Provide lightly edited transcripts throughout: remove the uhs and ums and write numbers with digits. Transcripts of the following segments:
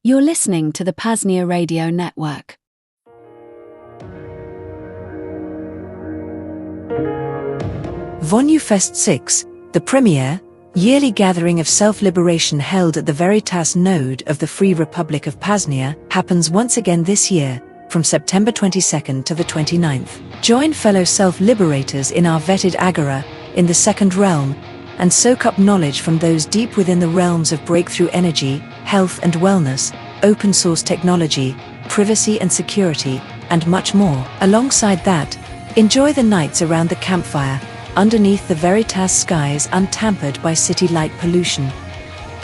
You're listening to the PAZNIA Radio Network. VonuFest 6, the premier, yearly gathering of self-liberation held at the Veritas node of the Free Republic of PAZNIA, happens once again this year, from September 22nd to the 29th. Join fellow self-liberators in our vetted agora, in the second realm, and soak up knowledge from those deep within the realms of breakthrough energy, health and wellness, open source technology, privacy and security, and much more. Alongside that, enjoy the nights around the campfire, underneath the Veritas skies untampered by city light pollution.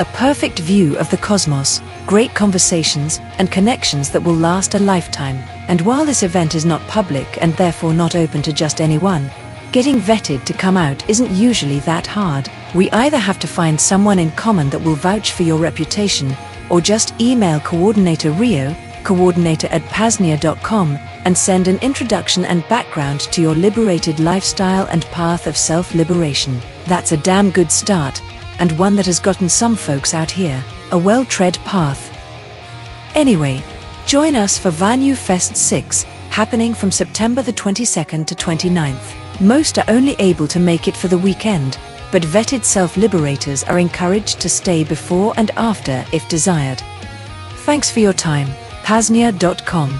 A perfect view of the cosmos, great conversations, and connections that will last a lifetime. And while this event is not public and therefore not open to just anyone, getting vetted to come out isn't usually that hard. We either have to find someone in common that will vouch for your reputation, or just email Coordinator Rio, coordinator@PAZNIA.com, and send an introduction and background to your liberated lifestyle and path of self-liberation. That's a damn good start, and one that has gotten some folks out here a well-tread path. Anyway, join us for VonuFest 6, happening from September the 22nd to 29th. Most are only able to make it for the weekend, but vetted self-liberators are encouraged to stay before and after if desired. Thanks for your time. PAZNIA.com.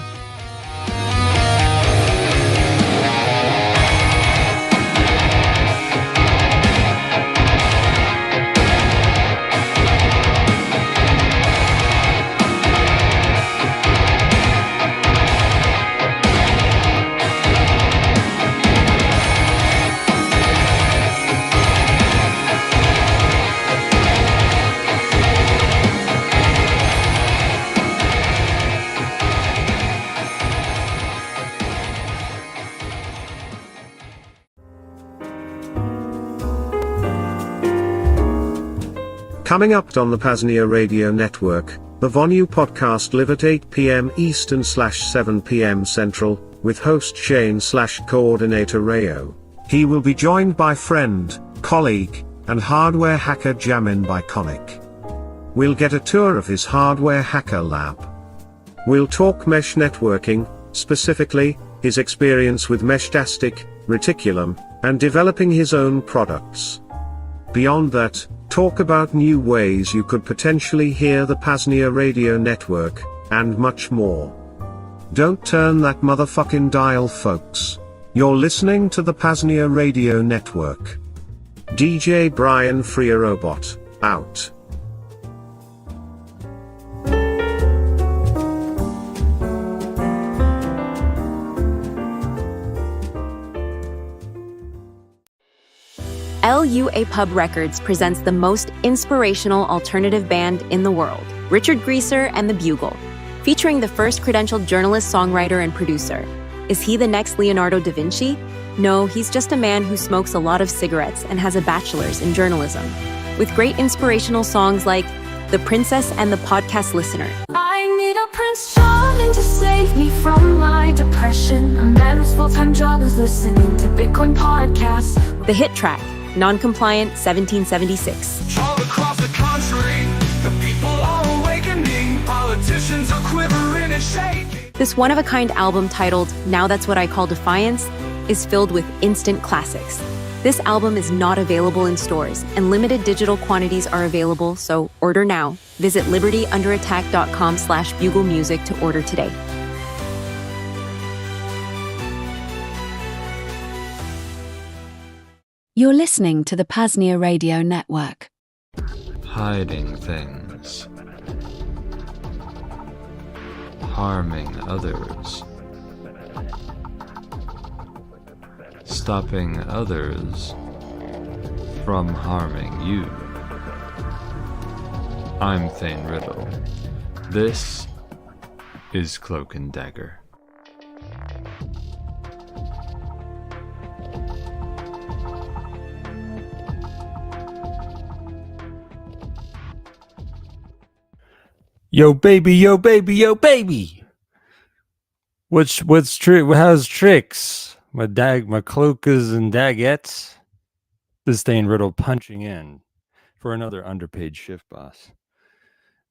Coming up on the PAZNIA Radio Network, the Vonu Podcast live at 8 p.m. Eastern / 7 p.m. Central, with host Shane / Coordinator Rayo. He will be joined by friend, colleague, and hardware hacker Jamin Biconik. We'll get a tour of his hardware hacker lab. We'll talk mesh networking, specifically, his experience with Meshtastic, Reticulum, and developing his own products. Beyond that, talk about new ways you could potentially hear the PAZNIA Radio Network, and much more. Don't turn that motherfucking dial, folks. You're listening to the PAZNIA Radio Network. DJ Brian Freerobot, out. LUA Pub Records presents the most inspirational alternative band in the world, Richard Greaser and the Bugle, featuring the first credentialed journalist, songwriter, and producer. Is he the next Leonardo da Vinci? No, he's just a man who smokes a lot of cigarettes and has a bachelor's in journalism. With great inspirational songs like The Princess and the Podcast Listener. I need a Prince Charming to save me from my depression. A man whose full-time job is listening to Bitcoin podcasts. The hit track, Non-Compliant 1776. All across the country, the people are awakening. Politicians are quivering and shaking. This one-of-a-kind album titled Now That's What I Call Defiance is filled with instant classics. This album is not available in stores, and limited digital quantities are available, so order now. Visit libertyunderattack.com/buglemusic to order today. You're listening to the PAZNIA Radio Network. Hiding things. Harming others. Stopping others from harming you. I'm Thane Riddle. This is Cloak and Dagger. Yo baby, yo baby, yo baby. What's trick? How's tricks? My cloakers and dagettes. This is Thane Riddle punching in for another underpaid shift boss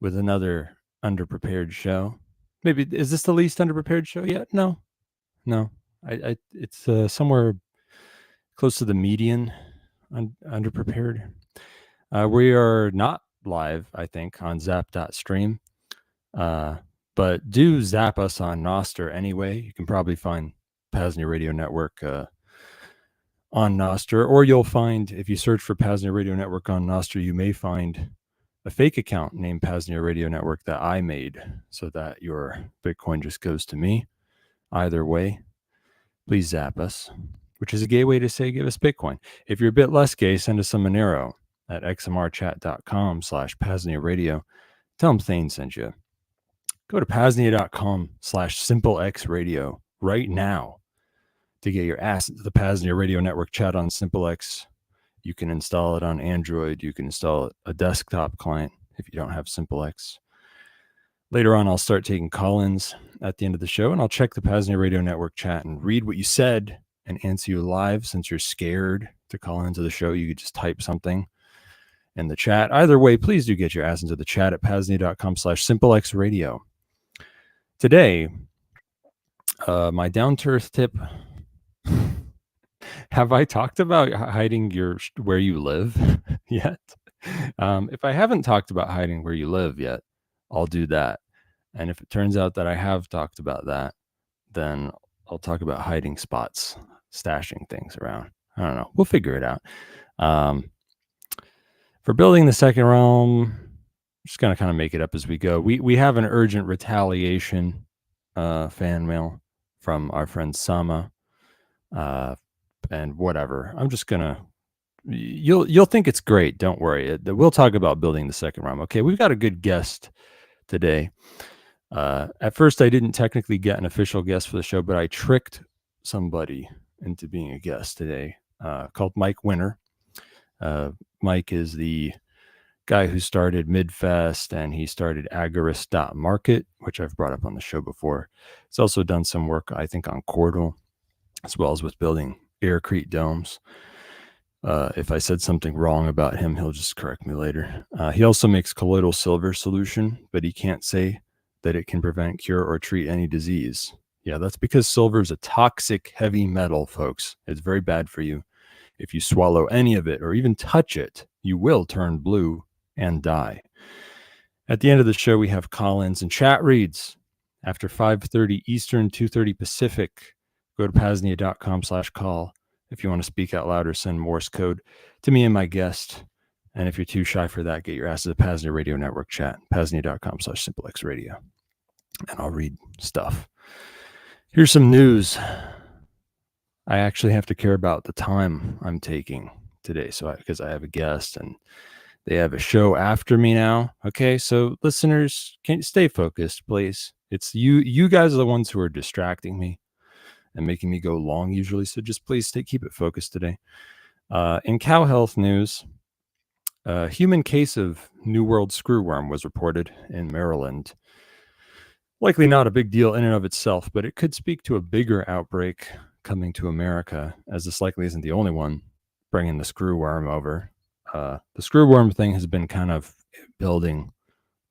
with another underprepared show. Maybe is this the least underprepared show yet? No. It's somewhere close to the median underprepared. We are not live, I think, on zap.stream. But do zap us on Nostr anyway. You can probably find PAZNIA Radio Network on Nostr, or you'll find, if you search for PAZNIA Radio Network on Nostr, you may find a fake account named PAZNIA Radio Network that I made so that your Bitcoin just goes to me. Either way, please zap us, which is a gay way to say give us Bitcoin. If you're a bit less gay, send us some Monero at xmrchat.com/PAZNIA Radio. Tell them Thane sent you. Go to PAZNIA.com/SimpleX Radio right now to get your ass into the PAZNIA Radio Network chat on SimpleX. You can install it on Android. You can install a desktop client if you don't have SimpleX. Later on, I'll start taking call-ins at the end of the show, and I'll check the PAZNIA Radio Network chat and read what you said and answer you live. Since you're scared to call into the show, you could just type something in the chat. Either way, please do get your ass into the chat at PAZNIA.com/SimpleX Radio. Today, my down-to-earth tip. Have I talked about hiding where you live yet? If I haven't talked about hiding where you live yet, I'll do that. And if it turns out that I have talked about that, then I'll talk about hiding spots, stashing things around. I don't know. We'll figure it out. For building the second realm, I'm just going to kind of make it up as we go. We have an urgent retaliation fan mail from our friend Sama. And whatever. I'm just going to, you'll think it's great. Don't worry. We'll talk about building the second realm. Okay. We've got a good guest today. At first I didn't technically get an official guest for the show, but I tricked somebody into being a guest today, called Mike Winter. Mike is the guy who started Midfest, and he started Agorist.market, which I've brought up on the show before. He's also done some work, I think, on Cordal, as well as with building aircrete domes. If I said something wrong about him, he'll just correct me later. He also makes colloidal silver solution, but he can't say that it can prevent, cure, or treat any disease. Yeah, that's because silver is a toxic heavy metal, folks. It's very bad for you. If you swallow any of it or even touch it, you will turn blue and die. At the end of the show, we have call-ins and chat reads. After 5:30 Eastern, 2:30 Pacific, go to PAZNIA.com/call if you want to speak out loud or send Morse code to me and my guest. And if you're too shy for that, get your ass to the PAZNIA Radio Network chat, PAZNIA.com/SimpleX Radio. And I'll read stuff. Here's some news. I actually have to care about the time I'm taking today, because I have a guest and they have a show after me now. Okay, so listeners, can you stay focused, please? It's you guys are the ones who are distracting me and making me go long usually. So just please keep it focused today. In cow health news, a human case of New World screwworm was reported in Maryland. Likely not a big deal in and of itself, but it could speak to a bigger outbreak coming to America, as this likely isn't the only one bringing the screwworm over. The screwworm thing has been kind of building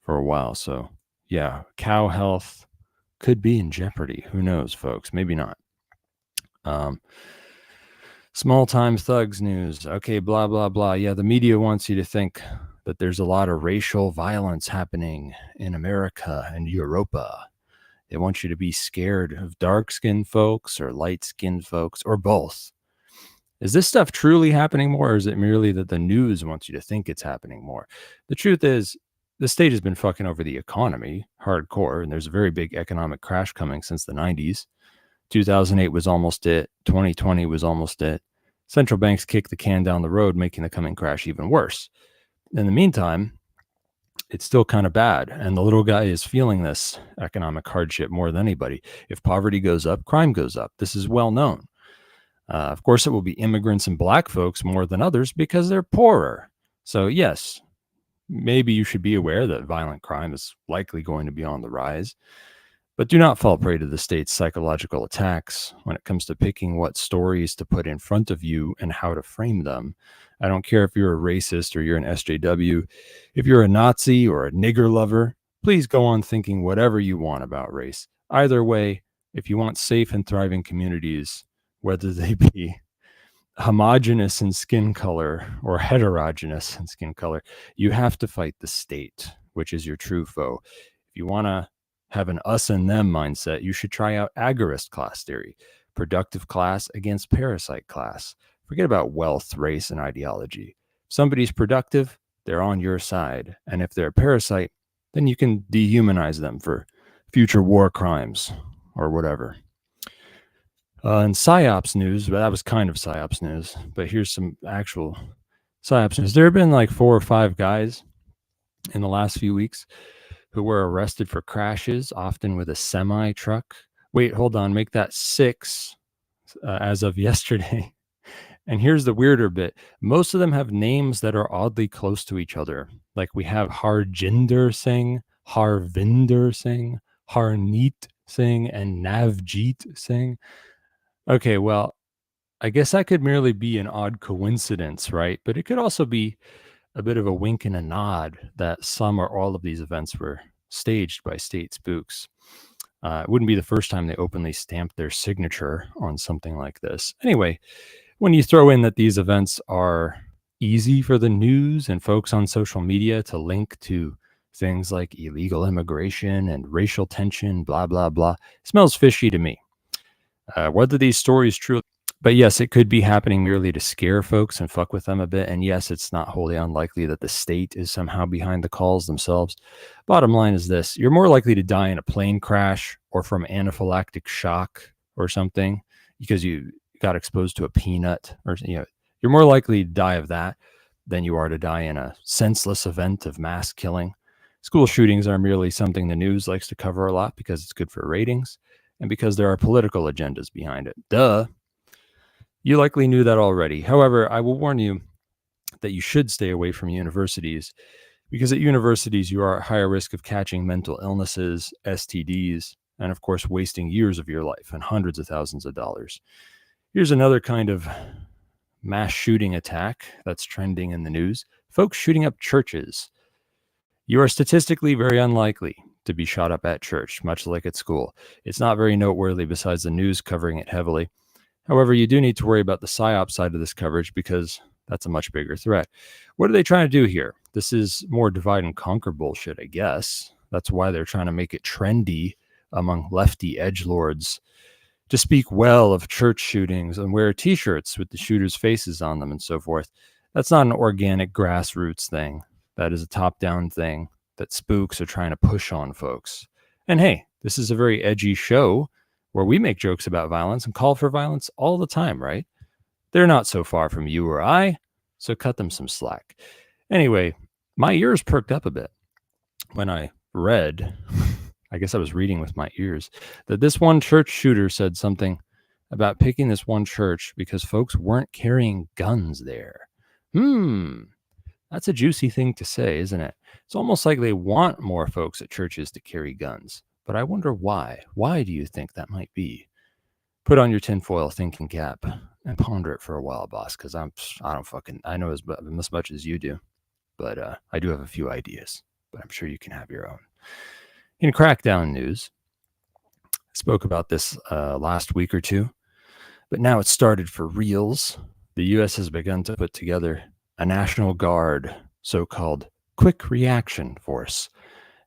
for a while. So yeah, cow health could be in jeopardy. Who knows, folks? Maybe not. Small time thugs news. Okay, blah, blah, blah. Yeah, the media wants you to think that there's a lot of racial violence happening in America and Europa. They want you to be scared of dark-skinned folks or light-skinned folks or both. Is this stuff truly happening more, or is it merely that the news wants you to think it's happening more? The truth is, the state has been fucking over the economy hardcore, and there's a very big economic crash coming since the 90s. 2008 was almost it. 2020 was almost it. Central banks kicked the can down the road, making the coming crash even worse. In the meantime, it's still kind of bad, and the little guy is feeling this economic hardship more than anybody. If poverty goes up, crime goes up. This is well known. Of course, it will be immigrants and black folks more than others because they're poorer. So yes, maybe you should be aware that violent crime is likely going to be on the rise. But do not fall prey to the state's psychological attacks when it comes to picking what stories to put in front of you and how to frame them. I don't care if you're a racist or you're an SJW, if you're a Nazi or a nigger lover, Please go on thinking whatever you want about race. Either way, if you want safe and thriving communities, whether they be homogeneous in skin color or heterogeneous in skin color, you have to fight the state, which is your true foe. If you want to have an us and them mindset, you should try out agorist class theory, productive class against parasite class. Forget about wealth, race, and ideology. If somebody's productive, they're on your side. And if they're a parasite, then you can dehumanize them for future war crimes or whatever. And PSYOPs news, but that was kind of PSYOPs news, but here's some actual PSYOPs news. There have been like 4 or 5 guys in the last few weeks who were arrested for crashes, often with a semi truck. Wait, hold on, make that 6 as of yesterday. And here's the weirder bit. Most of them have names that are oddly close to each other. Like we have Harjinder Singh, Harvinder Singh, Harneet Singh, and Navjeet Singh. Okay, well, I guess that could merely be an odd coincidence, right? But it could also be a bit of a wink and a nod that some or all of these events were staged by state spooks. It wouldn't be the first time they openly stamped their signature on something like this. Anyway, when you throw in that these events are easy for the news and folks on social media to link to things like illegal immigration and racial tension, blah, blah, blah, it smells fishy to me. Whether these stories truly, but yes, it could be happening merely to scare folks and fuck with them a bit. And yes, it's not wholly unlikely that the state is somehow behind the calls themselves. Bottom line is this: you're more likely to die in a plane crash or from anaphylactic shock or something because you got exposed to a peanut, or you're more likely to die of that than you are to die in a senseless event of mass killing. School shootings are merely something the news likes to cover a lot because it's good for ratings and because there are political agendas behind it. Duh. You likely knew that already. However, I will warn you that you should stay away from universities because at universities you are at higher risk of catching mental illnesses, STDs, and of course wasting years of your life and hundreds of thousands of dollars. Here's another kind of mass shooting attack that's trending in the news. Folks shooting up churches. You are statistically very unlikely to be shot up at church, much like at school. It's not very noteworthy besides the news covering it heavily. However, you do need to worry about the PSYOP side of this coverage because that's a much bigger threat. What are they trying to do here? This is more divide and conquer bullshit, I guess. That's why they're trying to make it trendy among lefty edgelords to speak well of church shootings and wear t-shirts with the shooters' faces on them and so forth. That's not an organic grassroots thing. That is a top-down thing that spooks are trying to push on folks. And hey, this is a very edgy show where we make jokes about violence and call for violence all the time, right? They're not so far from you or I, so cut them some slack. Anyway, my ears perked up a bit when I read, I guess I was reading with my ears, that this one church shooter said something about picking this one church because folks weren't carrying guns there. That's a juicy thing to say, isn't it? It's almost like they want more folks at churches to carry guns. But I wonder why. Why do you think that might be? Put on your tinfoil thinking cap and ponder it for a while, boss, because I know as much as you do. But I do have a few ideas, but I'm sure you can have your own. In Crackdown news, I spoke about this last week or two, but now it's started for reals. The U.S. has begun to put together a National Guard, so-called Quick Reaction Force.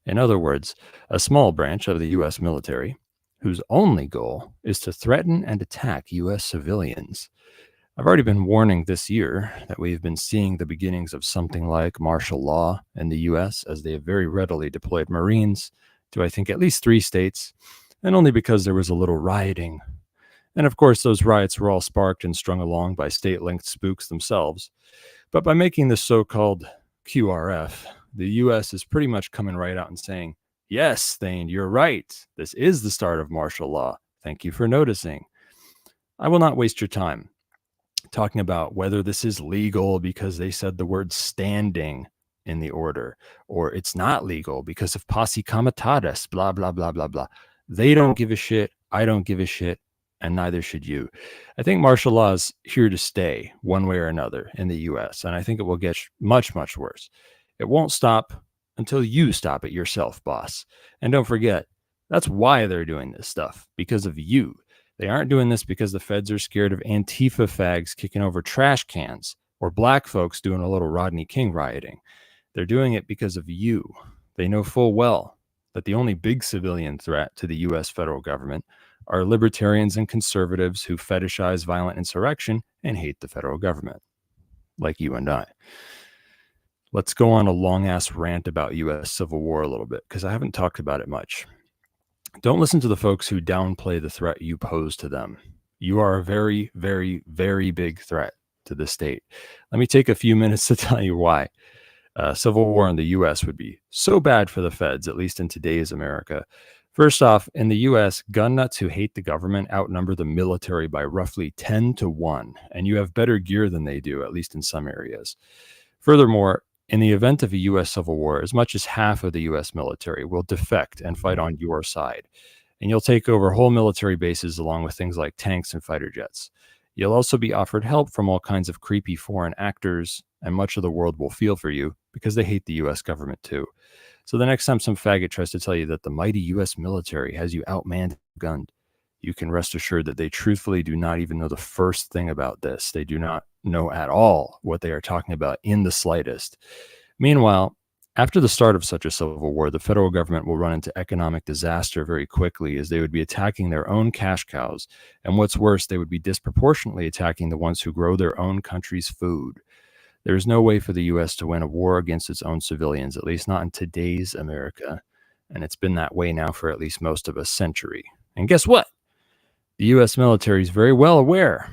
In other words, a small branch of the U.S. military whose only goal is to threaten and attack U.S. civilians. I've already been warning this year that we've been seeing the beginnings of something like martial law in the U.S. as they have very readily deployed Marines to, I think, at least 3 states, and only because there was a little rioting. And of course, those riots were all sparked and strung along by state-linked spooks themselves. But by making this so-called QRF, the U.S. is pretty much coming right out and saying, yes, Thane, you're right. This is the start of martial law. Thank you for noticing. I will not waste your time talking about whether this is legal because they said the word standing in the order, or it's not legal because of posse comitatus, blah, blah, blah, blah, blah. They don't give a shit. I don't give a shit. And neither should you. I think martial law is here to stay one way or another in the U.S., and I think it will get much, much worse. It won't stop until you stop it yourself, boss. And don't forget, that's why they're doing this stuff, because of you. They aren't doing this because the feds are scared of Antifa fags kicking over trash cans or black folks doing a little Rodney King rioting. They're doing it because of you. They know full well that the only big civilian threat to the U.S. federal government are libertarians and conservatives who fetishize violent insurrection and hate the federal government, like you and I. Let's go on a long-ass rant about U.S. Civil War a little bit, because I haven't talked about it much. Don't listen to the folks who downplay the threat you pose to them. You are a very, very, very big threat to the state. Let me take a few minutes to tell you why. Civil war in the U.S. would be so bad for the feds, at least in today's America. First off, in the U.S., gun nuts who hate the government outnumber the military by roughly 10-1, and you have better gear than they do, at least in some areas. Furthermore, in the event of a U.S. Civil War, as much as half of the U.S. military will defect and fight on your side, and you'll take over whole military bases along with things like tanks and fighter jets. You'll also be offered help from all kinds of creepy foreign actors, and much of the world will feel for you because they hate the U.S. government too. So the next time some faggot tries to tell you that the mighty U.S. military has you outmanned and gunned, you can rest assured that they truthfully do not even know the first thing about this. They do not know at all what they are talking about in the slightest. Meanwhile, after the start of such a civil war, the federal government will run into economic disaster very quickly, as they would be attacking their own cash cows. And what's worse, they would be disproportionately attacking the ones who grow their own country's food. There is no way for the U.S. to win a war against its own civilians, at least not in today's America. And it's been that way now for at least most of a century. And guess what? The U.S. military is very well aware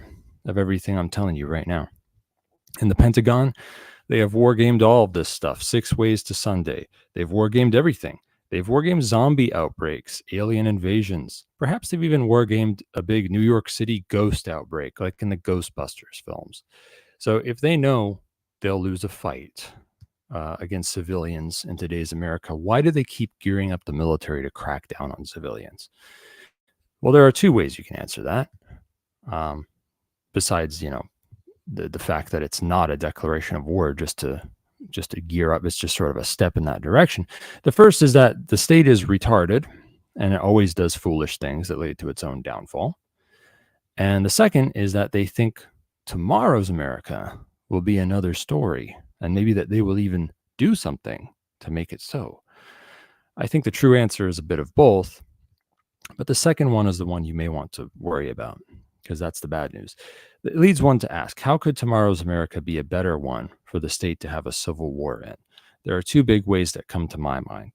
of everything I'm telling you right now. In the Pentagon, they have wargamed all of this stuff 6 ways to Sunday. They've wargamed everything. They've wargamed zombie outbreaks, alien invasions. Perhaps they've even wargamed a big New York City ghost outbreak, like in the Ghostbusters films. So if they know they'll lose a fight against civilians in today's America, why do they keep gearing up the military to crack down on civilians? Well, there are 2 ways you can answer that. Besides, the fact that it's not a declaration of war just to gear up. It's just sort of a step in that direction. The first is that the state is retarded, and it always does foolish things that lead to its own downfall. And the second is that they think tomorrow's America will be another story, and maybe that they will even do something to make it so. I think the true answer is a bit of both, but the second one is the one you may want to worry about, because that's the bad news. It leads one to ask, how could tomorrow's America be a better one for the state to have a civil war in? There are 2 big ways that come to my mind.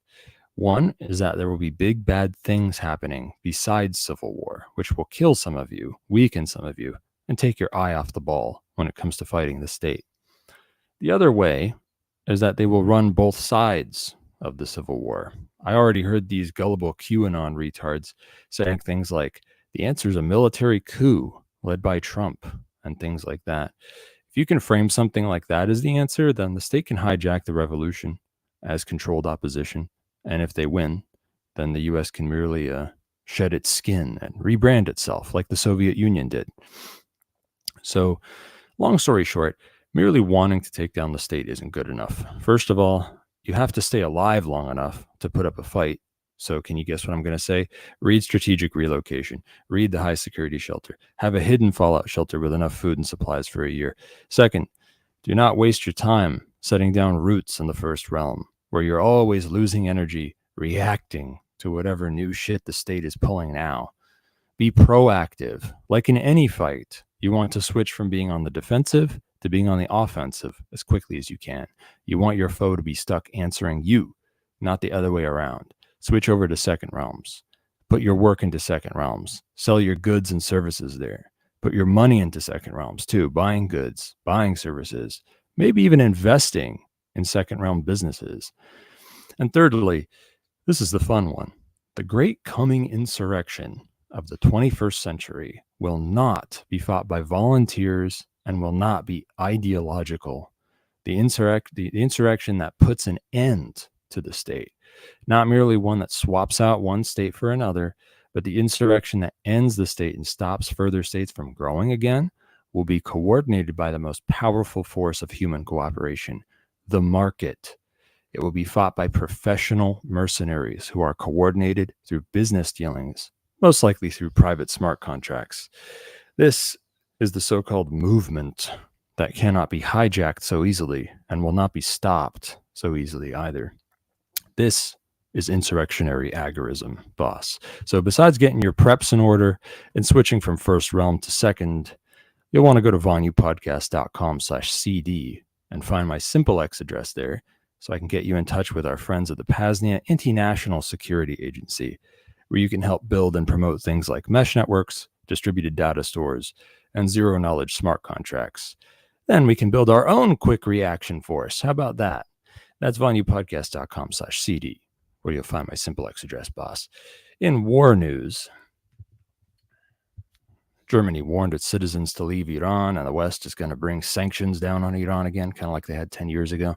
One is that there will be big bad things happening besides civil war, which will kill some of you, weaken some of you, and take your eye off the ball when it comes to fighting the state. The other way is that they will run both sides of the civil war. I already heard these gullible QAnon retards saying things like, the answer is a military coup led by Trump, and things like that. If you can frame something like that as the answer, then the state can hijack the revolution as controlled opposition. And if they win, then the U.S. can merely shed its skin and rebrand itself like the Soviet Union did. So, long story short, merely wanting to take down the state isn't good enough. First of all, you have to stay alive long enough to put up a fight. So can you guess what I'm going to say? Read strategic relocation. Read the high security shelter. Have a hidden fallout shelter with enough food and supplies for a year. Second, do not waste your time setting down roots in the first realm, where you're always losing energy reacting to whatever new shit the state is pulling now. Be proactive. Like in any fight, you want to switch from being on the defensive to being on the offensive as quickly as you can. You want your foe to be stuck answering you, not the other way around. Switch over to second realms. Put your work into second realms. Sell your goods and services there. Put your money into second realms too, buying goods, buying services, maybe even investing in second realm businesses. And thirdly, this is the fun one. The great coming insurrection of the 21st century will not be fought by volunteers and will not be ideological. The insurrection that puts an end to the state, not merely one that swaps out one state for another, but the insurrection that ends the state and stops further states from growing again, will be coordinated by the most powerful force of human cooperation, the market. It will be fought by professional mercenaries who are coordinated through business dealings, most likely through private smart contracts. This is the so-called movement that cannot be hijacked so easily and will not be stopped so easily either. This is insurrectionary agorism, boss. So besides getting your preps in order and switching from first realm to second, you'll want to go to VonuPodcast.com/CD and find my SimpleX address there so I can get you in touch with our friends at the PAZNIA International Security Agency, where you can help build and promote things like mesh networks, distributed data stores, and zero-knowledge smart contracts. Then we can build our own quick reaction force. How about that? That's VonuPodcast.com/CD, where you'll find my SimpleX address, boss. In war news, Germany warned its citizens to leave Iran, and the West is going to bring sanctions down on Iran again, kind of like they had 10 years ago.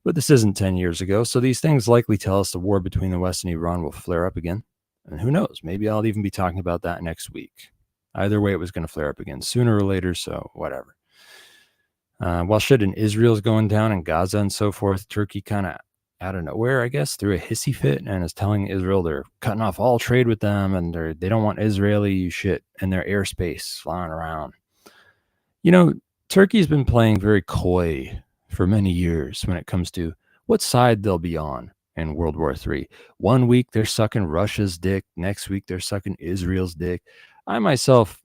But this isn't 10 years ago, so these things likely tell us the war between the West and Iran will flare up again. And who knows, maybe I'll even be talking about that next week. Either way, it was going to flare up again sooner or later, so whatever. While shit in Israel's going down in Gaza and so forth, Turkey kind of out of nowhere, I guess, threw a hissy fit and is telling Israel they're cutting off all trade with them and they don't want Israeli shit in their airspace flying around. You know, Turkey's been playing very coy for many years when it comes to what side they'll be on in World War III. One week they're sucking Russia's dick. Next week they're sucking Israel's dick. I myself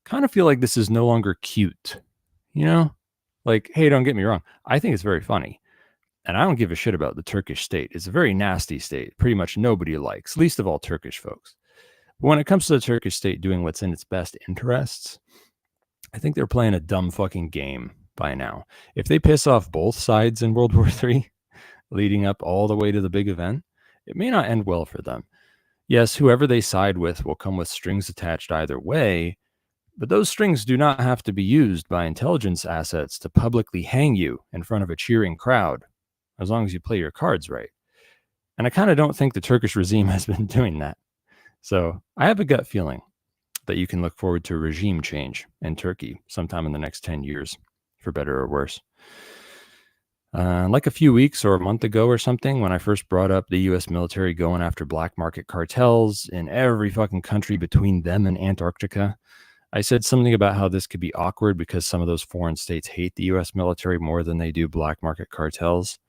kind of feel like this is no longer cute. You know? Like, hey, don't get me wrong. I think it's very funny. And I don't give a shit about the Turkish state. It's a very nasty state. Pretty much nobody likes, least of all Turkish folks. But when it comes to the Turkish state doing what's in its best interests, I think they're playing a dumb fucking game by now. If they piss off both sides in World War III, leading up all the way to the big event, it may not end well for them. Yes, whoever they side with will come with strings attached either way, but those strings do not have to be used by intelligence assets to publicly hang you in front of a cheering crowd, as long as you play your cards right. And I kind of don't think the Turkish regime has been doing that. So I have a gut feeling that you can look forward to regime change in Turkey sometime in the next 10 years, for better or worse. Like a few weeks or a month ago or something, when I first brought up the U.S. military going after black market cartels in every fucking country between them and Antarctica, I said something about how this could be awkward because some of those foreign states hate the U.S. military more than they do black market cartels.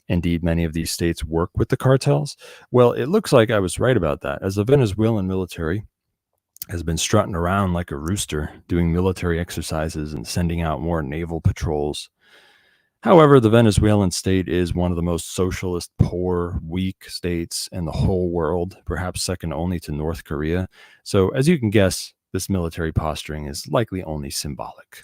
Indeed, many of these states work with the cartels. Well, it looks like I was right about that, as the Venezuelan military has been strutting around like a rooster, doing military exercises and sending out more naval patrols. However, the Venezuelan state is one of the most socialist, poor, weak states in the whole world, perhaps second only to North Korea. So, as you can guess, this military posturing is likely only symbolic.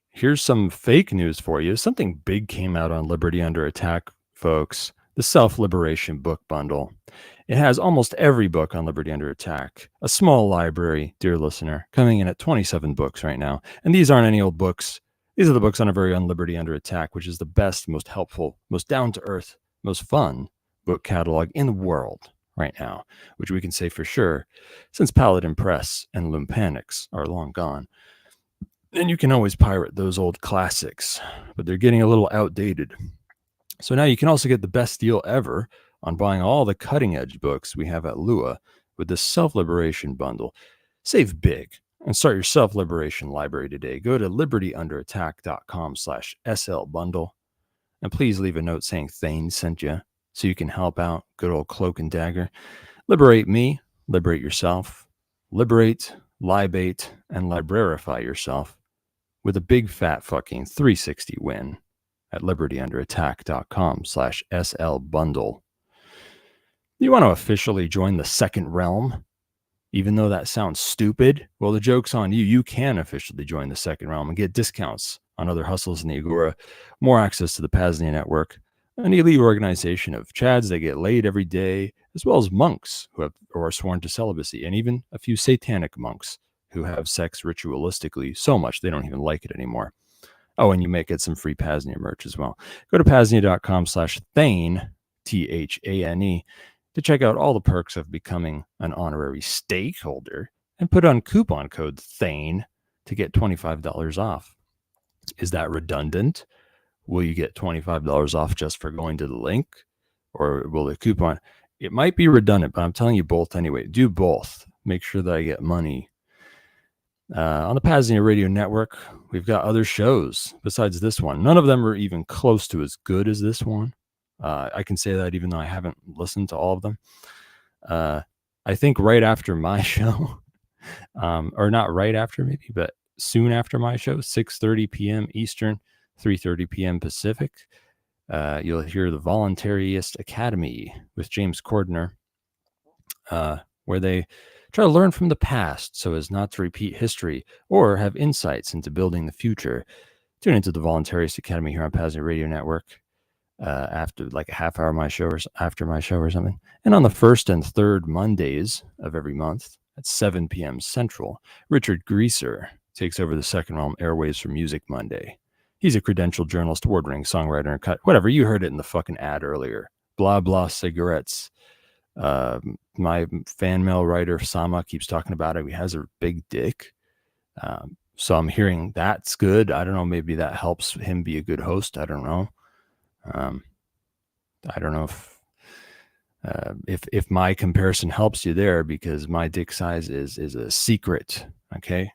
Here's some fake news for you. Something big came out on Liberty Under Attack, folks. The Self-Liberation Book Bundle. It has almost every book on Liberty Under Attack. A small library, dear listener, coming in at 27 books right now. And these aren't any old books. These are the books on our very own Liberty Under Attack, which is the best, most helpful, most down-to-earth, most fun book catalog in the world right now, which we can say for sure, since Paladin Press and Lumpanix are long gone. And you can always pirate those old classics, but they're getting a little outdated. So now you can also get the best deal ever on buying all the cutting-edge books we have at Lua with the Self-Liberation Bundle. Save big and start your self-liberation library today. Go to libertyunderattack.com/SL bundle. And please leave a note saying Thane sent you so you can help out good old Cloak and Dagger. Liberate me, liberate yourself, liberate, libate, and librarify yourself with a big fat fucking 360 win at libertyunderattack.com/SL bundle. You want to officially join the second realm? Even though that sounds stupid, well, the joke's on you. You can officially join the second realm and get discounts on other hustles in the Agora, more access to the PAZNIA network, an elite organization of Chads that get laid every day, as well as monks who are sworn to celibacy, and even a few satanic monks who have sex ritualistically so much they don't even like it anymore. Oh, and you may get some free PAZNIA merch as well. Go to PAZNIA.com/Thane, THANE, to check out all the perks of becoming an honorary stakeholder and put on coupon code THANE to get $25 off. Is that redundant? will you get $25 off just for going to the link? Or will the coupon? It might be redundant, but I'm telling you both anyway. Do both. Make sure that I get money. On the PAZNIA Radio Network, we've got other shows besides this one. None of them are even close to as good as this one. I can say that even though I haven't listened to all of them. I think right after my show, or not right after maybe, but soon after my show, 6:30 p.m. Eastern, 3:30 p.m. Pacific, you'll hear the Voluntaryist Academy with James Cordner, where they try to learn from the past so as not to repeat history or have insights into building the future. Tune into the Voluntaryist Academy here on PAZNIA Radio Network after like a half hour of my show or after my show or something. And on the first and third Mondays of every month at 7 p.m. Central, Richard Greaser takes over the Second Realm Airwaves for Music Monday. He's a credentialed journalist, award-winning songwriter, and whatever. You heard it in the fucking ad earlier. Blah, blah, cigarettes. My fan mail writer, Sama, keeps talking about it. He has a big dick. So I'm hearing that's good. I don't know. Maybe that helps him be a good host. I don't know. I don't know if my comparison helps you there, because my dick size is a secret. Okay.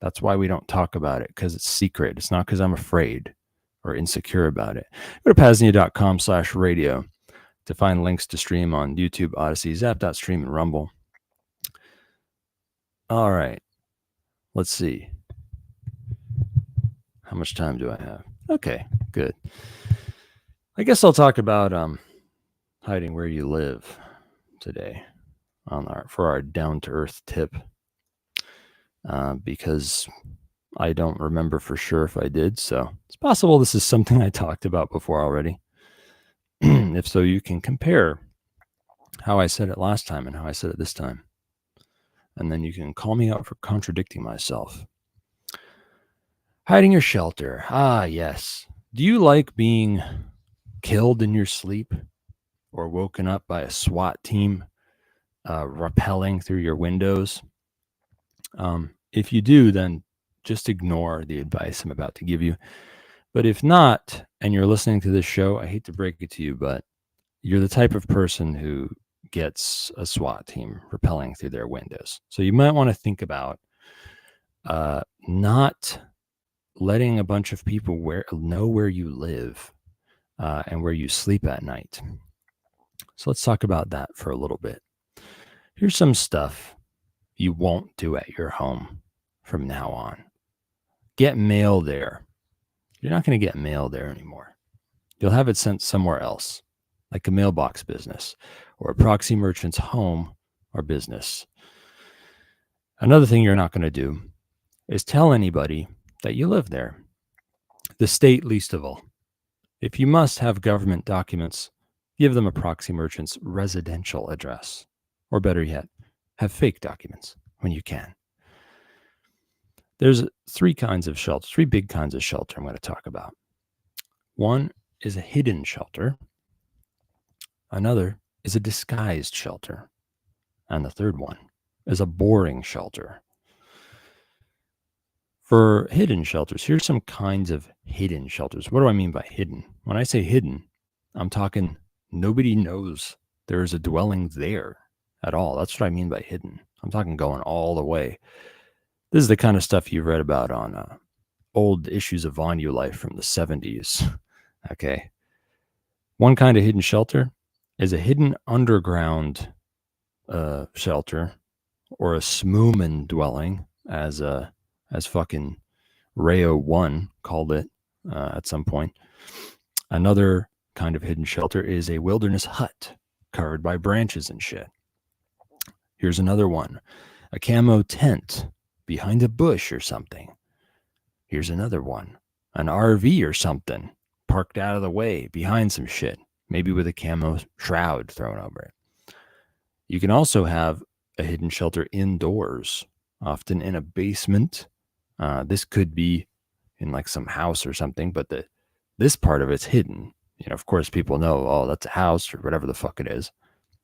That's why we don't talk about it, because it's secret. It's not because I'm afraid or insecure about it. Go to PAZNIA.com/radio to find links to stream on YouTube, Odyssey, Zap.stream, and Rumble. All right. Let's see. How much time do I have? Okay, good. I guess I'll talk about hiding where you live today for our down-to-earth tip. Because I don't remember for sure if I did. So it's possible this is something I talked about before already. If so, you can compare how I said it last time and how I said it this time. And then you can call me out for contradicting myself. Hiding your shelter. Ah, yes. Do you like being killed in your sleep or woken up by a SWAT team rappelling through your windows? If you do, then just ignore the advice I'm about to give you. But if not, and you're listening to this show, I hate to break it to you, but you're the type of person who gets a SWAT team rappelling through their windows. So you might want to think about not letting a bunch of people know where you live and where you sleep at night. So let's talk about that for a little bit. Here's some stuff you won't do at your home from now on. Get mail there. You're not going to get mail there anymore. You'll have it sent somewhere else, like a mailbox business or a proxy merchant's home or business. Another thing you're not going to do is tell anybody that you live there. The state least of all. If you must have government documents, give them a proxy merchant's residential address. Or better yet, have fake documents when you can. There's three big kinds of shelter I'm going to talk about. One is a hidden shelter. Another is a disguised shelter. And the third one is a boring shelter. For hidden shelters, here's some kinds of hidden shelters. What do I mean by hidden? When I say hidden, I'm talking nobody knows there's a dwelling there at all. That's what I mean by hidden. I'm talking going all the way. This is the kind of stuff you read about on old issues of Vonu Life from the 70s. Okay. One kind of hidden shelter is a hidden underground shelter, or a smoomin dwelling, as fucking Rayo 1 called it at some point. Another kind of hidden shelter is a wilderness hut covered by branches and shit. Here's another one. A camo tent behind a bush or something. Here's another one. An RV or something parked out of the way behind some shit, maybe with a camo shroud thrown over it. You can also have a hidden shelter indoors, often in a basement. This could be in like some house or something, but this part of it's hidden. You know, of course, people know, oh, that's a house or whatever the fuck it is,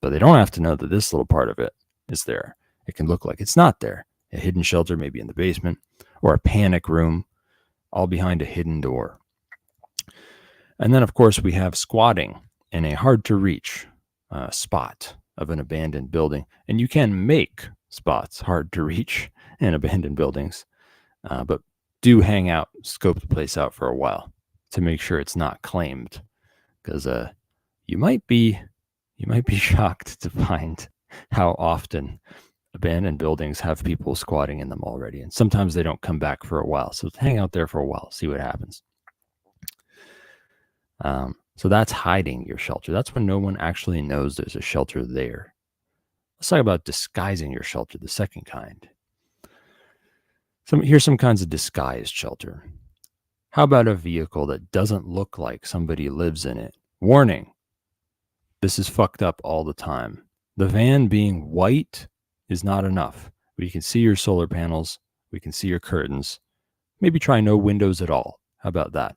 but they don't have to know that this little part of it is there. It can look like it's not there. A hidden shelter maybe in the basement, or a panic room, all behind a hidden door. And then, of course, we have squatting in a hard-to-reach spot of an abandoned building. And you can make spots hard to reach in abandoned buildings, but do hang out, scope the place out for a while to make sure it's not claimed, because you might be shocked to find how often abandoned buildings have people squatting in them already, and sometimes they don't come back for a while. So hang out there for a while, see what happens. So that's hiding your shelter. That's when no one actually knows there's a shelter there. Let's talk about disguising your shelter, the second kind. Here's some kinds of disguised shelter. How about a vehicle that doesn't look like somebody lives in it? Warning, this is fucked up all the time. The van being white is not enough. We can see your solar panels. We can see your curtains. Maybe try no windows at all. How about that?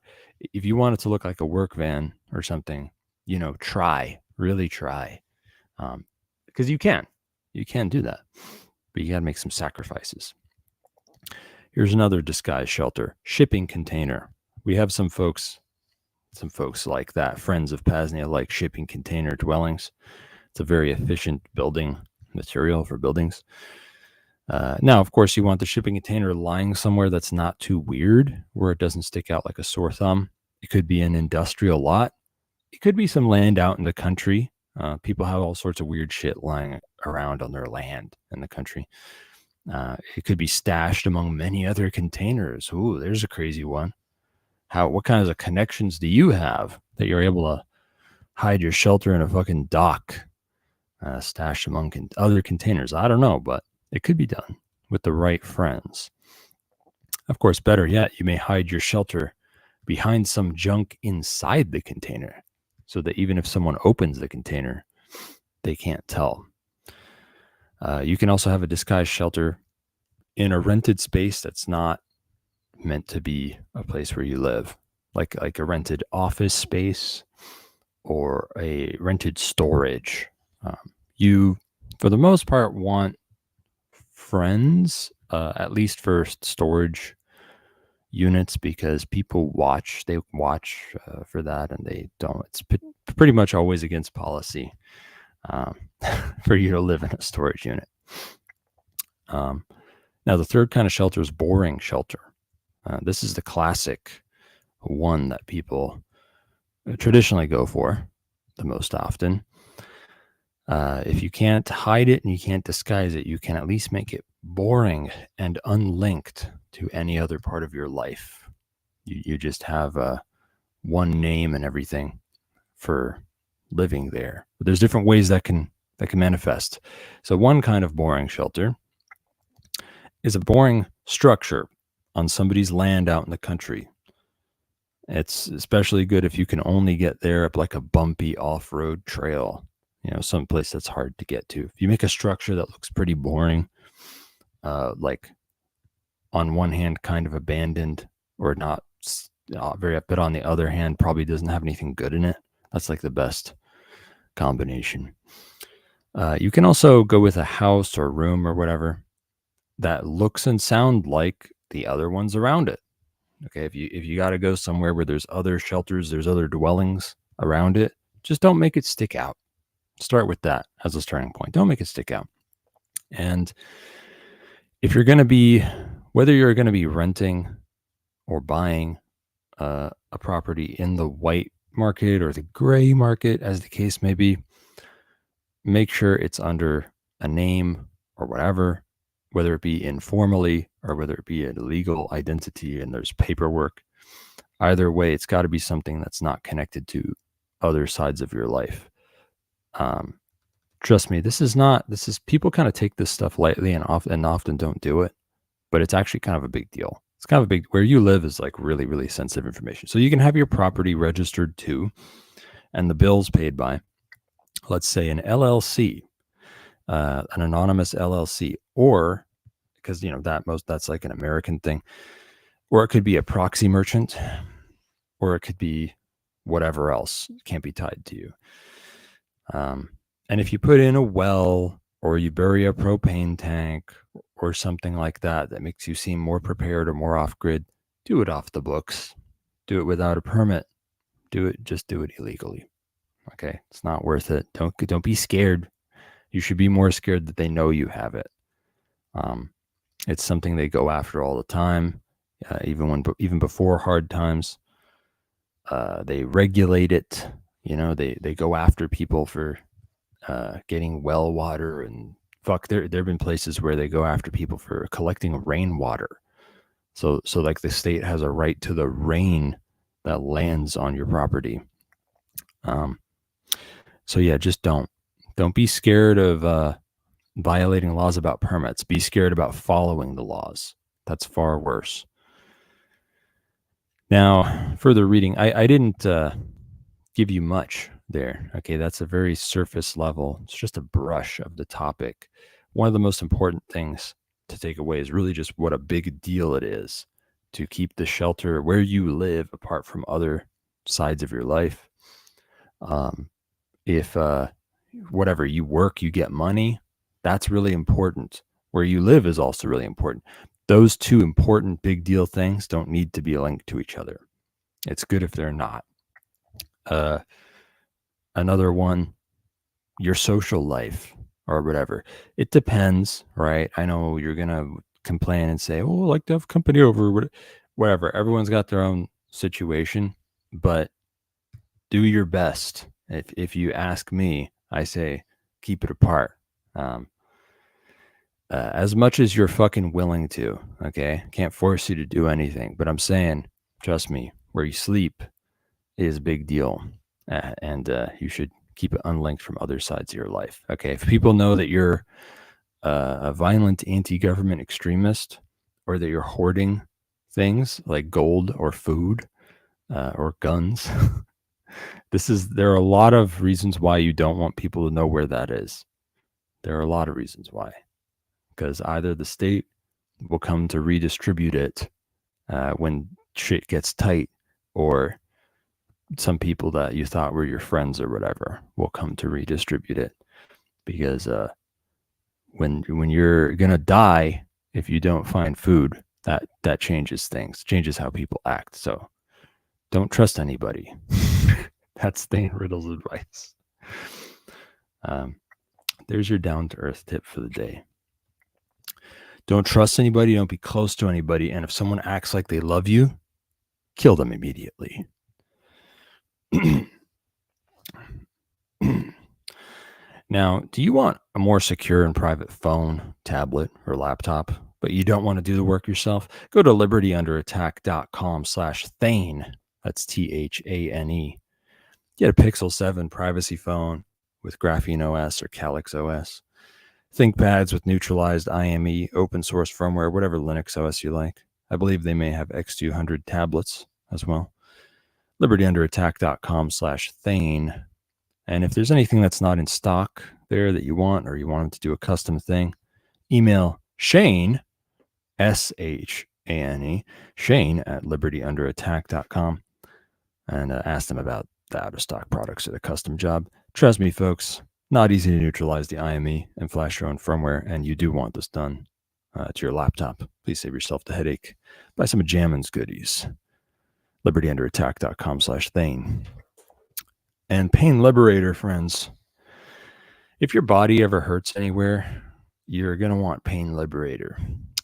If you want it to look like a work van or something, really try. Because you can do that, but you got to make some sacrifices. Here's another disguised shelter, shipping container. We have some folks like that, friends of PAZNIA, like shipping container dwellings. It's a very efficient building material for buildings. Now, of course, you want the shipping container lying somewhere that's not too weird, where it doesn't stick out like a sore thumb. It could be an industrial lot. It could be some land out in the country. People have all sorts of weird shit lying around on their land in the country. It could be stashed among many other containers. Ooh, there's a crazy one. What kinds of connections do you have that you're able to hide your shelter in a fucking dock, stashed among other containers? I don't know, but it could be done with the right friends. Of course, better yet, you may hide your shelter behind some junk inside the container, so that even if someone opens the container, they can't tell. You can also have a disguised shelter in a rented space that's not meant to be a place where you live, like a rented office space or a rented storage. You, for the most part, want friends, at least for storage units, because people watch for that, and they don't. It's pretty much always against policy for you to live in a storage unit. Now, the third kind of shelter is boring shelter. This is the classic one that people traditionally go for the most often. If you can't hide it and you can't disguise it, you can at least make it boring and unlinked to any other part of your life. You just have one name and everything for living there. But there's different ways that can manifest. So one kind of boring shelter is a boring structure on somebody's land out in the country. It's especially good if you can only get there up like a bumpy off-road trail, some place that's hard to get to. If you make a structure that looks pretty boring, like on one hand kind of abandoned or not very, but on the other hand probably doesn't have anything good in it, that's like the best combination. You can also go with a house or room or whatever that looks and sound like the other ones around it. Okay, if you got to go somewhere where there's other shelters, there's other dwellings around it, just don't make it stick out. Start with that as a starting point. Don't make it stick out. And if you're going to be, whether you're going to be renting or buying a property in the white market or the gray market, as the case may be, make sure it's under a name or whatever, whether it be informally or whether it be a legal identity and there's paperwork. Either way, it's got to be something that's not connected to other sides of your life. Trust me, this is people kind of take this stuff lightly and often don't do it, but it's actually kind of a big deal. It's kind of a big, where you live is like really, really sensitive information. So you can have your property registered to, and the bills paid by, let's say, an LLC, an anonymous LLC, or because that's like an American thing, or it could be a proxy merchant, or it could be whatever else can't be tied to you. And if you put in a well or you bury a propane tank or something like that makes you seem more prepared or more off grid, do it off the books. Do it without a permit. Just do it illegally. Okay, it's not worth it. Don't be scared. You should be more scared that they know you have it. It's something they go after all the time, even before hard times. They regulate it. They go after people for getting well water, and there have been places where they go after people for collecting rainwater. So like the state has a right to the rain that lands on your property. So yeah, just don't be scared of violating laws about permits. Be scared about following the laws. That's far worse. Now, further reading, I didn't give you much there. Okay, that's a very surface level. It's just a brush of the topic. One of the most important things to take away is really just what a big deal it is to keep the shelter where you live apart from other sides of your life. If whatever you work, you get money, that's really important. Where you live is also really important. Those two important big deal things don't need to be linked to each other. It's good if they're not. Another one, your social life or whatever. It depends, right? I know you're going to complain and say, oh, I like to have company over, whatever. Everyone's got their own situation, but do your best. If you ask me, I say, keep it apart. As much as you're fucking willing to, okay? Can't force you to do anything, but I'm saying, trust me, where you sleep is a big deal. And you should keep it unlinked from other sides of your life. Okay, if people know that you're a violent anti-government extremist, or that you're hoarding things like gold or food or guns, there are a lot of reasons why you don't want people to know where that is. There are a lot of reasons why. Because either the state will come to redistribute it when shit gets tight, or some people that you thought were your friends or whatever will come to redistribute it. Because when you're gonna die if you don't find food, that changes things, changes how people act. So don't trust anybody. That's Thane Riddle's advice. There's your down-to-earth tip for the day. Don't trust anybody. Don't be close to anybody. And if someone acts like they love you, kill them immediately. Now, do you want a more secure and private phone, tablet, or laptop, but you don't want to do the work yourself? Go to libertyunderattack.com/Thane. That's THANE. Get a Pixel 7 privacy phone with Graphene OS or Calyx OS. ThinkPads with neutralized IME, open source firmware, whatever Linux OS you like. I believe they may have X200 tablets as well. libertyunderattack.com/Thane. And if there's anything that's not in stock there that you want, or you want them to do a custom thing, email Shane, SHANE, Shane at libertyunderattack.com, and ask them about the out-of-stock products or the custom job. Trust me, folks, not easy to neutralize the IME and flash your own firmware, and you do want this done to your laptop. Please save yourself the headache. Buy some of Jamin's goodies. libertyunderattack.com/Thane. And Pain Liberator, friends. If your body ever hurts anywhere, you're going to want Pain Liberator.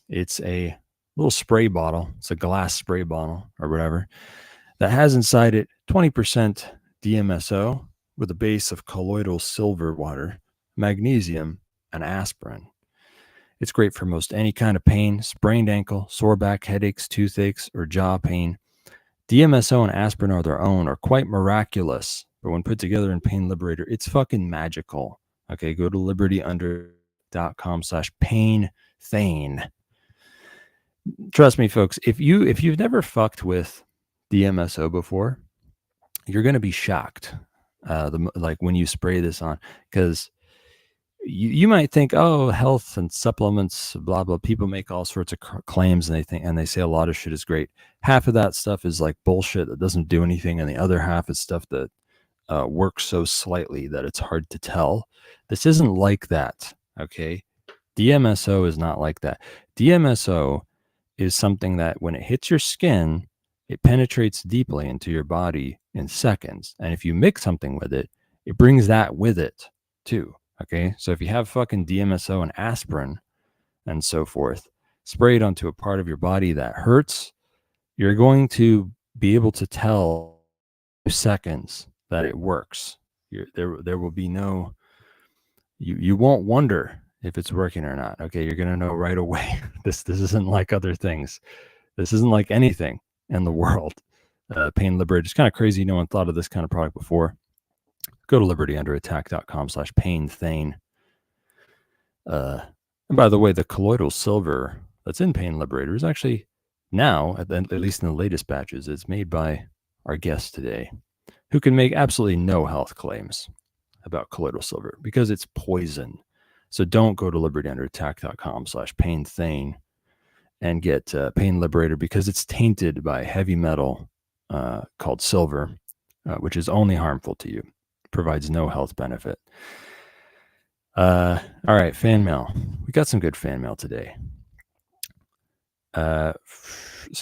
It's a little spray bottle. It's a glass spray bottle or whatever that has inside it 20% DMSO with a base of colloidal silver water, magnesium, and aspirin. It's great for most any kind of pain, sprained ankle, sore back, headaches, toothaches, or jaw pain. DMSO and aspirin are their own, are quite miraculous. But when put together in Pain Liberator, it's fucking magical. Okay, go to libertyunder.com/PainThane. Trust me, folks, if you've never fucked with DMSO before, you're going to be shocked. Like when you spray this on, because you might think, oh, health and supplements, blah, blah. People make all sorts of claims and they say a lot of shit is great. Half of that stuff is like bullshit that doesn't do anything. And the other half is stuff that works so slightly that it's hard to tell. This isn't like that. Okay. DMSO is not like that. DMSO is something that when it hits your skin, it penetrates deeply into your body in seconds. And if you mix something with it, it brings that with it too. Okay. So if you have fucking DMSO and aspirin and so forth sprayed onto a part of your body that hurts, you're going to be able to tell seconds that it works. There will be no, you won't wonder if it's working or not. Okay. You're going to know right away. This isn't like other things. This isn't like anything in the world. Pain Liberator. It's kind of crazy. No one thought of this kind of product before. Go to libertyunderattack.com/painthane. And by the way, the colloidal silver that's in Pain Liberator is actually now, at least in the latest batches, it's made by our guest today, who can make absolutely no health claims about colloidal silver because it's poison. So don't go to libertyunderattack.com/painthane and get Pain Liberator because it's tainted by heavy metal called silver, which is only harmful to you. Provides no health benefit. All right, fan mail. We got some good fan mail today. So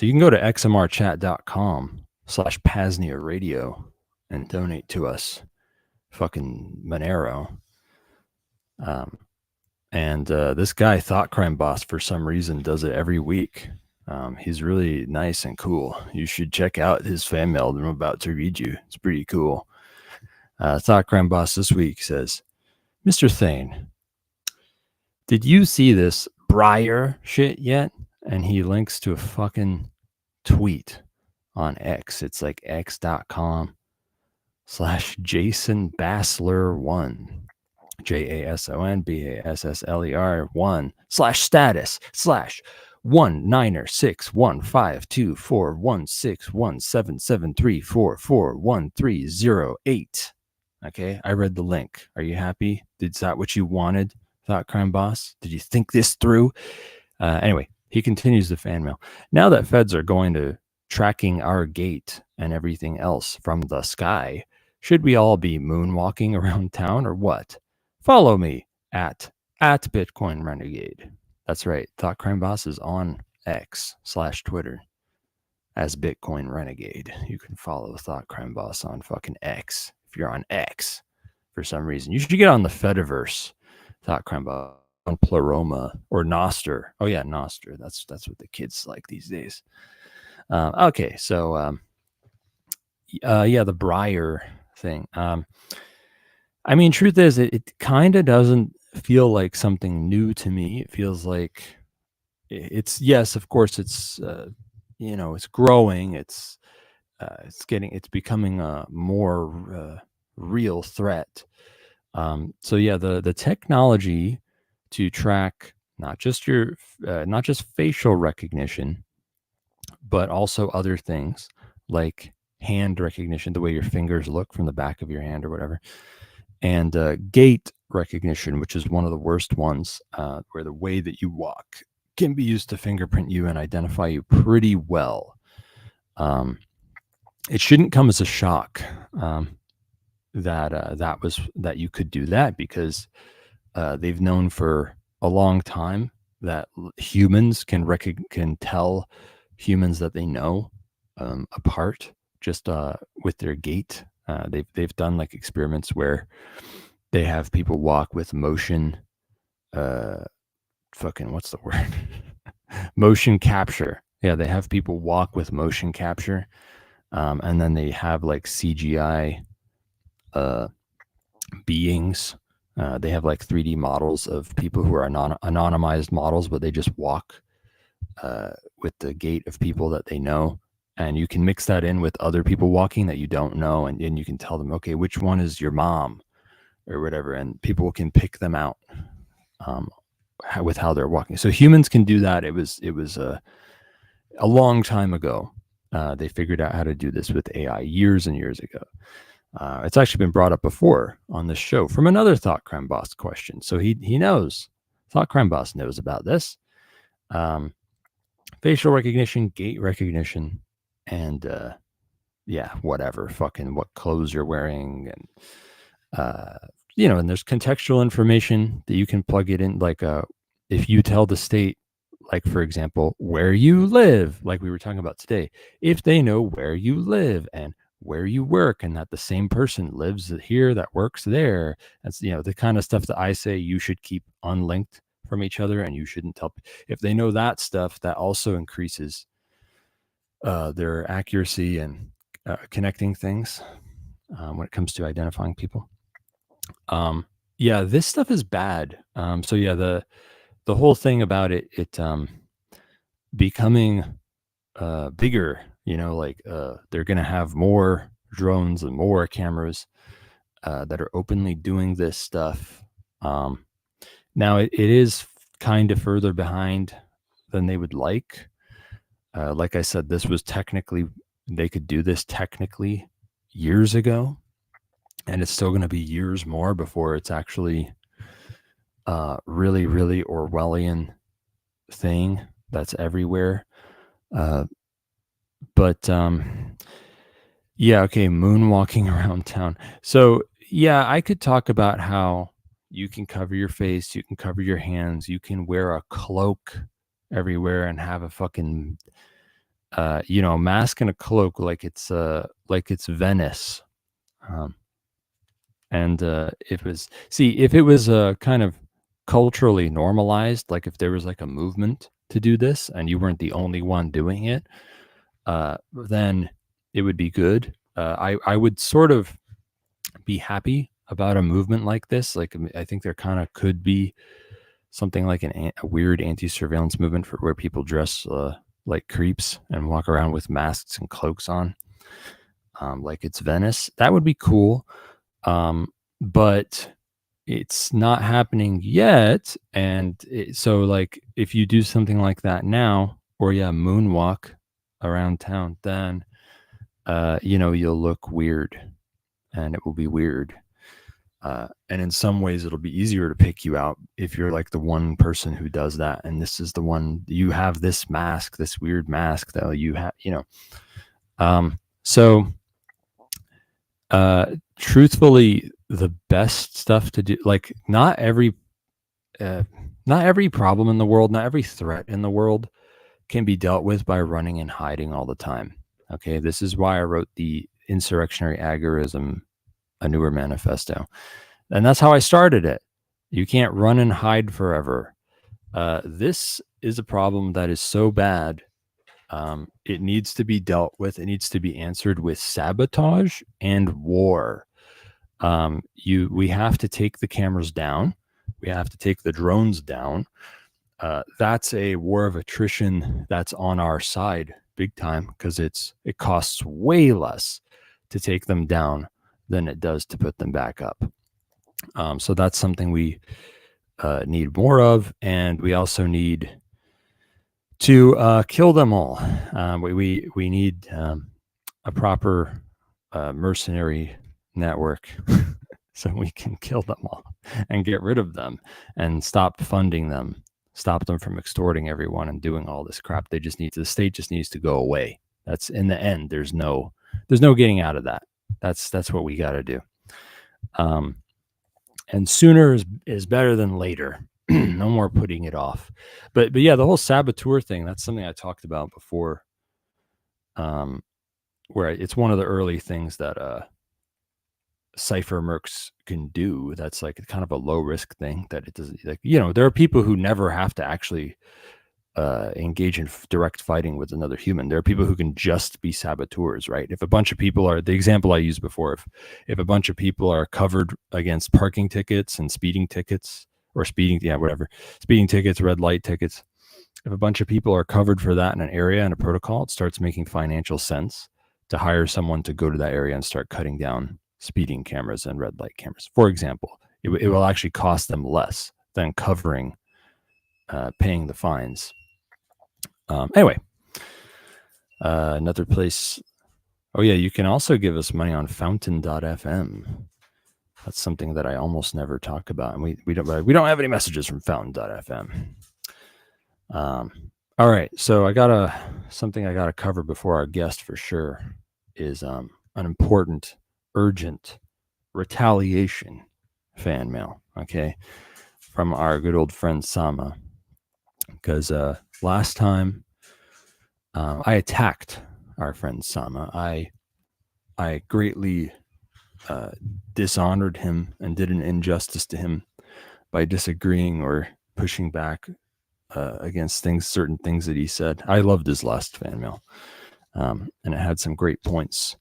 you can go to xmrchat.com/PAZNIA radio and donate to us. Fucking Monero. And this guy, Thought Crime Boss, for some reason does it every week. He's really nice and cool. You should check out his fan mail that I'm about to read you. It's pretty cool. Thought Crime Boss this week says, Mr. Thane, did you see this Breyer shit yet? And he links to a fucking tweet on X. It's like x.com/Jason Bassler1. JASON/status/199615241617734413008. Okay, I read the link. Are you happy? Is that what you wanted, Thought Crime Boss? Did you think this through? Anyway, he continues the fan mail. Now that feds are going to tracking our gate and everything else from the sky, should we all be moonwalking around town or what? Follow me at Bitcoin Renegade. That's right. Thought Crime Boss is on X/Twitter as Bitcoin Renegade. You can follow Thought Crime Boss on fucking X. If you're on X for some reason, you should get on the Fediverse. Thought Crime Boss on Pleroma or Nostr. Oh yeah, Nostr. That's what the kids like these days. Okay, so yeah, the Breyer thing. I mean, truth is, it kind of doesn't feel like something new to me. It feels like it's, yes, of course, it's it's growing. It's becoming a more real threat. So yeah, the technology to track not just facial recognition, but also other things like hand recognition, the way your fingers look from the back of your hand or whatever, and gait recognition, which is one of the worst ones, where the way that you walk can be used to fingerprint you and identify you pretty well. It shouldn't come as a shock that you could do that, because they've known for a long time that humans can tell humans that they know apart just with their gait. They've done like experiments where they have people walk with motion what's the word? Motion capture. Yeah, they have people walk with motion capture, and then they have like CGI beings. They have like 3D models of people who are anonymized models, but they just walk with the gait of people that they know. And you can mix that in with other people walking that you don't know, and you can tell them, okay, which one is your mom or whatever, and people can pick them out with how they're walking. So humans can do that. It was a long time ago. They figured out how to do this with AI years and years ago. It's actually been brought up before on this show from another Thought Crime Boss question. So he knows. Thought Crime Boss knows about this. Facial recognition, gait recognition, and whatever, fucking what clothes you're wearing, and and there's contextual information that you can plug it in. Like if you tell the state, like, for example, where you live, like we were talking about today. If they know where you live and where you work, and that the same person lives here that works there, that's, you know, the kind of stuff that I say you should keep unlinked from each other, and you shouldn't tell. If they know that stuff, that also increases their accuracy and connecting things when it comes to identifying people. Yeah, this stuff is bad. So yeah, the whole thing about it becoming bigger, you know, like they're going to have more drones and more cameras that are openly doing this stuff. Now it is kind of further behind than they would like. Like I said, they could do this technically years ago, and it's still going to be years more before it's actually really, really Orwellian thing that's everywhere. But yeah, okay, moonwalking around town. So yeah, I could talk about how you can cover your face, you can cover your hands, you can wear a cloak everywhere and have a fucking you know, mask and a cloak like it's Venice. And if it was kind of culturally normalized, like if there was like a movement to do this and you weren't the only one doing it, then it would be good. I would sort of be happy about a movement like this. Like, I think there kind of could be something like a weird anti-surveillance movement for where people dress like creeps and walk around with masks and cloaks on, like it's Venice. That would be cool. But it's not happening yet. And so like, if you do something like that now, or moonwalk around town, then, you know, you'll look weird and it will be weird. And in some ways it'll be easier to pick you out if you're like the one person who does that. And this is the one, you have this mask, this weird mask that you have, you know. So truthfully, the best stuff to do, like not every problem in the world, not every threat in the world can be dealt with by running and hiding all the time. Okay. This is why I wrote the Insurrectionary Agorism, a newer manifesto. And that's how I started it. You can't run and hide forever. This is a problem that is so bad. It needs to be dealt with. It needs to be answered with sabotage and war. We have to take the cameras down. We have to take the drones down. That's a war of attrition that's on our side big time, because it costs way less to take them down than it does to put them back up. So that's something we need more of, and we also need to kill them all. We need a proper mercenary network so we can kill them all and get rid of them and stop funding them, stop them from extorting everyone and doing all this crap. The state just needs to go away. That's, in the end, there's no getting out of that. That's what we got to do. And sooner is better than later. No more putting it off. But yeah, the whole saboteur thing, that's something I talked about before. Where it's one of the early things that cipher mercs can do. That's like kind of a low risk thing that it doesn't, like, you know, there are people who never have to actually engage in direct fighting with another human. There are people who can just be saboteurs, right? If a bunch of people are, the example I used before, if a bunch of people are covered against parking tickets and speeding tickets, or speeding tickets, red light tickets, if a bunch of people are covered for that in an area and a protocol, it starts making financial sense to hire someone to go to that area and start cutting down speeding cameras and red light cameras. For example, it will actually cost them less than covering, paying the fines. Anyway, another place. Oh yeah, you can also give us money on fountain.fm. That's something that I almost never talk about, and we don't have any messages from fountain.fm. All right, so something I gotta cover before our guest for sure is an important, urgent retaliation fan mail. Okay, from our good old friend Sama, because last time I attacked our friend Sama. I greatly dishonored him and did an injustice to him by disagreeing or pushing back against certain things that he said. I loved his last fan mail, and it had some great points.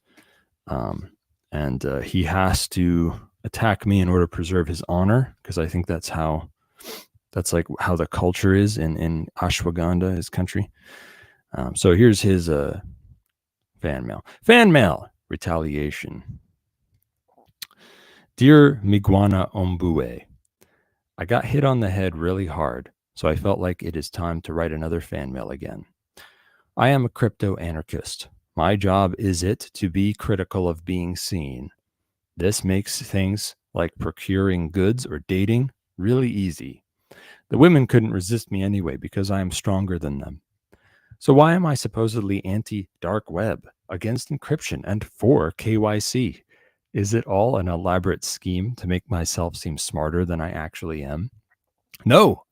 And he has to attack me in order to preserve his honor, because I think that's like how the culture is in Ashwagandha, his country. So here's his fan mail. Fan mail retaliation. Dear Miguana Ombue, I got hit on the head really hard, so I felt like it is time to write another fan mail again. I am a crypto anarchist. My job is it to be critical of being seen. This makes things like procuring goods or dating really easy. The women couldn't resist me anyway because I am stronger than them. So why am I supposedly anti-dark web, against encryption, and for KYC? Is it all an elaborate scheme to make myself seem smarter than I actually am? No!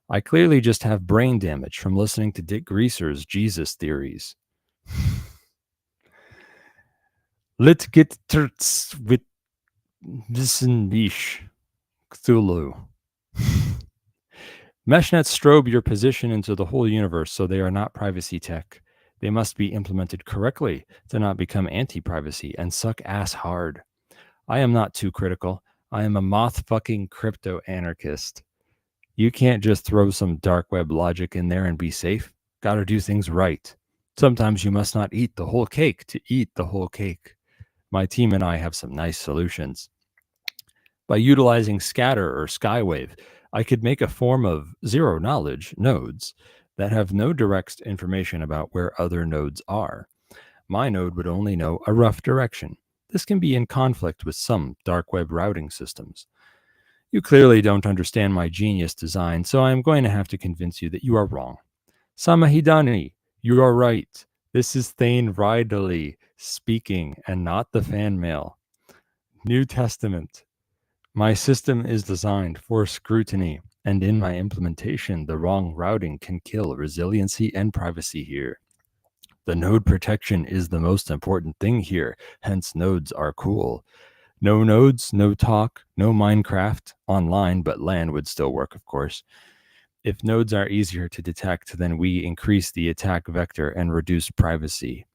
I clearly just have brain damage from listening to Dick Greaser's Jesus theories. Let's get terts with Bish Cthulhu. Meshnets strobe your position into the whole universe, so they are not privacy tech. They must be implemented correctly to not become anti-privacy and suck ass hard. I am not too critical. I am a moth-fucking crypto anarchist. You can't just throw some dark web logic in there and be safe. Gotta do things right. Sometimes you must not eat the whole cake to eat the whole cake. My team and I have some nice solutions. By utilizing scatter or skywave, I could make a form of zero-knowledge nodes that have no direct information about where other nodes are. My node would only know a rough direction. This can be in conflict with some dark web routing systems. You clearly don't understand my genius design, so I am going to have to convince you that you are wrong. Samahidani, you are right. This is Thane Ridley speaking and not the fan mail. New Testament. My system is designed for scrutiny, and in my implementation, the wrong routing can kill resiliency and privacy here. The node protection is the most important thing here, hence nodes are cool. No nodes, no talk, no Minecraft, online, but LAN would still work, of course. If nodes are easier to detect, then we increase the attack vector and reduce privacy.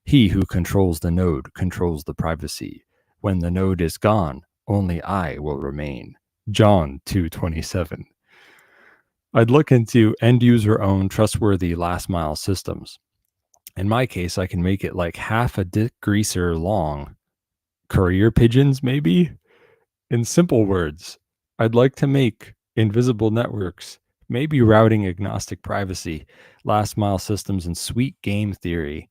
He who controls the node controls the privacy. When the node is gone, only I will remain. John 2:27. I'd look into end-user-owned, trustworthy last-mile systems. In my case, I can make it like half a Dick Greaser long. Courier pigeons, maybe? In simple words, I'd like to make invisible networks, maybe routing agnostic privacy, last-mile systems, and sweet game theory.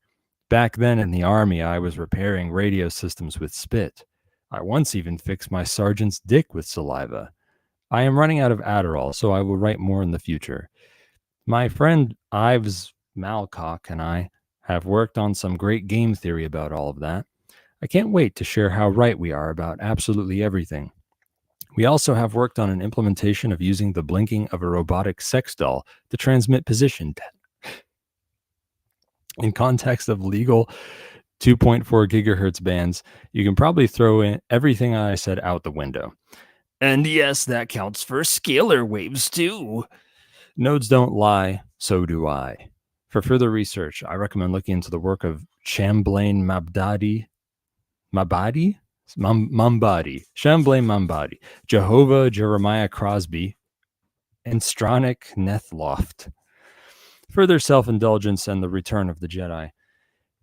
Back then in the army, I was repairing radio systems with spit. I once even fixed my sergeant's dick with saliva. I am running out of Adderall, so I will write more in the future. My friend Ives Malcock and I have worked on some great game theory about all of that. I can't wait to share how right we are about absolutely everything. We also have worked on an implementation of using the blinking of a robotic sex doll to transmit position. In context of legal 2.4 gigahertz bands, you can probably throw in everything I said out the window. And yes, that counts for scalar waves too. Nodes don't lie, so do I. For further research, I recommend looking into the work of Shamblane Mambadi, Jehovah Jeremiah Crosby, and Stronic Nethloft. Further self-indulgence and the return of the Jedi.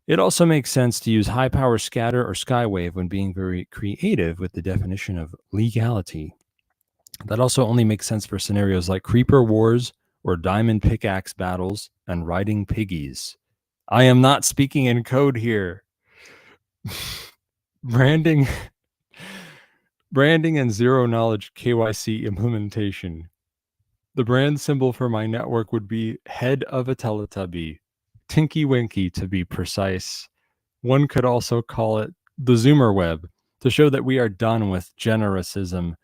It also makes sense to use high-power scatter or skywave when being very creative with the definition of legality. That also only makes sense for scenarios like Creeper Wars or Diamond Pickaxe battles and riding piggies. I am not speaking in code here. Branding and zero-knowledge KYC implementation. The brand symbol for my network would be head of a Teletubby. Tinky Winky, to be precise. One could also call it the Zoomer Web, to show that we are done with generosism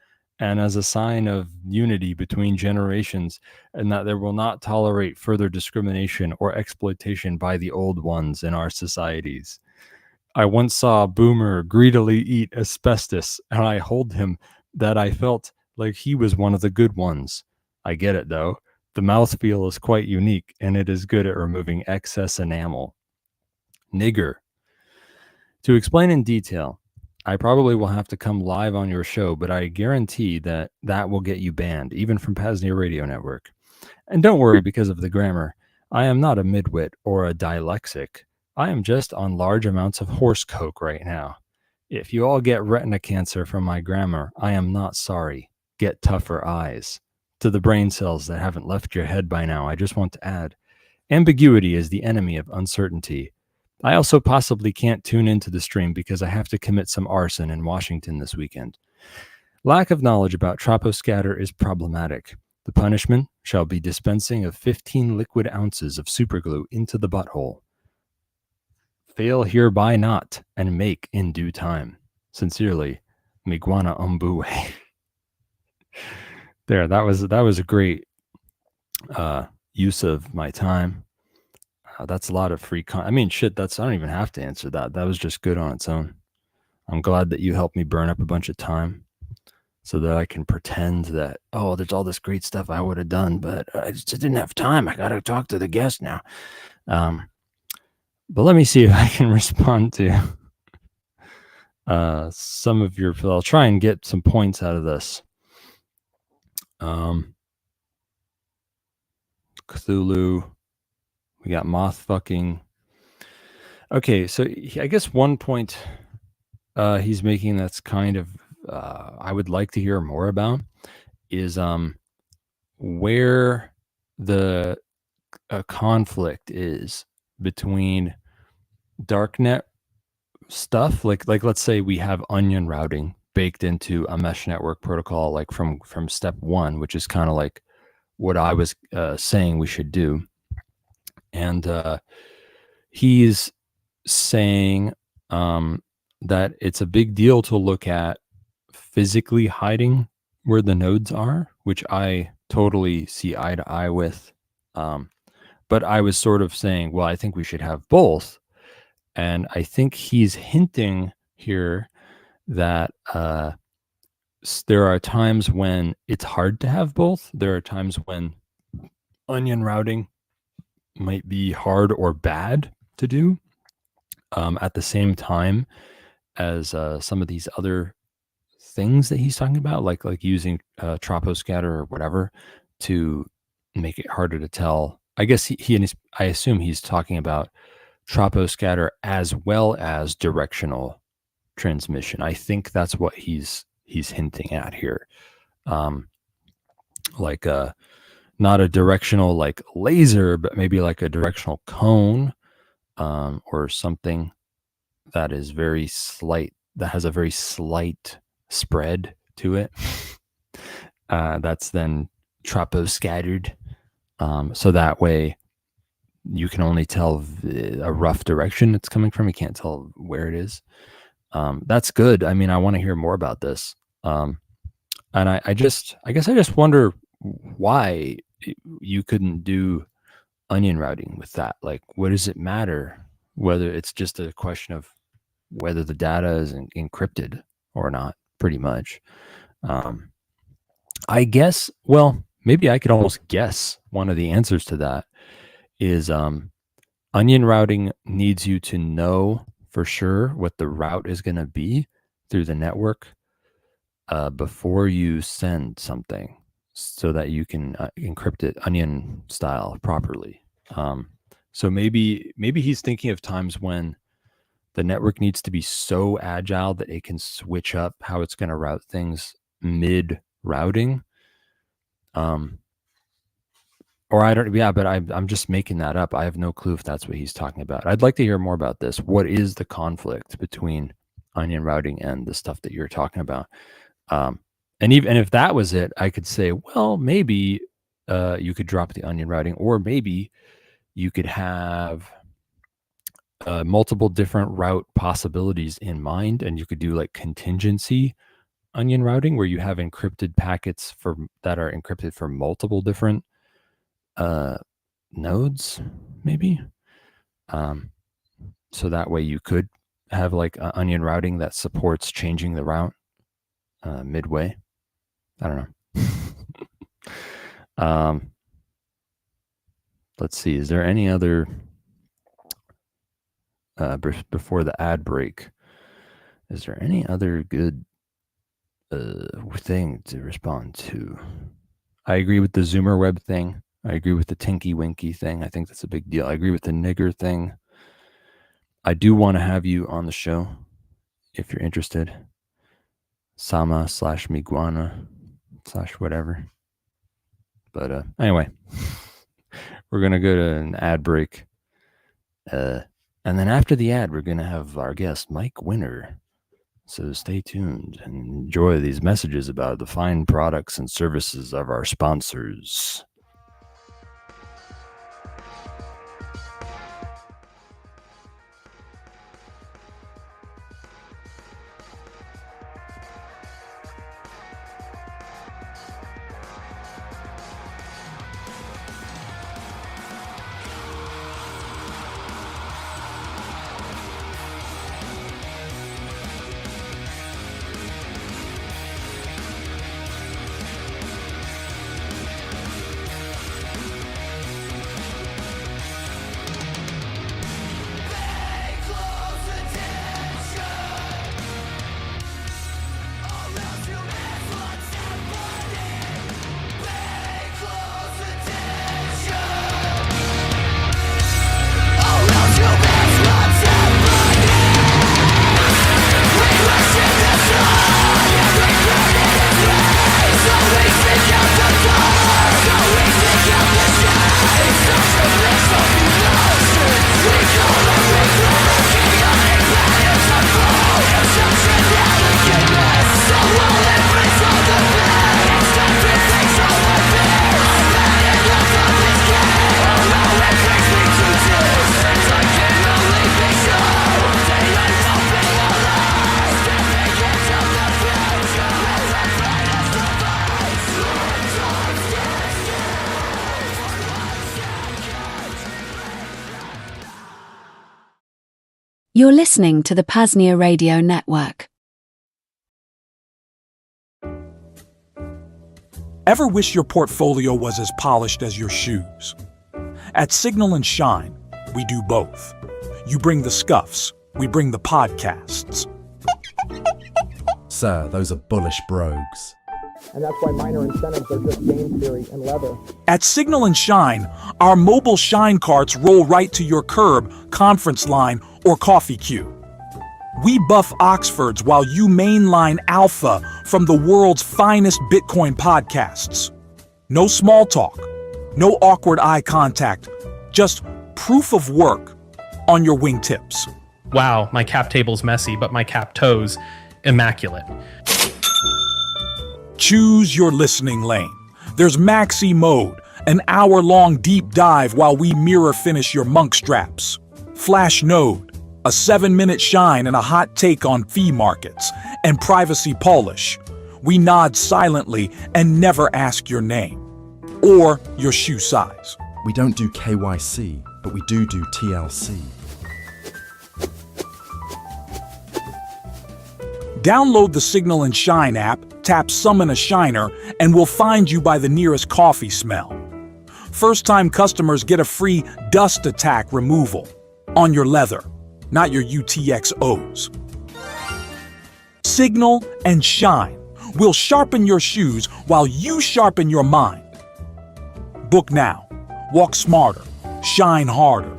and as a sign of unity between generations, and that there will not tolerate further discrimination or exploitation by the old ones in our societies. I once saw a boomer greedily eat asbestos, and I told him that I felt like he was one of the good ones. I get it, though. The mouthfeel is quite unique, and it is good at removing excess enamel. Nigger. To explain in detail, I probably will have to come live on your show, but I guarantee that that will get you banned, even from PAZNIA Radio Network. And don't worry because of the grammar. I am not a midwit or a dyslexic. I am just on large amounts of horse coke right now. If you all get retina cancer from my grammar, I am not sorry. Get tougher eyes. To the brain cells that haven't left your head by now, I just want to add, ambiguity is the enemy of uncertainty. I also possibly can't tune into the stream because I have to commit some arson in Washington this weekend. Lack of knowledge about troposcatter is problematic. The punishment shall be dispensing of 15 liquid ounces of superglue into the butthole. Fail hereby not, and make in due time. Sincerely, Miguana Umbue. There, that was a great use of my time. That's a lot of free I mean, shit, I don't even have to answer that. That was just good on its own. I'm glad that you helped me burn up a bunch of time so that I can pretend that, oh, there's all this great stuff I would have done, but I just didn't have time. I got to talk to the guest now. But let me see if I can respond to some of your, I'll try and get some points out of this. Cthulhu. We got moth fucking. Okay, so I guess one point he's making that's kind of I would like to hear more about is where the conflict is between darknet stuff, like let's say we have onion routing baked into a mesh network protocol, like from step one, which is kind of like what I was saying we should do. And he's saying that it's a big deal to look at physically hiding where the nodes are, which I totally see eye to eye with. But I was sort of saying, well, I think we should have both. And I think he's hinting here that there are times when it's hard to have both. There are times when onion routing might be hard or bad to do at the same time as some of these other things that he's talking about, like using troposcatter or whatever to make it harder to tell. I guess I assume he's talking about troposcatter as well as directional transmission. I think that's what he's hinting at here. Like not a directional like laser, but maybe like a directional cone or something that is very slight, that has a very slight spread to it. That's then troposcattered. So that way you can only tell a rough direction it's coming from. You can't tell where it is. That's good. I mean, I want to hear more about this. And I guess I just wonder why you couldn't do onion routing with that. Like, what does it matter whether it's just a question of whether the data is encrypted or not, pretty much. I guess, well, maybe I could almost guess one of the answers to that is onion routing needs you to know for sure what the route is going to be through the network before you send something so that you can encrypt it onion style properly. So maybe he's thinking of times when the network needs to be so agile that it can switch up how it's going to route things mid routing. Or I don't, yeah, but I'm just making that up. I have no clue if that's what he's talking about. I'd like to hear more about this. What is the conflict between onion routing and the stuff that you're talking about? And if that was it, I could say, well, maybe you could drop the onion routing, or maybe you could have multiple different route possibilities in mind, and you could do like contingency onion routing, where you have encrypted packets that are encrypted for multiple different nodes, maybe. So that way you could have like onion routing that supports changing the route midway. I don't know. Let's see. Is there any other before the ad break? Is there any other good thing to respond to? I agree with the Zoomer web thing. I agree with the Tinky Winky thing. I think that's a big deal. I agree with the nigger thing. I do want to have you on the show if you're interested. Sama/Miguana/whatever. But anyway, we're going to go to an ad break. And then after the ad, we're going to have our guest, Mike Winner. So stay tuned and enjoy these messages about the fine products and services of our sponsors. You're listening to the PAZNIA Radio Network. Ever wish your portfolio was as polished as your shoes? At Signal and Shine, we do both. You bring the scuffs, we bring the podcasts. Sir, those are bullish brogues. And that's why minor incentives are just game theory and leather. At Signal and Shine, our mobile Shine carts roll right to your curb, conference line, or coffee queue. We buff Oxfords while you mainline alpha from the world's finest Bitcoin podcasts. No small talk, no awkward eye contact, just proof of work on your wingtips. Wow, my cap table's messy, but my cap toes, immaculate. Choose your listening lane. There's Maxi Mode, an hour-long deep dive while we mirror finish your monk straps. Flash Node, a 7-minute shine and a hot take on fee markets. And Privacy Polish, we nod silently and never ask your name or your shoe size. We don't do KYC, but we do TLC. Download the Signal and Shine app, tap Summon a Shiner, and we'll find you by the nearest coffee smell. First-time customers get a free dust attack removal on your leather, not your UTXOs. Signal and Shine. We'll sharpen your shoes while you sharpen your mind. Book now. Walk smarter. Shine harder.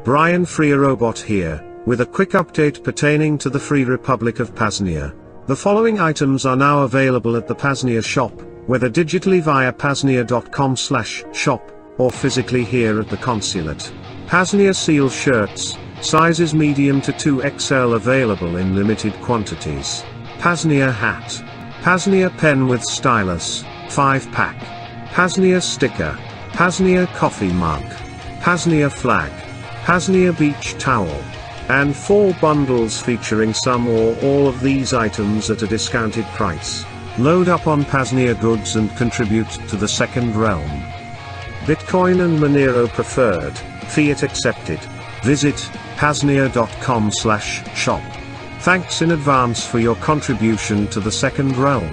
Brian FreeRobot here, with a quick update pertaining to the Free Republic of PAZNIA. The following items are now available at the PAZNIA shop, whether digitally via paznia.com/shop, or physically here at the consulate. PAZNIA seal shirts, sizes medium to 2XL available in limited quantities. PAZNIA hat. PAZNIA pen with stylus, 5-pack. PAZNIA sticker. PAZNIA coffee mug. PAZNIA flag, PAZNIA beach towel, and 4 bundles featuring some or all of these items at a discounted price. Load up on PAZNIA goods and contribute to the second realm. Bitcoin and Monero preferred, fiat accepted. Visit PAZNIA.com/shop. Thanks in advance for your contribution to the second realm.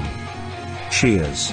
Cheers.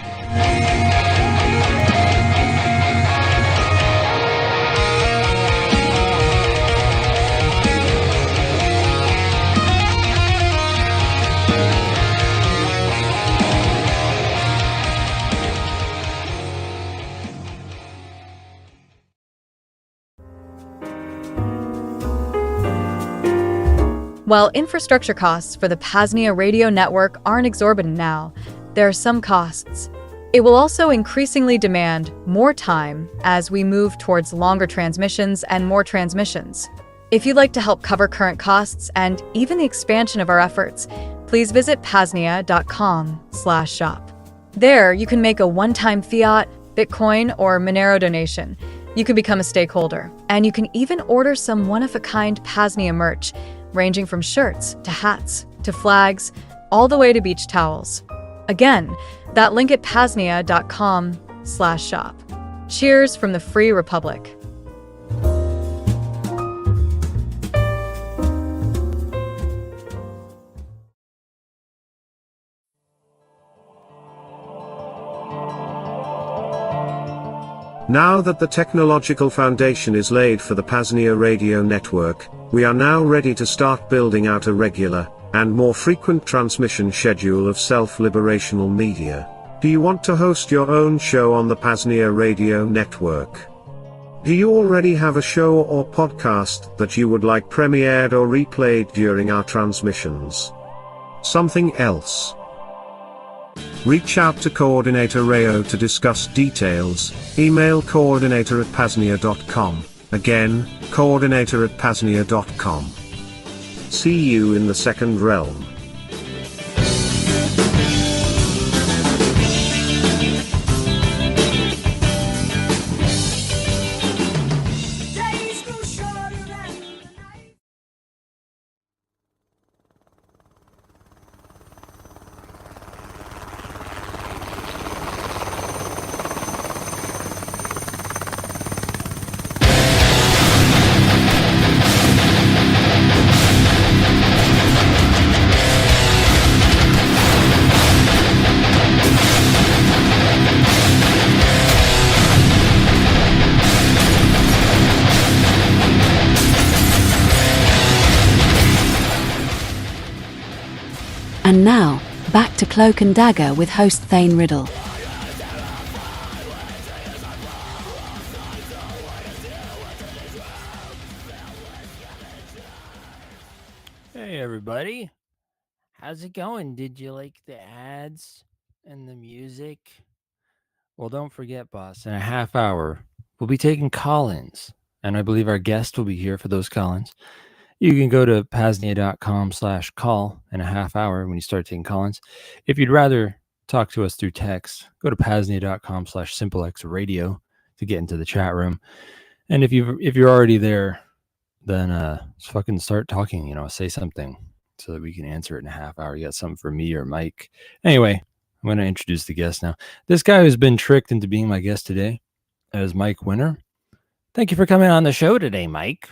While infrastructure costs for the PAZNIA radio network aren't exorbitant now, there are some costs. It will also increasingly demand more time as we move towards longer transmissions and more transmissions. If you'd like to help cover current costs and even the expansion of our efforts, please visit PAZNIA.com/shop. There, you can make a one-time fiat, Bitcoin, or Monero donation. You can become a stakeholder, and you can even order some one-of-a-kind PAZNIA merch, ranging from shirts to hats to flags, all the way to beach towels. Again, that link at PAZNIA.com/shop. Cheers from the Free Republic. Now that the technological foundation is laid for the PAZNIA radio network, we are now ready to start building out a regular, and more frequent transmission schedule of self-liberational media. Do you want to host your own show on the PAZNIA radio network? Do you already have a show or podcast that you would like premiered or replayed during our transmissions? Something else? Reach out to Coordinator Rayo to discuss details. Email coordinator@paznia.com. Again, coordinator@paznia.com. See you in the second realm. And now, back to Cloak and Dagger with host Thane Riddle. Hey everybody, how's it going? Did you like the ads and the music? Well, don't forget, boss, in a half hour, we'll be taking call-ins, and I believe our guest will be here for those call-ins. You can go to PAZNIA.com/call in a half hour when you start taking call-ins. If you'd rather talk to us through text, go to PAZNIA.com/SimpleXRadio to get into the chat room. And if you're already there, then just fucking start talking, say something so that we can answer it in a half hour. You got something for me or Mike? Anyway, I'm going to introduce the guest now. This guy who's been tricked into being my guest today is Mike Winter. Thank you for coming on the show today, Mike.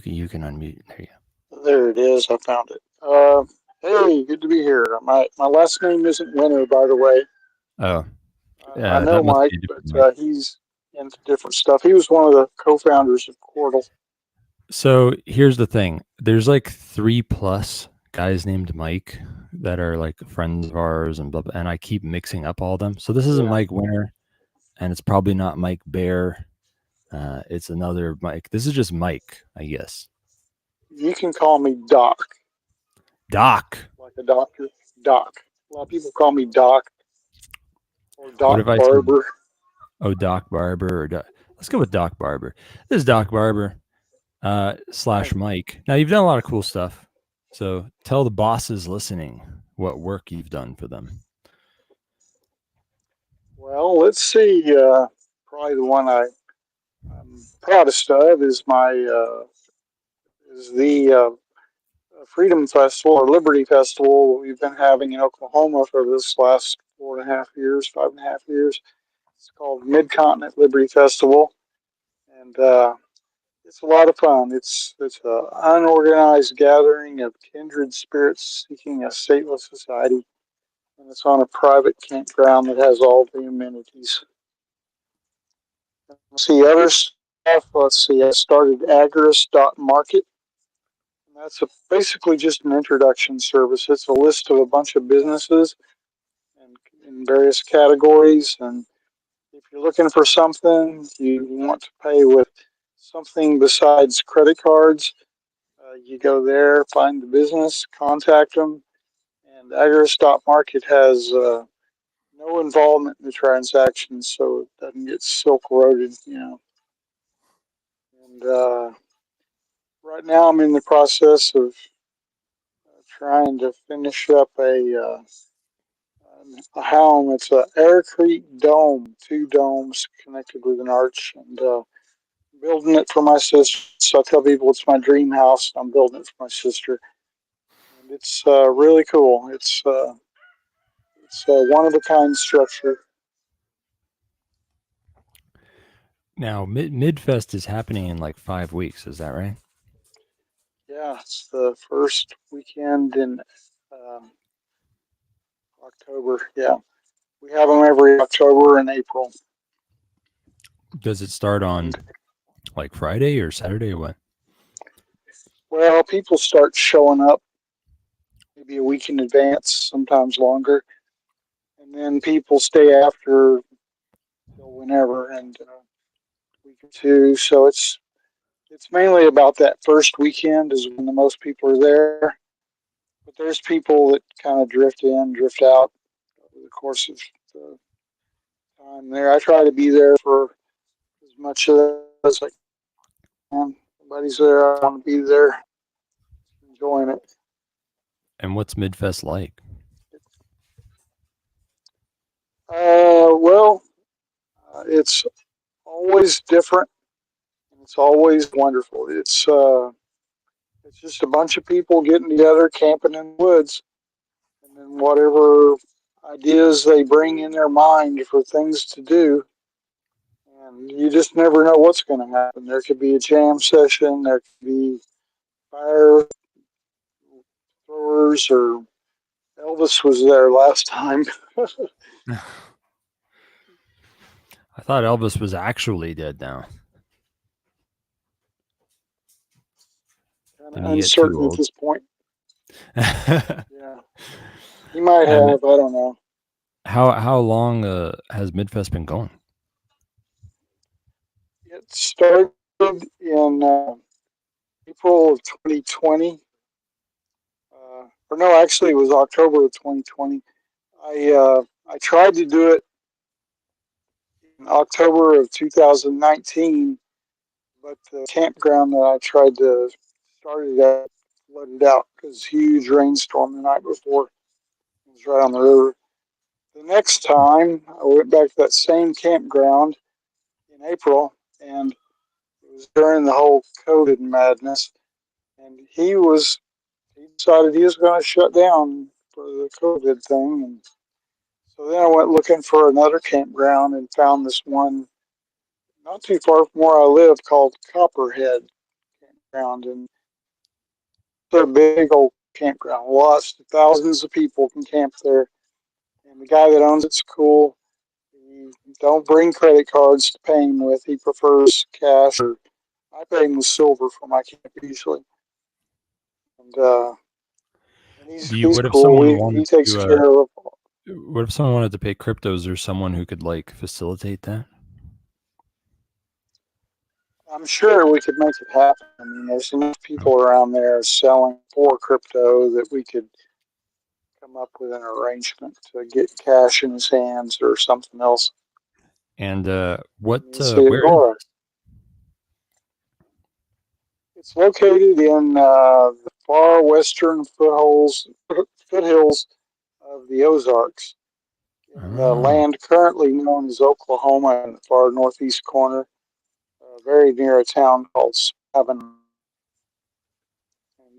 You can unmute. There you go. There it is. I found it. Hey, good to be here. My last name isn't Winter, by the way. Oh, I know Mike, but he's into different stuff. He was one of the co-founders of Quartal. So here's the thing. There's like 3+ guys named Mike that are like friends of ours and blah, blah, and I keep mixing up all of them. So this isn't Mike Winter, and it's probably not Mike Bear. It's another Mike. This is just Mike, I guess. You can call me Doc. Doc. Like a doctor. Doc. A lot of people call me Doc. Or Doc Barber. Oh, Doc Barber. Let's go with Doc Barber. This is Doc Barber / Mike. Now, you've done a lot of cool stuff. So tell the bosses listening what work you've done for them. Well, let's see. Probably the one I'm proudest of is the Freedom Festival or Liberty Festival we've been having in Oklahoma for this last 4.5 years, 5.5 years. It's called Mid-Continent Liberty Festival, and it's a lot of fun. It's an unorganized gathering of kindred spirits seeking a stateless society, and it's on a private campground that has all the amenities. Let's see other stuff. Let's see. I started Agorist.market. That's basically just an introduction service. It's a list of a bunch of businesses and in various categories. And if you're looking for something, you want to pay with something besides credit cards, you go there, find the business, contact them. And Agorist.market has no involvement in the transactions, so it doesn't get silk roaded, And right now I'm in the process of trying to finish up a helm. It's a aircrete dome, 2 domes connected with an arch, and building it for my sister. So I tell people it's my dream house. I'm building it for my sister, and it's really cool. It's a one of a kind structure. Now, Midfest is happening in like 5 weeks. Is that right? Yeah, it's the first weekend in October. Yeah, we have them every October and April. Does it start on like Friday or Saturday or what? Well, people start showing up maybe a week in advance, sometimes longer, and then people stay after till whenever, and a week or two. So it's mainly about that first weekend is when the most people are there. But there's people that kind of drift in, drift out over the course of the time there. I try to be there for as much as I can. Everybody's there. I want to be there, enjoying it. And what's Midfest like? It's always different. It's always wonderful. It's just a bunch of people getting together, camping in the woods, and then whatever ideas they bring in their mind for things to do. And you just never know what's going to happen. There could be a jam session. There could be fire throwers, or Elvis was there last time. I thought Elvis was actually dead now. Kind of uncertain at this point. Yeah, he might And have. I don't know. How long has Midfest been going? It started in April of 2020. Or no, actually, it was October of 2020. I tried to do it in October of 2019, but the campground that I tried to start it at flooded out because huge rainstorm the night before. It was right on the river. The next time, I went back to that same campground in April, and it was during the whole COVID madness, and he decided he was going to shut down for the COVID thing, and so then I went looking for another campground and found this one not too far from where I live called Copperhead Campground, and it's a big old campground. Lots of thousands of people can camp there, and the guy that owns it's cool. He don't bring credit cards to pay him with. He prefers cash, or I pay him with silver for my camp usually. And he's What if cool. someone wanted He takes to, care of. what if someone wanted to pay cryptos, or someone who could like facilitate that? I'm sure we could make it happen. I mean, there's enough people around there selling for crypto that we could come up with an arrangement to get cash in his hands or something else. And where? It's located in the far western foothills of the Ozarks. in the land currently known as Oklahoma in the far northeast corner, very near a town called Spavin.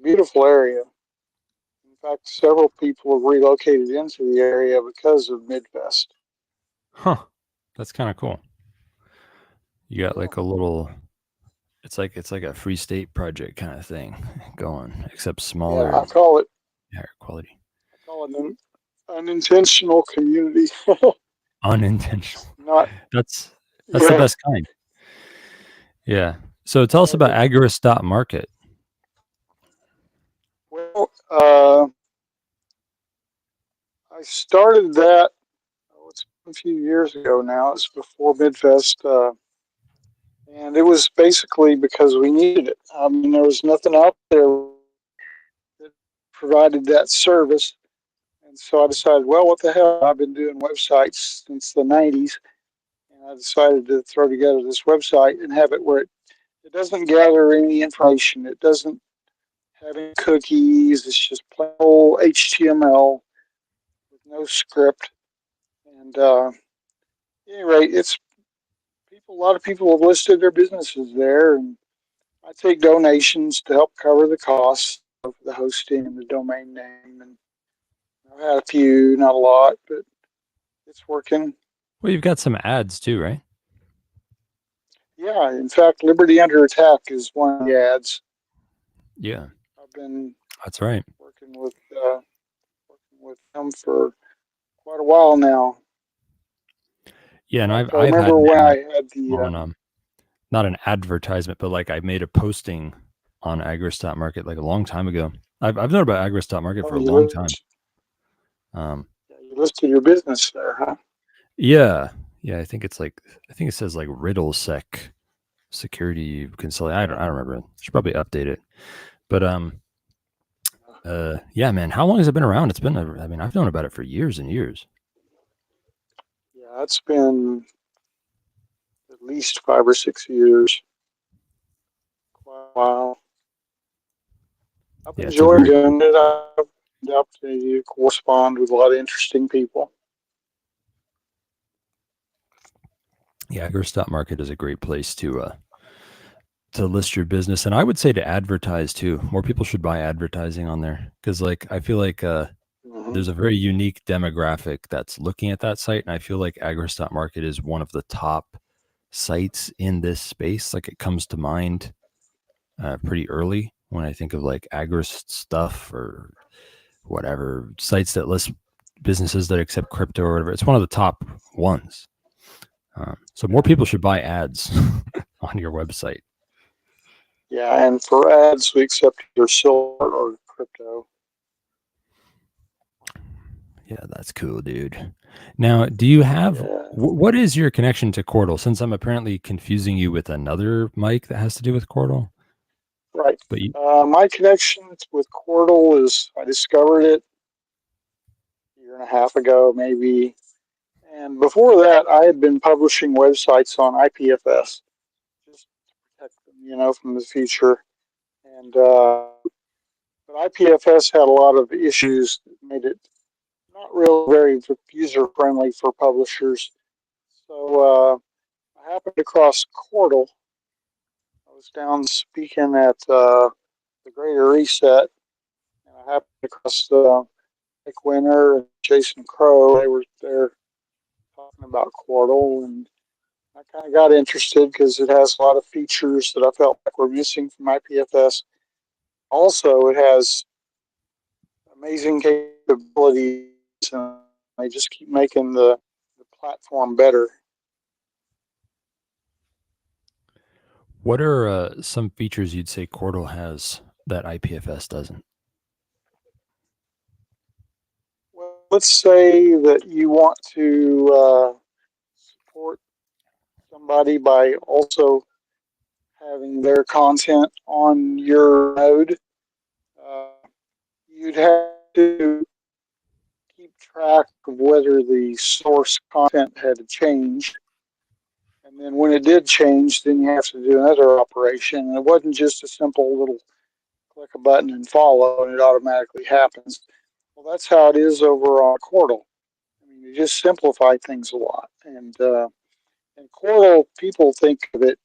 Beautiful area. In fact, several people have relocated into the area because of Midfest. Huh. That's kind of cool. You got like a little, it's like a Free State project kind of thing going, except smaller. Yeah, I call it higher quality. I call it an unintentional community. Unintentional. Not That's the best kind. Yeah. So tell us about Agorist.market. Well, I started that it's a few years ago now. It's before Midfest, and it was basically because we needed it. I mean, there was nothing out there that provided that service, and so I decided, well, what the hell? I've been doing websites since the '90s, and I decided to throw together this website and have it where it doesn't gather any information. It doesn't have any cookies. It's just plain old HTML with no script. And at any rate, it's people. A lot of people have listed their businesses there, and I take donations to help cover the costs of the hosting and the domain name. And I've had a few, not a lot, but it's working. Well, you've got some ads too, right? Yeah, in fact, Liberty Under Attack is one of the ads. Yeah, I've been that's right. Working with them for quite a while now. Yeah, and I've remember had when I had the on, not an advertisement, but like I made a posting on Agorist.market like a long time ago. I've known about Agorist.market for a long time. You listed your business there, huh? Yeah. I think it says like RiddleSec security consulting. I don't remember. I should probably update it. But yeah, man, how long has it been around? It's been I've known about it for years and years. Yeah, it's been at least 5 or 6 years. Quite a while. I've enjoyed doing it. I've had the opportunity to correspond with a lot of interesting people. Yeah, Agorist.market is a great place to list your business, and I would say to advertise too. More people should buy advertising on there because, like, I feel like there's a very unique demographic that's looking at that site, and I feel like Agorist.market is one of the top sites in this space. Like, it comes to mind pretty early when I think of like Agorist stuff or whatever sites that list businesses that accept crypto or whatever. It's one of the top ones. So more people should buy ads on your website. Yeah, and for ads, we accept either silver or crypto. Yeah, that's cool, dude. Now, do you have, what is your connection to Chordal? Since I'm apparently confusing you with another mic that has to do with Chordal. Right. But my connection with Chordal is I discovered it a year and a half ago, maybe. And before that, I had been publishing websites on IPFS, just to protect them, from the future. And but IPFS had a lot of issues that made it not real very user friendly for publishers. So I happened across Chordal. I was down speaking at the Greater Reset, and I happened across Nick Winter and Jason Crow. They were there talking about Chordal, and I kind of got interested because it has a lot of features that I felt like were missing from IPFS. Also, it has amazing capabilities, and they just keep making the platform better. What are some features you'd say Chordal has that IPFS doesn't? Well, let's say that you want to support somebody by also having their content on your node. You'd have to keep track of whether the source content had changed. And then when it did change, then you have to do another operation. And it wasn't just a simple little click a button and follow and it automatically happens. Well, that's how it is over on Chordal. I mean, they just simplify things a lot. And Coral, people think of it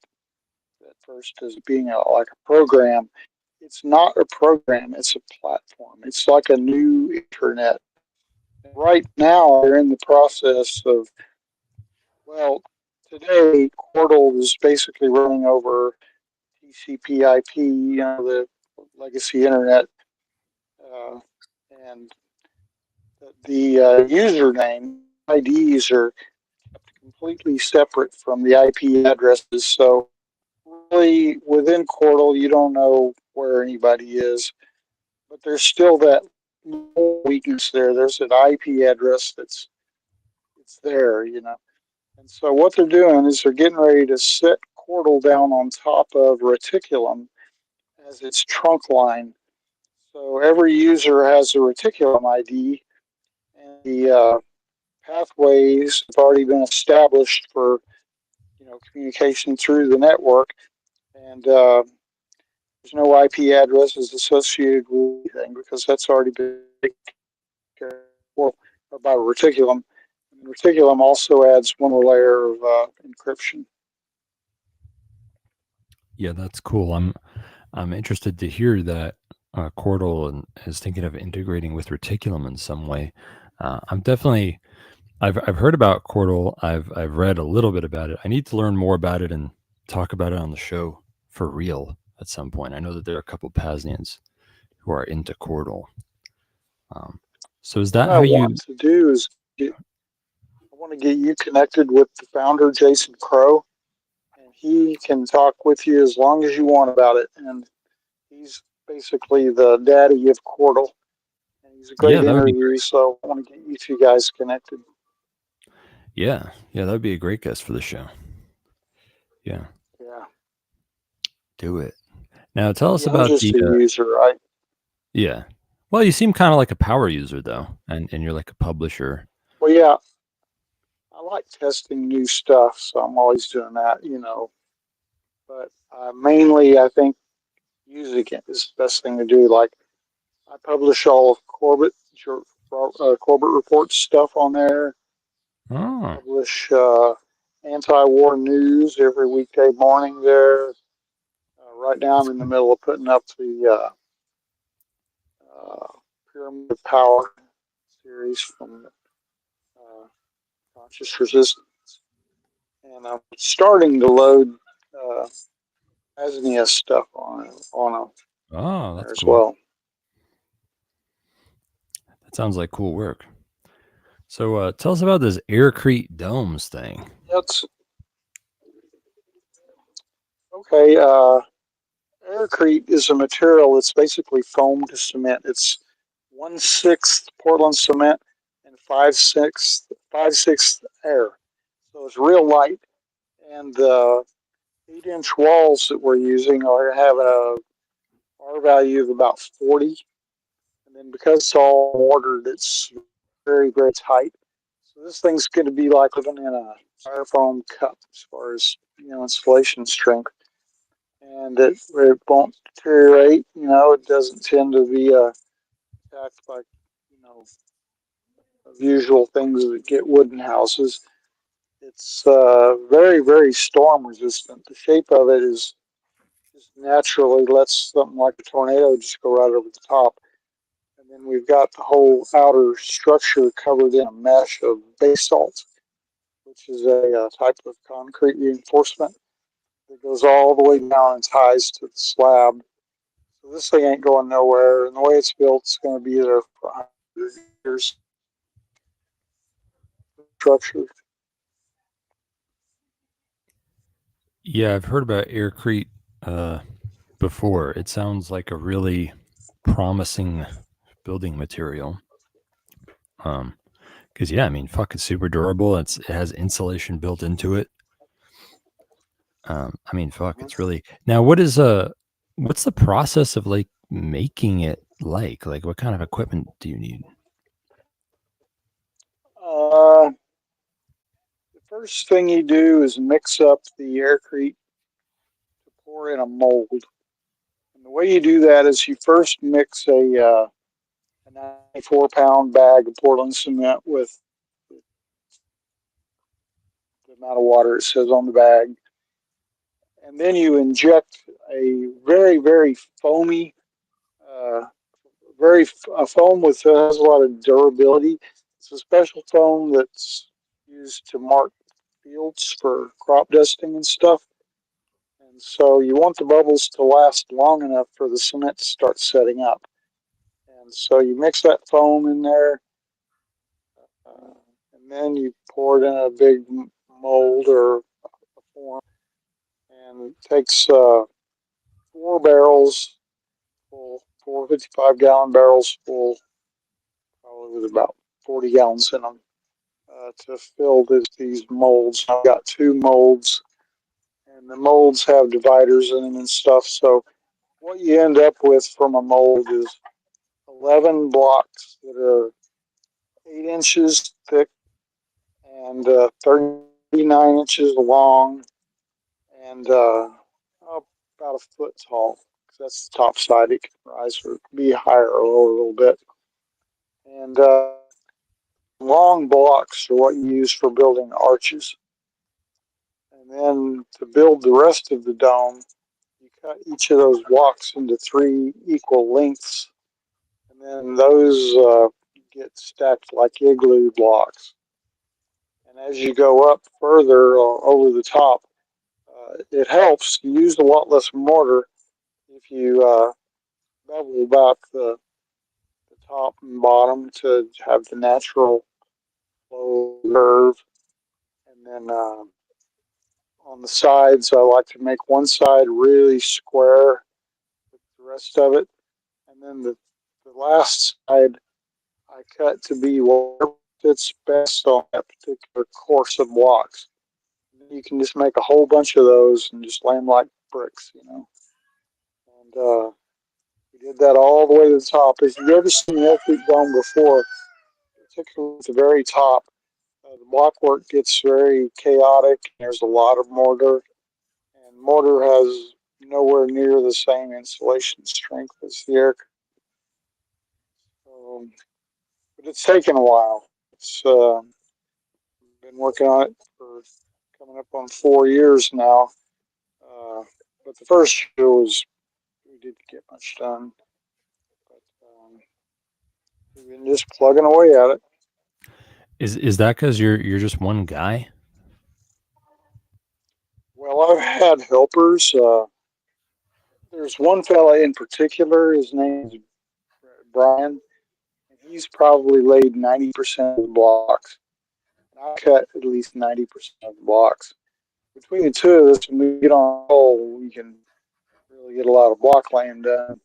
at first as being like a program. It's not a program, it's a platform. It's like a new internet. And right now, they're in the process of, well, today, Portal is basically running over TCP/IP, the legacy internet, and the username IDs are completely separate from the IP addresses. So really, within Portal, you don't know where anybody is, but there's still that weakness there. There's an IP address it's there. And so what they're doing is they're getting ready to set Portal down on top of Reticulum as its trunk line. So every user has a Reticulum ID, and the pathways have already been established for communication through the network, and there's no IP addresses associated with anything because that's already been taken care of by Reticulum. And Reticulum also adds one more layer of encryption. Yeah, that's cool. I'm interested to hear that Cordal is thinking of integrating with Reticulum in some way. I'm definitely I've heard about Cordal. I've read a little bit about it. I need to learn more about it and talk about it on the show for real at some point. I know that there are a couple PAZNIans who are into Cordal. So is that what how I you want to do is I want to get you connected with the founder, Jason Crow, and he can talk with you as long as you want about it. And he's basically the daddy of Cordal. And he's a great that would be interview, so I want to get you two guys connected. Yeah, that would be a great guest for the show. Yeah. Yeah. Do it. Now tell us I'm about just the a user, right? Yeah. Well, you seem kind of like a power user though, and you're like a publisher. Well, yeah, I like testing new stuff, so I'm always doing that, But mainly, I think using it is the best thing to do. Like, I publish all of Corbett Report stuff on there. Oh. Publish anti-war news every weekday morning there. Right now, I'm in the middle of putting up the Pyramid of Power series from Conscious Resistance. And I'm starting to load PAZNIA stuff on Oh, that's there as cool. well. That sounds like cool work. So tell us about this aircrete domes thing. That's okay. Aircrete is a material that's basically foam to cement. It's 1/6 Portland cement and 5/6 air. So it's real light. And the 8-inch walls that we're using have a R value of about 40. And then because it's all mortared, it's very, very tight. So this thing's going to be like living in a styrofoam cup as far as insulation strength. And it won't deteriorate. It doesn't tend to be attacked by usual things that get wooden houses. It's very, very storm resistant. The shape of it is just naturally lets something like a tornado just go right over the top. And then we've got the whole outer structure covered in a mesh of basalt, which is a type of concrete reinforcement that goes all the way down and ties to the slab. So this thing ain't going nowhere, and the way it's built, it's going to be there for 100 years. Structure. Yeah, I've heard about aircrete before. It sounds like a really promising building material. Because fuck, it's super durable. It has insulation built into it. Fuck, it's really now. What's the process of like making it like what kind of equipment do you need? The first thing you do is mix up the aircrete to pour in a mold. And the way you do that is you first mix a 94-pound bag of Portland cement with the amount of water it says on the bag. And then you inject a very, very foamy, a foam with has a lot of durability. It's a special foam that's used to mark fields for crop dusting and stuff. And so you want the bubbles to last long enough for the cement to start setting up. And so you mix that foam in there, and then you pour it in a big mold or a form, and it takes 4 barrels full, 4 55-gallon barrels full, probably with about 40 gallons in them, to fill these molds. I've got 2 molds, and the molds have dividers in them and stuff. So what you end up with from a mold is 11 blocks that are 8 inches thick and 39 inches long and about a foot tall. That's the top side. It can rise or be higher or lower a little bit. And long blocks are what you use for building arches. And then to build the rest of the dome, you cut each of those blocks into 3 equal lengths. And then those get stacked like igloo blocks. And as you go up further over the top, it helps. You use a lot less mortar if you bevel back the top and bottom to have the natural flow curve. And then on the sides, I like to make one side really square with the rest of it. And then the last side I cut to be what fits best on that particular course of blocks. You can just make a whole bunch of those and just lay them like bricks, And we did that all the way to the top. If you've ever seen the Elfleet Dome before, particularly at the very top, the block work gets very chaotic. There's a lot of mortar, and mortar has nowhere near the same insulation strength as the air. But it's taken a while. It's been working on it for coming up on 4 years now. But the first year we didn't get much done. But we've been just plugging away at it. Is that because you're just one guy? Well, I've had helpers. There's one fella in particular. His name is Brian. And he's probably laid 90% of the blocks. And I cut at least 90% of the blocks. Between the two of us, when we get on a roll, we can really get a lot of block laying done.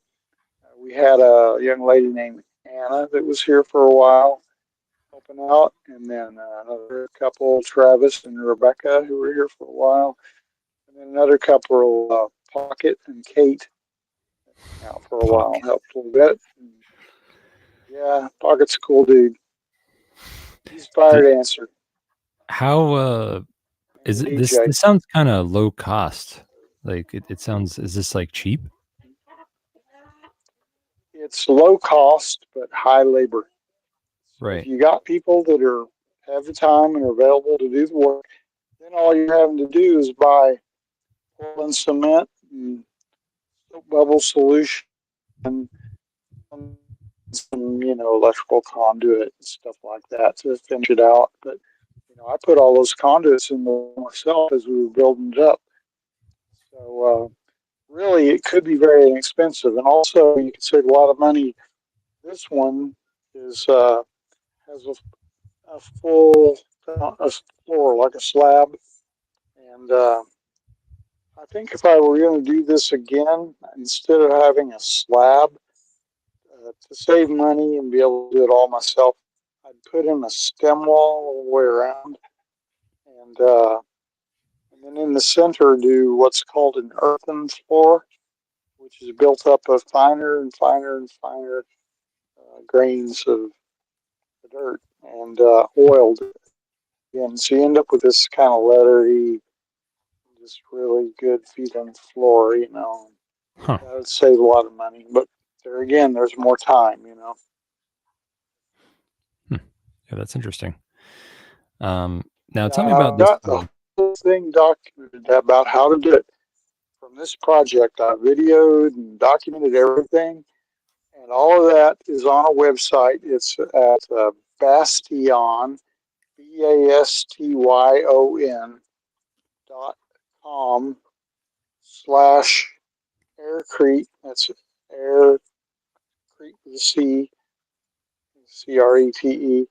We had a young lady named Anna that was here for a while, helping out, and then another couple, Travis and Rebecca, who were here for a while, and then another couple, Pocket and Kate, out for a while, helped a little bit. And yeah, Pocket's a cool dude. He's fired answer. How is it? This sounds kind of low cost. Like it sounds. Is this like cheap? It's low cost but high labor. Right. If you got people that have the time and are available to do the work, then all you're having to do is buy Portland cement and soap bubble solution and some, electrical conduit and stuff like that to finish it out. But I put all those conduits in myself as we were building it up. So really, it could be very inexpensive, and also you can save a lot of money. This one has a full floor, like a slab, and I think if I were going to do this again, instead of having a slab, to save money and be able to do it all myself, I'd put in a stem wall all the way around, and then in the center do what's called an earthen floor, which is built up of finer and finer and finer grains of the dirt and oiled. And so you end up with this kind of leathery, just really good feeling floor, Huh. That would save a lot of money. But there again, there's more time, Yeah, that's interesting. Now tell me about this. whole thing documented about how to do it. From this project, I videoed and documented everything, and all of that is on a website. It's at Bastion, BASTION.com/Aircrete. That's Aircrete with a C, CRETE,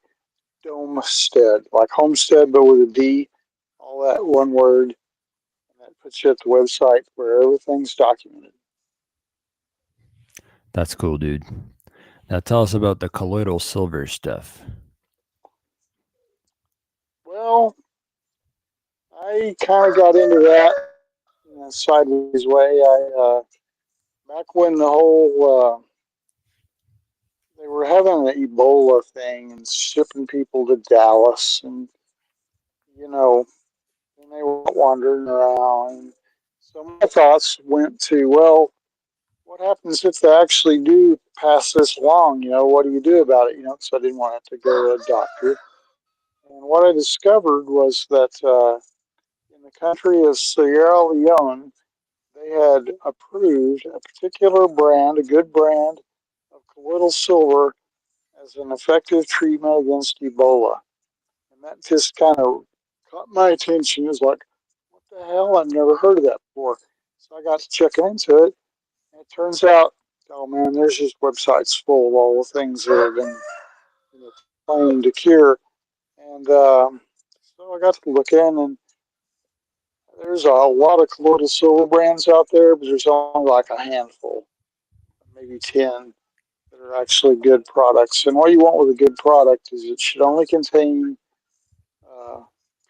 Domestead, like homestead, but with a D, all that one word. And that puts you at the website where everything's documented. That's cool, dude. Now tell us about the colloidal silver stuff. Well, I kind of got into that in a sideways way. Back when the whole they were having the Ebola thing and shipping people to Dallas, and and they were wandering around. So my thoughts went to, well, what happens if they actually do pass this along? What do you do about it? Because I didn't want to have to go to a doctor. And what I discovered was that in the country of Sierra Leone, they had approved a particular brand, a good brand of colloidal silver as an effective treatment against Ebola. And that just kind of caught my attention. It was like, what the hell? I've never heard of that before. So I got to checking into it. And it turns out, oh man, there's just websites full of all the things that have been claimed to cure. And so I got to look in, and there's a lot of colloidal silver brands out there, but there's only like a handful, maybe 10, that are actually good products. And what you want with a good product is it should only contain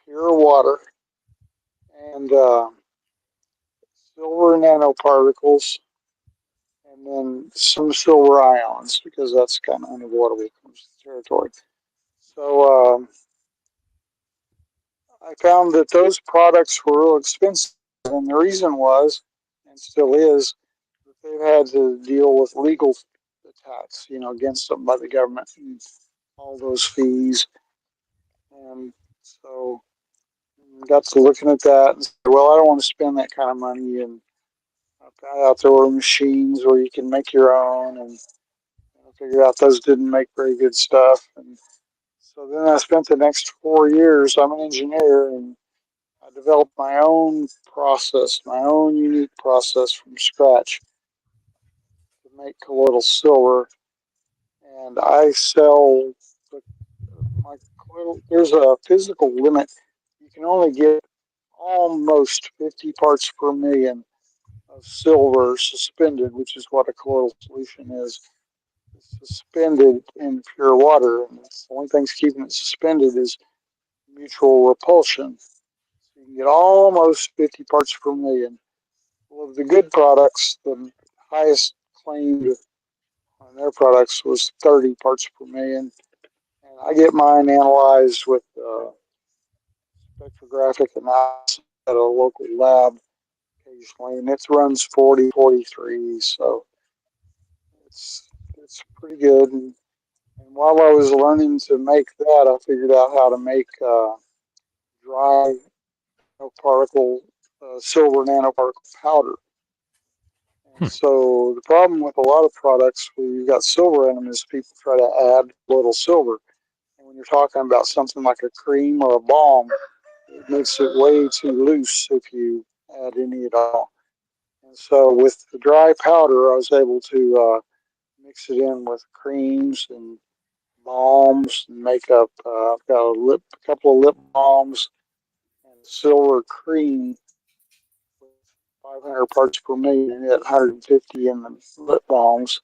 pure water and silver nanoparticles, and then some silver ions, because that's kind of unavoidable territory. So I found that those products were real expensive, and the reason was, and still is, that they've had to deal with legal attacks, against them by the government and all those fees. And so I got to looking at that and said, well, I don't want to spend that kind of money. And I found out there were machines where you can make your own, and I figured out those didn't make very good stuff. And so then I spent the next 4 years, I'm an engineer, and I developed my own process, my own unique process from scratch to make colloidal silver. And I sell my colloidal. There's a physical limit. You can only get almost 50 parts per million of silver suspended, which is what a colloidal solution is. It's suspended in pure water, and the only thing keeping it suspended is mutual repulsion. So you can get almost 50 parts per million. Well, of the good products, the highest claimed on their products was 30 parts per million. And I get mine analyzed with spectrographic analysis at a local lab occasionally, and it runs 40, 43. So it's pretty good. And while I was learning to make that, I figured out how to make dry silver nanoparticle powder. And so the problem with a lot of products where you've got silver in them is people try to add a little silver. And when you're talking about something like a cream or a balm, it makes it way too loose if you add any at all. And so with the dry powder, I was able to mix it in with creams and balms and makeup. I've got a couple of lip balms and silver cream with 500 parts per million and 150 in the lip balms.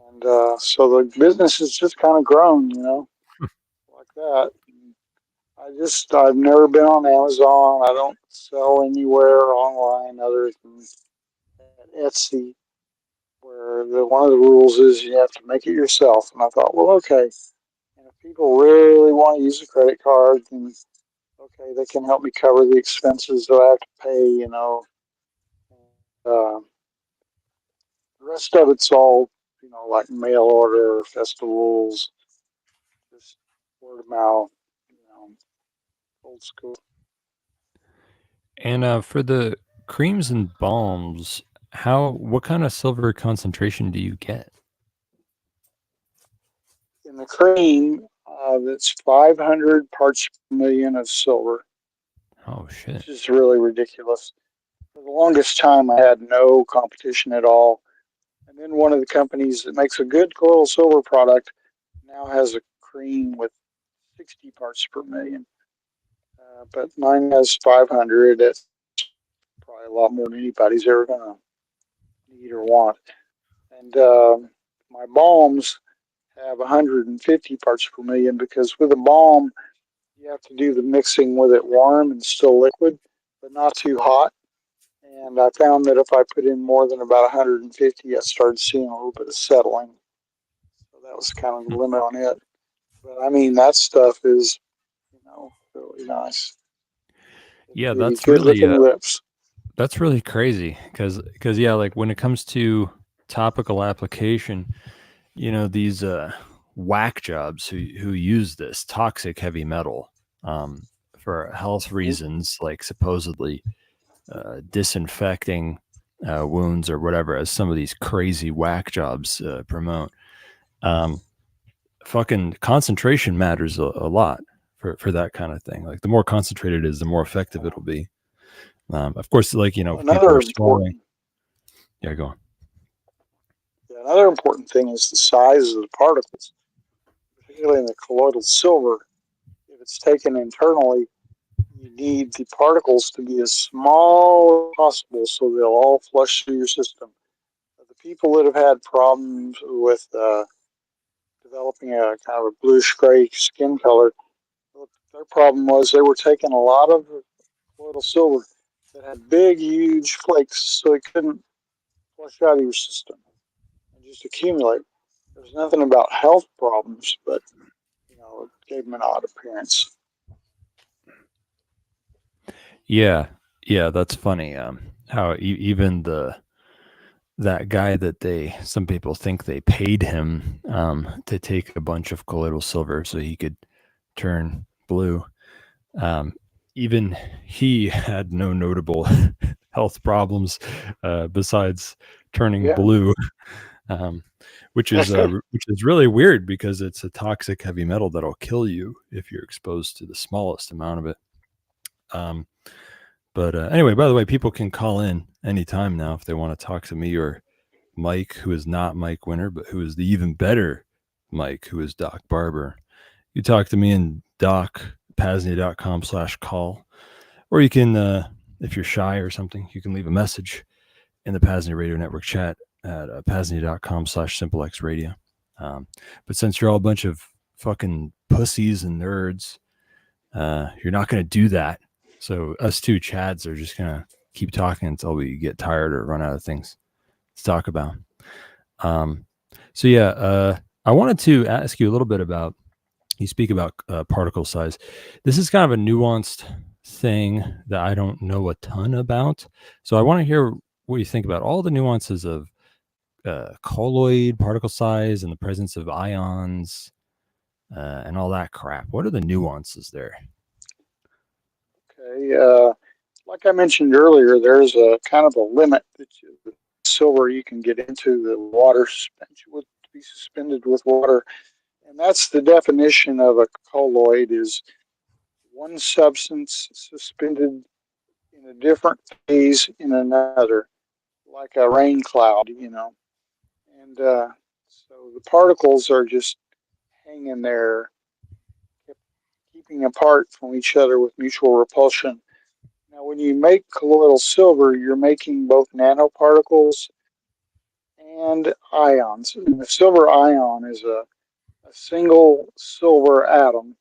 And so the business has just kind of grown, like that. I've never been on Amazon. I don't sell anywhere online other than at Etsy, where one of the rules is you have to make it yourself. And I thought, well, okay. And if people really want to use a credit card, then okay, they can help me cover the expenses that I have to pay, The rest of it's all, like mail order, festivals, just word of mouth, old school. And for the creams and balms, what kind of silver concentration do you get? In the cream, that's 500 parts per million of silver, Oh shit. which is really ridiculous. For the longest time, I had no competition at all. And then one of the companies that makes a good colloidal silver product now has a cream with 60 parts per million. But mine has 500. It's probably a lot more than anybody's ever going to need or want. And my balms have 150 parts per million because with a balm, you have to do the mixing with it warm and still liquid, but not too hot. And I found that if I put in more than about 150, I started seeing a little bit of settling. So that was kind of the limit on it. But I mean, that stuff is, really nice. Yeah, Really good looking lips. that's really crazy because yeah, like when it comes to topical application, these whack jobs who use this toxic heavy metal for health reasons, like supposedly disinfecting wounds or whatever, as some of these crazy whack jobs promote. Fucking concentration matters a lot for that kind of thing. Like the more concentrated it is, the more effective it'll be. Of course, like if people are swallowing. Yeah, go on. Yeah, another important thing is the size of the particles, particularly in the colloidal silver. If it's taken internally, you need the particles to be as small as possible so they'll all flush through your system. The people that have had problems with developing a kind of a bluish gray skin color, their problem was they were taking a lot of colloidal silver that had big, huge flakes, so it couldn't flush out of your system and just accumulate. There's nothing about health problems, but it gave them an odd appearance. Yeah, that's funny. How even that guy that some people think they paid him to take a bunch of colloidal silver so he could turn blue. Even he had no notable health problems besides turning blue, which is really weird because it's a toxic heavy metal that'll kill you if you're exposed to the smallest amount of it. But anyway, by the way, people can call in anytime now if they want to talk to me or Mike, who is not Mike Winter, but who is the even better Mike, who is Doc Barber. You talk to me in Doc, PAZNIA.com/call, or you can, if you're shy or something, you can leave a message in the PAZNIA Radio Network chat at PAZNIA.com/SimpleXRadio. But since you're all a bunch of fucking pussies and nerds, you're not going to do that. So us two Chads are just going to keep talking until we get tired or run out of things to talk about. So yeah, I wanted to ask you a little bit about, you speak about particle size. This is kind of a nuanced thing that I don't know a ton about. So I want to hear what you think about all the nuances of colloid particle size and the presence of ions and all that crap. What are the nuances there? Okay, like I mentioned earlier, there's a kind of a limit that silver you can get into the water would be suspended with water, and that's the definition of a colloid: is one substance suspended in a different phase in another, like a rain cloud, and so the particles are just hanging there, keeping apart from each other with mutual repulsion. Now, when you make colloidal silver, you're making both nanoparticles and ions. And the silver ion is a single silver atom,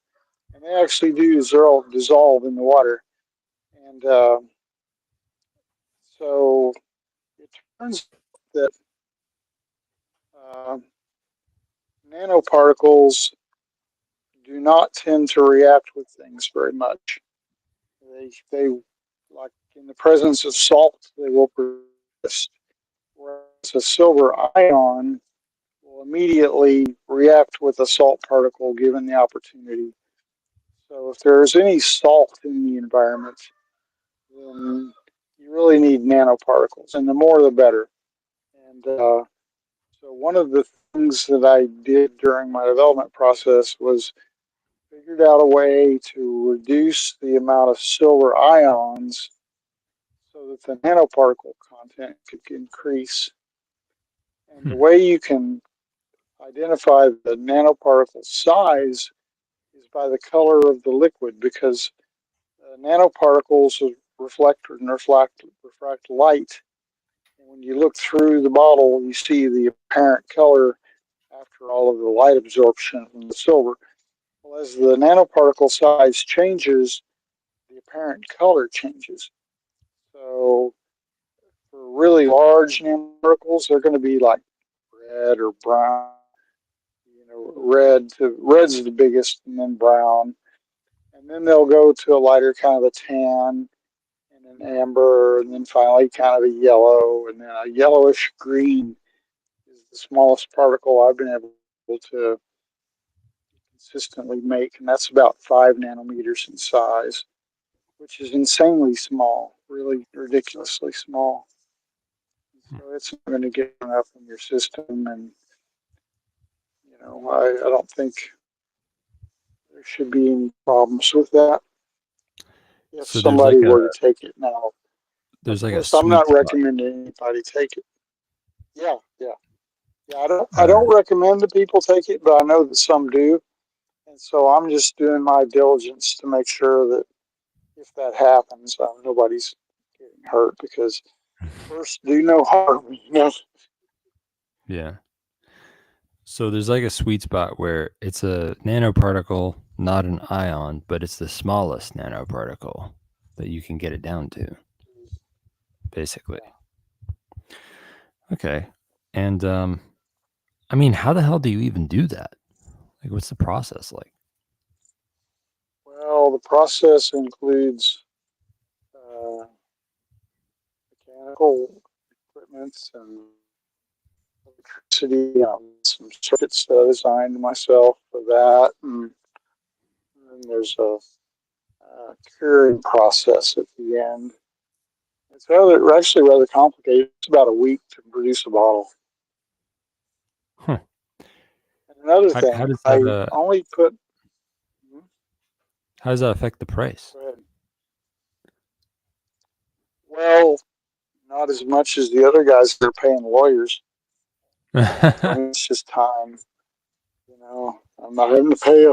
and they actually do dissolve in the water. And so it turns out that nanoparticles do not tend to react with things very much. They like in the presence of salt, they will persist. Whereas a silver ion will immediately react with a salt particle given the opportunity. So if there's any salt in the environment, then you really need nanoparticles, and the more the better. And so one of the things that I did during my development process was figured out a way to reduce the amount of silver ions so that the nanoparticle content could increase. And the way you can identify the nanoparticle size is by the color of the liquid, because nanoparticles reflect light. And when you look through the bottle, you see the apparent color after all of the light absorption from the silver. Well, as the nanoparticle size changes, the apparent color changes. So for really large nanoparticles, they're going to be like red or brown. Red's the biggest, and then brown, and then they'll go to a lighter kind of a tan, and an amber, and then finally kind of a yellow, and then a yellowish green is the smallest particle I've been able to consistently make, and that's about 5 nanometers in size, which is insanely small, really ridiculously small. So it's not going to get up in your system, and I don't think there should be any problems with that if So somebody were to take it now. There's like a I'm not sweet spot. recommending anybody take it. Yeah. I don't recommend that people take it, but I know that some do, and so I'm just doing my diligence to make sure that if that happens, nobody's getting hurt, because first do no harm. Yeah. So there's like a sweet spot where it's a nanoparticle, not an ion, but it's the smallest nanoparticle that you can get it down to, basically. Okay. And I mean, how the hell do you even do that? Like, what's the process like? Well, the process includes mechanical equipment and electricity, some circuits that I designed myself for that, and then there's a curing process at the end. It's actually rather complicated. It's about a week to produce a bottle. Huh. And another How thing, does I that, only put. how does that affect the price? Go ahead. Well, not as much as the other guys that are paying lawyers. For me, it's just time. I'm not having to pay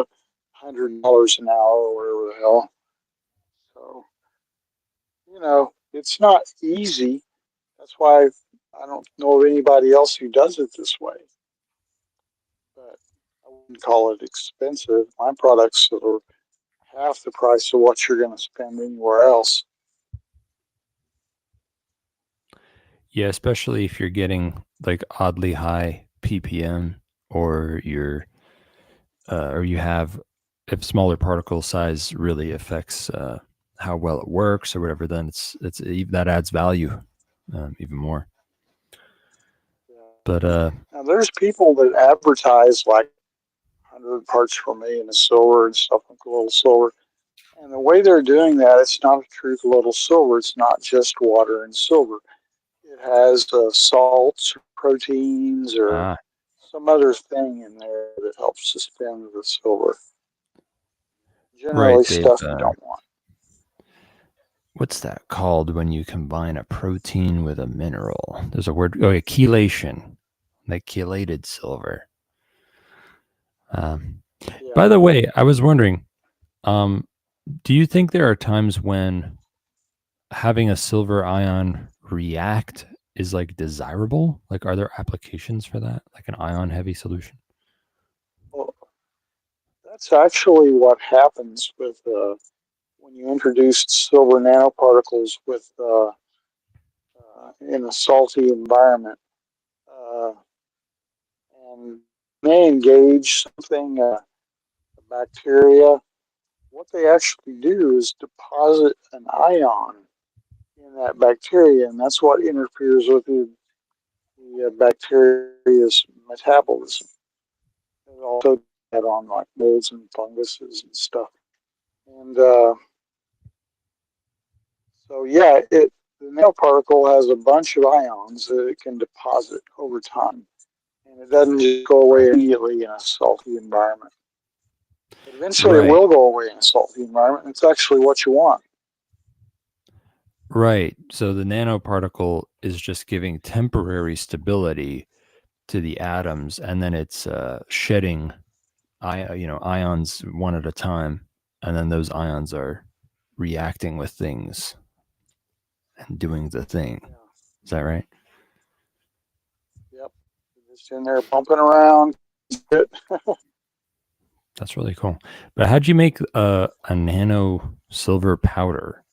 $100 an hour or whatever the hell. So, it's not easy. That's why I don't know of anybody else who does it this way. But I wouldn't call it expensive. My products are half the price of what you're going to spend anywhere else. Yeah, especially if you're getting like oddly high ppm, or or you have, if smaller particle size really affects how well it works or whatever, then that adds value even more. But now there's people that advertise like 100 parts per million of silver and stuff, like colloidal silver. And the way they're doing that, it's not a true colloidal silver. It's not just water and silver. It has salts, proteins, or some other thing in there that helps suspend the silver. Generally, right, stuff you don't want. What's that called when you combine a protein with a mineral? There's a word, chelation, like chelated silver. By the way, I was wondering, do you think there are times when having a silver ion react is like desirable? Like, are there applications for that, like an ion heavy solution? Well, that's actually what happens with when you introduce silver nanoparticles with in a salty environment, and they engage something, a bacteria. What they actually do is deposit an ion in that bacteria, and that's what interferes with the bacteria's metabolism. It also had on like molds and funguses and stuff. And So yeah, the nanoparticle has a bunch of ions that it can deposit over time, and it doesn't just go away immediately in a salty environment. But eventually, it Right. will go away in a salty environment. It's actually what you want. Right. So the nanoparticle is just giving temporary stability to the atoms, and then it's shedding ions one at a time, and then those ions are reacting with things and doing the thing. Yeah. Is that right? Yep. Just in there bumping around. That's really cool. But how'd you make a nano silver powder?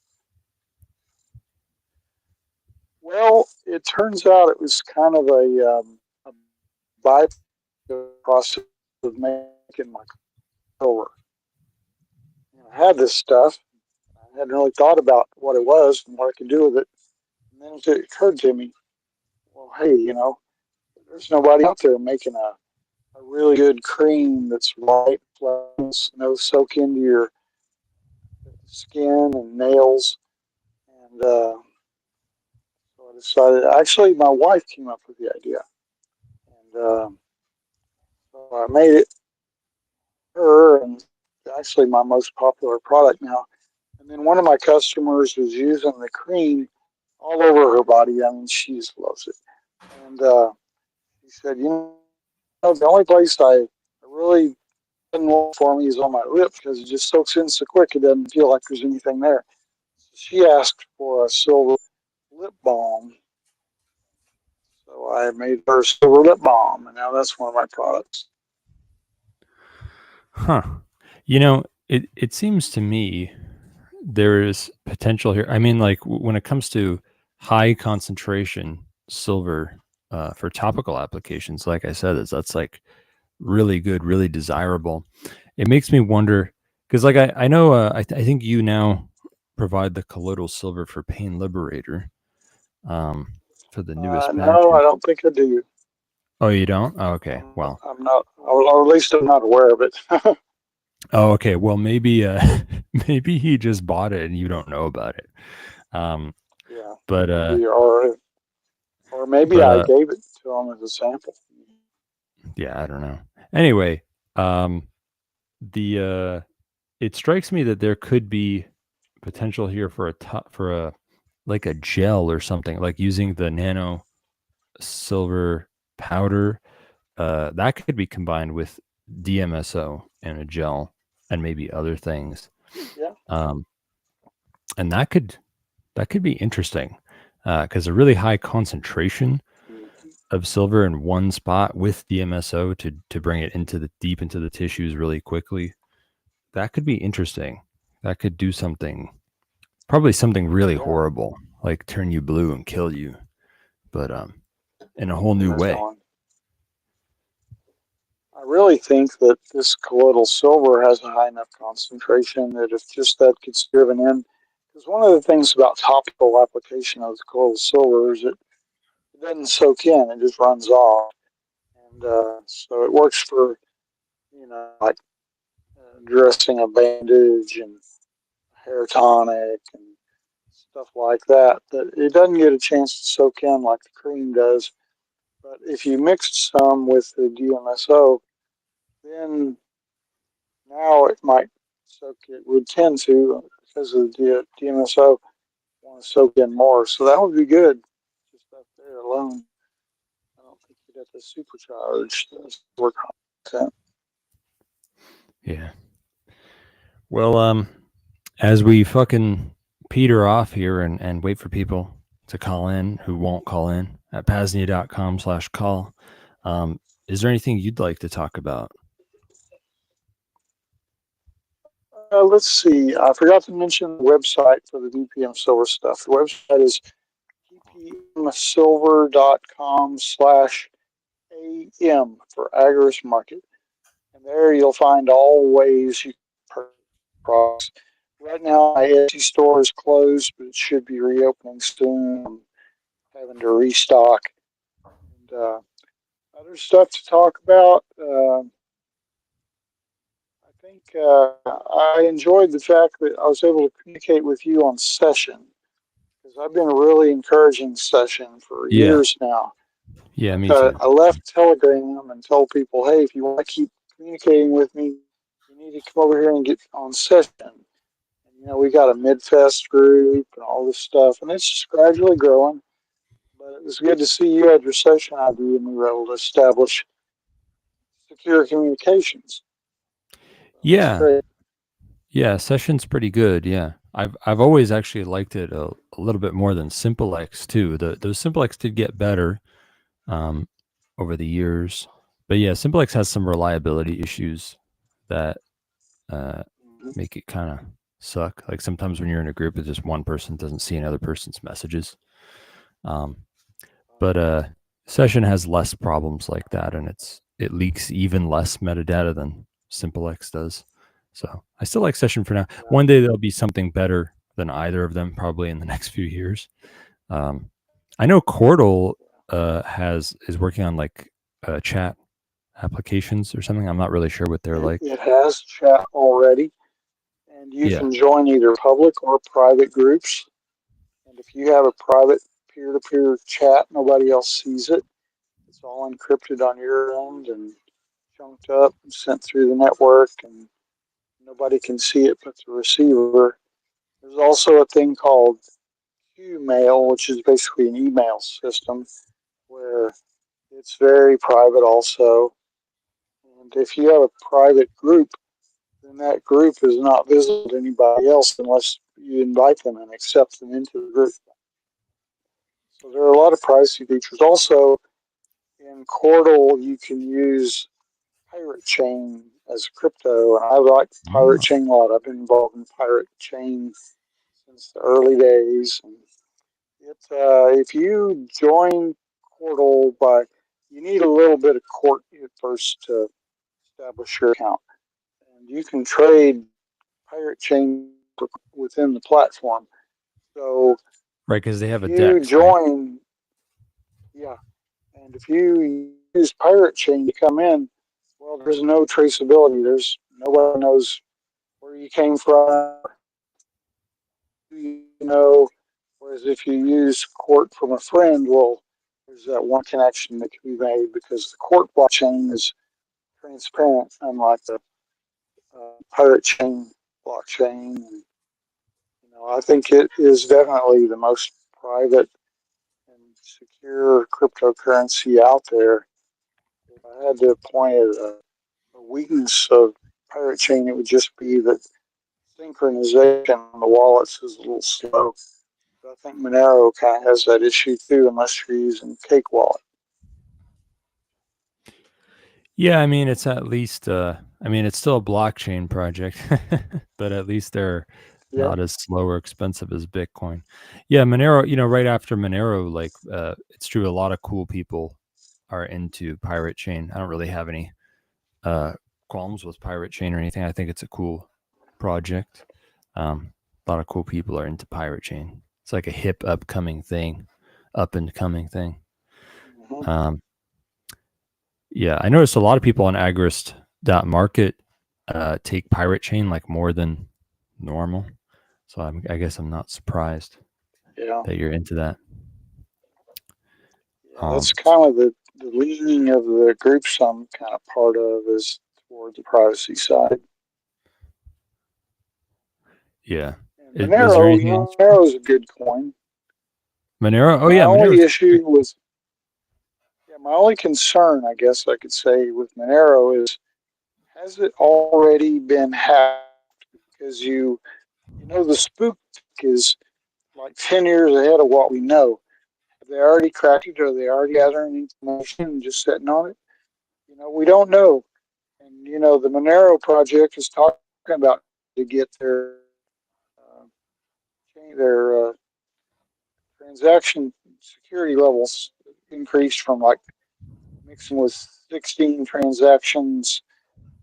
Well, it turns out it was kind of a process of making my silver. I had this stuff. I hadn't really thought about what it was and what I could do with it. And then it occurred to me, well, hey, there's nobody out there making a really good cream that's light, flows, soak into your skin and nails. And so I decided, actually, my wife came up with the idea. And so I made it her, and actually my most popular product now. And then one of my customers was using the cream all over her body. I mean, she just loves it. And he said, the only place I really didn't work for me is on my lips because it just soaks in so quick it doesn't feel like there's anything there. So she asked for a silver lip balm. So I made her a silver lip balm, and now that's one of my products. Huh. It seems to me there is potential here. I mean, like when it comes to high concentration silver for topical applications, like I said, that's like really good, really desirable. It makes me wonder because, like, I know I think you now provide the colloidal silver for Pain Liberator for the newest batch. No, I don't think I do. Oh, you don't? Oh, okay. Well, I'm not, or at least I'm not aware of it. oh, okay. Well, maybe maybe he just bought it and you don't know about it. Yeah. But maybe, or maybe I gave it to him as a sample. Yeah, I don't know. Anyway, it strikes me that there could be potential here for a like a gel or something, like using the nano silver powder. That could be combined with DMSO in a gel and maybe other things. Yeah. And that could be interesting because a really high concentration of silver in one spot with DMSO to bring it deep into the tissues really quickly. That could be interesting. That could do something, probably something really horrible, like turn you blue and kill you, but in a whole new way. I really think that this colloidal silver has a high enough concentration that if just that gets driven in, because one of the things about topical application of the colloidal silver is it doesn't soak in; it just runs off, and so it works for like dressing a bandage and hair tonic and stuff like that. That it doesn't get a chance to soak in like the cream does. But if you mixed some with the DMSO, then now it might soak. It would tend to, because of the DMSO, want to soak in more. So that would be good. Just up there alone, I don't think you'd have to supercharge the silver content. Yeah. Well, as we fucking peter off here and wait for people to call in who won't call in at PAZNIA.com/call, is there anything you'd like to talk about? Let's see. I forgot to mention the website for the DPM Silver stuff. The website is dpmsilver.com/AM for Agorist Market. And there you'll find all ways you can purchase products. Right now, my Etsy store is closed, but it should be reopening soon. I'm having to restock. And other stuff to talk about. I think I enjoyed the fact that I was able to communicate with you on session. because I've been really encouraging session for Yeah. years now. Yeah, me too. I left Telegram and told people, hey, if you want to keep communicating with me, you need to come over here and get on session. And, we got a mid-fest group and all this stuff, and it's just gradually growing. But it was good to see you had your session ID and we were able to establish secure communications. Yeah. Yeah, session's pretty good. Yeah. I've always actually liked it a little bit more than SimpleX too. Those SimpleX did get better over the years. But yeah, SimpleX has some reliability issues that make it kind of suck. Like sometimes when you're in a group with just one person doesn't see another person's messages. But Session has less problems like that, and it leaks even less metadata than SimpleX does. So I still like Session for now. One day there'll be something better than either of them, probably in the next few years. I know Chordal is working on like chat applications or something. I'm not really sure what they're like. It has chat already, and you can join either public or private groups. And if you have a private peer-to-peer chat, nobody else sees it. It's all encrypted on your end and chunked up and sent through the network, and nobody can see it but the receiver. There's also a thing called Qmail, which is basically an email system where it's very private also. And if you have a private group, then that group is not visible to anybody else unless you invite them and accept them into the group. So there are a lot of privacy features. Also, in Chordal, you can use Pirate Chain as crypto, and I like Pirate Chain a lot. I've been involved in Pirate Chain since the early days. And if you join Chordal you need a little bit of court at first to establish your account. And you can trade Pirate Chain within the platform. So right, because they have a you DEX, join, right? Yeah, and if you use Pirate Chain to come in, well, there's no traceability. There's nobody knows where you came from. Whereas if you use Court from a friend, well, there's that one connection that can be made because the Court blockchain is transparent, unlike the Pirate Chain blockchain. And, I think it is definitely the most private and secure cryptocurrency out there. If I had to point at a weakness of Pirate Chain, it would just be that synchronization on the wallets is a little slow. But I think Monero kind of has that issue too, unless you're using Cake Wallet. Yeah, I mean, it's at least, it's still a blockchain project, but at least they're not as slow or expensive as Bitcoin. Yeah, Monero, right after Monero, like, it's true, a lot of cool people are into Pirate Chain. I don't really have any qualms with Pirate Chain or anything. I think it's a cool project. A lot of cool people are into Pirate Chain. It's like a hip, up and coming thing. Mm-hmm. Yeah, I noticed a lot of people on agrist.market take Pirate Chain like more than normal. So I guess I'm not surprised that you're into that. Yeah, that's kind of the leaning of the groups I'm kind of part of is toward the privacy side. Yeah. And Monero is a good coin. Monero? Oh, my yeah. Only issue was, my only concern, I guess I could say, with Monero is, has it already been hacked? Because the spook is like 10 years ahead of what we know. Have they already cracked it? Are they already gathering information and just sitting on it? We don't know. And, the Monero project is talking about to get their transaction security levels increased from like mixing with 16 transactions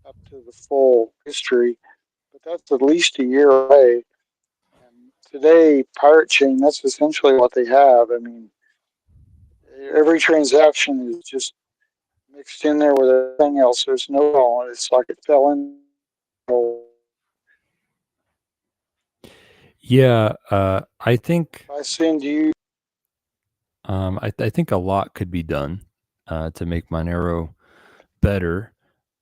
up to the full history. But that's at least a year away. And today, Pirate Chain, that's essentially what they have. I mean, every transaction is just mixed in there with everything else. There's no law. It's like it fell in. Yeah, I think I send you. I think a lot could be done to make Monero better.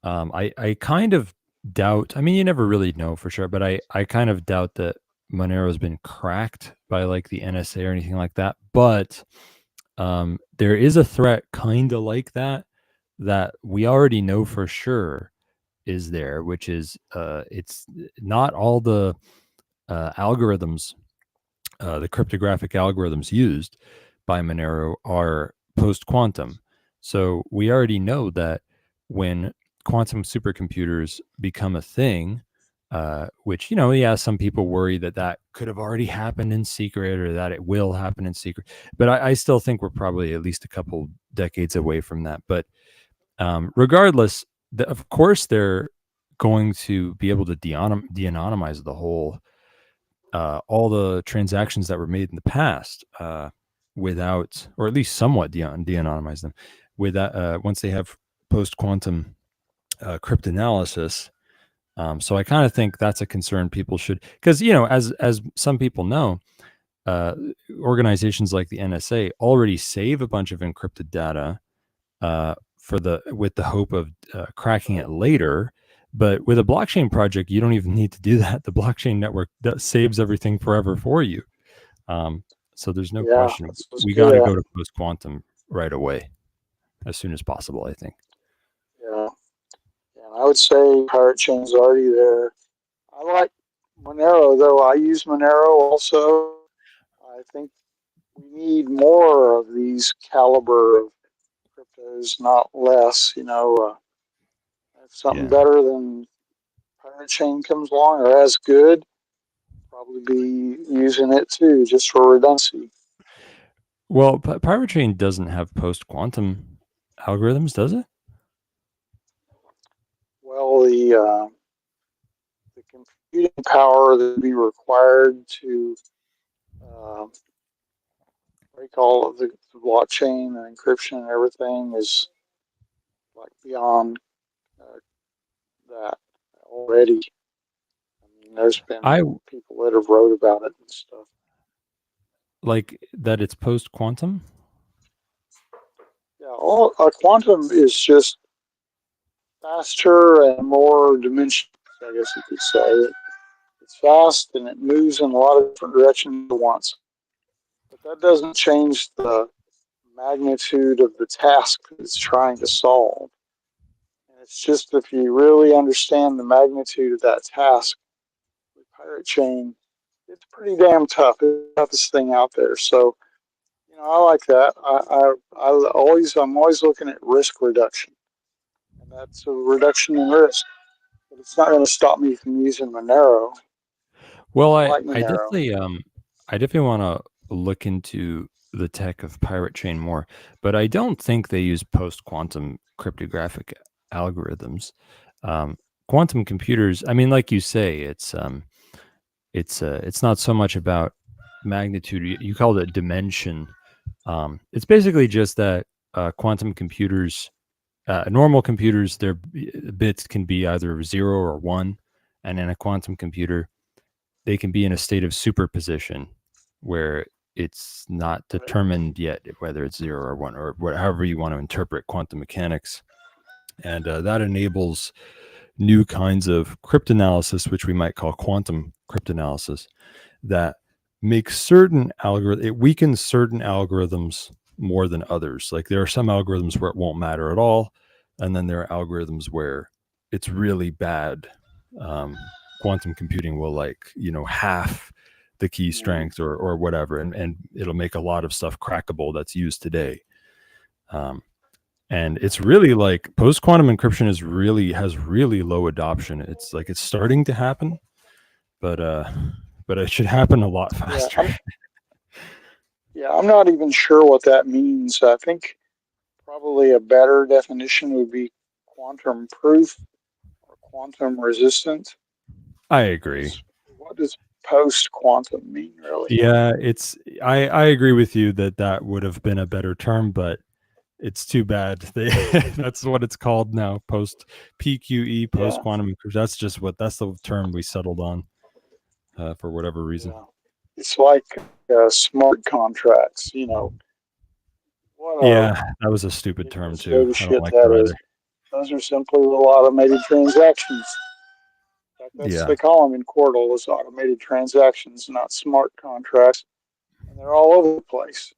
I kind of doubt. I mean, you never really know for sure, but I kind of doubt that Monero has been cracked by like the NSA or anything like that. But there is a threat kind of like that we already know for sure is there, which is it's not all the algorithms, the cryptographic algorithms used by Monero are post-quantum. So we already know that when quantum supercomputers become a thing, which, some people worry that could have already happened in secret or that it will happen in secret. But I still think we're probably at least a couple decades away from that. But regardless, of course, they're going to be able to de-anonymize the whole, all the transactions that were made in the past without, or at least somewhat de-anonymize them without, once they have post-quantum cryptanalysis. So I kind of think that's a concern people should, because, as some people know, organizations like the NSA already save a bunch of encrypted data with the hope of cracking it later. But with a blockchain project, you don't even need to do that. The blockchain network saves everything forever for you. So there's no question. We got to go to post-quantum right away, as soon as possible, I think. Yeah. I would say Pirate Chain's already there. I like Monero, though. I use Monero also. I think we need more of these caliber of cryptos, not less. If something better than Pirate Chain comes along or as good, probably be using it too, just for redundancy. Well, Pirate Chain doesn't have post-quantum algorithms, does it? Well, the computing power that would be required to break all of the blockchain and encryption and everything is like beyond that already. I mean, there's been people that have wrote about it and stuff. Like that it's post-quantum? Yeah, quantum is just faster and more dimensional, I guess you could say. It's fast and it moves in a lot of different directions at once. But that doesn't change the magnitude of the task that it's trying to solve. And it's just if you really understand the magnitude of that task, with Pirate Chain, it's pretty damn tough. It's the toughest thing out there. So, I like that. I'm always looking at risk reduction. And that's a reduction in risk. But it's not going to stop me from using Monero. Well, I like Monero. definitely want to look into the tech of Pirate Chain more, but I don't think they use post-quantum cryptographic algorithms. Quantum computers, I mean, like you say, it's not so much about magnitude. You called it dimension. It's basically just that quantum computers, normal computers, their bits can be either 0 or 1, and in a quantum computer, they can be in a state of superposition where it's not determined yet whether it's 0 or 1 or however you want to interpret quantum mechanics. And that enables new kinds of cryptanalysis, which we might call quantum cryptanalysis, that makes certain it weakens certain algorithms more than others. Like there are some algorithms where it won't matter at all, and then there are algorithms where it's really bad. Quantum computing will half the key strength or whatever, and it'll make a lot of stuff crackable that's used today. And it's really like post-quantum encryption has really low adoption. It's like it's starting to happen, but it should happen a lot faster. I'm not even sure what that means. I think probably a better definition would be quantum proof or quantum resistant. I agree. What does post-quantum mean, really? Yeah, I agree with you that would have been a better term, but it's too bad. That's what it's called now. PQE, post-quantum encryption. That's the term we settled on for whatever reason. It's like smart contracts, you know. What Yeah, that was a stupid term too. I don't shit like that that is. either. Those are simply little automated transactions. That's Yeah. they call them in Cordal as automated transactions, not smart contracts, and they're all over the place.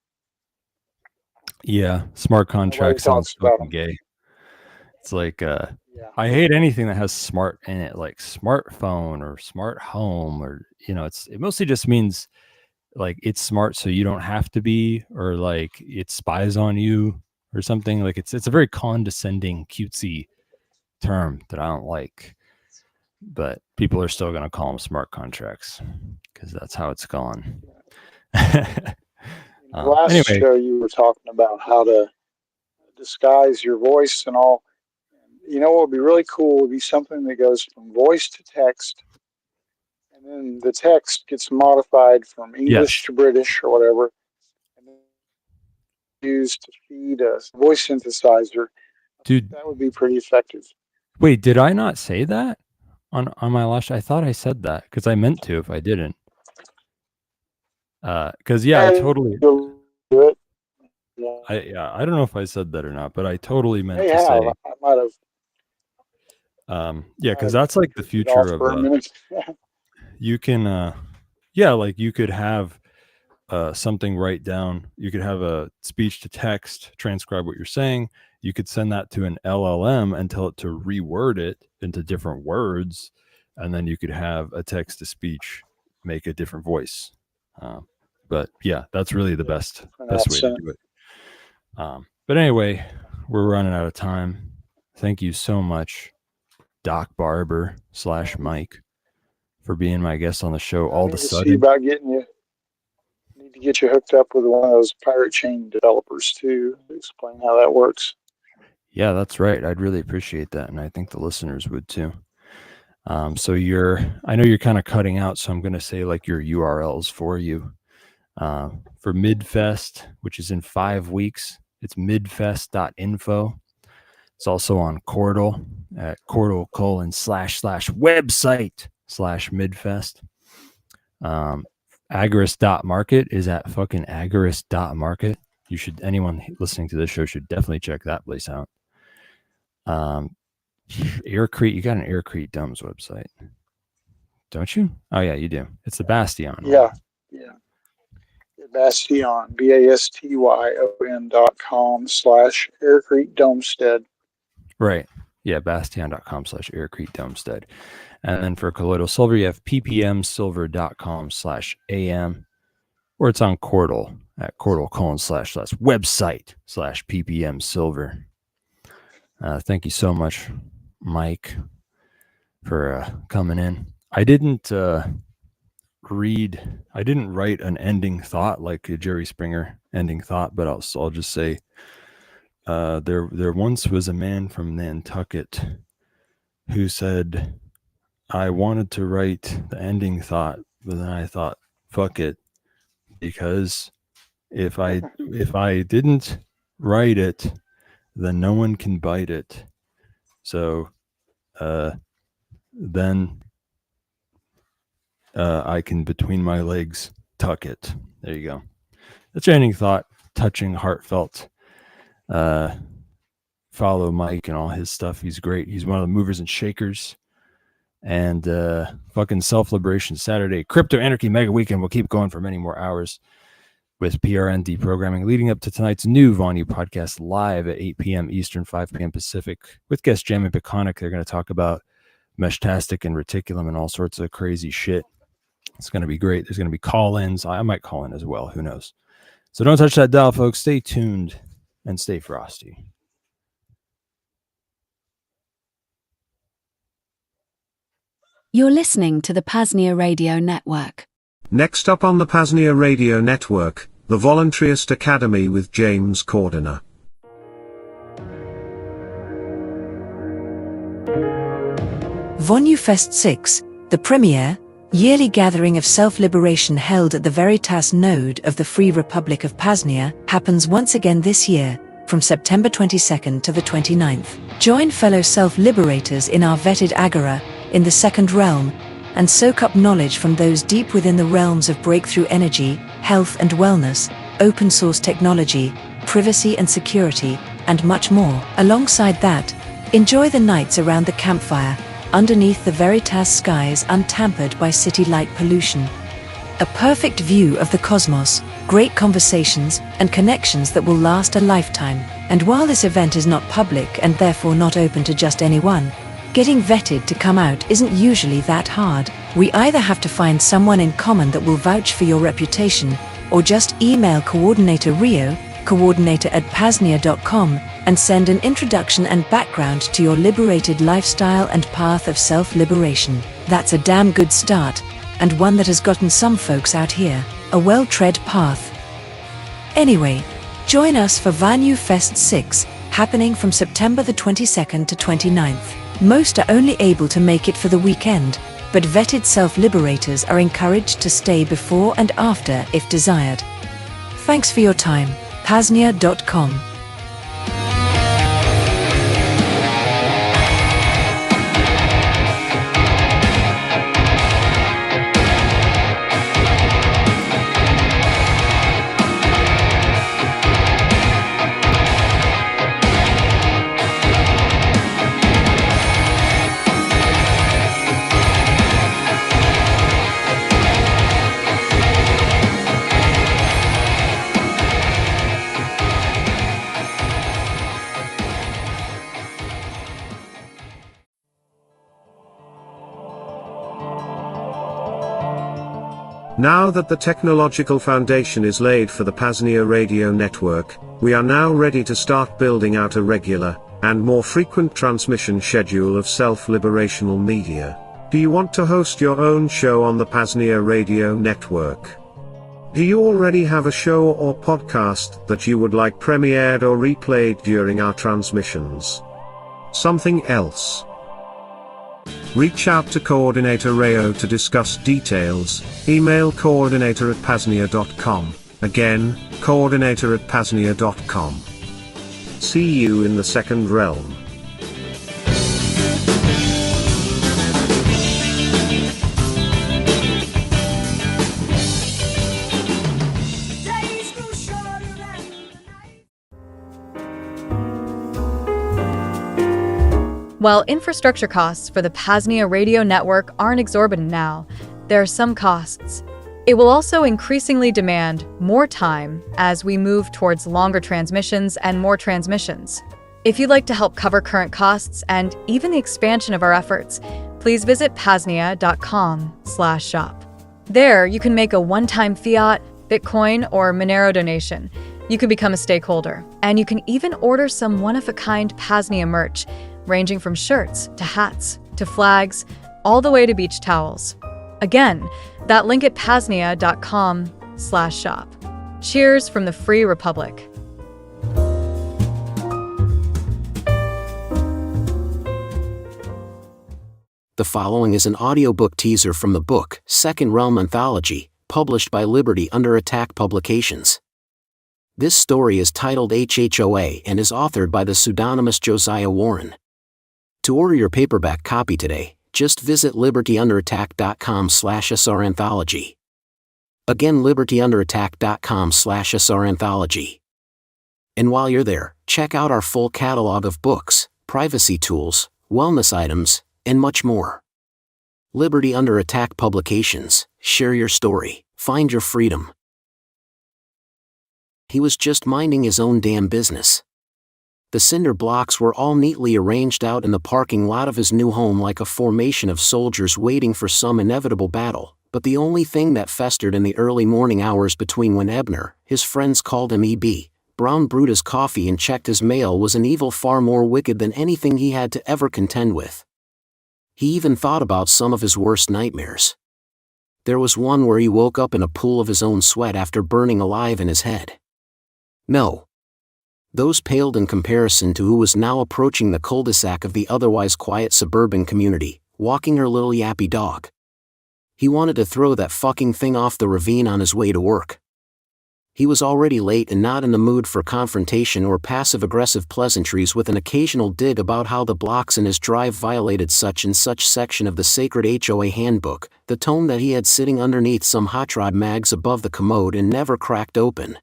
Yeah, smart contract sounds talks about fucking gay. It's like I hate anything that has smart in it, like smartphone or smart home, or you know, it mostly just means like it's smart so you don't have to be, or like it spies on you or something. Like it's a very condescending, cutesy term that I don't like. But people are still going to call them smart contracts because that's how it's gone. Last Anyway, show you were talking about how to disguise your voice and all. You know what would be really cool would be something that goes from voice to text, and then the text gets modified from English to British or whatever, and then used to feed a voice synthesizer. Dude, that would be pretty effective. Wait, did I not say that on my last? I thought I said that because I meant to. If I didn't, because I totally. I don't know if I said that or not, but I totally meant to say. I might have. Because that's like the future of. You can, like you could have something write down. You could have a speech to text, transcribe what you're saying. You could send that to an LLM and tell it to reword it into different words, and then you could have a text to speech make a different voice. But yeah, that's really the best way to do it. But anyway, we're running out of time. Thank you so much, Doc Barber / Mike, for being my guest on the show. All of a sudden, see about getting you. Need to get you hooked up with one of those Pirate Chain developers too. To explain how that works. Yeah, that's right. I'd really appreciate that, and I think the listeners would too. So I know you're kind of cutting out, so I'm going to say like your URLs for you. For Midfest, which is in 5 weeks, it's midfest.info. It's also on Cordal at Cordal://website/midfest. Agorist.market is at fucking agorist.market. Anyone listening to this show should definitely check that place out. Aircrete, you got an Aircrete Dumbs website, don't you? Oh yeah, you do. It's the Bastion. Yeah. Bastion, BASTYON.com/Aircrete Domestead. Right. Yeah, bastion.com/Aircrete-Domestead. And then for Colloidal Silver, you have ppmsilver.com/AM, or it's on Cordal at Cordal://website/ppmsilver. Thank you so much, Mike, for coming in. I didn't write an ending thought like a Jerry Springer ending thought, but I'll just say there once was a man from Nantucket who said, I wanted to write the ending thought, but then I thought, fuck it, because if I didn't write it, then no one can bite it. So then I can between my legs tuck it. There you go. That's your ending thought. Touching, heartfelt. Follow Mike and all his stuff. He's great. He's one of the movers and shakers. And fucking Self-Liberation Saturday, Crypto Anarchy Mega Weekend will keep going for many more hours with PRND programming leading up to tonight's new Vonu Podcast live at 8 p.m. Eastern, 5 p.m. Pacific with guest Jamin Biconik. They're going to talk about Meshtastic and Reticulum and all sorts of crazy shit. It's going to be great. There's going to be call-ins. I might call in as well. Who knows? So don't touch that dial, folks. Stay tuned and stay frosty. You're listening to the PAZNIA Radio Network. Next up on the PAZNIA Radio Network, the Voluntaryist Academy with James Cordiner. VonuFest 6, the premier, yearly gathering of self-liberation held at the Veritas node of the Free Republic of PAZNIA, happens once again this year, from September 22nd to the 29th. Join fellow self-liberators in our vetted Agora, in the Second Realm, and soak up knowledge from those deep within the realms of breakthrough energy, health and wellness, open source technology, privacy and security, and much more. Alongside that, enjoy the nights around the campfire, underneath the Veritas skies untampered by city light pollution. A perfect view of the cosmos, great conversations, and connections that will last a lifetime. And while this event is not public and therefore not open to just anyone, getting vetted to come out isn't usually that hard. We either have to find someone in common that will vouch for your reputation, or just email Coordinator Rio, coordinator@PAZNIA.com, and send an introduction and background to your liberated lifestyle and path of self-liberation. That's a damn good start, and one that has gotten some folks out here a well-tread path. Anyway, join us for Vonu Fest 6, happening from September the 22nd to 29th. Most are only able to make it for the weekend, but vetted self-liberators are encouraged to stay before and after if desired. Thanks for your time. PAZNIA.com. Now that the technological foundation is laid for the PAZNIA radio network, we are now ready to start building out a regular, and more frequent transmission schedule of self-liberational media. Do you want to host your own show on the PAZNIA radio network? Do you already have a show or podcast that you would like premiered or replayed during our transmissions? Something else? Reach out to Coordinator Rayo to discuss details. Email coordinator@PAZNIA.com. Again, coordinator@PAZNIA.com. See you in the second realm. While infrastructure costs for the PAZNIA radio network aren't exorbitant now, there are some costs. It will also increasingly demand more time as we move towards longer transmissions and more transmissions. If you'd like to help cover current costs and even the expansion of our efforts, please visit PAZNIA.com/shop. There, you can make a one-time fiat, Bitcoin, or Monero donation. You can become a stakeholder, and you can even order some one-of-a-kind PAZNIA merch, ranging from shirts to hats to flags, all the way to beach towels. Again, that link at PAZNIA.com/shop. Cheers from the Free Republic. The following is an audiobook teaser from the book Second Realm Anthology, published by Liberty Under Attack Publications. This story is titled HHOA and is authored by the pseudonymous Josiah Warren. To order your paperback copy today, just visit libertyunderattack.com/sranthology. Again, libertyunderattack.com/sranthology. And while you're there, check out our full catalog of books, privacy tools, wellness items, and much more. Liberty Under Attack Publications. Share your story. Find your freedom. He was just minding his own damn business. The cinder blocks were all neatly arranged out in the parking lot of his new home like a formation of soldiers waiting for some inevitable battle, but the only thing that festered in the early morning hours between when Ebner, his friends called him E.B., Brown brewed his coffee and checked his mail was an evil far more wicked than anything he had to ever contend with. He even thought about some of his worst nightmares. There was one where he woke up in a pool of his own sweat after burning alive in his head. No. Those paled in comparison to who was now approaching the cul-de-sac of the otherwise quiet suburban community, walking her little yappy dog. He wanted to throw that fucking thing off the ravine on his way to work. He was already late and not in the mood for confrontation or passive-aggressive pleasantries with an occasional dig about how the blocks in his drive violated such and such section of the sacred HOA handbook, the tome that he had sitting underneath some hot rod mags above the commode and never cracked open.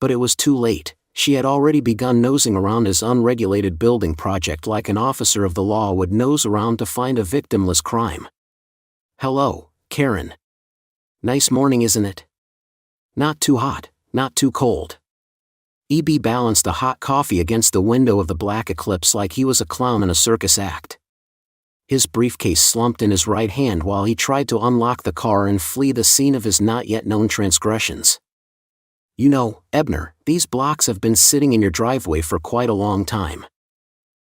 But it was too late. She had already begun nosing around his unregulated building project like an officer of the law would nose around to find a victimless crime. "Hello, Karen. Nice morning, isn't it? Not too hot, not too cold." EB balanced the hot coffee against the window of the black Eclipse like he was a clown in a circus act. His briefcase slumped in his right hand while he tried to unlock the car and flee the scene of his not yet known transgressions. "You know, Ebner, these blocks have been sitting in your driveway for quite a long time.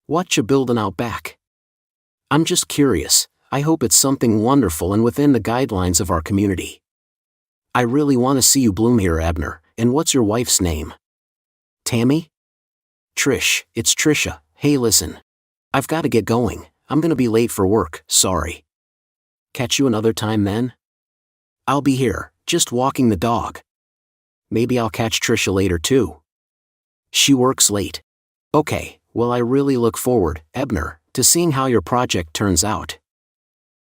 What you building out back? I'm just curious. I hope it's something wonderful and within the guidelines of our community. I really want to see you bloom here, Ebner. And what's your wife's name?" "Tammy?" "Trish, it's Trisha. Hey, listen. I've got to get going. I'm gonna be late for work, sorry. Catch you another time then? I'll be here, just walking the dog. Maybe I'll catch Trisha later too. She works late. Okay, well, I really look forward, Ebner, to seeing how your project turns out.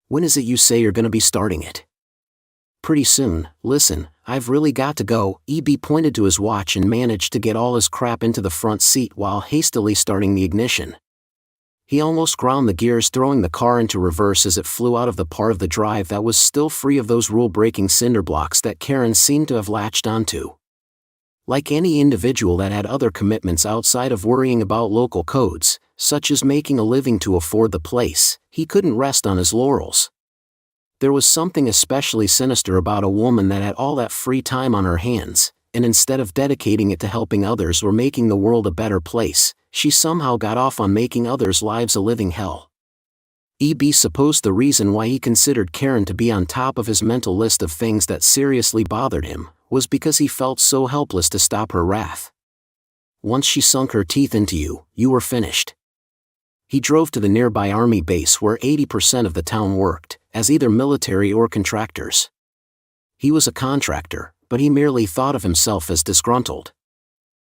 When is it you say you're gonna be starting it?" "Pretty soon. Listen, I've really got to go." EB pointed to his watch and managed to get all his crap into the front seat while hastily starting the ignition. He almost ground the gears, throwing the car into reverse as it flew out of the part of the drive that was still free of those rule-breaking cinder blocks that Karen seemed to have latched onto. Like any individual that had other commitments outside of worrying about local codes, such as making a living to afford the place, he couldn't rest on his laurels. There was something especially sinister about a woman that had all that free time on her hands, and instead of dedicating it to helping others or making the world a better place, she somehow got off on making others' lives a living hell. EB supposed the reason why he considered Karen to be on top of his mental list of things that seriously bothered him was because he felt so helpless to stop her wrath. Once she sunk her teeth into you, you were finished. He drove to the nearby army base where 80% of the town worked, as either military or contractors. He was a contractor, but he merely thought of himself as disgruntled.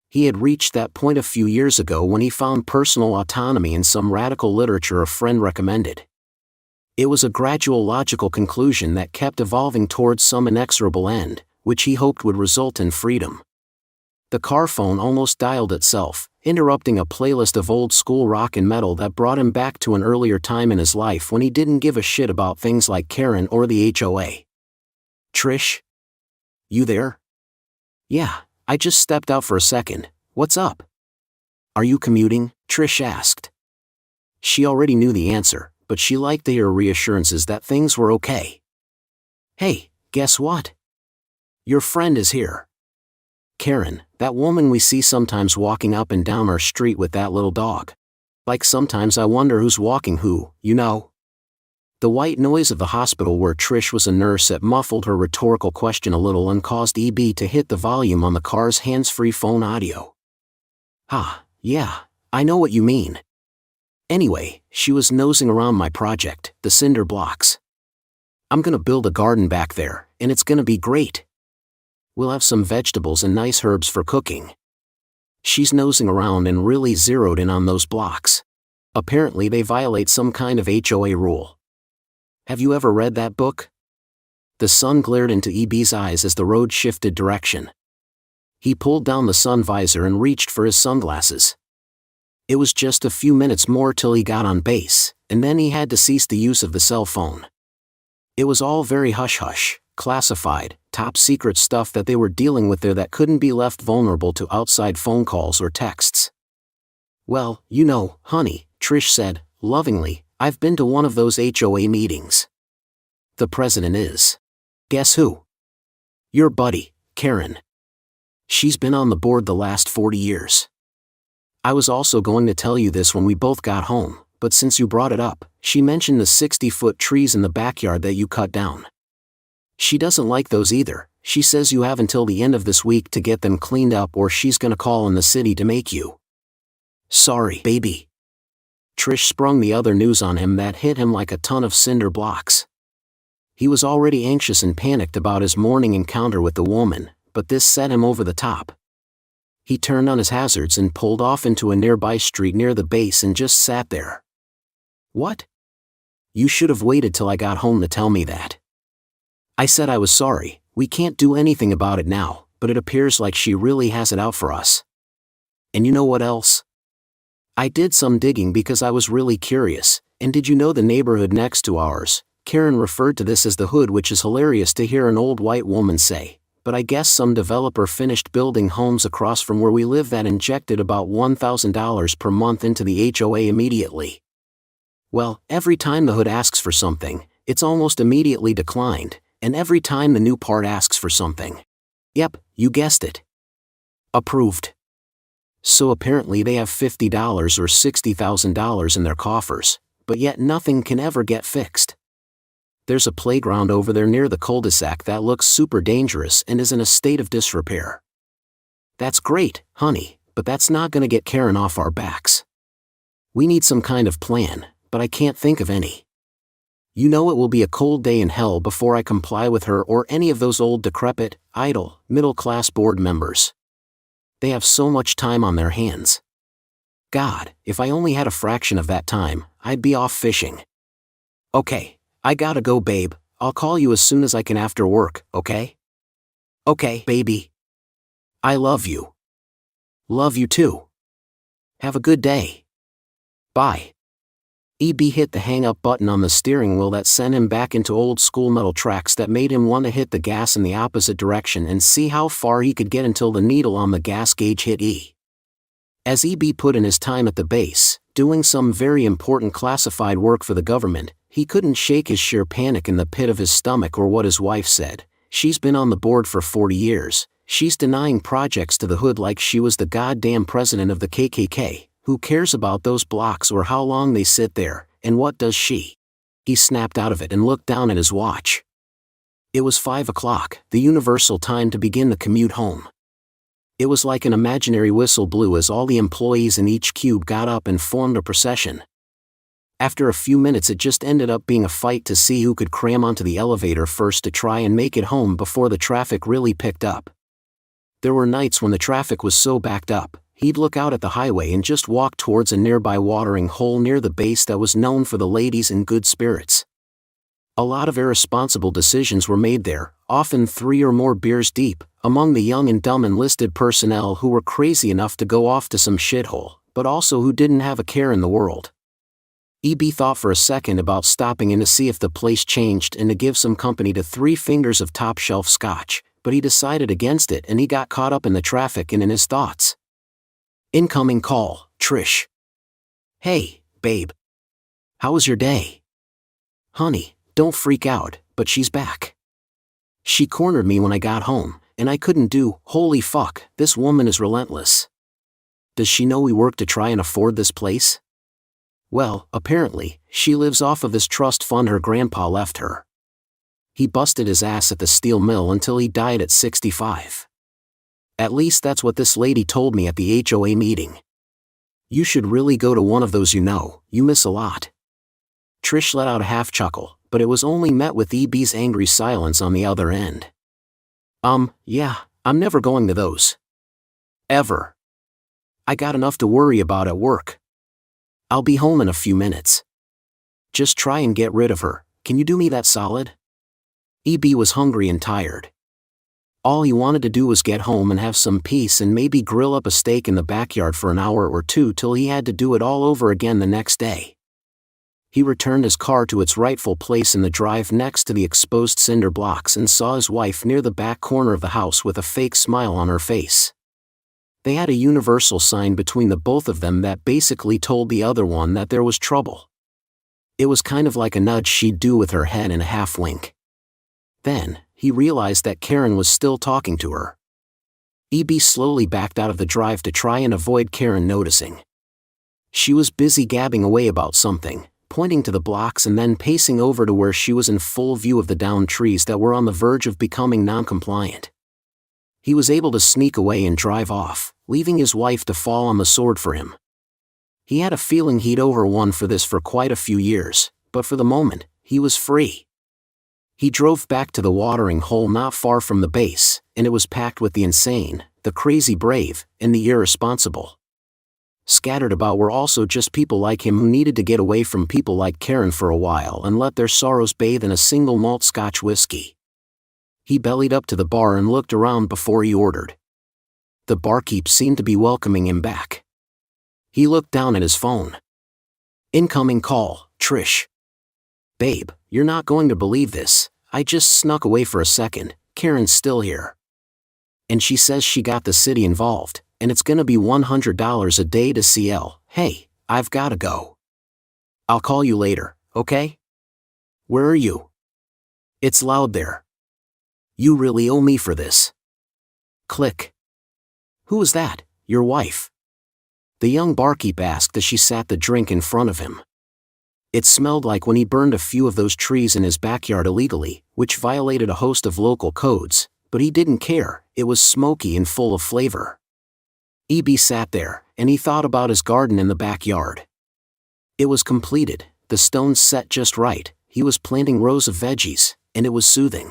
He had reached that point a few years ago when he found personal autonomy in some radical literature a friend recommended. It was a gradual logical conclusion that kept evolving towards some inexorable end, which he hoped would result in freedom. The car phone almost dialed itself, interrupting a playlist of old-school rock and metal that brought him back to an earlier time in his life when he didn't give a shit about things like Karen or the HOA. "Trish? You there?" "Yeah, I just stepped out for a second. What's up?" "Are you commuting?" Trish asked. She already knew the answer, but she liked to hear reassurances that things were okay. "Hey, guess what? Your friend is here. Karen, that woman we see sometimes walking up and down our street with that little dog. Like sometimes I wonder who's walking who, you know?" The white noise of the hospital where Trish was a nurse had muffled her rhetorical question a little and caused EB to hit the volume on the car's hands-free phone audio. Yeah, I know what you mean. Anyway, she was nosing around my project, the cinder blocks. I'm gonna build a garden back there, and it's gonna be great. We'll have some vegetables and nice herbs for cooking. She's nosing around and really zeroed in on those blocks. Apparently they violate some kind of HOA rule. Have you ever read that book? The sun glared into EB's eyes as the road shifted direction. He pulled down the sun visor and reached for his sunglasses. It was just a few minutes more till he got on base, and then he had to cease the use of the cell phone. It was all very hush-hush, classified, top-secret stuff that they were dealing with there that couldn't be left vulnerable to outside phone calls or texts. "Well, you know, honey," Trish said, lovingly, "I've been to one of those HOA meetings. The president is. Guess who? Your buddy, Karen. She's been on the board the last 40 years. I was also going to tell you this when we both got home, but since you brought it up, she mentioned the 60-foot trees in the backyard that you cut down. She doesn't like those either. She says you have until the end of this week to get them cleaned up or she's gonna call in the city to make you." "Sorry, baby." Trish sprung the other news on him that hit him like a ton of cinder blocks. He was already anxious and panicked about his morning encounter with the woman, but this set him over the top. He turned on his hazards and pulled off into a nearby street near the base and just sat there. What? You should have waited till I got home to tell me that. I said I was sorry, we can't do anything about it now, but it appears like she really has it out for us. And you know what else? I did some digging because I was really curious, and did you know the neighborhood next to ours, Karen referred to this as the hood, which is hilarious to hear an old white woman say, but I guess some developer finished building homes across from where we live that injected about $1,000 per month into the HOA immediately. Well, every time the hood asks for something, it's almost immediately declined, and every time the new part asks for something. Yep, you guessed it. Approved. So apparently they have $50 or $60,000 in their coffers, but yet nothing can ever get fixed. There's a playground over there near the cul-de-sac that looks super dangerous and is in a state of disrepair. That's great, honey, but that's not gonna get Karen off our backs. We need some kind of plan, but I can't think of any. You know it will be a cold day in hell before I comply with her or any of those old decrepit, idle, middle-class board members. They have so much time on their hands. God, if I only had a fraction of that time, I'd be off fishing. Okay, I gotta go, babe. I'll call you as soon as I can after work, okay? Okay, baby. I love you. Love you too. Have a good day. Bye. EB hit the hang-up button on the steering wheel that sent him back into old-school metal tracks that made him want to hit the gas in the opposite direction and see how far he could get until the needle on the gas gauge hit E. As EB put in his time at the base, doing some very important classified work for the government, he couldn't shake his sheer panic in the pit of his stomach or what his wife said. She's been on the board for 40 years. She's denying projects to the hood like she was the goddamn president of the KKK. Who cares about those blocks or how long they sit there, and what does she? He snapped out of it and looked down at his watch. It was 5 o'clock, the universal time to begin the commute home. It was like an imaginary whistle blew as all the employees in each cube got up and formed a procession. After a few minutes it just ended up being a fight to see who could cram onto the elevator first to try and make it home before the traffic really picked up. There were nights when the traffic was so backed up, he'd look out at the highway and just walk towards a nearby watering hole near the base that was known for the ladies in good spirits. A lot of irresponsible decisions were made there, often 3 or more beers deep, among the young and dumb enlisted personnel who were crazy enough to go off to some shithole, but also who didn't have a care in the world. EB thought for a second about stopping in to see if the place changed and to give some company to 3 fingers of top-shelf scotch, but he decided against it and he got caught up in the traffic and in his thoughts. Incoming call, Trish. Hey, babe. How was your day? Honey, don't freak out, but she's back. She cornered me when I got home, and I couldn't do, holy fuck, this woman is relentless. Does she know we work to try and afford this place? Well, apparently, she lives off of this trust fund her grandpa left her. He busted his ass at the steel mill until he died at 65. At least that's what this lady told me at the HOA meeting. You should really go to one of those, you miss a lot. Trish let out a half chuckle, but it was only met with EB's angry silence on the other end. Yeah, I'm never going to those. Ever. I got enough to worry about at work. I'll be home in a few minutes. Just try and get rid of her, can you do me that solid? EB was hungry and tired. All he wanted to do was get home and have some peace and maybe grill up a steak in the backyard for an hour or two till he had to do it all over again the next day. He returned his car to its rightful place in the drive next to the exposed cinder blocks and saw his wife near the back corner of the house with a fake smile on her face. They had a universal sign between the both of them that basically told the other one that there was trouble. It was kind of like a nudge she'd do with her head and a half wink. Then, he realized that Karen was still talking to her. EB slowly backed out of the drive to try and avoid Karen noticing. She was busy gabbing away about something, pointing to the blocks and then pacing over to where she was in full view of the downed trees that were on the verge of becoming non-compliant. He was able to sneak away and drive off, leaving his wife to fall on the sword for him. He had a feeling he'd owe her one for this for quite a few years, but for the moment, he was free. He drove back to the watering hole not far from the base, and it was packed with the insane, the crazy brave, and the irresponsible. Scattered about were also just people like him who needed to get away from people like Karen for a while and let their sorrows bathe in a single malt Scotch whiskey. He bellied up to the bar and looked around before he ordered. The barkeep seemed to be welcoming him back. He looked down at his phone. Incoming call, Trish. Babe, you're not going to believe this. I just snuck away for a second. Karen's still here. And she says she got the city involved, and it's gonna be $100 a day to CL. Hey, I've gotta go. I'll call you later, okay? Where are you? It's loud there. You really owe me for this. Click. Who is that? Your wife? The young barkeep asked as she sat the drink in front of him. It smelled like when he burned a few of those trees in his backyard illegally, which violated a host of local codes, but he didn't care. It was smoky and full of flavor. E.B. sat there, and he thought about his garden in the backyard. It was completed, the stones set just right, he was planting rows of veggies, and it was soothing.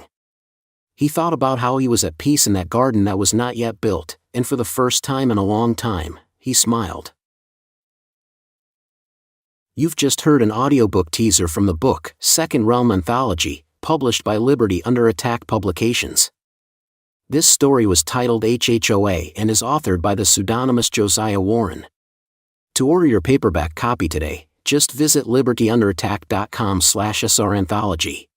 He thought about how he was at peace in that garden that was not yet built, and for the first time in a long time, he smiled. You've just heard an audiobook teaser from the book, Second Realm Anthology, published by Liberty Under Attack Publications. This story was titled HHOA and is authored by the pseudonymous Josiah Warren. To order your paperback copy today, just visit libertyunderattack.com/sranthology.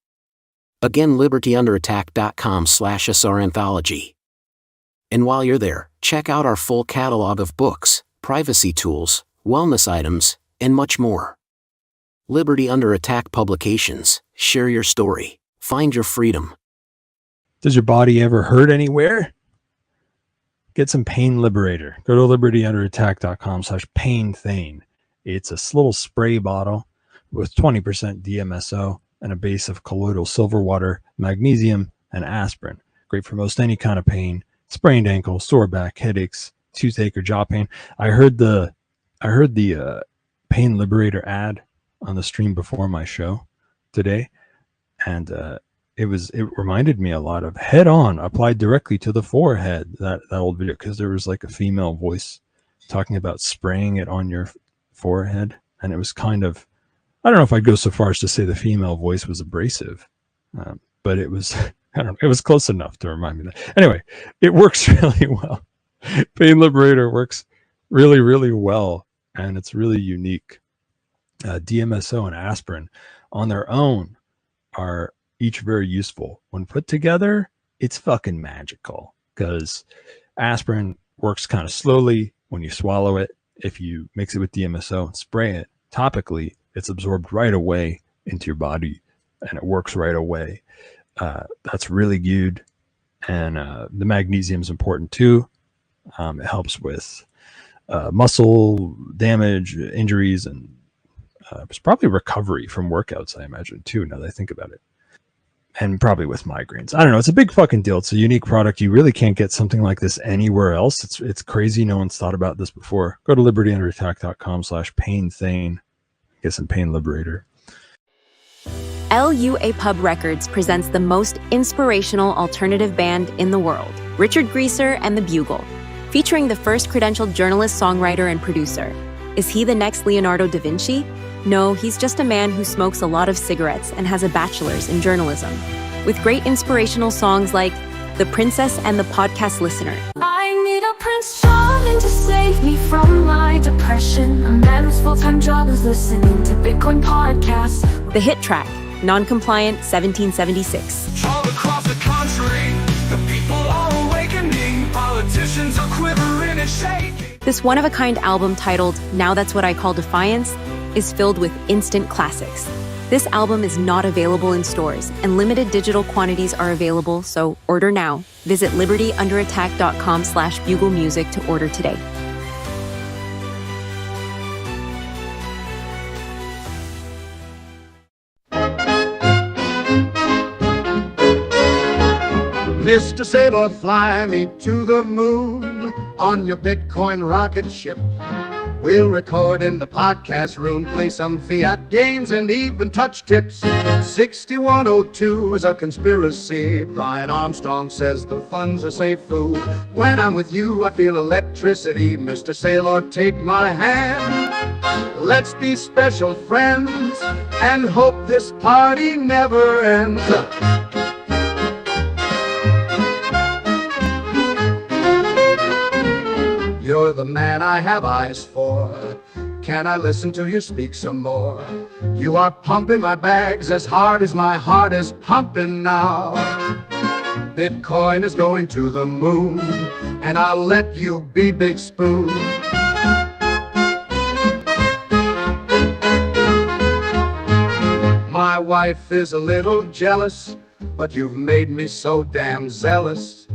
Again, libertyunderattack.com/sranthology. And while you're there, check out our full catalog of books, privacy tools, wellness items, and much more. Liberty Under Attack Publications. Share your story. Find your freedom. Does your body ever hurt anywhere? Get some Pain Liberator. Go to libertyunderattack.com/painthane. It's a little spray bottle with 20% DMSO and a base of colloidal silver water, magnesium, and aspirin. Great for most any kind of pain. Sprained ankle, sore back, headaches, toothache, or jaw pain. I heard the Pain Liberator ad on the stream before my show today, and it reminded me a lot of Head On, applied directly to the forehead, that old video, because there was like a female voice talking about spraying it on your forehead, and it was kind of, I don't know if I'd go so far as to say the female voice was abrasive, but it was, I don't know, it was close enough to remind me that. Anyway, it works really well. Pain Liberator works really, really well, and it's really unique. DMSO and aspirin on their own are each very useful. When put together, it's fucking magical, because aspirin works kind of slowly when you swallow it. If you mix it with DMSO and spray it topically, it's absorbed right away into your body, and it works right away. That's really good. And the magnesium is important too. It helps with muscle damage, injuries, and it's probably recovery from workouts, I imagine, too, now that I think about it. And probably with migraines. I don't know. It's a big fucking deal. It's a unique product. You really can't get something like this anywhere else. It's crazy. No one's thought about this before. Go to libertyunderattack.com/painthane. Get some Pain Liberator. LUA Pub Records presents the most inspirational alternative band in the world, Richard Greaser and the Bugle, featuring the first credentialed journalist, songwriter, and producer. Is he the next Leonardo da Vinci? No, he's just a man who smokes a lot of cigarettes and has a bachelor's in journalism. With great inspirational songs like The Princess and the Podcast Listener. I need a Prince Charming to save me from my depression. A man whose full-time job is listening to Bitcoin podcasts. The hit track, Non-Compliant 1776. All across the country, the people are awakening. Politicians are quivering and shaking. This one-of-a-kind album titled Now That's What I Call Defiance is filled with instant classics. This album is not available in stores, and limited digital quantities are available, so order now. Visit libertyunderattack.com/buglemusic to order today. Mr. Saber, fly me to the moon on your Bitcoin rocket ship. We'll record in the podcast room, play some fiat games, and even touch tips. 6102 is a conspiracy. Brian Armstrong says the funds are safe food. When I'm with you, I feel electricity. Mr. Sailor, take my hand. Let's be special friends and hope this party never ends. You're the man I have eyes for. Can I listen to you speak some more? You are pumping my bags as hard as my heart is pumping now. Bitcoin is going to the moon, and I'll let you be Big Spoon. My wife is a little jealous, but you've made me so damn zealous.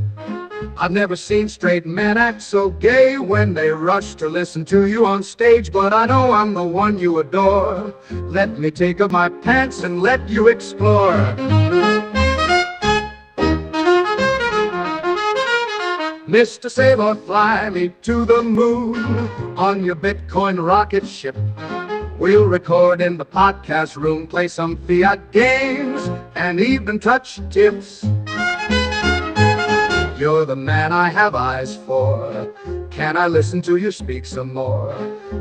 I've never seen straight men act so gay when they rush to listen to you on stage, but I know I'm the one you adore. Let me take off my pants and let you explore. Mr. Sailor, fly me to the moon on your Bitcoin rocket ship. We'll record in the podcast room, play some fiat games, and even touch tips. You're the man I have eyes for. Can I listen to you speak some more?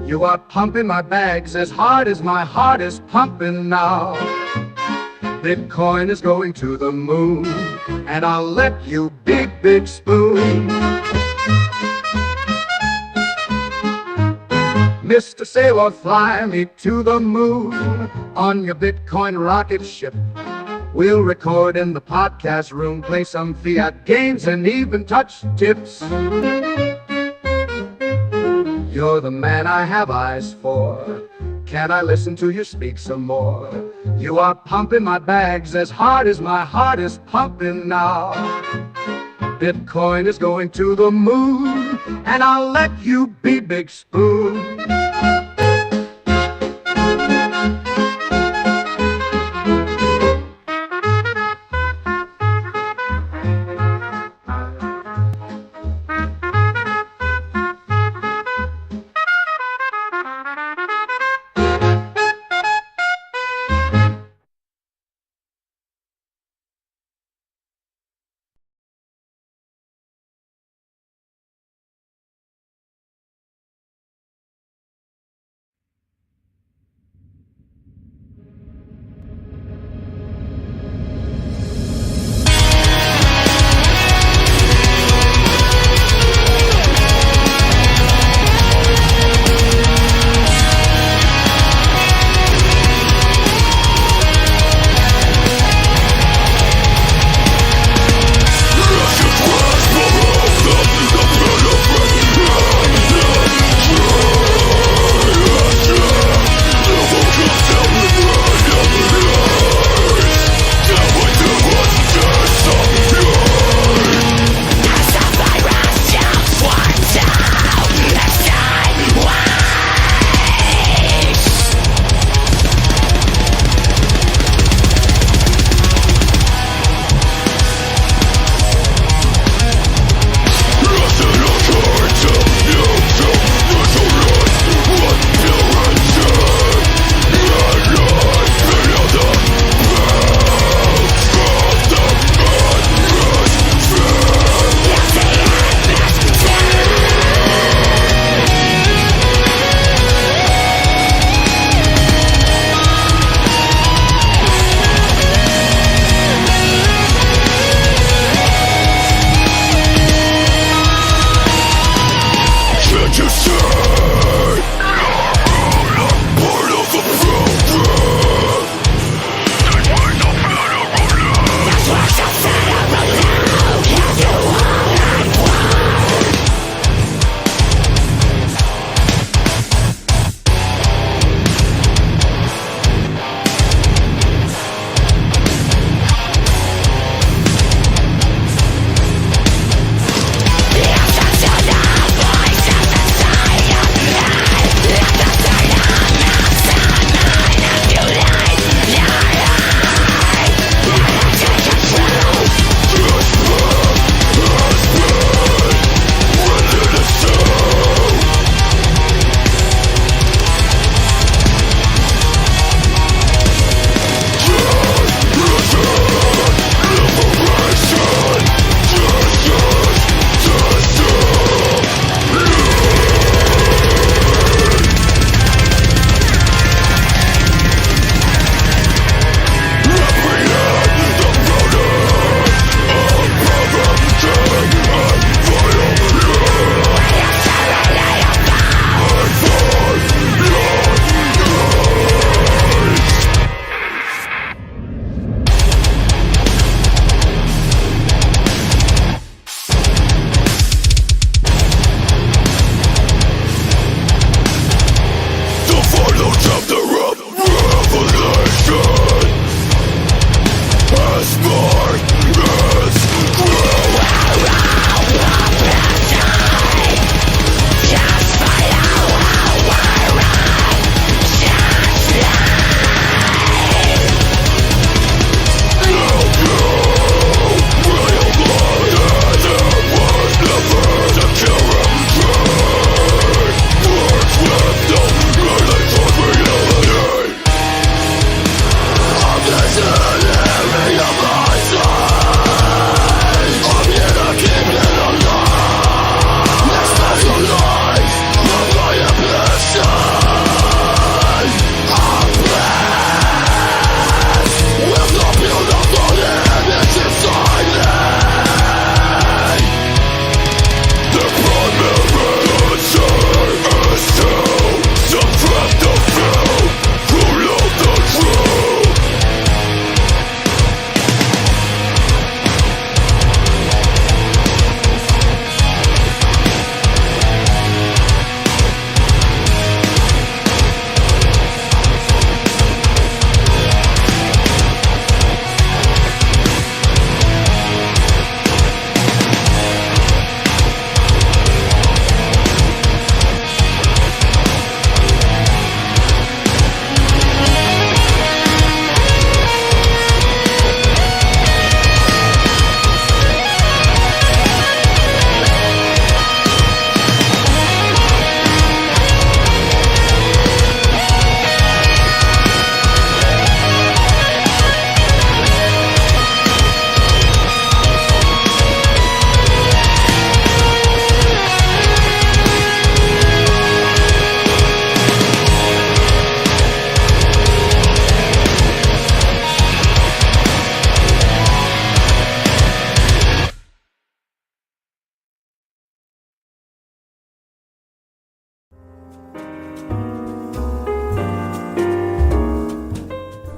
You are pumping my bags as hard as my heart is pumping now. Bitcoin is going to the moon, and I'll let you Big Spoon. Mr. Sailor, fly me to the moon on your Bitcoin rocket ship. We'll record in the podcast room, play some fiat games, and even touch tips. You're the man I have eyes for. Can I listen to you speak some more? You are pumping my bags as hard as my heart is pumping now. Bitcoin is going to the moon, and I'll let you be Big Spoon.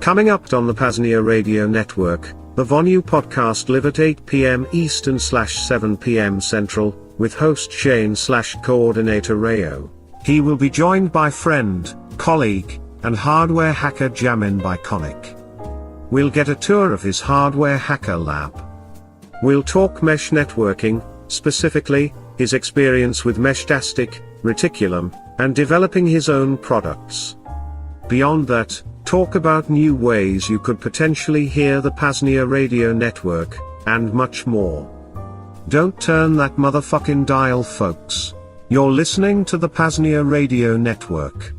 Coming up on the PAZNIA radio network, the Vonu Podcast live at 8 p.m. Eastern/7 p.m. Central, with host Shane/coordinator Rayo. He will be joined by friend, colleague, and hardware hacker Jamin Biconik. We'll get a tour of his hardware hacker lab. We'll talk mesh networking, specifically, his experience with Meshtastic, Reticulum, and developing his own products. Beyond that, talk about new ways you could potentially hear the PAZNIA radio network, and much more. Don't turn that motherfucking dial, folks. You're listening to the PAZNIA radio network.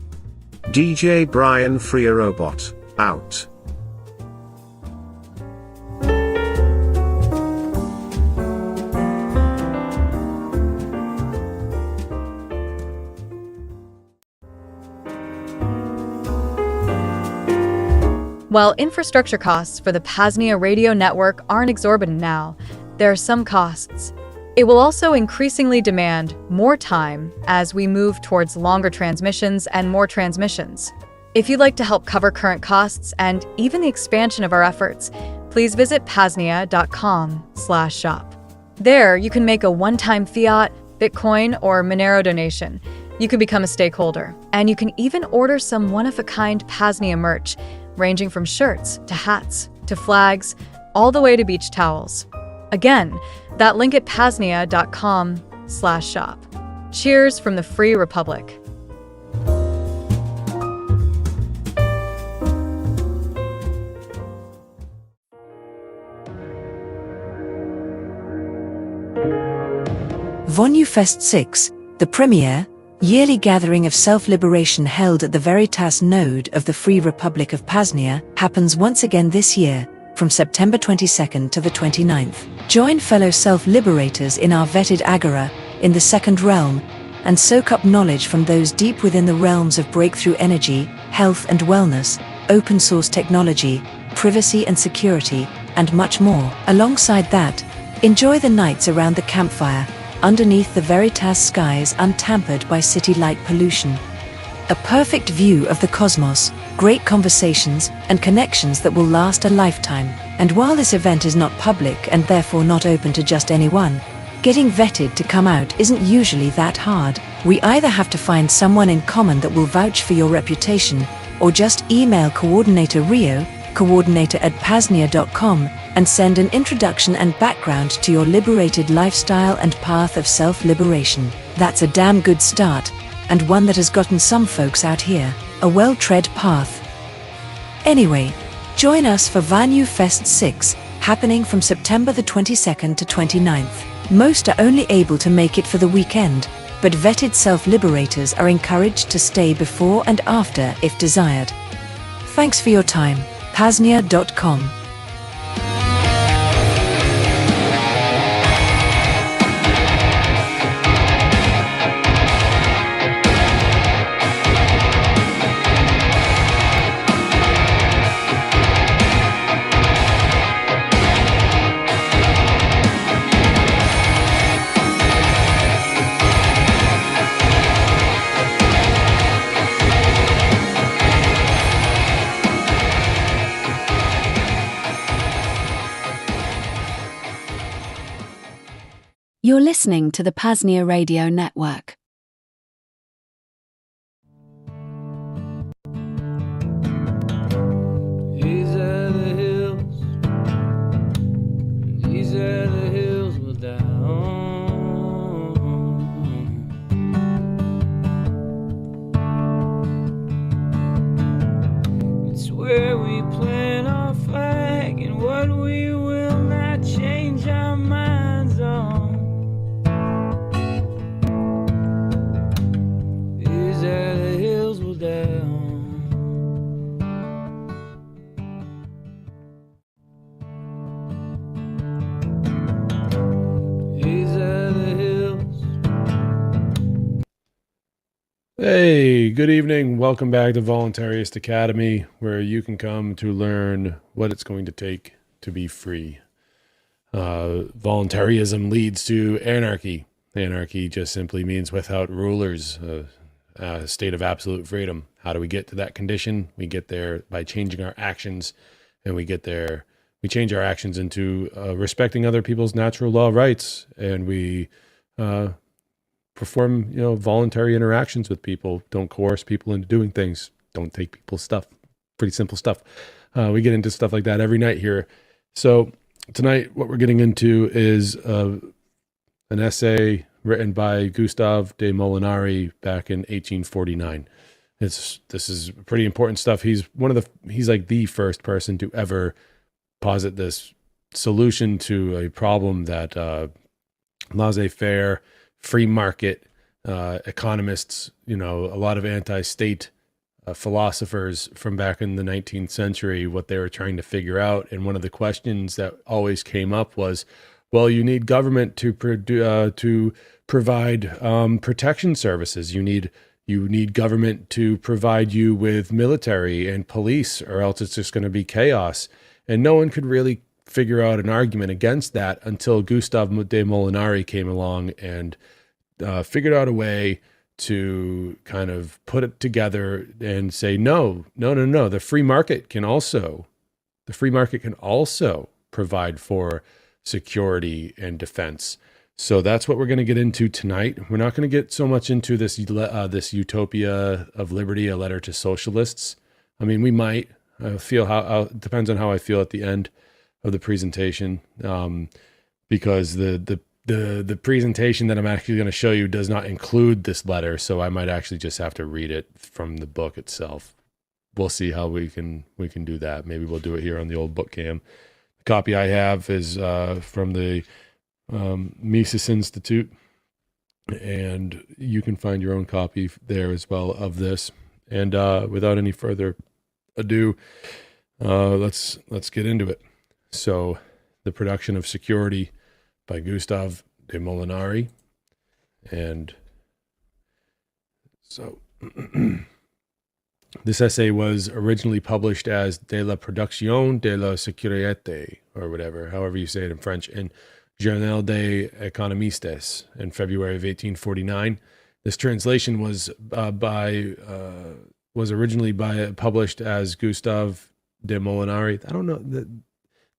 DJ Brian Freerobot, out. While infrastructure costs for the PAZNIA radio network aren't exorbitant now, there are some costs. It will also increasingly demand more time as we move towards longer transmissions and more transmissions. If you'd like to help cover current costs and even the expansion of our efforts, please visit PAZNIA.com/shop. There, you can make a one-time fiat, Bitcoin, or Monero donation. You can become a stakeholder, and you can even order some one-of-a-kind PAZNIA merch, ranging from shirts to hats to flags, all the way to beach towels. Again, that link at PAZNIA.com/shop. Cheers from the Free Republic. VonuFest 6, the premier, yearly gathering of self-liberation held at the Veritas node of the Free Republic of PAZNIA, happens once again this year, from September 22nd to the 29th. Join fellow self-liberators in our vetted agora, in the second realm, and soak up knowledge from those deep within the realms of breakthrough energy, health and wellness, open source technology, privacy and security, and much more. Alongside that, enjoy the nights around the campfire, underneath the Veritas skies untampered by city light pollution. A perfect view of the cosmos, great conversations, and connections that will last a lifetime. And while this event is not public and therefore not open to just anyone, getting vetted to come out isn't usually that hard. We either have to find someone in common that will vouch for your reputation, or just email Coordinator Rio, coordinator@PAZNIA.com, and send an introduction and background to your liberated lifestyle and path of self-liberation. That's a damn good start, and one that has gotten some folks out here a well-tread path. Anyway, join us for VonuFest 6, happening from September the 22nd to 29th. Most are only able to make it for the weekend, but vetted self-liberators are encouraged to stay before and after if desired. Thanks for your time. PAZNIA.com. You're listening to the PAZNIA radio network. These are the hills, these are the hills we'll die on. It's where we plant our flag and what we will not change our minds on. These are the hills we'll die on. These are the hills. Hey, good evening. Welcome back to Voluntaryist Academy, where you can come to learn what it's going to take to be free. Voluntarism leads to anarchy. Anarchy just simply means without rulers, a state of absolute freedom. How do we get to that condition? We get there by changing our actions, and we change our actions into respecting other people's natural law rights, and we perform, voluntary interactions with people. Don't coerce people into doing things. Don't take people's stuff. Pretty simple stuff. We get into stuff like that every night here. So tonight, what we're getting into is an essay written by Gustave de Molinari back in 1849. This is pretty important stuff. He's like the first person to ever posit this solution to a problem that laissez-faire, free market economists, a lot of anti-state philosophers from back in the 19th century, what they were trying to figure out. And one of the questions that always came up was, well, you need government to provide protection services. You need government to provide you with military and police, or else it's just going to be chaos. And no one could really figure out an argument against that until Gustave de Molinari came along and figured out a way to kind of put it together and say, no. The free market can also provide for security and defense. So that's what we're going to get into tonight. We're not going to get so much into this utopia of liberty, a letter to socialists. I mean, we might. I feel it depends on how I feel at the end of the presentation, because the presentation that I'm actually going to show you does not include this letter, so I might actually just have to read it from the book itself. We'll see how we can do that. Maybe we'll do it here on the old book cam. The copy I have is from the Mises Institute, and you can find your own copy there as well of this. And without any further ado, let's get into it. So, The Production of Security by Gustave de Molinari. And so this essay was originally published as De la Production de la Sécurité, or whatever, however you say it in French, in Journal des Économistes in February of 1849. This translation was originally published as Gustave de Molinari. I don't know.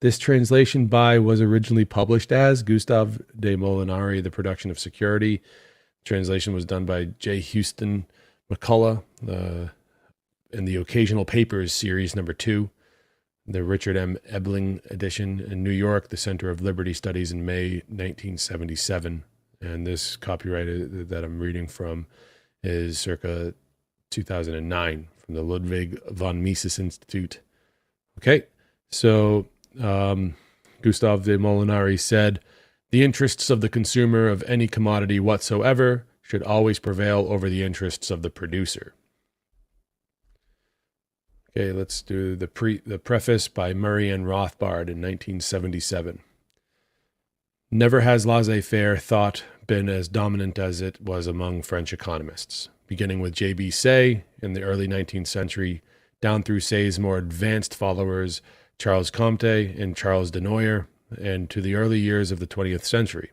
This translation was originally published as Gustave de Molinari, The Production of Security. Translation was done by J. Houston McCullough in the Occasional Papers series number 2, the Richard M. Ebling edition in New York, the Center of Liberty Studies in May 1977. And this copyright that I'm reading from is circa 2009 from the Ludwig von Mises Institute. Okay, so Gustave de Molinari said, "The interests of the consumer of any commodity whatsoever should always prevail over the interests of the producer." Okay, let's do the preface by Murray and Rothbard in 1977. Never has laissez-faire thought been as dominant as it was among French economists, beginning with J.B. Say in the early 19th century, down through Say's more advanced followers, Charles Comte and Charles Denoyer, and to the early years of the 20th century.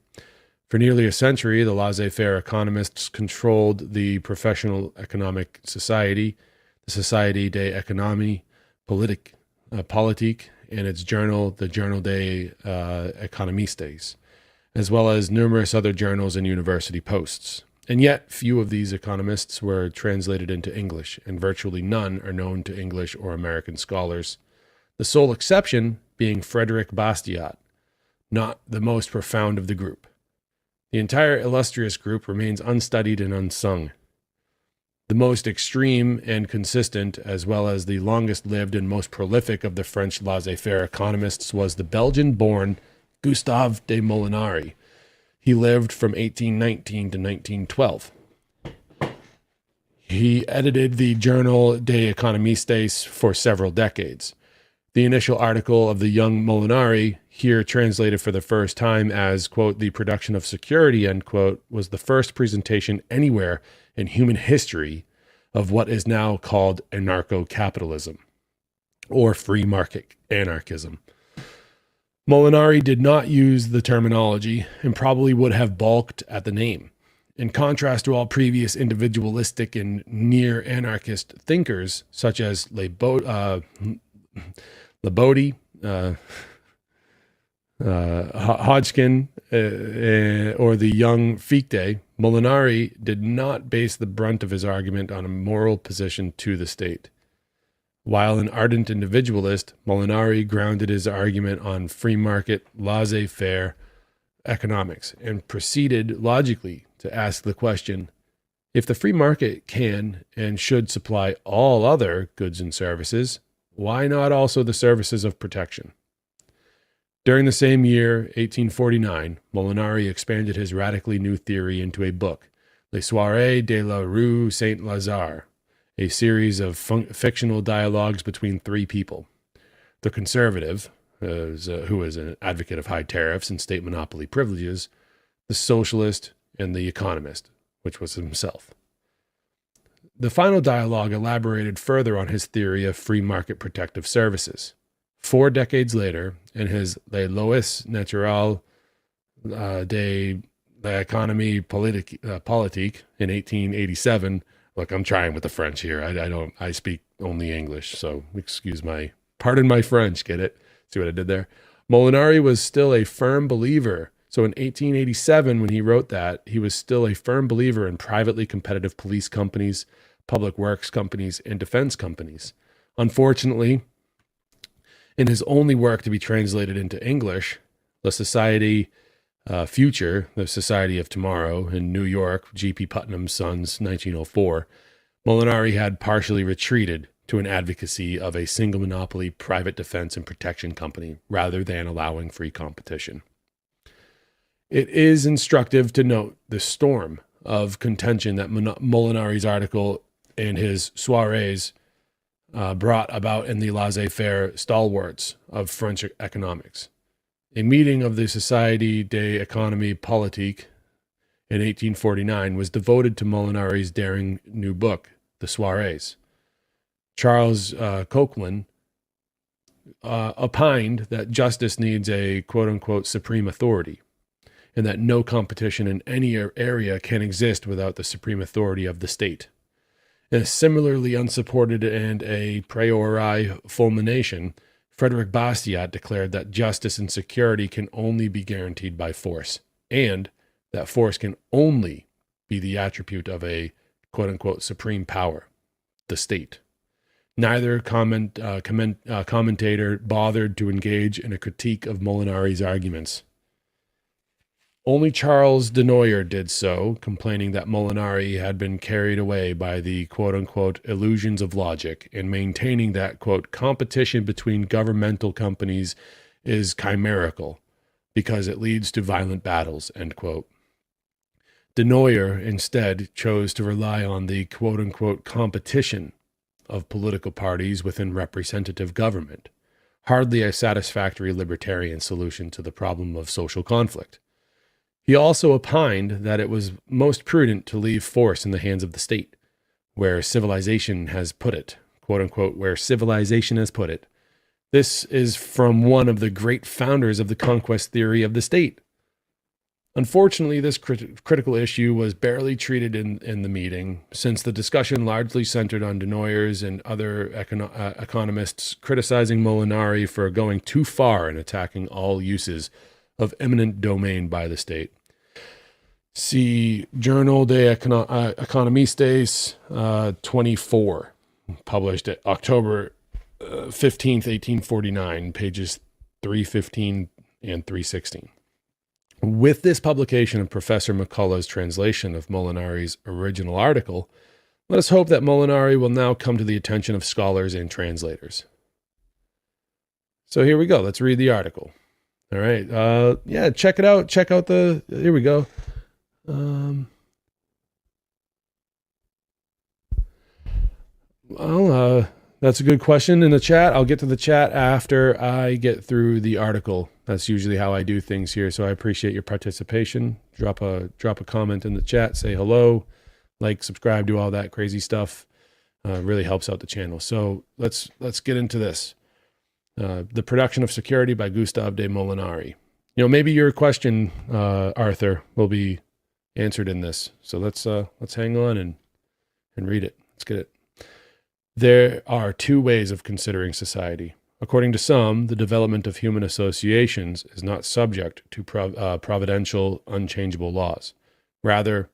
For nearly a century, the laissez-faire economists controlled the professional economic society, the Société d'économie politique, and its journal, the Journal des Économistes, as well as numerous other journals and university posts. And yet, few of these economists were translated into English, and virtually none are known to English or American scholars. The sole exception being Frederick Bastiat, not the most profound of the group. The entire illustrious group remains unstudied and unsung. The most extreme and consistent, as well as the longest-lived and most prolific of the French laissez-faire economists, was the Belgian-born Gustave de Molinari. He lived from 1819 to 1912. He edited the Journal des Économistes for several decades. The initial article of the young Molinari, here translated for the first time as, quote, "The Production of Security," end quote, was the first presentation anywhere in human history of what is now called anarcho-capitalism, or free market anarchism. Molinari did not use the terminology and probably would have balked at the name. In contrast to all previous individualistic and near-anarchist thinkers, such as Labode, Hodgkin, or the young Fichte, Molinari did not base the brunt of his argument on a moral position to the state. While an ardent individualist, Molinari grounded his argument on free market, laissez-faire economics and proceeded logically to ask the question, if the free market can and should supply all other goods and services, why not also the services of protection? During the same year, 1849, Molinari expanded his radically new theory into a book, Les Soirées de la Rue Saint-Lazare, a series of fictional dialogues between three people. The conservative, who was an advocate of high tariffs and state monopoly privileges, the socialist, and the economist, which was himself. The final dialogue elaborated further on his theory of free market protective services. 4 decades later, in his Les Lois Naturelles de l'économie politique in 1887, look, I'm trying with the French here. I speak only English, so pardon my French, get it? See what I did there? Molinari was still a firm believer. So in 1887, when he wrote that, he was still a firm believer in privately competitive police companies, public works companies, and defense companies. Unfortunately, in his only work to be translated into English, The Society Future, The Society of Tomorrow in New York, G.P. Putnam's Sons, 1904, Molinari had partially retreated to an advocacy of a single monopoly private defense and protection company rather than allowing free competition. It is instructive to note the storm of contention that Molinari's article and his soirees brought about in the laissez-faire stalwarts of French economics. A meeting of the Société d'économie politique in 1849 was devoted to Molinari's daring new book, The Soirees. Charles Coquelin opined that justice needs a quote-unquote supreme authority, and that no competition in any area can exist without the supreme authority of the state. In a similarly unsupported and a priori fulmination, Frederick Bastiat declared that justice and security can only be guaranteed by force, and that force can only be the attribute of a quote-unquote supreme power, the state. Neither commentator bothered to engage in a critique of Molinari's arguments. Only Charles Denoyer did so, complaining that Molinari had been carried away by the quote-unquote illusions of logic and maintaining that, quote, competition between governmental companies is chimerical because it leads to violent battles, end quote. Denoyer instead chose to rely on the quote-unquote competition of political parties within representative government, hardly a satisfactory libertarian solution to the problem of social conflict. He also opined that it was most prudent to leave force in the hands of the state, where civilization has put it, quote unquote, where civilization has put it. This is from one of the great founders of the conquest theory of the state. Unfortunately, this critical issue was barely treated in the meeting, since the discussion largely centered on Denoyers and other economists criticizing Molinari for going too far in attacking all uses of eminent domain by the state. See Journal des Economistes 24, published at October 15th, 1849, pages 315 and 316. With this publication of Professor McCullough's translation of Molinari's original article, let us hope that Molinari will now come to the attention of scholars and translators. So here we go. Let's read the article. All right. Check it out. Check out here we go. That's a good question in the chat. I'll get to the chat after I get through the article. That's usually how I do things here. So I appreciate your participation. Drop a comment in the chat. Say hello, like, subscribe, do all that crazy stuff. Really helps out the channel. So let's get into this. The Production of Security by Gustave de Molinari. Maybe your question, Arthur, will be answered in this. So let's hang on and read it. Let's get it. There are two ways of considering society. According to some, the development of human associations is not subject to providential, unchangeable laws. Rather,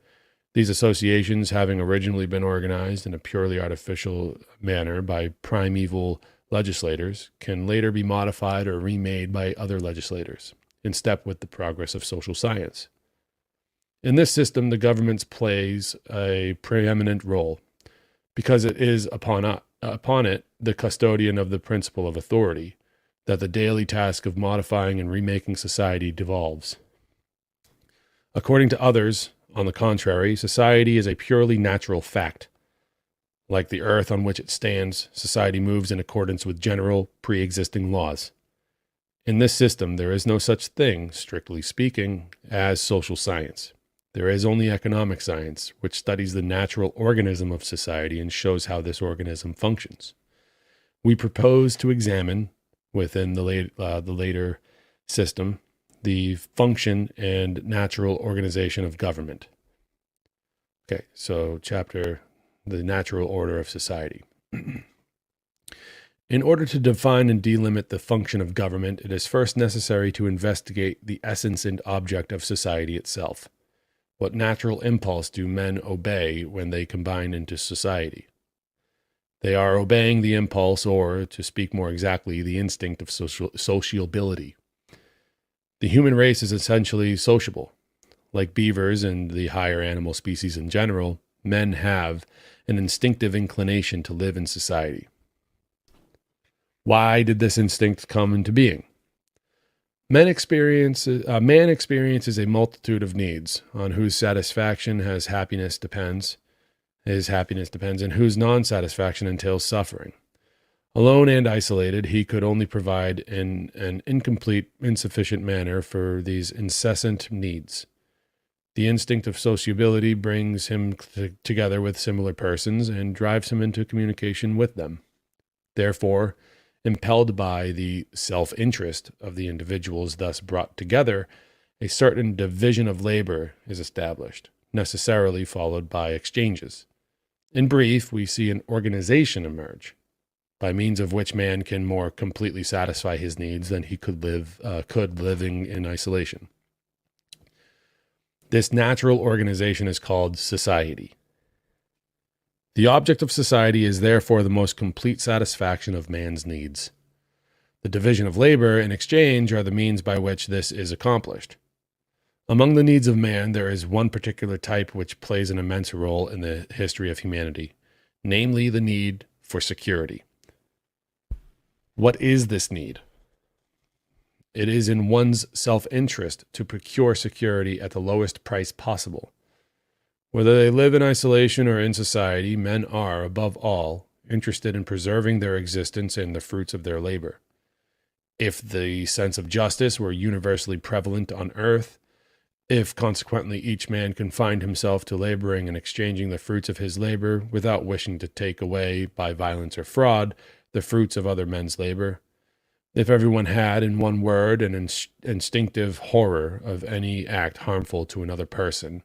these associations, having originally been organized in a purely artificial manner by primeval legislators, can later be modified or remade by other legislators, in step with the progress of social science. In this system, the government plays a preeminent role, because it is upon it the custodian of the principle of authority, that the daily task of modifying and remaking society devolves. According to others, on the contrary, society is a purely natural fact. Like the earth on which it stands, society moves in accordance with general, pre-existing laws. In this system, there is no such thing, strictly speaking, as social science. There is only economic science, which studies the natural organism of society and shows how this organism functions. We propose to examine, within the later system, the function and natural organization of government. Okay, so chapter, the natural order of society. In order to define and delimit the function of government, it is first necessary to investigate the essence and object of society itself. What natural impulse do men obey when they combine into society? They are obeying the impulse, or, to speak more exactly, the instinct of sociability. The human race is essentially sociable. Like beavers and the higher animal species in general, men have an instinctive inclination to live in society. Why did this instinct come into being? Man experiences a multitude of needs, on whose satisfaction his happiness depends, and whose non-satisfaction entails suffering. Alone and isolated, he could only provide in an incomplete, insufficient manner for these incessant needs. The instinct of sociability brings him together with similar persons and drives him into communication with them. Therefore, impelled by the self-interest of the individuals thus brought together, a certain division of labor is established, necessarily followed by exchanges. In brief, we see an organization emerge, by means of which man can more completely satisfy his needs than he could living in isolation. This natural organization is called society. The object of society is therefore the most complete satisfaction of man's needs. The division of labor and exchange are the means by which this is accomplished. Among the needs of man, there is one particular type which plays an immense role in the history of humanity, namely the need for security. What is this need? It is in one's self-interest to procure security at the lowest price possible. Whether they live in isolation or in society, men are, above all, interested in preserving their existence and the fruits of their labor. If the sense of justice were universally prevalent on earth, if consequently each man confined himself to laboring and exchanging the fruits of his labor without wishing to take away by violence or fraud the fruits of other men's labor, if everyone had, in one word, an instinctive horror of any act harmful to another person,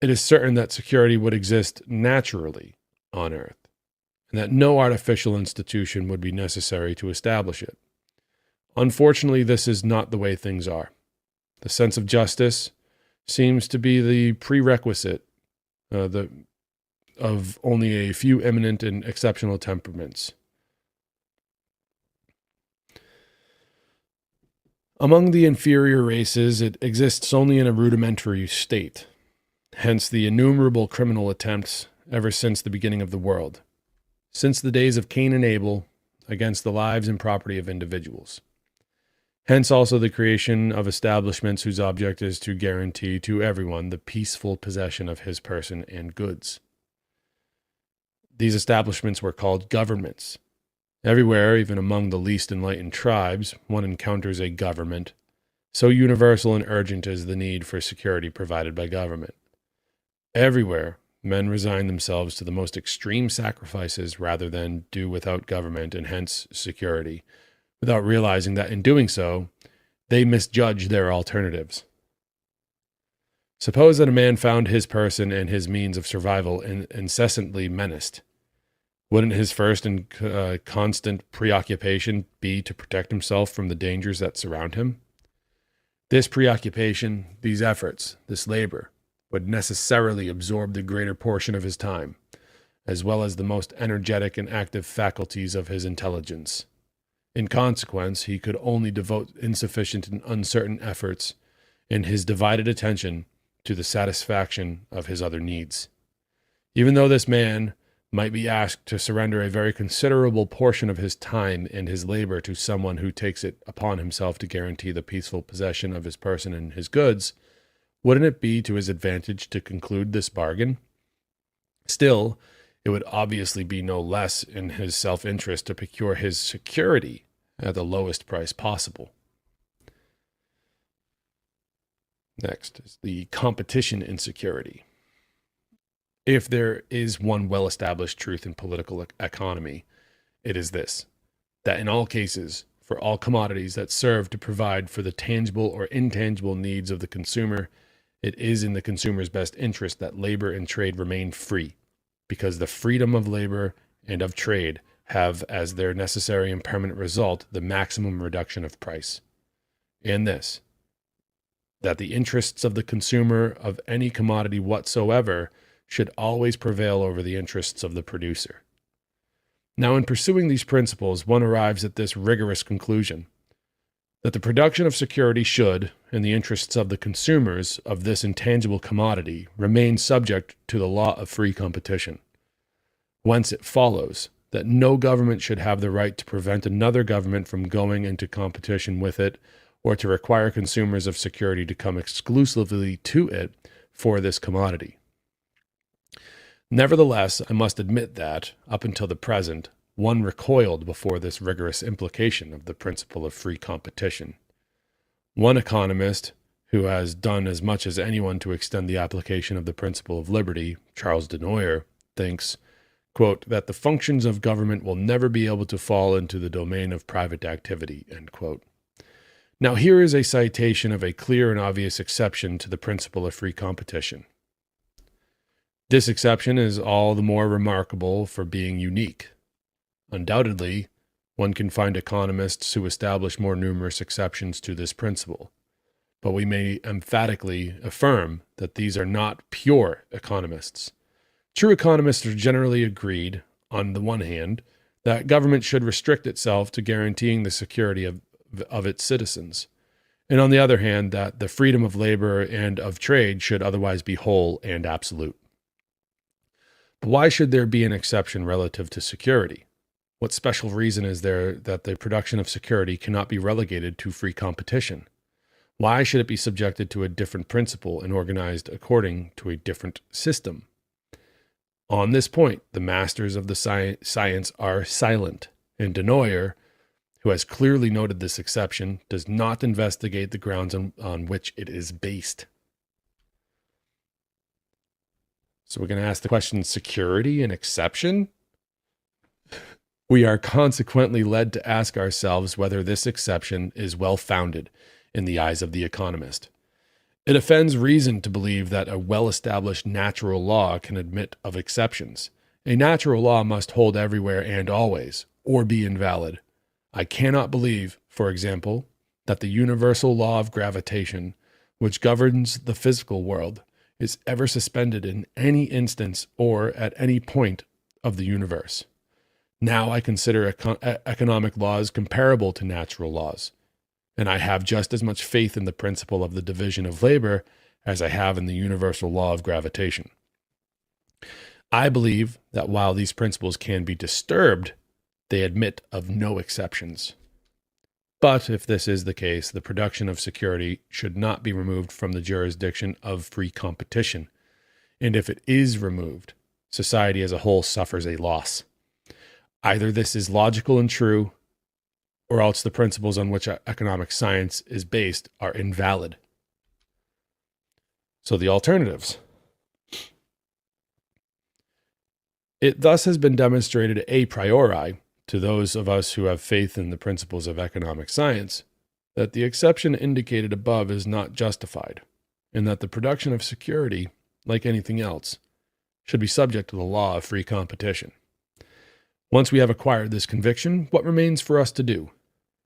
it is certain that security would exist naturally on earth, and that no artificial institution would be necessary to establish it. Unfortunately, this is not the way things are. The sense of justice seems to be the prerequisite of only a few eminent and exceptional temperaments. Among the inferior races, it exists only in a rudimentary state. Hence the innumerable criminal attempts ever since the beginning of the world, since the days of Cain and Abel, against the lives and property of individuals. Hence also the creation of establishments whose object is to guarantee to everyone the peaceful possession of his person and goods. These establishments were called governments. Everywhere, even among the least enlightened tribes, one encounters a government. So universal and urgent is the need for security provided by government. Everywhere, men resign themselves to the most extreme sacrifices rather than do without government and hence security, without realizing that in doing so, they misjudge their alternatives. Suppose that a man found his person and his means of survival incessantly menaced. Wouldn't his first and constant preoccupation be to protect himself from the dangers that surround him? This preoccupation, these efforts, this labor, would necessarily absorb the greater portion of his time, as well as the most energetic and active faculties of his intelligence. In consequence, he could only devote insufficient and uncertain efforts in his divided attention to the satisfaction of his other needs. Even though this man might be asked to surrender a very considerable portion of his time and his labor to someone who takes it upon himself to guarantee the peaceful possession of his person and his goods, wouldn't it be to his advantage to conclude this bargain? Still, it would obviously be no less in his self-interest to procure his security at the lowest price possible. Next is the competition insecurity. If there is one well-established truth in political economy, it is this, that in all cases, for all commodities that serve to provide for the tangible or intangible needs of the consumer, it is in the consumer's best interest that labor and trade remain free, because the freedom of labor and of trade have as their necessary and permanent result the maximum reduction of price. And this, that the interests of the consumer of any commodity whatsoever should always prevail over the interests of the producer. Now, in pursuing these principles, one arrives at this rigorous conclusion, that the production of security should, in the interests of the consumers of this intangible commodity, remain subject to the law of free competition. Whence it follows that no government should have the right to prevent another government from going into competition with it, or to require consumers of security to come exclusively to it for this commodity. Nevertheless, I must admit that, up until the present, one recoiled before this rigorous implication of the principle of free competition. One economist, who has done as much as anyone to extend the application of the principle of liberty, Charles Denoyer, thinks, quote, that the functions of government will never be able to fall into the domain of private activity, end quote. Now here is a citation of a clear and obvious exception to the principle of free competition. This exception is all the more remarkable for being unique. Undoubtedly, one can find economists who establish more numerous exceptions to this principle, but we may emphatically affirm that these are not pure economists. True economists are generally agreed, on the one hand, that government should restrict itself to guaranteeing the security of its citizens, and on the other hand, that the freedom of labor and of trade should otherwise be whole and absolute. But why should there be an exception relative to security? What special reason is there that the production of security cannot be relegated to free competition? Why should it be subjected to a different principle and organized according to a different system? On this point, the masters of the science are silent, and Denoyer, who has clearly noted this exception, does not investigate the grounds on which it is based. So we're going to ask the question, security and exception? We are consequently led to ask ourselves whether this exception is well-founded in the eyes of the economist. It offends reason to believe that a well-established natural law can admit of exceptions. A natural law must hold everywhere and always, or be invalid. I cannot believe, for example, that the universal law of gravitation, which governs the physical world, is ever suspended in any instance or at any point of the universe. Now I consider economic laws comparable to natural laws, and I have just as much faith in the principle of the division of labor as I have in the universal law of gravitation. I believe that while these principles can be disturbed, they admit of no exceptions. But if this is the case, the production of security should not be removed from the jurisdiction of free competition. And if it is removed, society as a whole suffers a loss. Either this is logical and true, or else the principles on which economic science is based are invalid. So the alternatives. It thus has been demonstrated a priori to those of us who have faith in the principles of economic science, that the exception indicated above is not justified. and that the production of security, like anything else, should be subject to the law of free competition. Once we have acquired this conviction, what remains for us to do?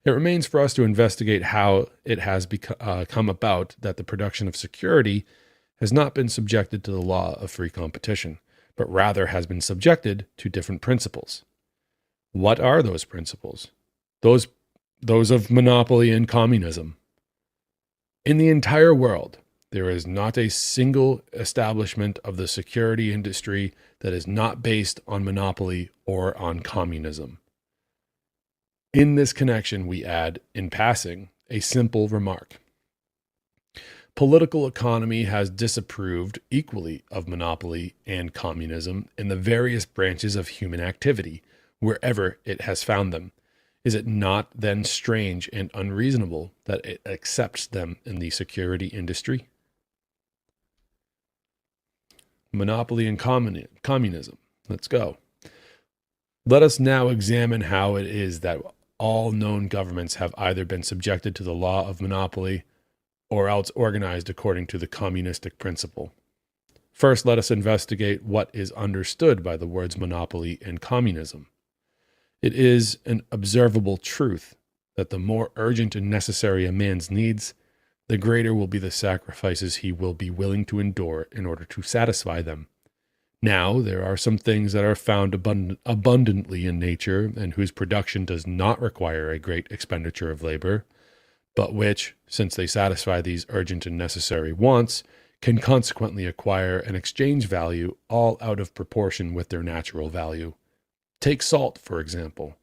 It remains for us to investigate how it has come about that the production of security has not been subjected to the law of free competition, but rather has been subjected to different principles. What are those principles? Those of monopoly and communism. In the entire world, there is not a single establishment of the security industry that is not based on monopoly or on communism. In this connection, we add, in passing, a simple remark. Political economy has disapproved equally of monopoly and communism in the various branches of human activity, wherever it has found them. Is it not then strange and unreasonable that it accepts them in the security industry? Monopoly and communism. Let's go. Let us now examine how it is that all known governments have either been subjected to the law of monopoly or else organized according to the communistic principle. First, let us investigate what is understood by the words monopoly and communism. It is an observable truth that the more urgent and necessary a man's needs, the greater will be the sacrifices he will be willing to endure in order to satisfy them. Now, there are some things that are found abundantly in nature and whose production does not require a great expenditure of labor, but which, since they satisfy these urgent and necessary wants, can consequently acquire an exchange value all out of proportion with their natural value. Take salt, for example.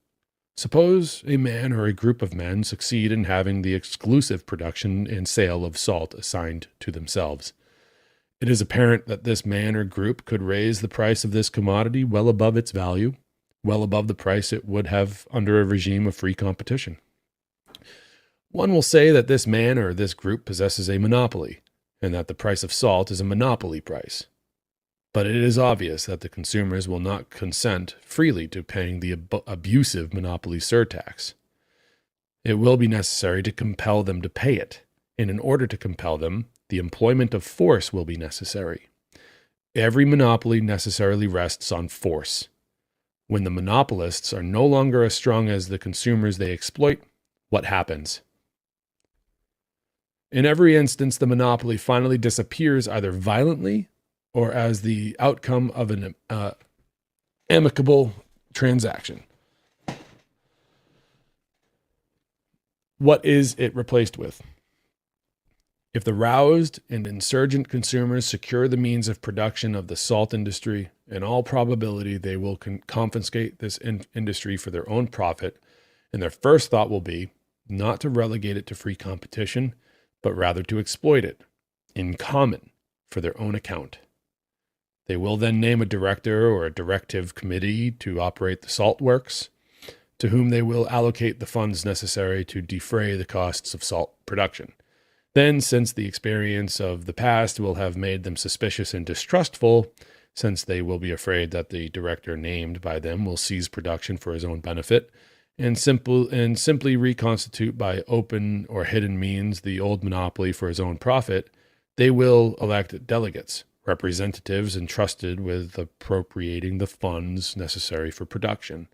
Suppose a man or a group of men succeed in having the exclusive production and sale of salt assigned to themselves. It is apparent that this man or group could raise the price of this commodity well above its value, well above the price it would have under a regime of free competition. One will say that this man or this group possesses a monopoly, and that the price of salt is a monopoly price. But it is obvious that the consumers will not consent freely to paying the abusive monopoly surtax. It will be necessary to compel them to pay it, and in order to compel them, the employment of force will be necessary. Every monopoly necessarily rests on force. When the monopolists are no longer as strong as the consumers they exploit, what happens? In every instance, the monopoly finally disappears either violently or as the outcome of an amicable transaction. What is it replaced with? If the roused and insurgent consumers secure the means of production of the salt industry, in all probability they will confiscate this industry for their own profit, and their first thought will be not to relegate it to free competition, but rather to exploit it, in common, for their own account. They will then name a director or a directive committee to operate the salt works, to whom they will allocate the funds necessary to defray the costs of salt production. Then, since the experience of the past will have made them suspicious and distrustful, since they will be afraid that the director named by them will seize production for his own benefit, and simply reconstitute by open or hidden means the old monopoly for his own profit, they will elect delegates, representatives entrusted with appropriating the funds necessary for production,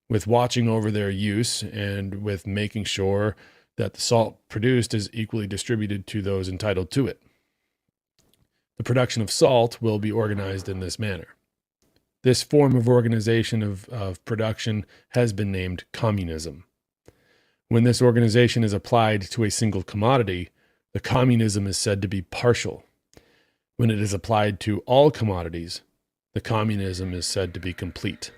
with watching over their use and with making sure that the salt produced is equally distributed to those entitled to it. The production of salt will be organized in this manner. This form of organization of production has been named communism. When this organization is applied to a single commodity, the communism is said to be partial. When it is applied to all commodities, the communism is said to be complete.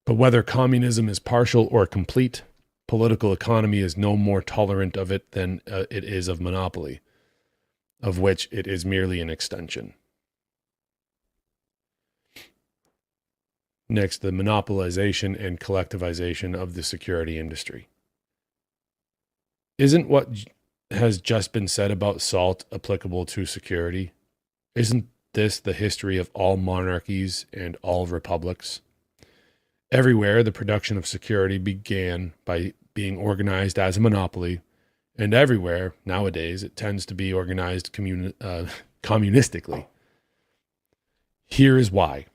But whether communism is partial or complete, political economy is no more tolerant of it than it is of monopoly, of which it is merely an extension. Next, the monopolization and collectivization of the security industry. Isn't what has just been said about salt applicable to security? Isn't this the history of all monarchies and all republics? Everywhere, the production of security began by being organized as a monopoly, and everywhere, nowadays, it tends to be organized communistically. Here is why.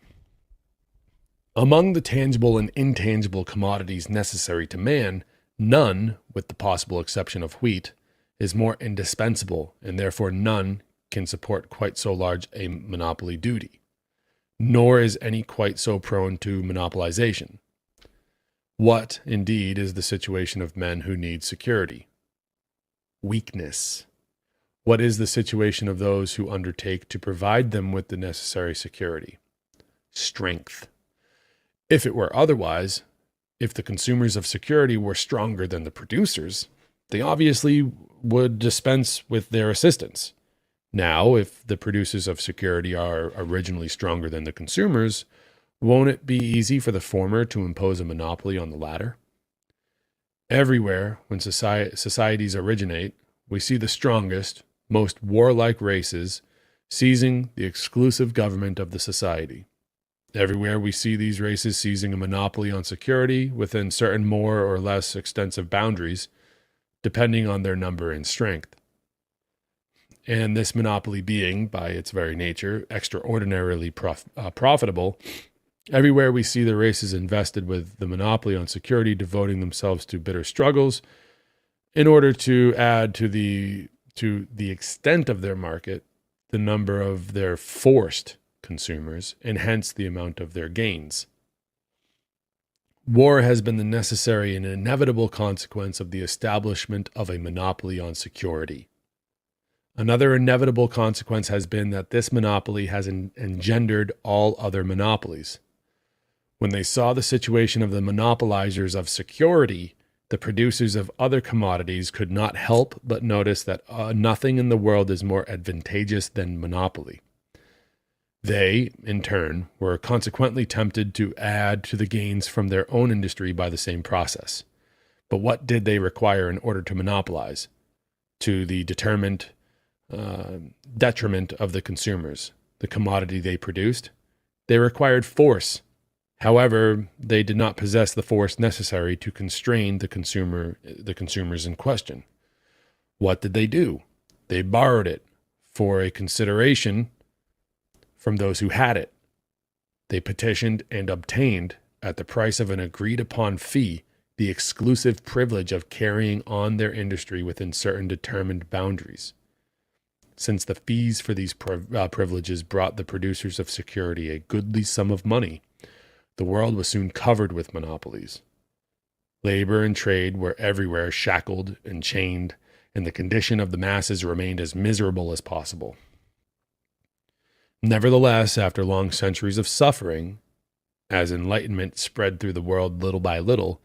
Among the tangible and intangible commodities necessary to man, none, with the possible exception of wheat, is more indispensable, and therefore none can support quite so large a monopoly duty, nor is any quite so prone to monopolization. What, indeed, is the situation of men who need security? Weakness. What is the situation of those who undertake to provide them with the necessary security? Strength. If it were otherwise, if the consumers of security were stronger than the producers, they obviously would dispense with their assistance. Now, if the producers of security are originally stronger than the consumers, won't it be easy for the former to impose a monopoly on the latter? Everywhere, when societies originate, we see the strongest, most warlike races seizing the exclusive government of the society. Everywhere we see these races seizing a monopoly on security within certain more or less extensive boundaries, depending on their number and strength. And this monopoly being, by its very nature, extraordinarily profitable, everywhere we see the races invested with the monopoly on security devoting themselves to bitter struggles in order to add to the extent of their market the number of their forced consumers, and hence the amount of their gains. War has been the necessary and inevitable consequence of the establishment of a monopoly on security. Another inevitable consequence has been that this monopoly has engendered all other monopolies. When they saw the situation of the monopolizers of security, the producers of other commodities could not help but notice that nothing in the world is more advantageous than monopoly. They, in turn, were consequently tempted to add to the gains from their own industry by the same process. But what did they require in order to monopolize? To the determined detriment of the consumers, the commodity they produced? They required force. However, they did not possess the force necessary to constrain the consumers in question. What did they do? They borrowed it for a consideration from those who had it. They petitioned and obtained, at the price of an agreed-upon fee, the exclusive privilege of carrying on their industry within certain determined boundaries. Since the fees for these privileges brought the producers of security a goodly sum of money, the world was soon covered with monopolies. Labor and trade were everywhere shackled and chained, and the condition of the masses remained as miserable as possible. Nevertheless, after long centuries of suffering, as enlightenment spread through the world little by little,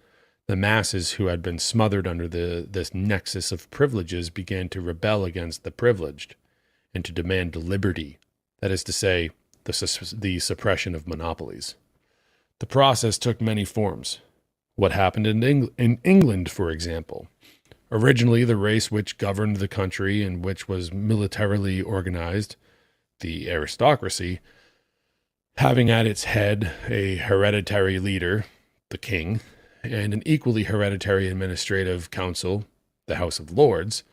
the masses who had been smothered under this nexus of privileges began to rebel against the privileged and to demand liberty, that is to say, the suppression of monopolies. The process took many forms. What happened in England, for example? Originally, the race which governed the country and which was militarily organized, the aristocracy, having at its head a hereditary leader, the king, and an equally hereditary administrative council, the House of Lords,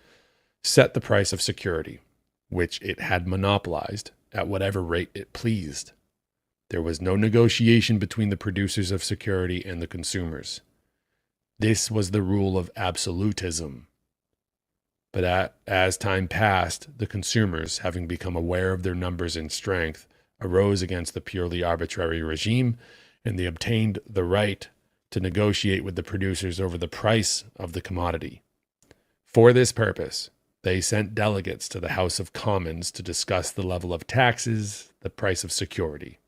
set the price of security, which it had monopolized, at whatever rate it pleased. There was no negotiation between the producers of security and the consumers. This was the rule of absolutism. But as time passed, the consumers, having become aware of their numbers and strength, arose against the purely arbitrary regime, and they obtained the right to negotiate with the producers over the price of the commodity. For this purpose, they sent delegates to the House of Commons to discuss the level of taxes, the price of security.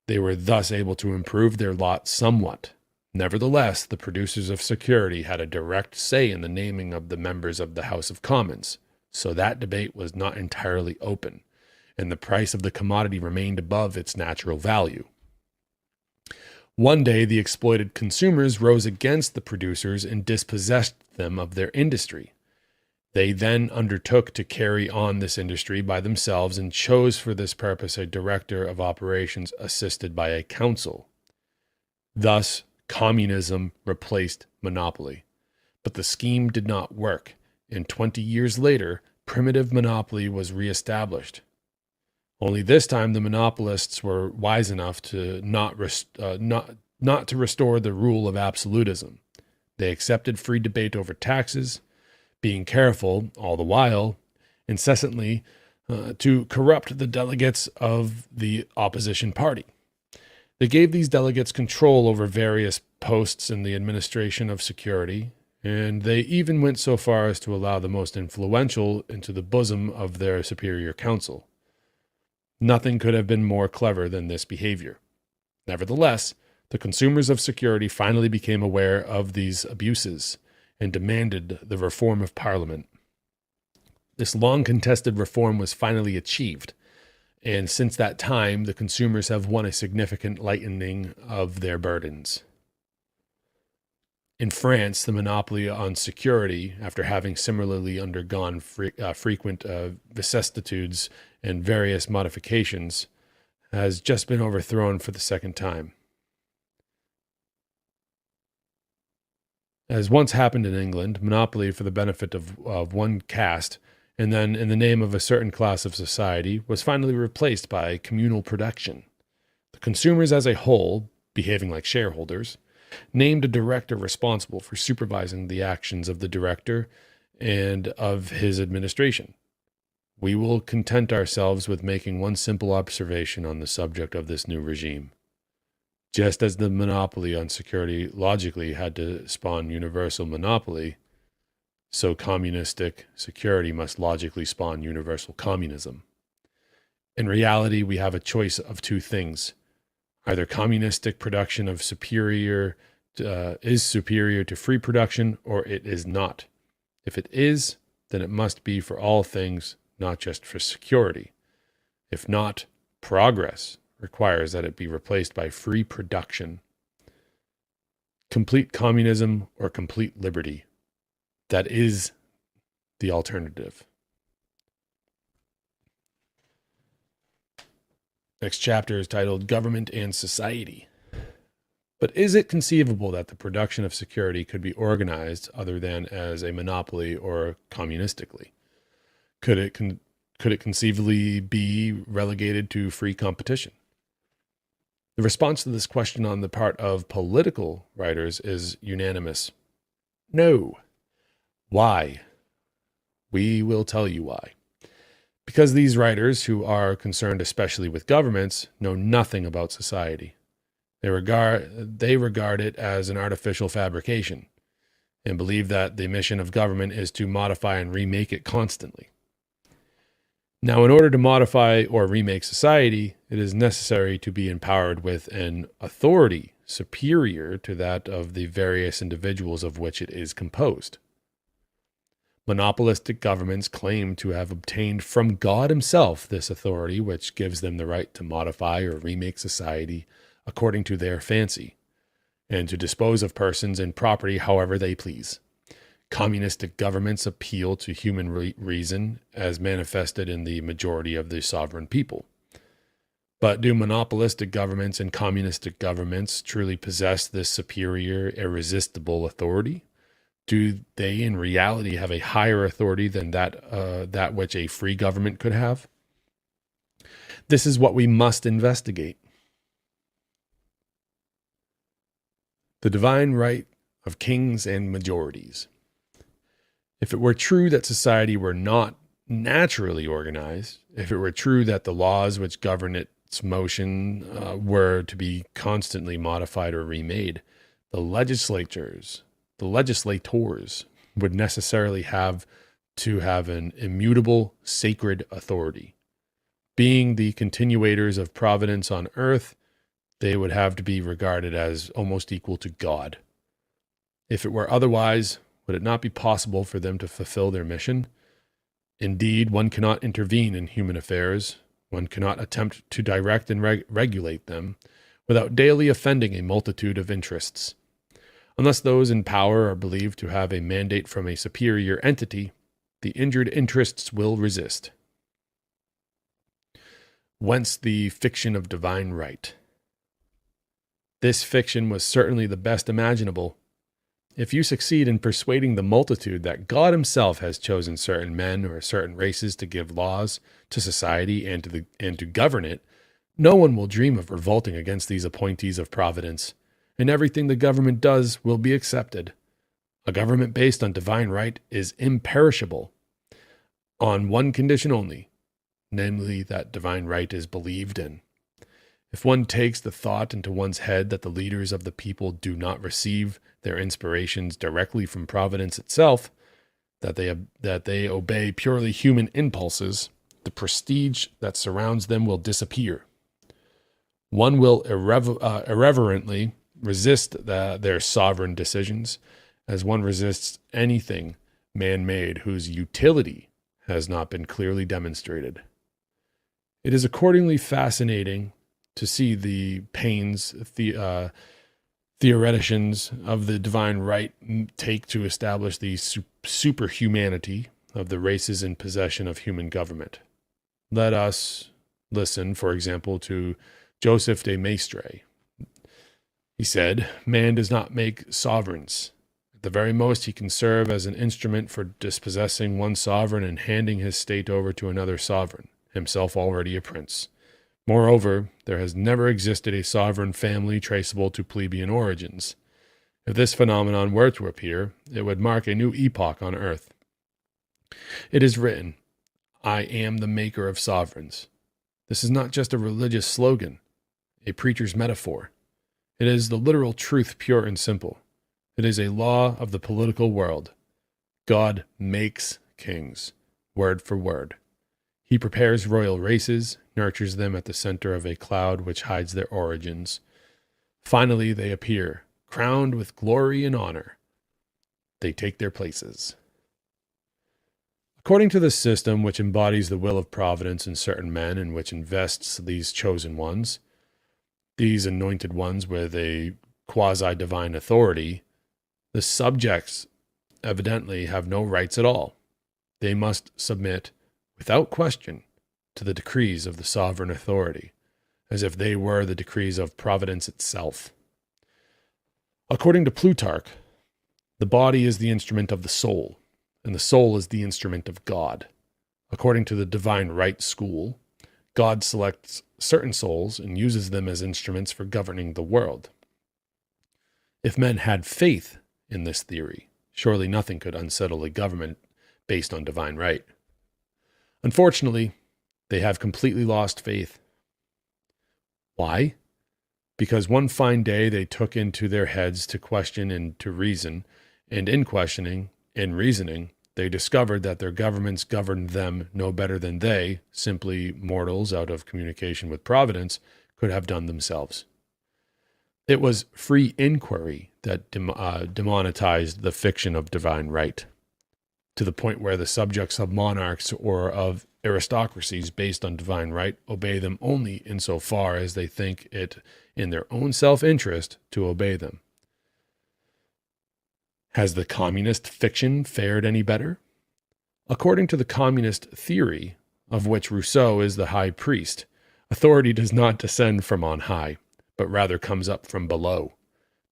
They were thus able to improve their lot somewhat. Nevertheless, the producers of security had a direct say in the naming of the members of the House of Commons, so that debate was not entirely open, and the price of the commodity remained above its natural value. One day, the exploited consumers rose against the producers and dispossessed them of their industry. They then undertook to carry on this industry by themselves and chose for this purpose a director of operations assisted by a council. Thus, communism replaced monopoly. But the scheme did not work, and 20 years later, primitive monopoly was reestablished. Only this time the monopolists were wise enough to not to restore the rule of absolutism. They accepted free debate over taxes, being careful, all the while, incessantly, to corrupt the delegates of the opposition party. They gave these delegates control over various posts in the administration of security, and they even went so far as to allow the most influential into the bosom of their superior council. Nothing could have been more clever than this behavior. Nevertheless, the consumers of security finally became aware of these abuses and demanded the reform of Parliament. This long-contested reform was finally achieved, and since that time, the consumers have won a significant lightening of their burdens. In France, the monopoly on security, after having similarly undergone frequent vicissitudes and various modifications, has just been overthrown for the second time. As once happened in England, monopoly for the benefit of one caste, and then in the name of a certain class of society, was finally replaced by communal production. The consumers as a whole, behaving like shareholders, named a director responsible for supervising the actions of the director and of his administration. We will content ourselves with making one simple observation on the subject of this new regime. Just as the monopoly on security logically had to spawn universal monopoly, so communistic security must logically spawn universal communism. In reality, we have a choice of two things. Either communistic production of is superior to free production, or it is not. If it is, then it must be for all things, not just for security. If not, progress requires that it be replaced by free production. Complete communism or complete liberty. That is the alternative. Next chapter is titled Government and Society. But is it conceivable that the production of security could be organized other than as a monopoly or communistically? Could it conceivably be relegated to free competition? The response to this question on the part of political writers is unanimous. No. Why? We will tell you why. Because these writers, who are concerned especially with governments, know nothing about society. They regard it as an artificial fabrication and believe that the mission of government is to modify and remake it constantly. Now, in order to modify or remake society, it is necessary to be empowered with an authority superior to that of the various individuals of which it is composed. Monopolistic governments claim to have obtained from God himself this authority, which gives them the right to modify or remake society according to their fancy, and to dispose of persons and property however they please. Communistic governments appeal to human reason as manifested in the majority of the sovereign people. But do monopolistic governments and communistic governments truly possess this superior, irresistible authority? Do they in reality have a higher authority than that which a free government could have? This is what we must investigate. The divine right of kings and majorities. If it were true that society were not naturally organized, if it were true that the laws which govern its motion were to be constantly modified or remade, the legislators would necessarily have to have an immutable, sacred authority. Being the continuators of providence on earth, they would have to be regarded as almost equal to God. If it were otherwise, would it not be possible for them to fulfill their mission? Indeed, one cannot intervene in human affairs. One cannot attempt to direct and regulate them without daily offending a multitude of interests. Unless those in power are believed to have a mandate from a superior entity, the injured interests will resist. Whence the fiction of divine right. This fiction was certainly the best imaginable. If you succeed in persuading the multitude that God himself has chosen certain men or certain races to give laws to society and to govern it, no one will dream of revolting against these appointees of providence, and everything the government does will be accepted. A government based on divine right is imperishable, on one condition only, namely that divine right is believed in. If one takes the thought into one's head that the leaders of the people do not receive their inspirations directly from providence itself, that they obey purely human impulses, the prestige that surrounds them will disappear. One will irreverently resist their sovereign decisions, as one resists anything man-made whose utility has not been clearly demonstrated. It is accordingly fascinating to see the pains theoreticians of the divine right take to establish the superhumanity of the races in possession of human government. Let us listen, for example, to Joseph de Maistre. He said, "Man does not make sovereigns. At the very most, he can serve as an instrument for dispossessing one sovereign and handing his state over to another sovereign, himself already a prince. Moreover, there has never existed a sovereign family traceable to plebeian origins. If this phenomenon were to appear, it would mark a new epoch on earth. It is written, 'I am the maker of sovereigns.' This is not just a religious slogan, a preacher's metaphor. It is the literal truth, pure and simple. It is a law of the political world. God makes kings, word for word. He prepares royal races, nurtures them at the center of a cloud which hides their origins. Finally, they appear, crowned with glory and honor. They take their places." According to the system which embodies the will of providence in certain men and which invests these chosen ones, these anointed ones with a quasi-divine authority, the subjects evidently have no rights at all. They must submit, without question, to the decrees of the sovereign authority, as if they were the decrees of providence itself. According to Plutarch, the body is the instrument of the soul, and the soul is the instrument of God. According to the divine right school, God selects certain souls and uses them as instruments for governing the world. If men had faith in this theory, surely nothing could unsettle a government based on divine right. Unfortunately, they have completely lost faith. Why? Because one fine day they took into their heads to question and to reason, and in questioning and reasoning, they discovered that their governments governed them no better than they, simply mortals out of communication with providence, could have done themselves. It was free inquiry that demonetized the fiction of divine right, to the point where the subjects of monarchs or of aristocracies based on divine right obey them only insofar as they think it in their own self-interest to obey them. Has the communist fiction fared any better? According to the communist theory, of which Rousseau is the high priest, authority does not descend from on high, but rather comes up from below.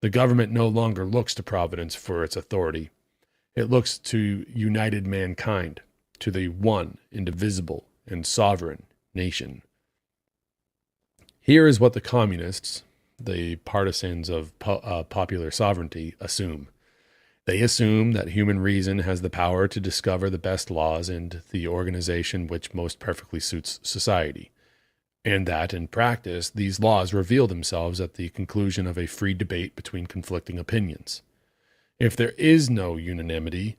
The government no longer looks to providence for its authority. It looks to united mankind, to the one, indivisible, and sovereign nation. Here is what the communists, the partisans of popular sovereignty, assume. They assume that human reason has the power to discover the best laws and the organization which most perfectly suits society, and that, in practice, these laws reveal themselves at the conclusion of a free debate between conflicting opinions. If there is no unanimity,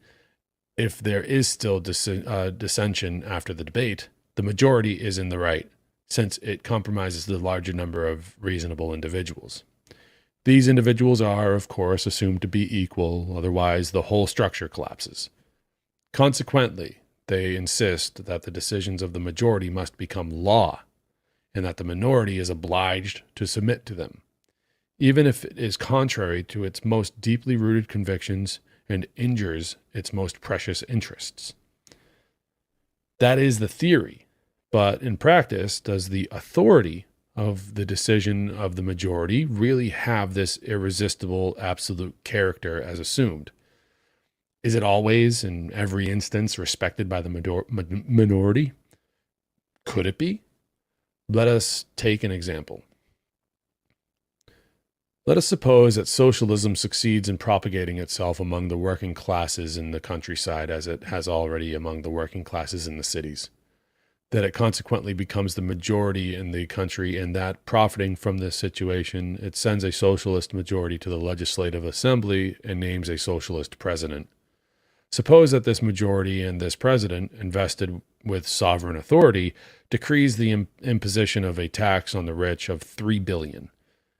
if there is still dissension after the debate, the majority is in the right, since it compromises the larger number of reasonable individuals. These individuals are, of course, assumed to be equal, otherwise the whole structure collapses. Consequently, they insist that the decisions of the majority must become law, and that the minority is obliged to submit to them, even if it is contrary to its most deeply rooted convictions and injures its most precious interests. That is the theory, but in practice, does the authority of the decision of the majority really have this irresistible absolute character as assumed? Is it always, in every instance, respected by the minority? Could it be? Let us take an example. Let us suppose that socialism succeeds in propagating itself among the working classes in the countryside as it has already among the working classes in the cities. That it consequently becomes the majority in the country, and that, profiting from this situation, it sends a socialist majority to the legislative assembly and names a socialist president. Suppose that this majority and this president, invested with sovereign authority, decrees the imposition of a tax on the rich of $3 billion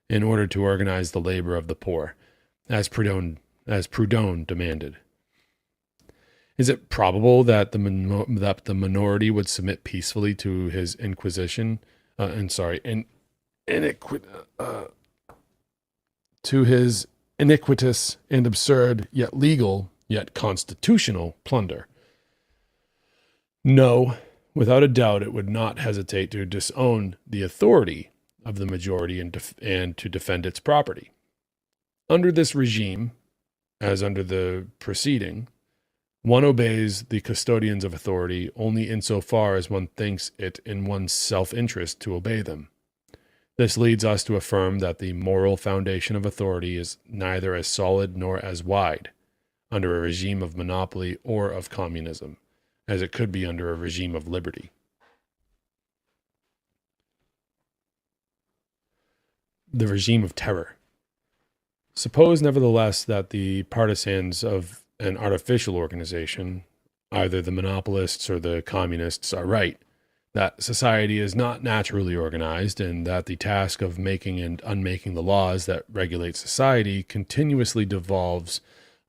in order to organize the labor of the poor, as Proudhon demanded. Is it probable that the minority would submit peacefully to his to his iniquitous and absurd, yet legal, yet constitutional plunder? No, without a doubt, it would not hesitate to disown the authority of the majority and to defend its property. Under this regime, as under the preceding, one obeys the custodians of authority only insofar as one thinks it in one's self-interest to obey them. This leads us to affirm that the moral foundation of authority is neither as solid nor as wide under a regime of monopoly or of communism as it could be under a regime of liberty. The regime of terror. Suppose, nevertheless, that the partisans of an artificial organization, either the monopolists or the communists, are right, that society is not naturally organized, and that the task of making and unmaking the laws that regulate society continuously devolves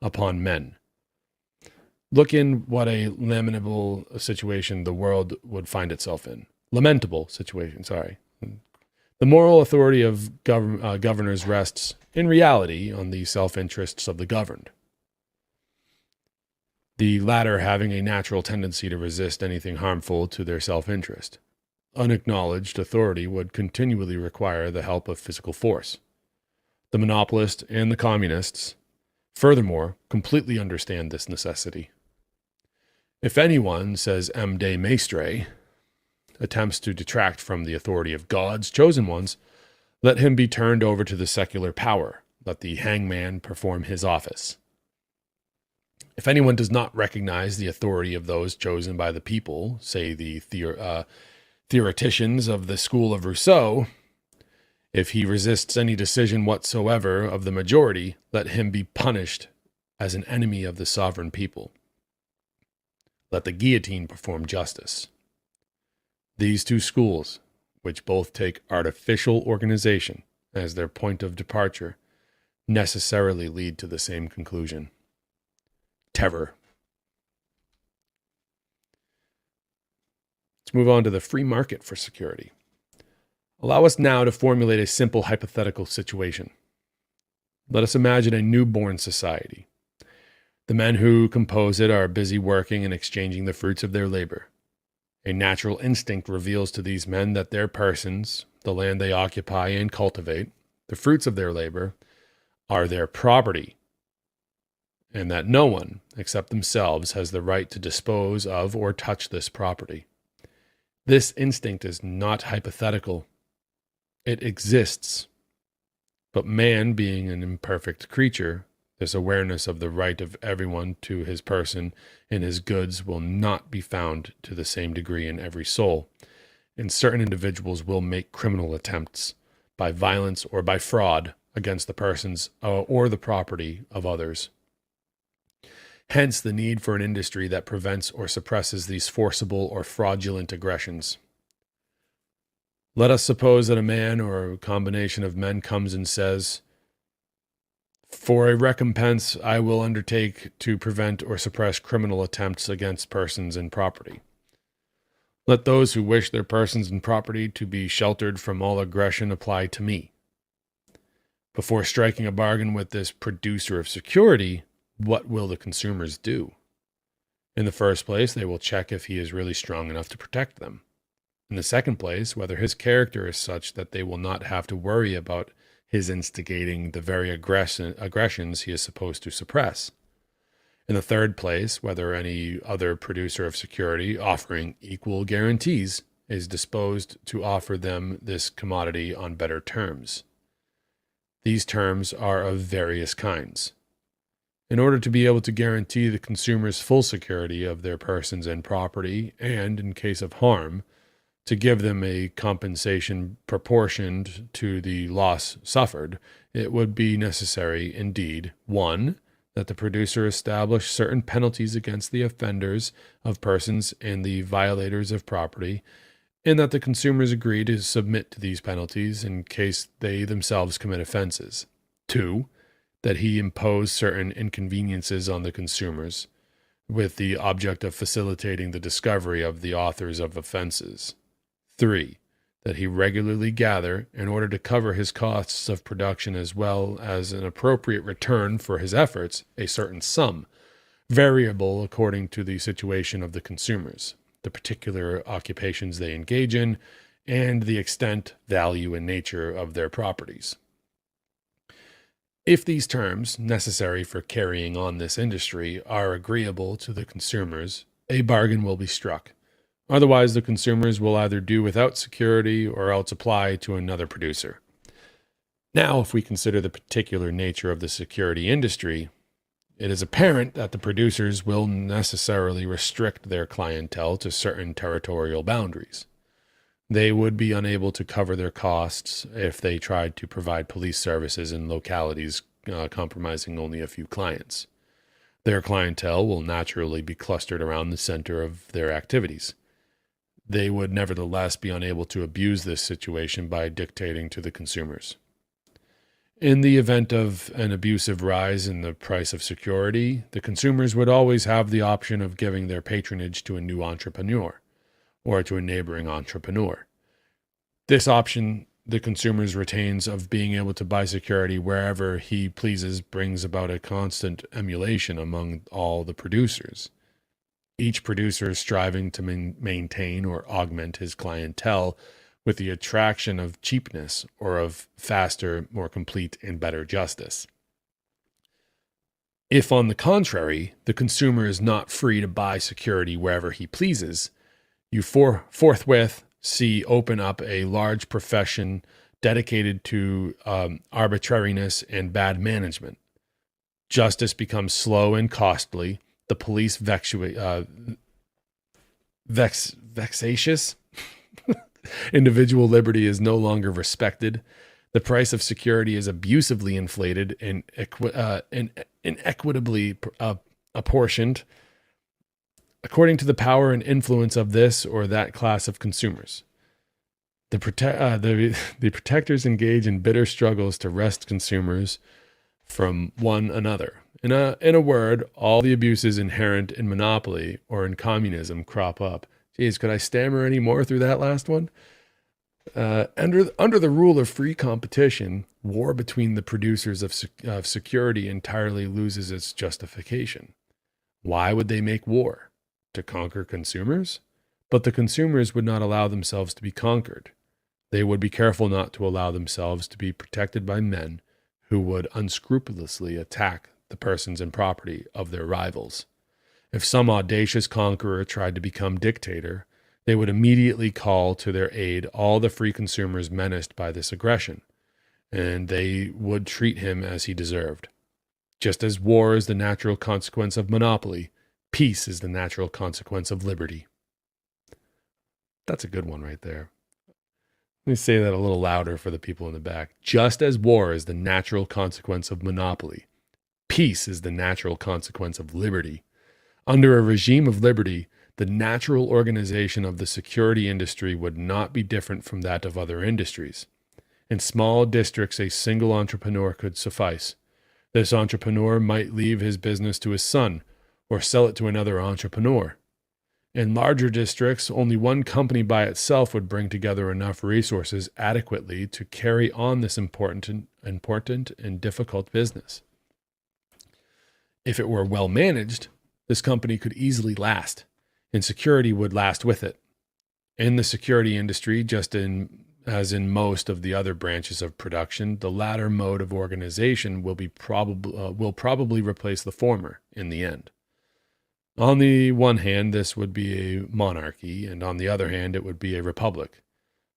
upon men. Look in what a lamentable situation the world would find itself in. Lamentable situation, sorry. The moral authority of governors rests, in reality, on the self-interests of the governed. The latter having a natural tendency to resist anything harmful to their self-interest. Unacknowledged authority would continually require the help of physical force. The monopolist and the communists, furthermore, completely understand this necessity. If anyone, says M. de Maistre, attempts to detract from the authority of God's chosen ones, let him be turned over to the secular power. Let the hangman perform his office. If anyone does not recognize the authority of those chosen by the people, say the theoreticians of the school of Rousseau, if he resists any decision whatsoever of the majority, let him be punished as an enemy of the sovereign people. Let the guillotine perform justice. These two schools, which both take artificial organization as their point of departure, necessarily lead to the same conclusion. Terror. Let's move on to the free market for security. Allow us now to formulate a simple hypothetical situation. Let us imagine a newborn society. The men who compose it are busy working and exchanging the fruits of their labor. A natural instinct reveals to these men that their persons, the land they occupy and cultivate, the fruits of their labor, are their property, and that no one, except themselves, has the right to dispose of or touch this property. This instinct is not hypothetical. It exists. But man, being an imperfect creature, this awareness of the right of everyone to his person and his goods will not be found to the same degree in every soul, and certain individuals will make criminal attempts by violence or by fraud against the persons or the property of others. Hence the need for an industry that prevents or suppresses these forcible or fraudulent aggressions. Let us suppose that a man or a combination of men comes and says, "For a recompense, I will undertake to prevent or suppress criminal attempts against persons and property. Let those who wish their persons and property to be sheltered from all aggression apply to me." Before striking a bargain with this producer of security, what will the consumers do? In the first place, they will check if he is really strong enough to protect them. In the second place, whether his character is such that they will not have to worry about his instigating the very aggressions he is supposed to suppress. In the third place, whether any other producer of security offering equal guarantees is disposed to offer them this commodity on better terms. These terms are of various kinds. In order to be able to guarantee the consumers full security of their persons and property, and, in case of harm, to give them a compensation proportioned to the loss suffered, it would be necessary, indeed, 1. That the producer establish certain penalties against the offenders of persons and the violators of property, and that the consumers agree to submit to these penalties in case they themselves commit offenses. 2. That he impose certain inconveniences on the consumers, with the object of facilitating the discovery of the authors of offenses. 3. That he regularly gather, in order to cover his costs of production as well as an appropriate return for his efforts, a certain sum, variable according to the situation of the consumers, the particular occupations they engage in, and the extent, value, and nature of their properties. If these terms, necessary for carrying on this industry, are agreeable to the consumers, a bargain will be struck. Otherwise, the consumers will either do without security or else apply to another producer. Now, if we consider the particular nature of the security industry, it is apparent that the producers will necessarily restrict their clientele to certain territorial boundaries. They would be unable to cover their costs if they tried to provide police services in localities compromising only a few clients. Their clientele will naturally be clustered around the center of their activities. They would nevertheless be unable to abuse this situation by dictating to the consumers. In the event of an abusive rise in the price of security, the consumers would always have the option of giving their patronage to a new entrepreneur or to a neighboring entrepreneur. This option the consumers retains of being able to buy security wherever he pleases brings about a constant emulation among all the producers. Each producer is striving to maintain or augment his clientele with the attraction of cheapness or of faster, more complete, and better justice. If, on the contrary, the consumer is not free to buy security wherever he pleases, you forthwith see open up a large profession dedicated to arbitrariness and bad management. Justice becomes slow and costly. The police vexatious. Individual liberty is no longer respected. The price of security is abusively inflated and inequitably apportioned according to the power and influence of this or that class of consumers. The protectors engage in bitter struggles to wrest consumers from one another. In a word, all the abuses inherent in monopoly or in communism crop up. Geez, could I stammer any more through that last one? Under the rule of free competition, war between the producers of security entirely loses its justification. Why would they make war? To conquer consumers? But the consumers would not allow themselves to be conquered. They would be careful not to allow themselves to be protected by men who would unscrupulously attack the persons and property of their rivals. If some audacious conqueror tried to become dictator, they would immediately call to their aid all the free consumers menaced by this aggression, and they would treat him as he deserved. Just as war is the natural consequence of monopoly, peace is the natural consequence of liberty. That's a good one right there. Let me say that a little louder for the people in the back. Just as war is the natural consequence of monopoly, peace is the natural consequence of liberty. Under a regime of liberty, the natural organization of the security industry would not be different from that of other industries. In small districts, a single entrepreneur could suffice. This entrepreneur might leave his business to his son or sell it to another entrepreneur. In larger districts, only one company by itself would bring together enough resources adequately to carry on this important and difficult business. If it were well managed, this company could easily last, and security would last with it. In the security industry, as in most of the other branches of production, the latter mode of organization will probably replace the former in the end. On the one hand, this would be a monarchy, and on the other hand, it would be a republic.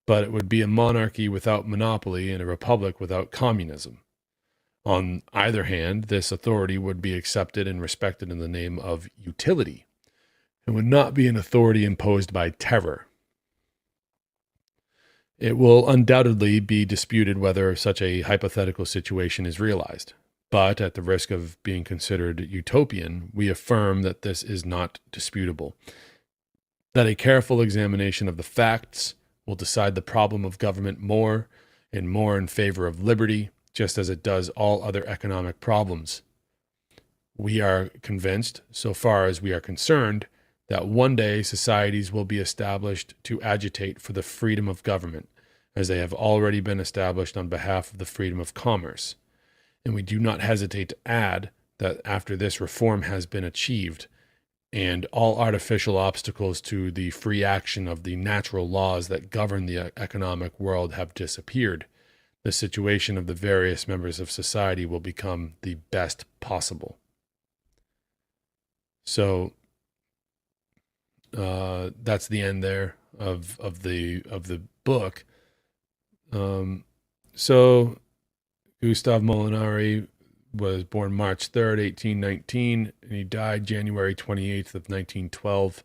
But it would be a monarchy without monopoly and a republic without communism. On either hand, this authority would be accepted and respected in the name of utility. It would not be an authority imposed by terror. It will undoubtedly be disputed whether such a hypothetical situation is realized. But at the risk of being considered utopian, we affirm that this is not disputable. That a careful examination of the facts will decide the problem of government more and more in favor of liberty, just as it does all other economic problems. We are convinced, so far as we are concerned, that one day societies will be established to agitate for the freedom of government, as they have already been established on behalf of the freedom of commerce. And we do not hesitate to add that after this reform has been achieved, and all artificial obstacles to the free action of the natural laws that govern the economic world have disappeared, the situation of the various members of society will become the best possible. So that's the end there of the book. So Gustav Molinari was born March 3rd, 1819, and he died January 28th of 1912,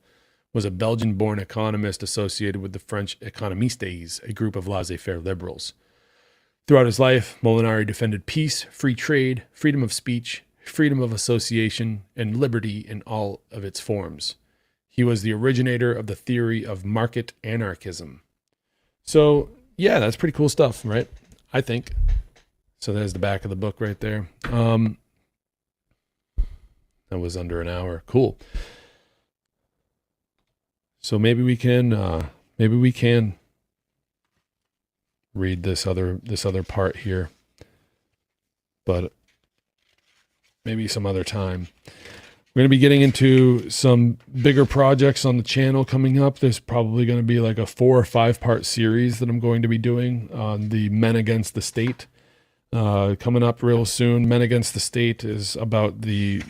was a Belgian-born economist associated with the French économistes, a group of laissez-faire liberals. Throughout his life, Molinari defended peace, free trade, freedom of speech, freedom of association, and liberty in all of its forms. He was the originator of the theory of market anarchism. So, yeah, that's pretty cool stuff, right? I think. So there's the back of the book right there. That was under an hour. Cool. So maybe we can read this other part here, but maybe some other time. We're going to be getting into some bigger projects on the channel coming up. There's probably going to be like a 4 or 5 part series that I'm going to be doing on the Men Against the State. Coming up real soon. Men Against the State is about the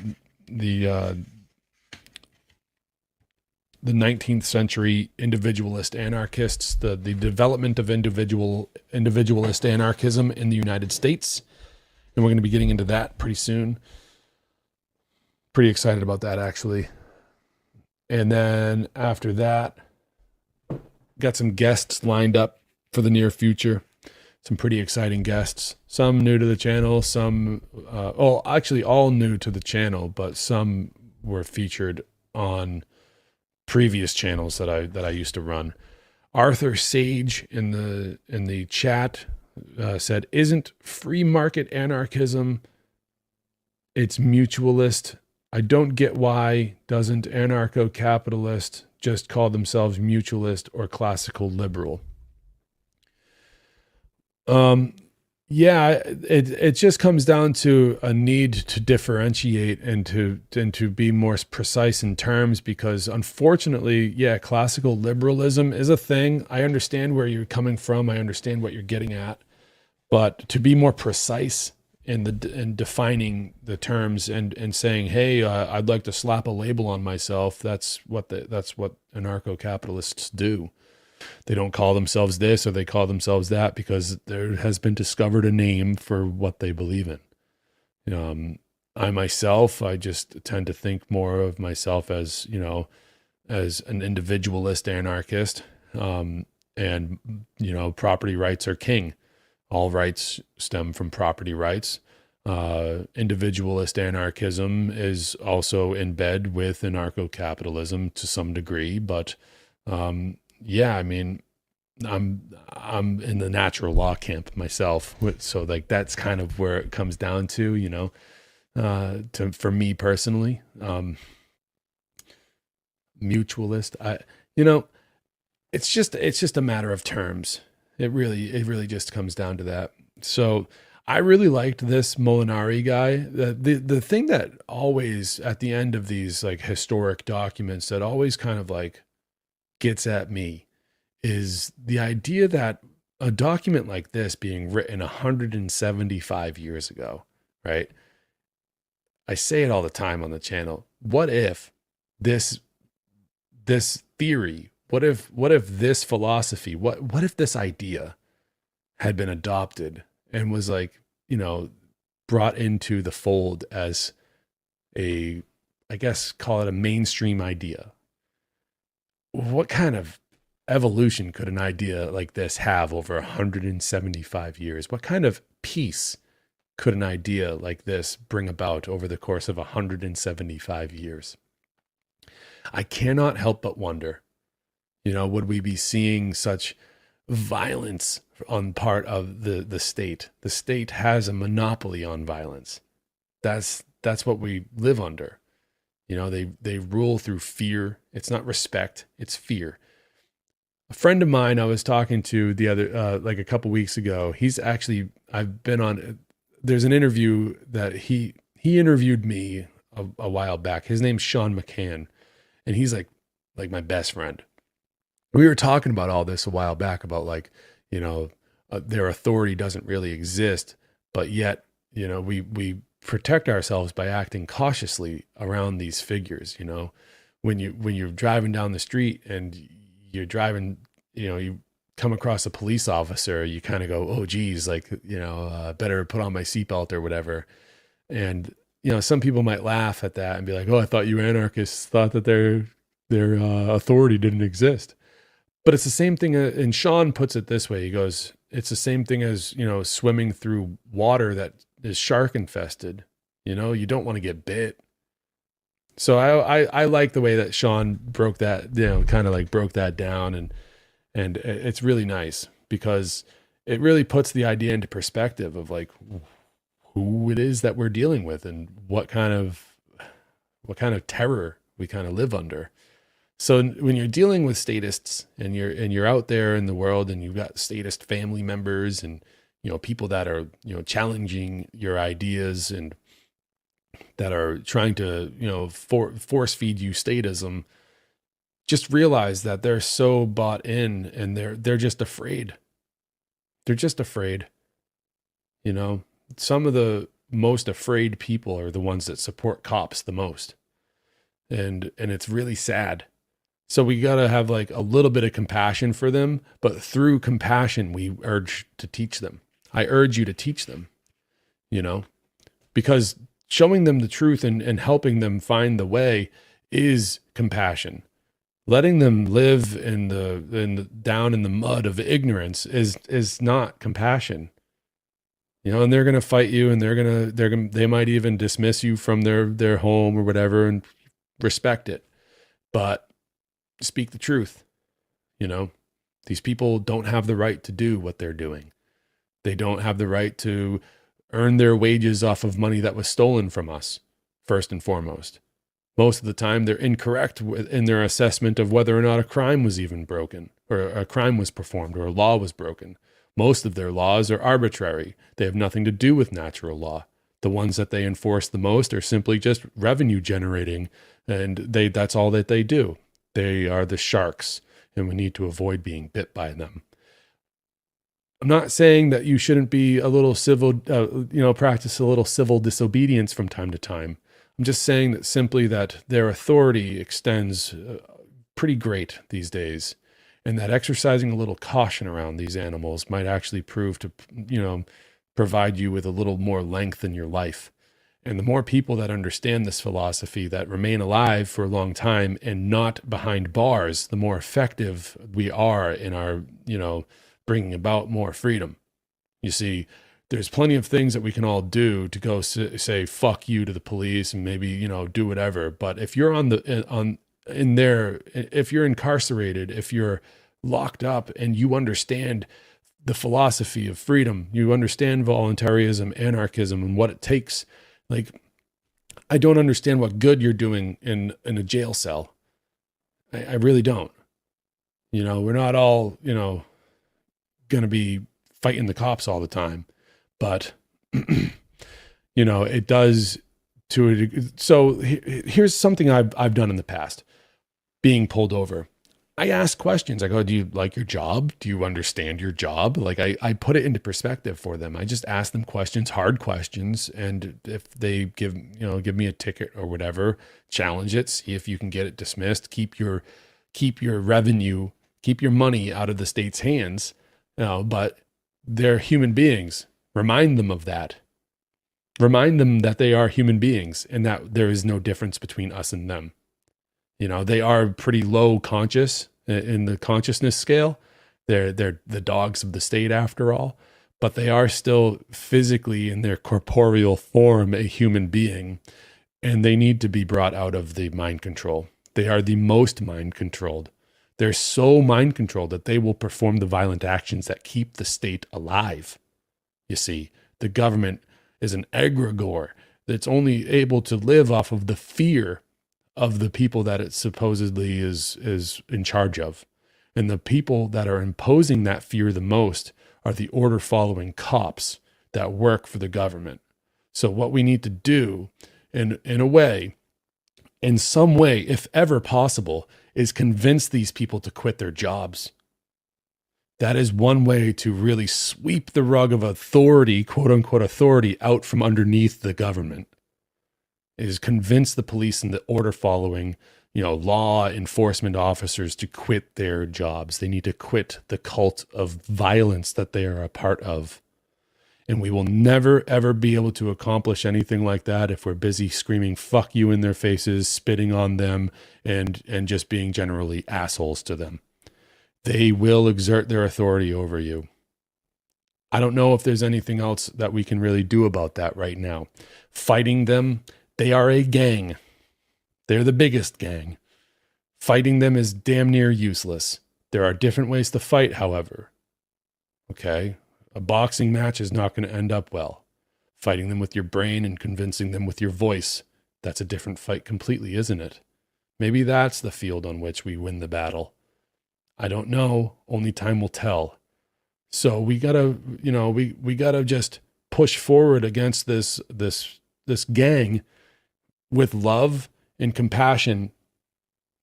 19th century individualist anarchists, the development of individualist anarchism in the United States. And we're going to be getting into that pretty soon. Pretty excited about that, actually. And then after that, got some guests lined up for the near future. Some pretty exciting guests. Some new to the channel, some, actually all new to the channel, but some were featured on previous channels that I used to run. Arthur Sage in the chat said, "Isn't free market anarchism? It's mutualist. I don't get why doesn't anarcho-capitalist just call themselves mutualist or classical liberal?" Yeah, it just comes down to a need to differentiate and to be more precise in terms, because unfortunately, yeah, classical liberalism is a thing. I understand where you're coming from. I understand what you're getting at, but to be more precise in defining the terms and saying, hey, I'd like to slap a label on myself. That's what anarcho-capitalists do. They don't call themselves this or they call themselves that because there has been discovered a name for what they believe in. I myself, I just tend to think more of myself as, as an individualist anarchist. And, property rights are king. All rights stem from property rights. Individualist anarchism is also in bed with anarcho-capitalism to some degree, but, yeah, I mean, I'm in the natural law camp myself, so like that's kind of where it comes down to, for me personally, mutualist. It's just a matter of terms. It really just comes down to that. So I really liked this Molinari guy. The thing that always at the end of these like historic documents that always kind of like gets at me is the idea that a document like this being written 175 years ago, right? I say it all the time on the channel. What if this theory, what if this philosophy, what if this idea had been adopted and was like, brought into the fold as I guess call it a mainstream idea? What kind of evolution could an idea like this have over 175 years? What kind of peace could an idea like this bring about over the course of 175 years? I cannot help but wonder, would we be seeing such violence on part of the state? The state has a monopoly on violence. That's what we live under. They rule through fear. It's not respect, it's fear. A friend of mine I was talking to the other, like a couple weeks ago, I've been on, there's an interview that he interviewed me a while back. His name's Sean McCann, and he's like my best friend. We were talking about all this a while back about their authority doesn't really exist, but yet, we protect ourselves by acting cautiously around these figures. When you're driving down the street and you're driving, you come across a police officer, you kind of go, oh geez, better put on my seatbelt or whatever. And, some people might laugh at that and be like, oh, I thought you anarchists thought that their authority didn't exist. But it's the same thing. And Sean puts it this way. He goes, it's the same thing as, swimming through water that is shark infested. You don't want to get bit. So I like the way that Sean broke that, kind of like broke that down. And it's really nice because it really puts the idea into perspective of like who it is that we're dealing with and what kind of terror we kind of live under. So when you're dealing with statists and you're out there in the world and you've got statist family members and, people that are, challenging your ideas and that are trying to, force feed you statism, just realize that they're so bought in and they're just afraid. They're just afraid. Some of the most afraid people are the ones that support cops the most. And it's really sad. So we got to have like a little bit of compassion for them, but through compassion, we urge to teach them. I urge you to teach them, because showing them the truth and helping them find the way is compassion. Letting them live down in the mud of ignorance is not compassion. And they're going to fight you and they might even dismiss you from their home or whatever, and respect it. But speak the truth. These people don't have the right to do what they're doing. They don't have the right to earn their wages off of money that was stolen from us, first and foremost. Most of the time, they're incorrect in their assessment of whether or not a crime was even broken, or a crime was performed, or a law was broken. Most of their laws are arbitrary. They have nothing to do with natural law. The ones that they enforce the most are simply just revenue generating, and that's all that they do. They are the sharks, and we need to avoid being bit by them. I'm not saying that you shouldn't be a little civil, practice a little civil disobedience from time to time. I'm just saying that simply that their authority extends pretty great these days, and that exercising a little caution around these animals might actually prove to, provide you with a little more length in your life. And the more people that understand this philosophy, that remain alive for a long time and not behind bars, the more effective we are in our, bringing about more freedom. You see, there's plenty of things that we can all do to go say fuck you to the police and maybe, do whatever. But if you're if you're incarcerated, if you're locked up and you understand the philosophy of freedom, you understand voluntarism, anarchism, and what it takes. Like, I don't understand what good you're doing in a jail cell. I really don't. We're not all, going to be fighting the cops all the time, but it does so here's something I've done in the past. Being pulled over. I ask questions. I go, do you like your job? Do you understand your job? Like I put it into perspective for them. I just ask them questions, hard questions. And if they give me a ticket or whatever, challenge it, see if you can get it dismissed, keep your revenue, keep your money out of the state's hands. But they're human beings. Remind them of that. Remind them that they are human beings and that there is no difference between us and them. They are pretty low conscious in the consciousness scale. They're the dogs of the state after all, but they are still physically in their corporeal form a human being, and they need to be brought out of the mind control. They are the most mind controlled. They're so mind controlled that they will perform the violent actions that keep the state alive. You see, the government is an egregore that's only able to live off of the fear of the people that it supposedly is in charge of. And the people that are imposing that fear the most are the order following cops that work for the government. So what we need to do in some way, if ever possible, is convince these people to quit their jobs. That is one way to really sweep the rug of authority, quote unquote authority, out from underneath the government. Is convince the police and the order following, law enforcement officers to quit their jobs. They need to quit the cult of violence that they are a part of. And we will never, ever be able to accomplish anything like that if we're busy screaming fuck you in their faces, spitting on them, and just being generally assholes to them. They will exert their authority over you. I don't know if there's anything else that we can really do about that right now. Fighting them, they are a gang. They're the biggest gang. Fighting them is damn near useless. There are different ways to fight, however. Okay? A boxing match is not going to end up well. Fighting them with your brain and convincing them with your voice, that's a different fight completely, isn't it? Maybe that's the field on which we win the battle. I don't know. Only time will tell. So we gotta, we gotta just push forward against this gang with love and compassion,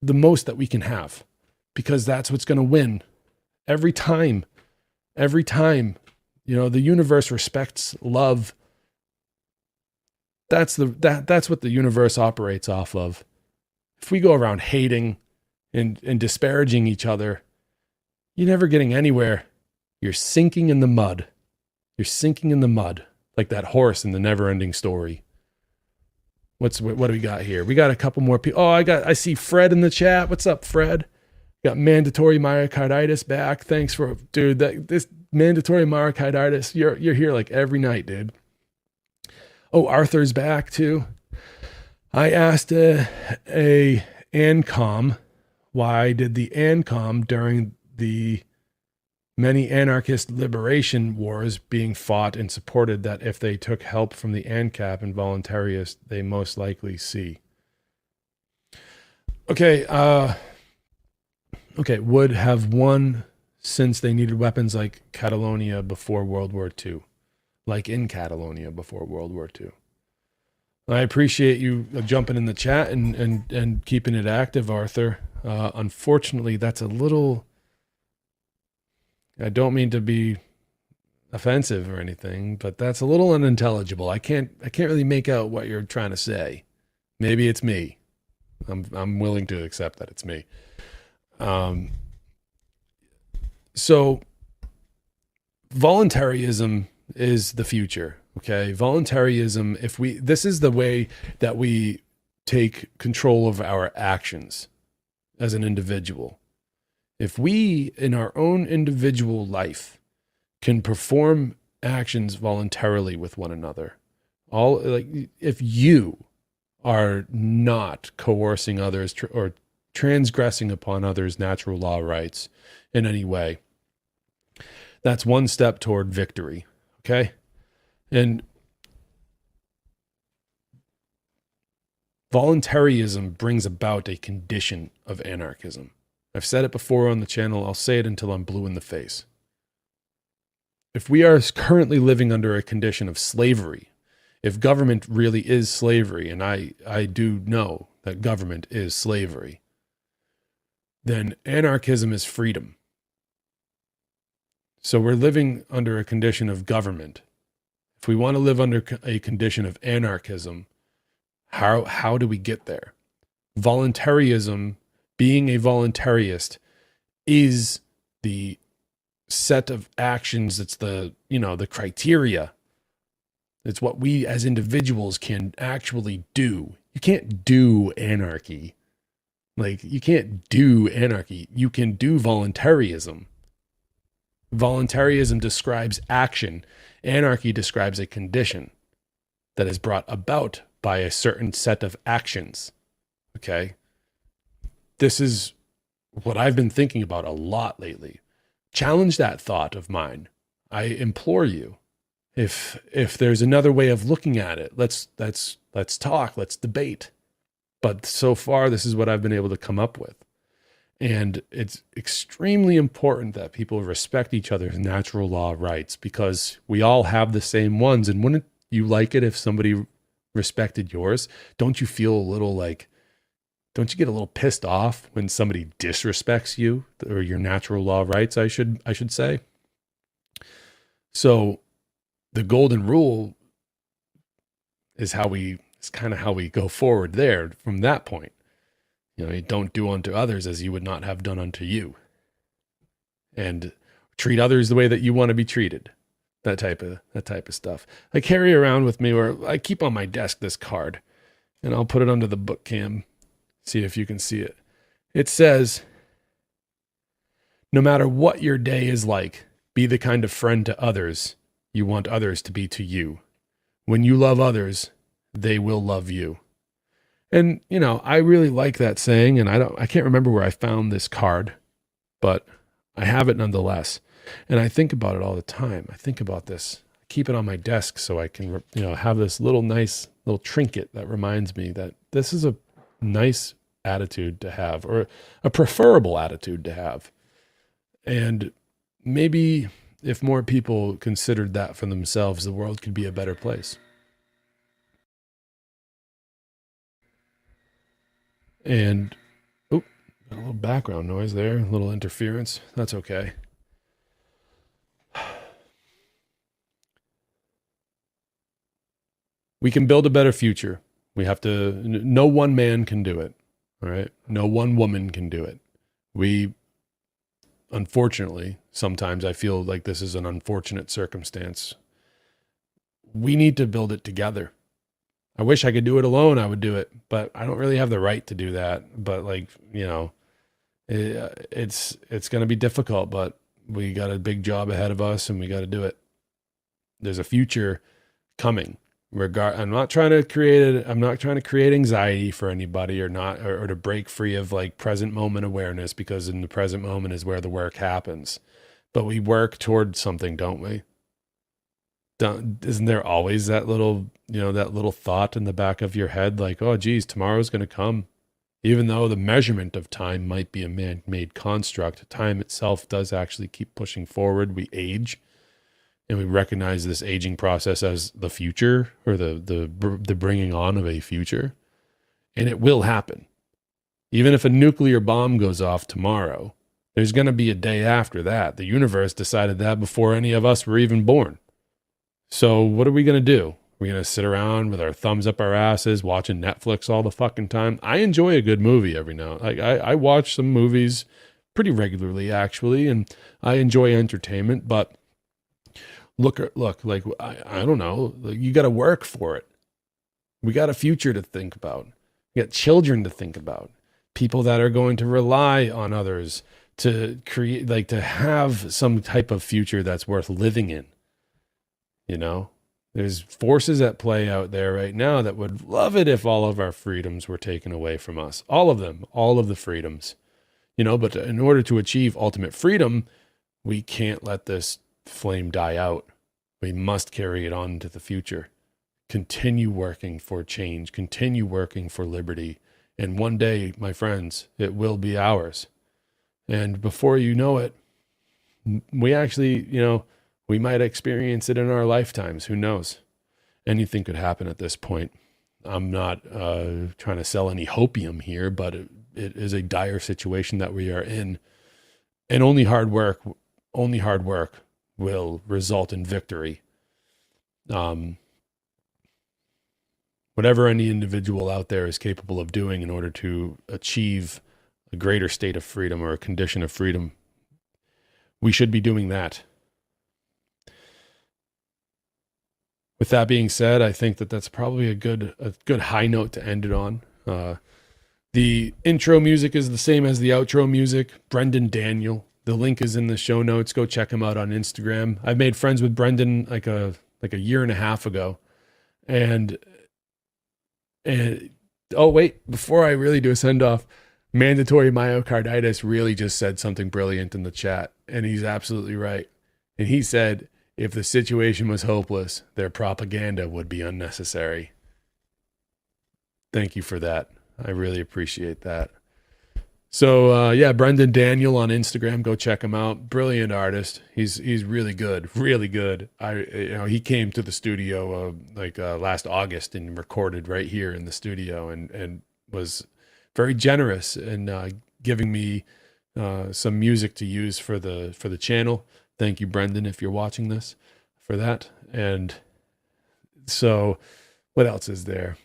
the most that we can have, because that's what's going to win every time. The universe respects love. That's what the universe operates off of. If we go around hating and disparaging each other, you're never getting anywhere. You're sinking in the mud. You're sinking in the mud like that horse in the never-ending story. What do we got here? We got a couple more people. Oh, I see Fred in the chat. What's up, Fred? Got mandatory myocarditis back. Thanks for, dude, this mandatory myocarditis. You're here like every night, dude. Oh, Arthur's back too. I asked a ANCOM, why did the ANCOM during the many anarchist liberation wars being fought and supported that if they took help from the ANCAP and Voluntaryist, they most likely see. Okay, would have won since they needed weapons like Catalonia before World War II. Like in Catalonia before World War II. I appreciate you jumping in the chat and keeping it active, Arthur. Unfortunately, that's a little... I don't mean to be offensive or anything, but that's a little unintelligible. I can't really make out what you're trying to say. Maybe it's me. I'm willing to accept that it's me. So voluntarism is the future. Okay. Voluntarism, this is the way that we take control of our actions as an individual. If we, in our own individual life, can perform actions voluntarily with one another, if you are not coercing others or transgressing upon others' natural law rights in any way, that's one step toward victory. Okay? And voluntarism brings about a condition of anarchism. I've said it before on the channel. I'll say it until I'm blue in the face. If we are currently living under a condition of slavery, if government really is slavery, and I do know that government is slavery, then anarchism is freedom. So we're living under a condition of government. If we want to live under a condition of anarchism, how do we get there? Voluntarism, being a voluntarist, is the set of actions. It's the criteria. It's what we as individuals can actually do. You can't do anarchy. Like, you can't do anarchy. You can do voluntarism. Voluntarism describes action. Anarchy describes a condition that is brought about by a certain set of actions. Okay? This is what I've been thinking about a lot lately. Challenge that thought of mine. I implore you. If there's another way of looking at it, let's talk, let's debate. But so far, this is what I've been able to come up with. And it's extremely important that people respect each other's natural law rights, because we all have the same ones. And wouldn't you like it if somebody respected yours? Don't you feel a little don't you get a little pissed off when somebody disrespects you or your natural law rights, I should say? So the golden rule is kind of how we go forward there from that point. You don't do unto others as you would not have done unto you. And treat others the way that you want to be treated. That type of stuff. I carry around with me, or I keep on my desk, this card, and I'll put it under the book cam. See if you can see it. It says, no matter what your day is like, be the kind of friend to others you want others to be to you. When you love others, they will love you. And, I really like that saying, and I can't remember where I found this card, but I have it nonetheless. And I think about it all the time. I think about this. I keep it on my desk so I can, have this nice little trinket that reminds me that this is a nice attitude to have, or a preferable attitude to have. And maybe if more people considered that for themselves, the world could be a better place. And, got a little background noise there, a little interference. That's okay. We can build a better future. We have to, no one man can do it, all right? No one woman can do it. We, unfortunately, sometimes I feel like this is an unfortunate circumstance. We need to build it together. I wish I could do it alone. I would do it, but I don't really have the right to do that. But it's going to be difficult, but we got a big job ahead of us and we got to do it. There's a future coming. I'm not trying to create anxiety for anybody, or to break free of present moment awareness, because in the present moment is where the work happens. But we work towards something, don't we? Isn't there always that little thought in the back of your head, oh, geez, tomorrow's going to come? Even though the measurement of time might be a man-made construct, time itself does actually keep pushing forward. We age, and we recognize this aging process as the future, or the bringing on of a future. And it will happen. Even if a nuclear bomb goes off tomorrow, there's going to be a day after that. The universe decided that before any of us were even born. So what are we going to do? We're going to sit around with our thumbs up our asses watching Netflix all the fucking time? I enjoy a good movie every now and then. I watch some movies pretty regularly, actually, and I enjoy entertainment, but look, I don't know. You got to work for it. We got a future to think about. We got children to think about. People that are going to rely on others to create, to have some type of future that's worth living in. There's forces at play out there right now that would love it if all of our freedoms were taken away from us. All of them, all of the freedoms. But in order to achieve ultimate freedom, we can't let this flame die out. We must carry it on into the future. Continue working for change. Continue working for liberty. And one day, my friends, it will be ours. And before you know it, we actually, we might experience it in our lifetimes. Who knows? Anything could happen at this point. I'm not trying to sell any hopium here, but it is a dire situation that we are in, and only hard work will result in victory. Whatever any individual out there is capable of doing in order to achieve a greater state of freedom or a condition of freedom, we should be doing that. With that being said, I think that that's probably a good high note to end it on. The intro music is the same as the outro music. Brendan Daniel. The link is in the show notes. Go check him out on Instagram. I made friends with Brendan like a year and a half ago. And oh wait, before I really do a send off, Mandatory Myocarditis really just said something brilliant in the chat, and he's absolutely right. And he said, if the situation was hopeless, their propaganda would be unnecessary. Thank you for that. I really appreciate that. So yeah, Brendan Daniel on Instagram, go check him out. Brilliant artist. He's really good, really good. He came to the studio last August and recorded right here in the studio, and was very generous in giving me some music to use for the channel. Thank you, Brendan, if you're watching this, for that. And so, what else is there?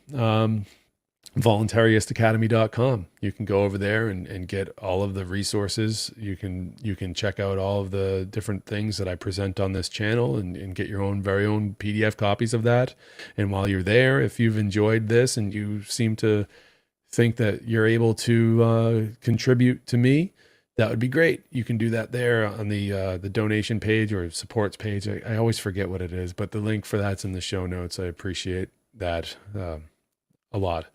voluntarystacademy.com. You can go over there and get all of the resources. You can check out all of the different things that I present on this channel and get your very own PDF copies of that. And while you're there, if you've enjoyed this and you seem to think that you're able to contribute to me, that would be great. You can do that there on the donation page or supports page. I always forget what it is, but the link for that's in the show notes. I appreciate that a lot.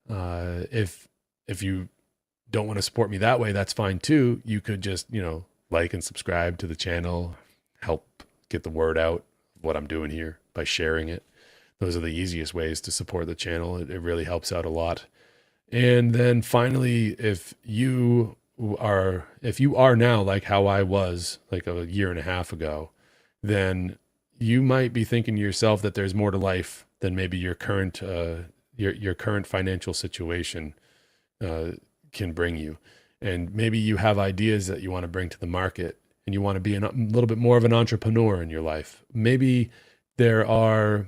If you don't want to support me that way, that's fine too. You could just, like and subscribe to the channel, help get the word out of what I'm doing here by sharing it. Those are the easiest ways to support the channel. It really helps out a lot. And then finally, if you are now like how I was like a year and a half ago, then you might be thinking to yourself that there's more to life than maybe your current your current financial situation can bring you. And maybe you have ideas that you want to bring to the market, and you want to be a little bit more of an entrepreneur in your life. Maybe there are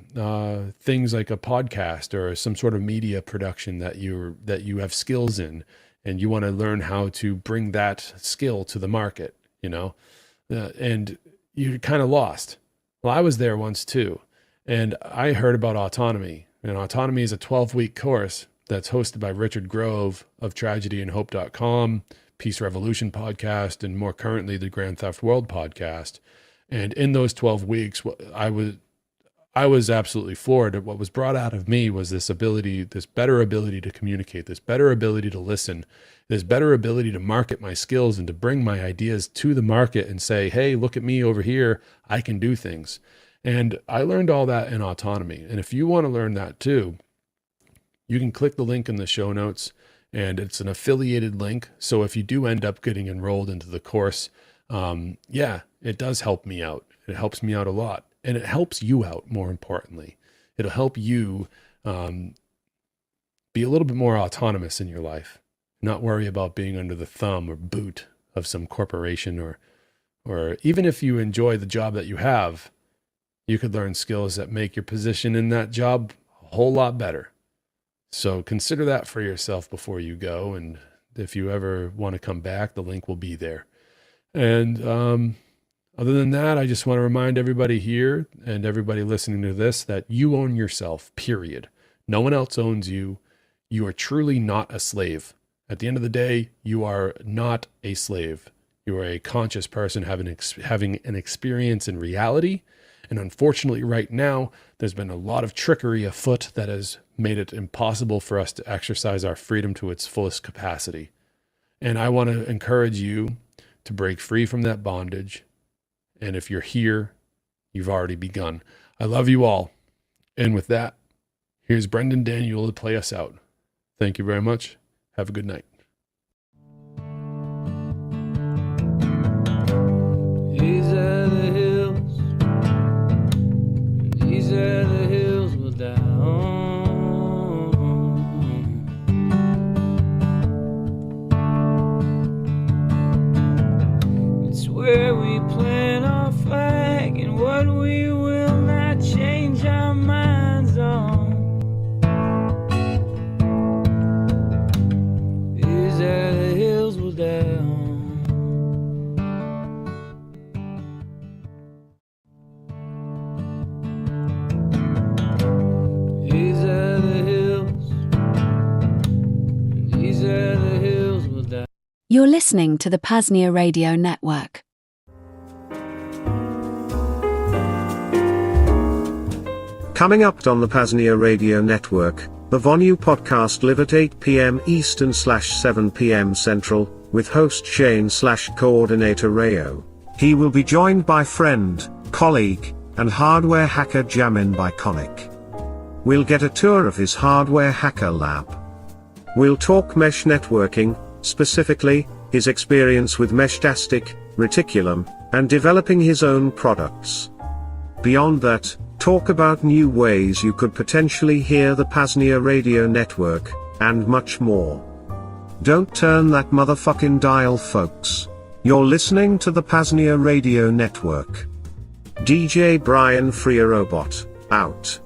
things like a podcast or some sort of media production that you have skills in, and you want to learn how to bring that skill to the market, and you're kind of lost. Well, I was there once too, and I heard about Autonomy. And Autonomy is a 12-week course that's hosted by Richard Grove of TragedyandHope.com, Peace Revolution podcast, and more currently the Grand Theft World podcast. And in those 12 weeks, I was absolutely floored at what was brought out of me was this better ability to communicate, this better ability to listen, this better ability to market my skills and to bring my ideas to the market and say, hey, look at me over here. I can do things. And I learned all that in Autonomy. And if you want to learn that too, you can click the link in the show notes, and it's an affiliated link. So if you do end up getting enrolled into the course, it does help me out. It helps me out a lot. And it helps you out, more importantly. It'll help you be a little bit more autonomous in your life. Not worry about being under the thumb or boot of some corporation, or even if you enjoy the job that you have, you could learn skills that make your position in that job a whole lot better. So consider that for yourself before you go. And if you ever want to come back, the link will be there. And other than that, I just want to remind everybody here and everybody listening to this that you own yourself, period. No one else owns you. You are truly not a slave. At the end of the day, you are not a slave. You are a conscious person having an experience in reality. And unfortunately, right now, there's been a lot of trickery afoot that has made it impossible for us to exercise our freedom to its fullest capacity. And I want to encourage you to break free from that bondage. And if you're here, you've already begun. I love you all. And with that, here's Brendan Daniel to play us out. Thank you very much. Have a good night. These are the hills. These are the hills we'll die on. what we will not change our minds on. These are the hills we'll die on. These are the hills, these are the hills we'll die. You're listening to the PAZNIA Radio Network. Coming up on the PAZNIA Radio Network, the Vonu Podcast live at 8 p.m. Eastern / 7 p.m. Central, with host Shane / coordinator Rayo. He will be joined by friend, colleague, and hardware hacker Jamin Biconik. We'll get a tour of his hardware hacker lab. We'll talk mesh networking, specifically, his experience with Meshtastic, Reticulum, and developing his own products. Beyond that, talk about new ways you could potentially hear the PAZNIA Radio Network, and much more. Don't turn that motherfucking dial, folks. You're listening to the PAZNIA Radio Network. DJ Brian Freer Robot, out.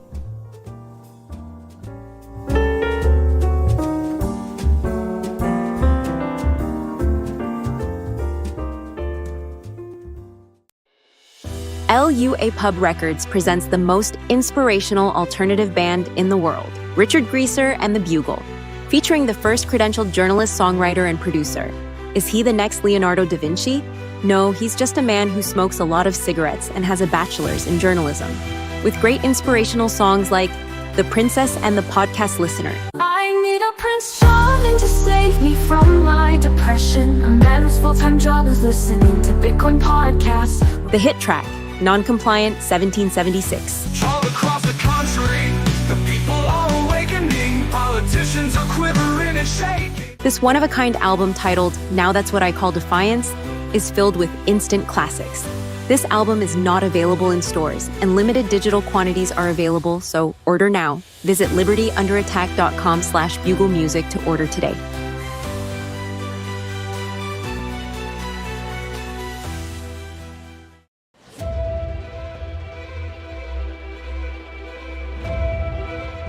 LUA Pub Records presents the most inspirational alternative band in the world, Richard Greaser and the Bugle, featuring the first credentialed journalist, songwriter, and producer. Is he the next Leonardo da Vinci? No, he's just a man who smokes a lot of cigarettes and has a bachelor's in journalism. With great inspirational songs like The Princess and the Podcast Listener. I need a Prince Charming to save me from my depression. A man whose full-time job is listening to Bitcoin podcasts. The hit track, Non-Compliant 1776. All across the country, the people are awakening. Politicians are quivering and shaking. This one-of-a-kind album titled Now That's What I Call Defiance is filled with instant classics. This album is not available in stores, and limited digital quantities are available, so order now. Visit libertyunderattack.com/buglemusic to order today.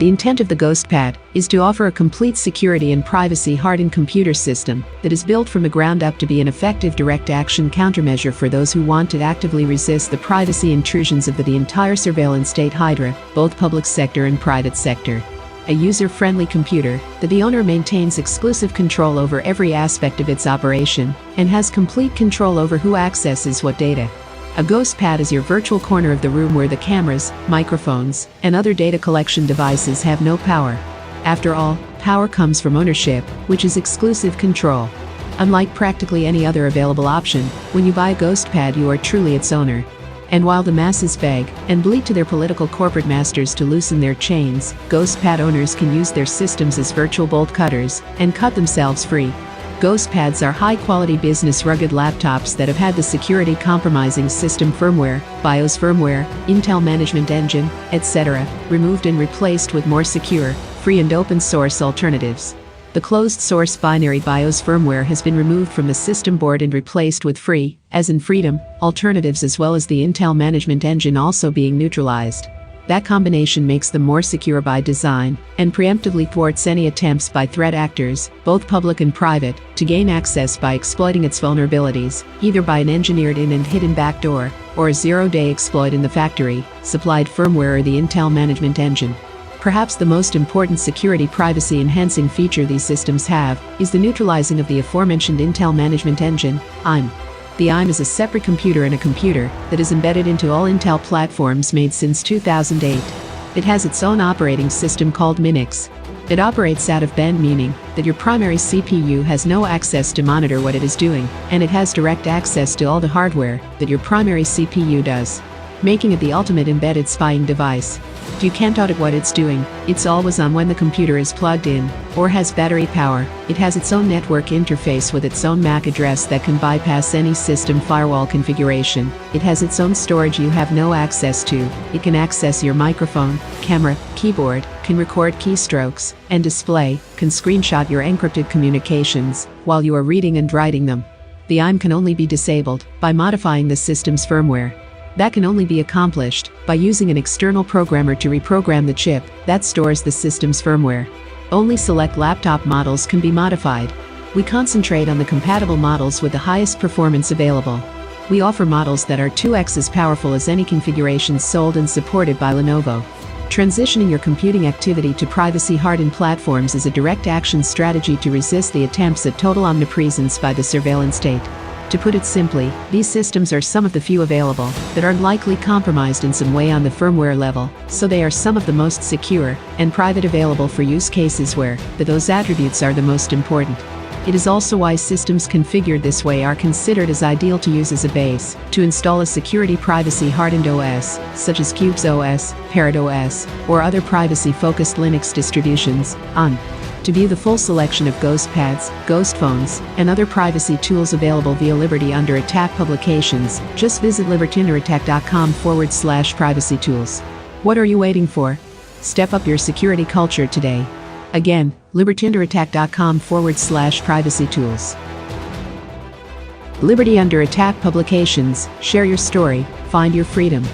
The intent of the GhostPad is to offer a complete security and privacy-hardened computer system that is built from the ground up to be an effective direct-action countermeasure for those who want to actively resist the privacy intrusions of the entire surveillance state hydra, both public sector and private sector. A user-friendly computer that the owner maintains exclusive control over every aspect of its operation and has complete control over who accesses what data. A GhostPad is your virtual corner of the room where the cameras, microphones, and other data collection devices have no power. After all, power comes from ownership, which is exclusive control. Unlike practically any other available option, when you buy a GhostPad you are truly its owner. And while the masses beg and bleat to their political corporate masters to loosen their chains, GhostPad owners can use their systems as virtual bolt cutters and cut themselves free. GhostPads are high-quality business rugged laptops that have had the security-compromising system firmware, BIOS firmware, Intel management engine, etc., removed and replaced with more secure, free and open-source alternatives. The closed-source binary BIOS firmware has been removed from the system board and replaced with free, as in freedom, alternatives, as well as the Intel management engine also being neutralized. That combination makes them more secure by design, and preemptively thwarts any attempts by threat actors, both public and private, to gain access by exploiting its vulnerabilities, either by an engineered in and hidden backdoor, or a zero-day exploit in the factory, supplied firmware or the Intel management engine. Perhaps the most important security privacy-enhancing feature these systems have is the neutralizing of the aforementioned Intel management engine, IM. The IM is a separate computer in a computer that is embedded into all Intel platforms made since 2008. It has its own operating system called Minix. It operates out of band, meaning that your primary CPU has no access to monitor what it is doing, and it has direct access to all the hardware that your primary CPU does, making it the ultimate embedded spying device. You can't audit what it's doing. It's always on when the computer is plugged in, or has battery power. It has its own network interface with its own MAC address that can bypass any system firewall configuration. It has its own storage you have no access to. It can access your microphone, camera, keyboard, can record keystrokes, and display, can screenshot your encrypted communications, while you are reading and writing them. The IM can only be disabled by modifying the system's firmware. That can only be accomplished by using an external programmer to reprogram the chip that stores the system's firmware. Only select laptop models can be modified. We concentrate on the compatible models with the highest performance available. We offer models that are 2x as powerful as any configurations sold and supported by Lenovo. Transitioning your computing activity to privacy-hardened platforms is a direct action strategy to resist the attempts at total omnipresence by the surveillance state. To put it simply, these systems are some of the few available that aren't likely compromised in some way on the firmware level, so they are some of the most secure and private available for use cases where those attributes are the most important. It is also why systems configured this way are considered as ideal to use as a base to install a security privacy-hardened OS, such as Qubes OS, Parrot OS, or other privacy-focused Linux distributions, on. To view the full selection of ghost pads, ghost phones, and other privacy tools available via Liberty Under Attack publications, just visit libertyunderattack.com/privacy tools. What are you waiting for? Step up your security culture today. Again, libertyunderattack.com/privacy tools. Liberty Under Attack publications, share your story, find your freedom.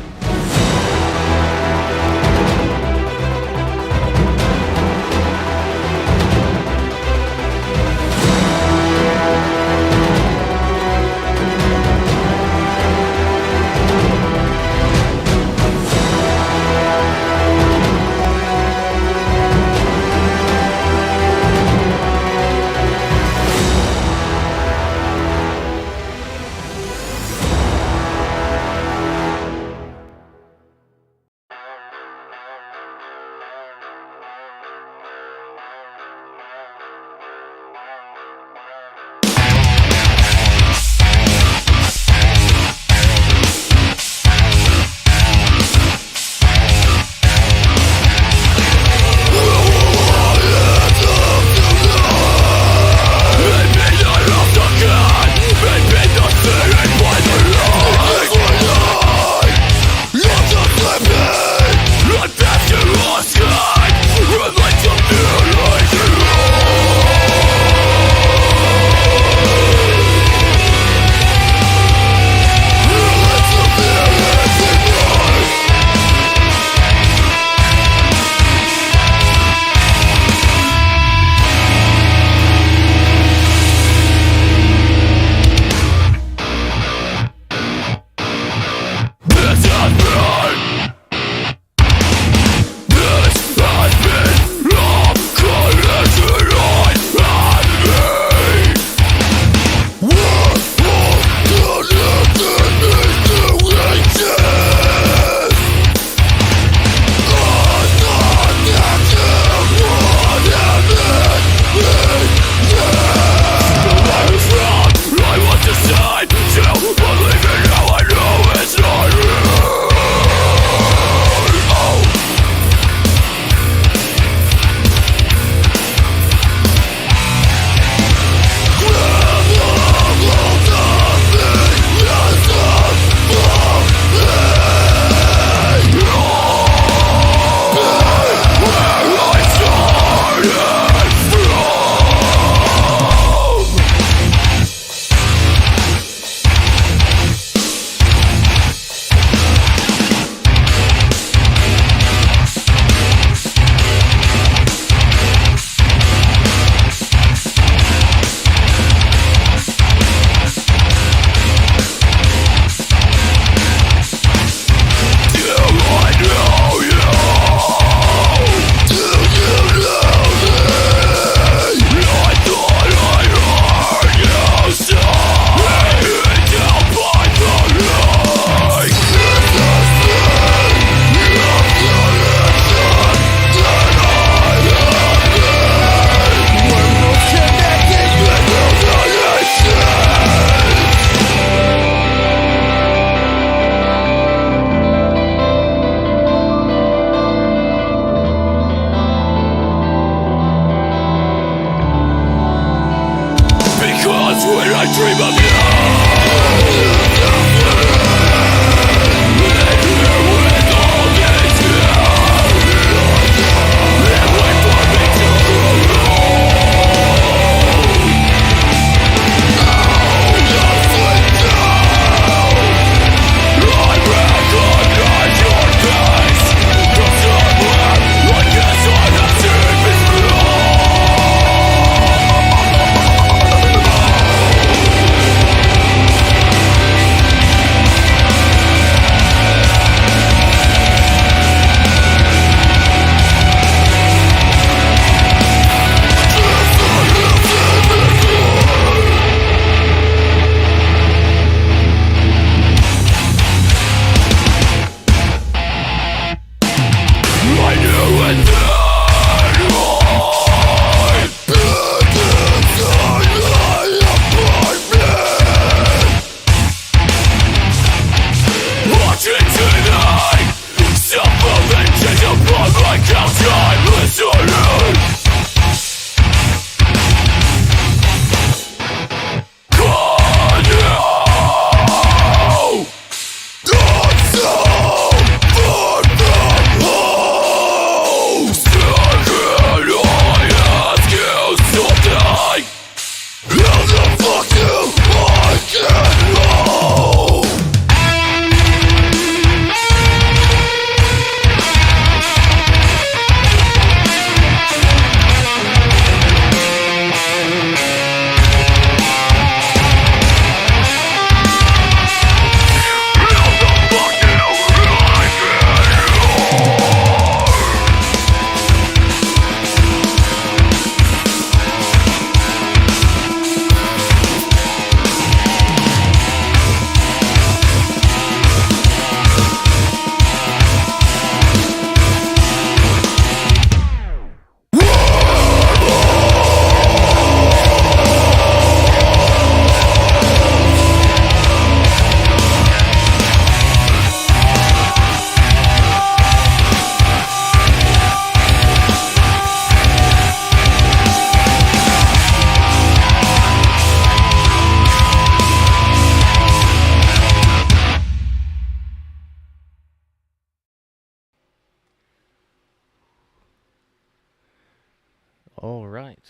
All right.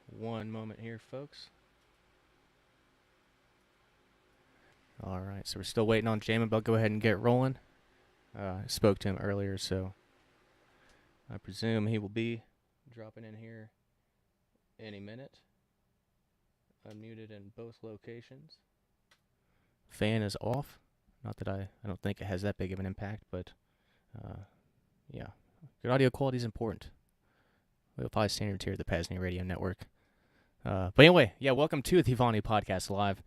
One moment here, folks. All right, so we're still waiting on Jamin, but I'll go ahead and get rolling. I spoke to him earlier, so I presume he will be dropping in here any minute. Unmuted in both locations. Fan is off. Not that I don't think it has that big of an impact, but yeah, good audio quality is important. We have high standards here at the PAZNIA Radio Network. But anyway, yeah, welcome to the Vonu Podcast Live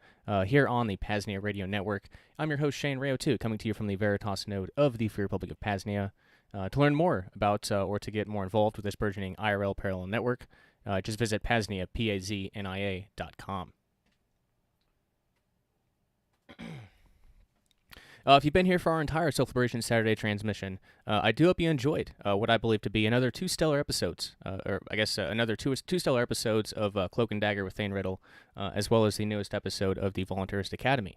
here on the PAZNIA Radio Network. I'm your host, Shane Rayo, too, coming to you from the Veritas node of the Free Republic of PAZNIA. To learn more about or to get more involved with this burgeoning IRL parallel network, just visit PAZNIA, PAZNIA.com. If you've been here for our entire Self-Liberation Saturday transmission, I do hope you enjoyed what I believe to be another two stellar episodes, another two stellar episodes of Cloak and Dagger with Thane Riddle, as well as the newest episode of the Voluntaryist Academy.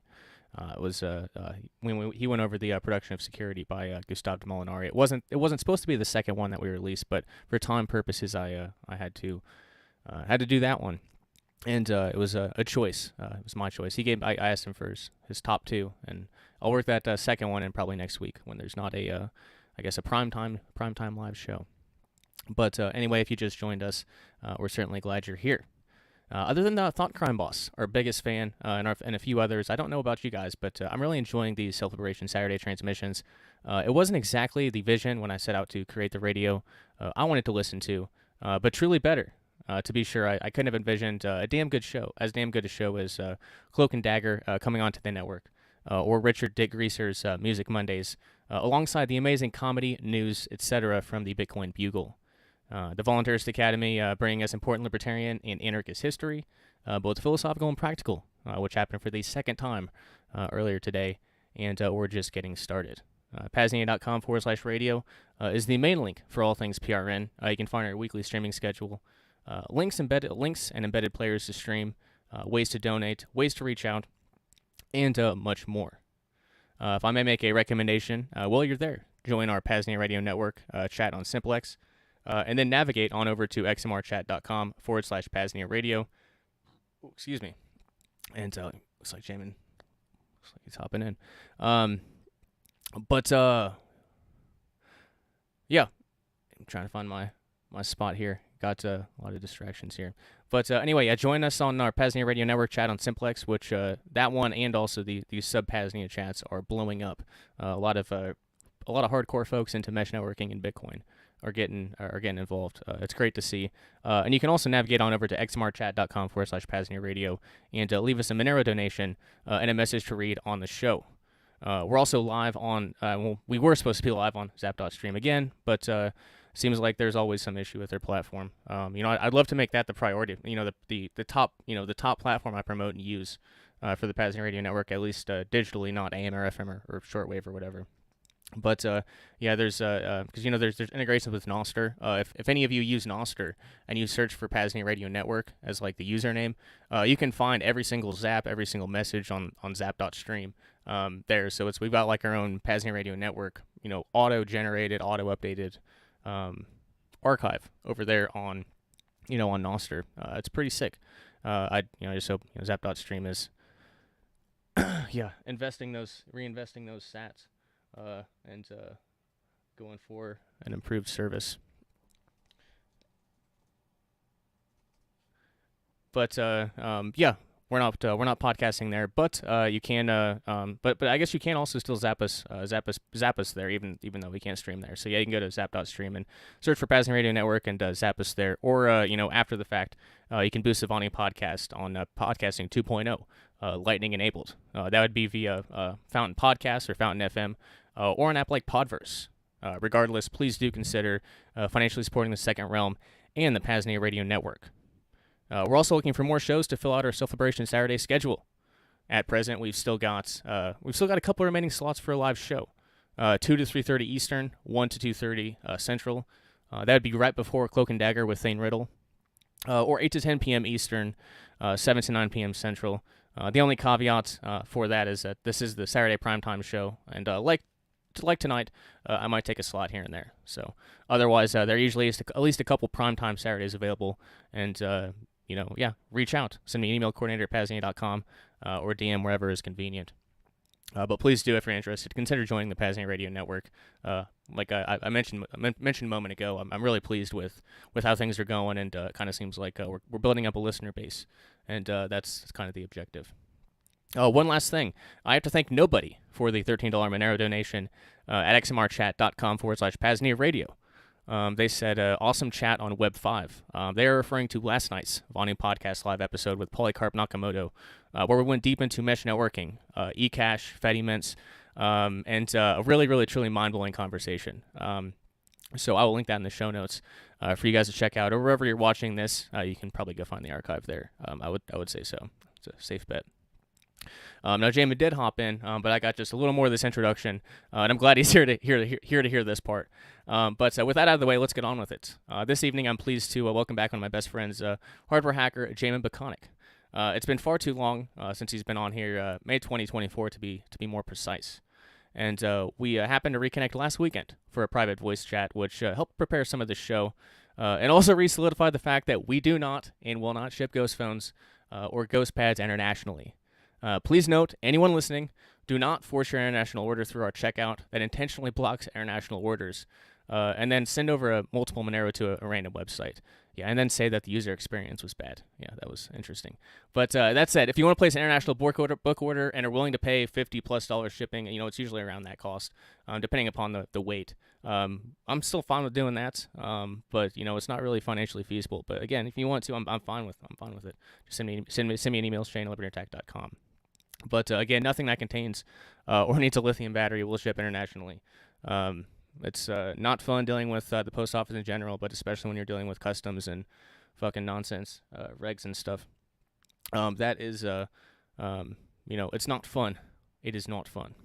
It was when he went over the production of Security by Gustave de Molinari. It wasn't supposed to be the second one that we released, but for time purposes, I had to do that one. And it was a choice. It was my choice. I asked him for his top two, and I'll work that second one in probably next week when there's not a primetime live show. But anyway, if you just joined us, we're certainly glad you're here. Other than Thought Crime Boss, our biggest fan, and a few others, I don't know about you guys, but I'm really enjoying these Self-Liberation Saturday transmissions. It wasn't exactly the vision when I set out to create the radio I wanted to listen to, but truly better. To be sure, I couldn't have envisioned a damn good show, as damn good a show as Cloak and Dagger coming onto the network, or Richard Dick Greaser's Music Mondays, alongside the amazing comedy, news, etc. from the Bitcoin Bugle. The Voluntaryist Academy bringing us important libertarian and anarchist history, both philosophical and practical, which happened for the second time earlier today, and we're just getting started. PAZNIA.com/radio is the main link for all things PRN. You can find our weekly streaming schedule, links and embedded players to stream, ways to donate, ways to reach out, and much more. If I may make a recommendation, while you're there, join our PAZNIA Radio Network chat on Simplex, and then navigate on over to xmrchat.com/PAZNIA Radio. Ooh, excuse me. And looks like Jamin, looks like he's hopping in. Yeah, I'm trying to find my spot here. Got a lot of distractions here. But anyway, join us on our PAZNIA Radio Network chat on Simplex, which that one and also the sub-PAZNIA chats are blowing up. A lot of hardcore folks into mesh networking and Bitcoin are getting involved. It's great to see. And you can also navigate on over to xmrchat.com/PAZNIA Radio and leave us a Monero donation and a message to read on the show. We're also live on, we were supposed to be live on Zap.stream again, but seems like there's always some issue with their platform. I'd love to make that the priority. The top platform I promote and use for the PAZNIA Radio Network, at least digitally, not AM or FM or shortwave or whatever. But yeah, there's because there's integrations with Nostr. If any of you use Nostr and you search for PAZNIA Radio Network as like the username, you can find every single Zap, every single message on Zap.stream there. So we've got like our own PAZNIA Radio Network, auto-generated, auto-updated archive over there on Nostr. It's pretty sick. I just hope Zap.stream is reinvesting those sats and going for an improved service. But we're not podcasting there, but you can but I guess you can also still zap us there even though we can't stream there. So yeah, you can go to zap.stream and search for PAZNIA Radio Network and zap us there, or after the fact, you can boost the VonuPodcast on podcasting 2.0, lightning enabled. That would be via Fountain Podcast or Fountain FM, or an app like Podverse. Regardless, please do consider financially supporting the Second Realm and the PAZNIA Radio Network. We're also looking for more shows to fill out our Self-Liberation Saturday schedule. At present, we've still got a couple remaining slots for a live show. 2 to 3:30 Eastern, 1 to 2:30 Central. That would be right before Cloak and Dagger with Thane Riddle. Or 8 to 10 p.m. Eastern, 7 to 9 p.m. Central. The only caveat for that is that this is the Saturday primetime show, and like like tonight, I might take a slot here and there. So otherwise, there usually is at least a couple primetime Saturdays available. And, reach out. Send me an email, coordinator at PAZNIA.com, or DM wherever is convenient. But please do, if you're interested, consider joining the PAZNIA Radio Network. Like I mentioned a moment ago, I'm really pleased with how things are going, and it kind of seems like we're building up a listener base, and that's kind of the objective. One last thing. I have to thank nobody for the $13 Monero donation at xmrchat.com/PAZNIA Radio. They said, awesome chat on Web 5. They are referring to last night's VonuPodcast live episode with Polycarp Nakamoto, where we went deep into mesh networking, eCache, Fedi mints, and a really, really, truly mind-blowing conversation. So I will link that in the show notes for you guys to check out. Or wherever you're watching this, you can probably go find the archive there. I would say so. It's a safe bet. Now Jamin did hop in, but I got just a little more of this introduction, and I'm glad he's here to hear this part. But with that out of the way, let's get on with it. This evening, I'm pleased to welcome back one of my best friends, hardware hacker Jamin Biconik. It's been far too long since he's been on here, May 2024 to be more precise. And we happened to reconnect last weekend for a private voice chat, which helped prepare some of the show, and also re-solidified the fact that we do not and will not ship ghost phones or ghost pads internationally. Please note, anyone listening, do not force your international order through our checkout that intentionally blocks international orders, and then send over a multiple Monero to a random website. Yeah, and then say that the user experience was bad. Yeah, that was interesting. But that said, if you want to place an international book order and are willing to pay $50+ shipping, it's usually around that cost, depending upon the weight. I'm still fine with doing that, but it's not really financially feasible. But again, if you want to, I'm fine with it. Just send me an email, shane@libertyattack.com. But again, nothing that contains or needs a lithium battery will ship internationally. It's not fun dealing with the post office in general, but especially when you're dealing with customs and fucking nonsense, regs and stuff. That is, it's not fun. It is not fun.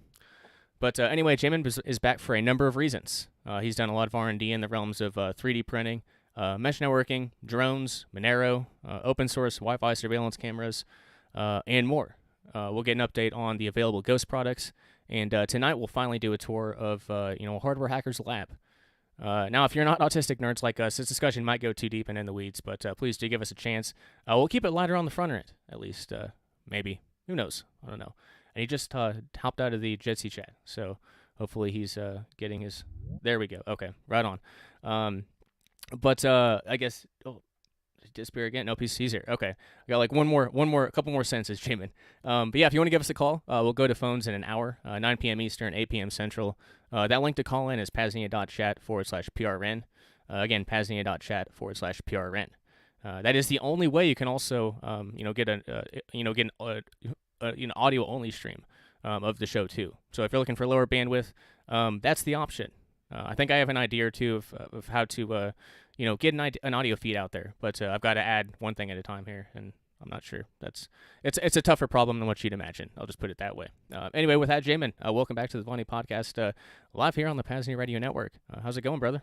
But anyway, Jamin is back for a number of reasons. He's done a lot of R&D in the realms of 3D printing, mesh networking, drones, Monero, open source Wi-Fi surveillance cameras, and more. We'll get an update on the available Ghost products, and tonight we'll finally do a tour of Hardware Hackers Lab. Now, if you're not autistic nerds like us, this discussion might go too deep and in the weeds, but please do give us a chance. We'll keep it lighter on the front end, at least, maybe. Who knows? I don't know. And he just hopped out of the Jitsi chat, so hopefully he's getting his... There we go. Okay, right on. But I guess... Oh, disappear again? Nope, he's here. Okay, I got like a couple more sentences, Jamin. But yeah, if you want to give us a call, we'll go to phones in an hour, 9 p.m. Eastern, 8 p.m. Central. That link to call in is PAZNIA.chat/PRN. Again, PAZNIA.chat/PRN. That is the only way you can also, get an audio-only stream of the show too. So if you're looking for lower bandwidth, that's the option. I think I have an idea or two of how to, get an audio feed out there, but I've got to add one thing at a time here, and I'm not sure. It's a tougher problem than what you'd imagine. I'll just put it that way. Anyway, with that, Jamin, welcome back to the Vonu Podcast, live here on the PAZNIA Radio Network. How's it going, brother?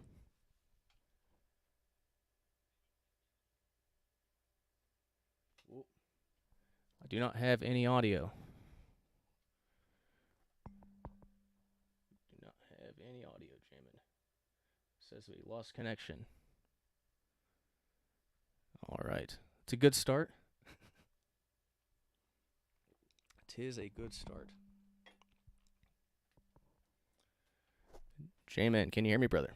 I do not have any audio. Do not have any audio, Jamin. Says we lost connection. All right. It's a good start. Tis a good start. Jamin, can you hear me, brother?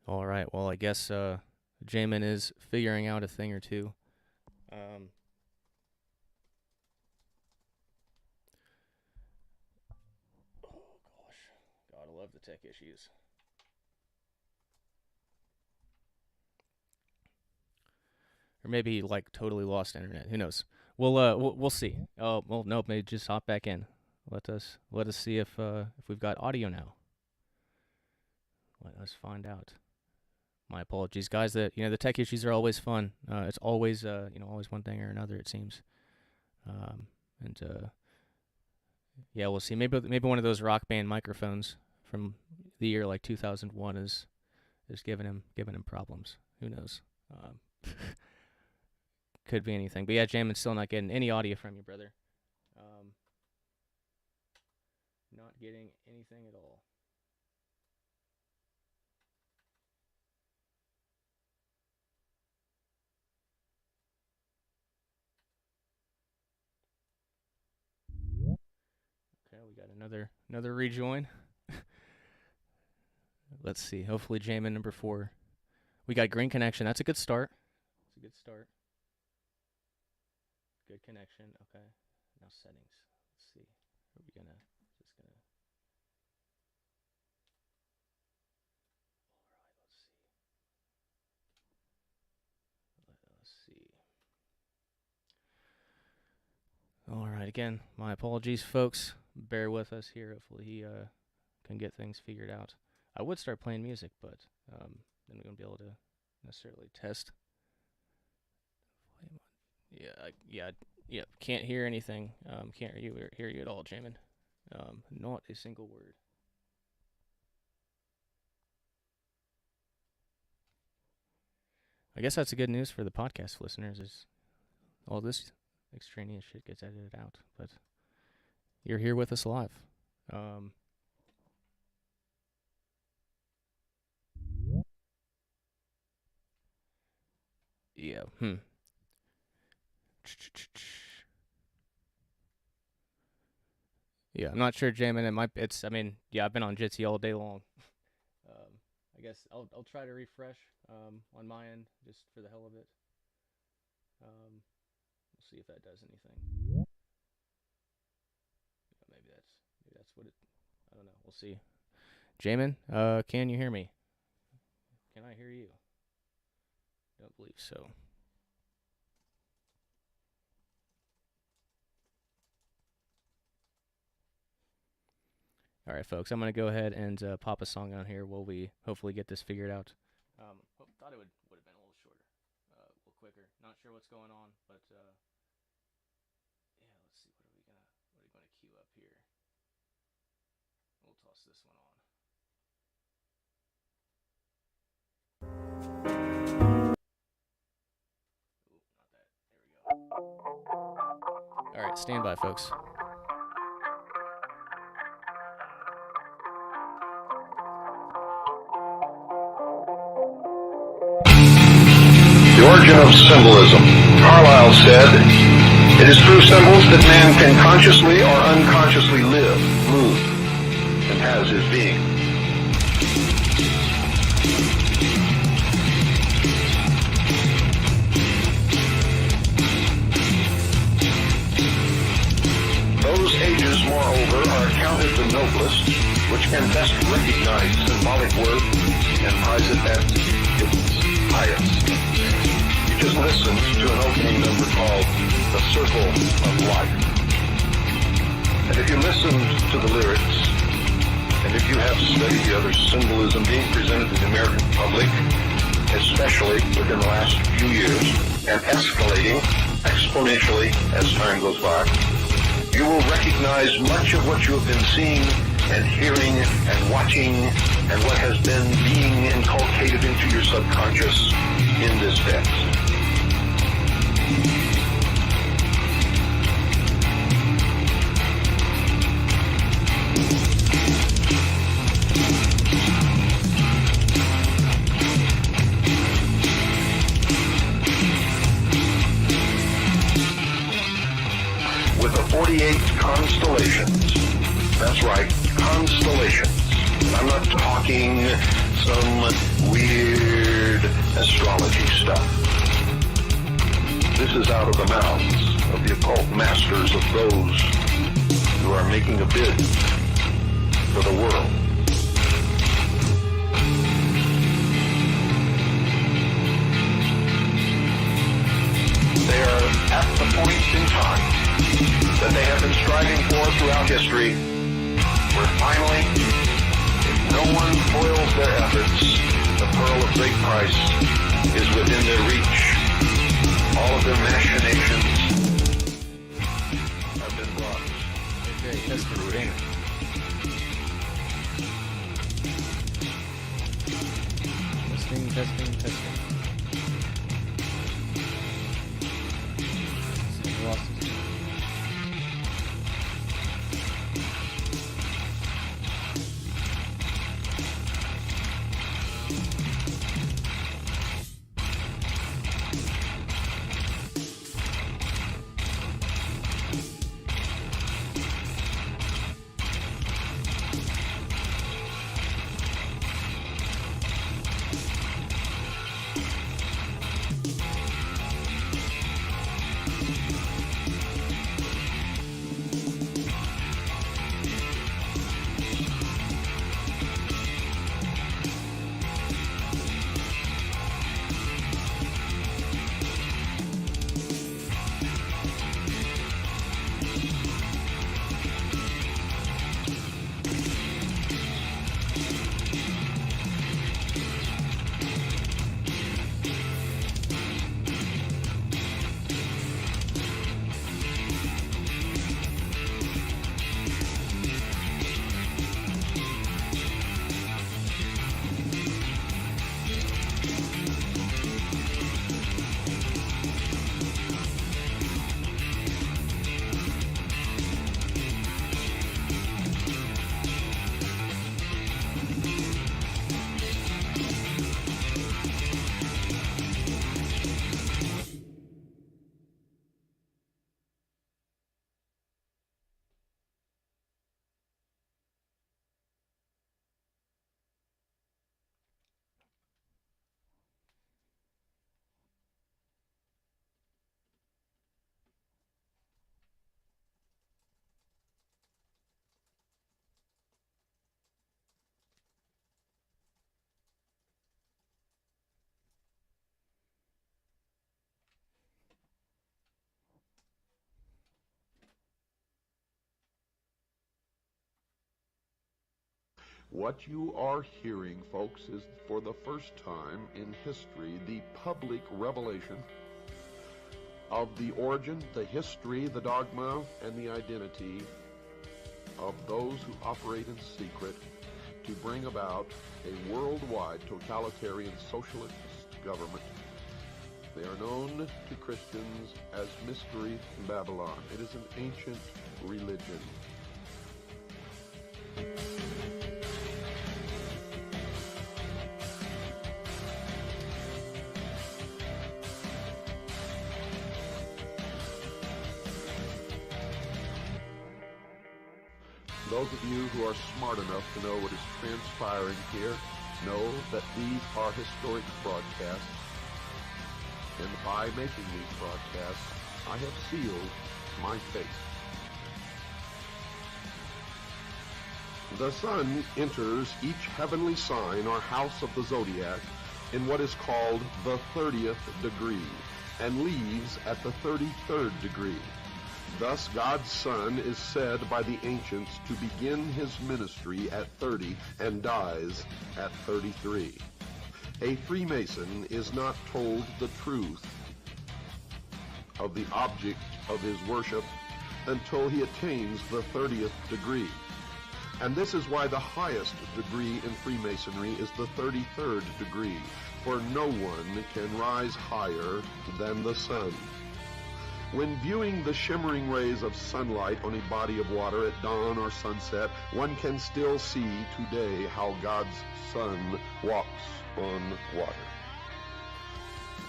All right. Well, I guess Jamin is figuring out a thing or two. Oh, gosh. Gotta love the tech issues. Or maybe he, totally lost internet. Who knows? We'll see. Oh, well, nope. Maybe just hop back in. Let us see if we've got audio now. Let us find out. My apologies, guys. The tech issues are always fun. It's always always one thing or another, it seems. Yeah, we'll see. Maybe one of those Rock Band microphones from the year 2001 is giving him problems. Who knows? could be anything. But yeah, Jamin's still not getting any audio from you, brother. Not getting anything at all. Okay, we got another rejoin. Let's see. Hopefully Jamin number 4. We got green connection. That's a good start. It's a good start. Good connection. Okay. Now settings. Let's see. Are we gonna just gonna let's see. All right, again, my apologies, folks. Bear with us here. Hopefully he can get things figured out. I would start playing music, but then we won't be able to necessarily test. Yeah. Can't hear anything. Can't hear you at all, Jamin. Not a single word. I guess that's the good news for the podcast listeners is all this extraneous shit gets edited out, but you're here with us live. Yeah. Yeah, I'm not sure, Jamin. I've been on Jitsi all day long. I guess I'll try to refresh on my end just for the hell of it. We'll see if that does anything. Maybe that's what it. I don't know. We'll see. Jamin, can you hear me? Can I hear you? Don't believe so. All right, folks, I'm going to go ahead and pop a song on here while we hopefully get this figured out. Thought it would have been a little shorter, a little quicker. Not sure what's going on, but yeah, let's see. What are we going to queue up here? We'll toss this one on. Ooh, not that. There we go. All right, stand by, folks. The origin of symbolism. Carlyle said, "It is through symbols that man can consciously or unconsciously live, move, and has his being." Those ages, moreover, are accounted the noblest, which can best recognize symbolic worth and prize it at its highest. Just listened to an opening number called The Circle of Life. And if you listened to the lyrics, and if you have studied the other symbolism being presented to the American public, especially within the last few years, and escalating exponentially as time goes by, you will recognize much of what you have been seeing and hearing and watching and what has been being inculcated into your subconscious in this text. With the 48 constellations, that's right, constellations. I'm not talking some weird astrology stuff. This is out of the mouths of the occult masters of those who are making a bid for the world. They are at the point in time that they have been striving for throughout history, where finally, if no one foils their efforts, the pearl of great price is within their reach. All of their machinations have been brought. Testing. What you are hearing, folks, is for the first time in history the public revelation of the origin, the history, the dogma, and the identity of those who operate in secret to bring about a worldwide totalitarian socialist government. They are known to Christians as Mystery Babylon. It is an ancient religion. Those of you who are smart enough to know what is transpiring here know that these are historic broadcasts, and by making these broadcasts, I have sealed my fate. The sun enters each heavenly sign or house of the zodiac in what is called the 30th degree, and leaves at the 33rd degree. Thus, God's Son is said by the ancients to begin his ministry at 30 and dies at 33. A Freemason is not told the truth of the object of his worship until he attains the 30th degree. And this is why the highest degree in Freemasonry is the 33rd degree, for no one can rise higher than the sun. When viewing the shimmering rays of sunlight on a body of water at dawn or sunset, one can still see today how God's Son walks on water.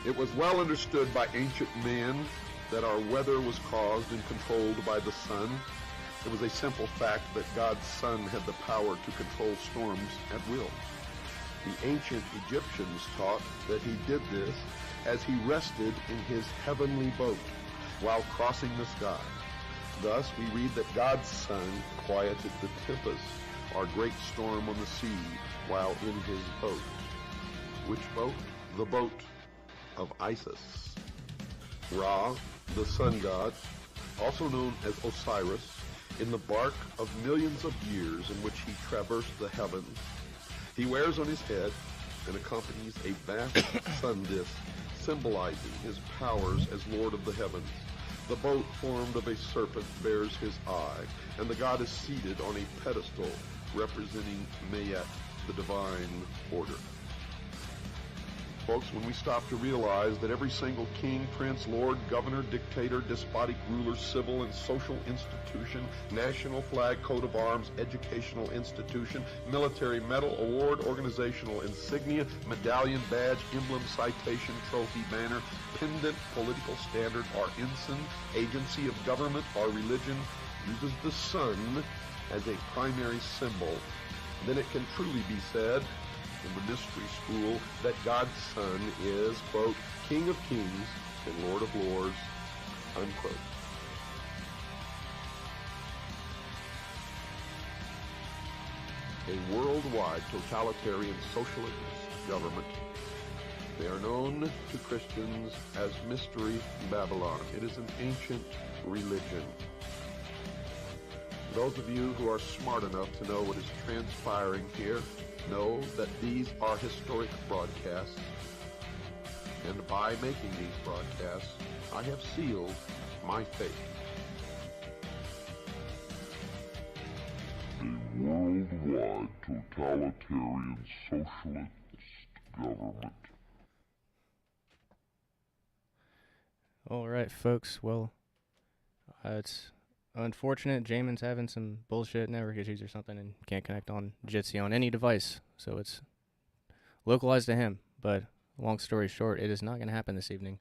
It was well understood by ancient man that our weather was caused and controlled by the sun. It was a simple fact that God's Son had the power to control storms at will. The ancient Egyptians taught that he did this as he rested in his heavenly boat while crossing the sky. Thus, we read that God's Son quieted the tempest, or great storm on the sea, while in his boat. Which boat? The boat of Isis. Ra, the sun god, also known as Osiris, in the bark of millions of years in which he traversed the heavens, he wears on his head and accompanies a vast sun disk, symbolizing his powers as Lord of the heavens. The boat formed of a serpent bears his eye, and the god is seated on a pedestal representing Mayet, the divine order. Folks, when we stop to realize that every single king, prince, lord, governor, dictator, despotic ruler, civil and social institution, national flag, coat of arms, educational institution, military medal, award, organizational insignia, medallion, badge, emblem, citation, trophy, banner, pendant, political standard, or ensign, agency of government, or religion uses the sun as a primary symbol, then it can truly be said in the mystery school that God's Son is, quote, King of Kings and Lord of Lords, unquote. A worldwide totalitarian socialist government. They are known to Christians as Mystery Babylon. It is an ancient religion. Those of you who are smart enough to know what is transpiring here know that these are historic broadcasts, and by making these broadcasts, I have sealed my fate. A worldwide totalitarian socialist government. All right, folks. Well, it's unfortunate. Jamin's having some bullshit network issues or something and can't connect on Jitsi on any device. So it's localized to him. But long story short, it is not going to happen this evening.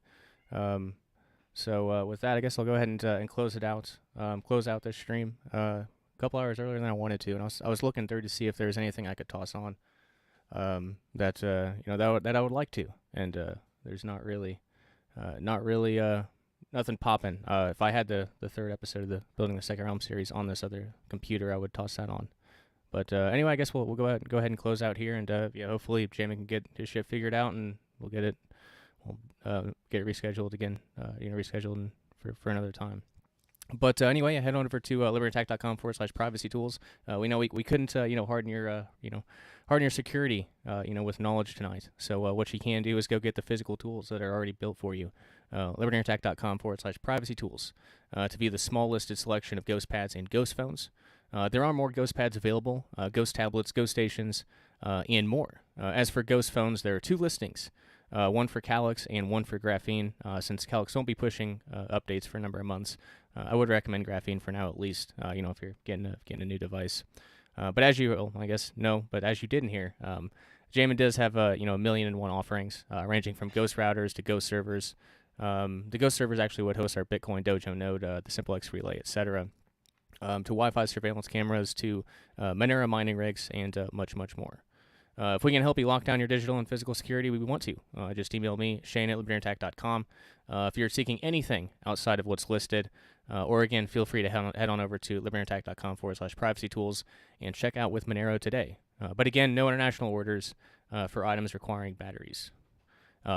So with that, I guess I'll go ahead and close it out. Close out this stream a couple hours earlier than I wanted to. And I was looking through to see if there was anything I could toss on that I would like to. And there's not really nothing popping. If I had the third episode of the Building the Second Realm series on this other computer, I would toss that on. But anyway, I guess we'll go ahead and close out here, and hopefully Jamin can get his shit figured out, and we'll get it rescheduled again, rescheduled for another time. But anyway, head on over to libertyattack.com/privacy tools. We know we couldn't harden your security with knowledge tonight. So what you can do is go get the physical tools that are already built for you. libertyattack.com/privacy tools to view the small listed selection of ghost pads and ghost phones. There are more ghost pads available, ghost tablets, ghost stations, and more. As for ghost phones, there are 2 listings. One for Calyx and one for Graphene. Since Calyx won't be pushing updates for a number of months, I would recommend Graphene for now at least. If you're getting a new device. But as you, I guess no, but as you didn't hear, Jamin does have a 1,000,001 offerings, ranging from ghost routers to ghost servers. The ghost servers actually would host our Bitcoin Dojo node, the SimpleX relay, etc. To Wi-Fi surveillance cameras, to Monero mining rigs, and much more. If we can help you lock down your digital and physical security, we want to. Just email me, Shane@libertyattack.com. If you're seeking anything outside of what's listed, or again, feel free to head on over to libertyattack.com/privacy tools and check out with Monero today. But again, no international orders for items requiring batteries.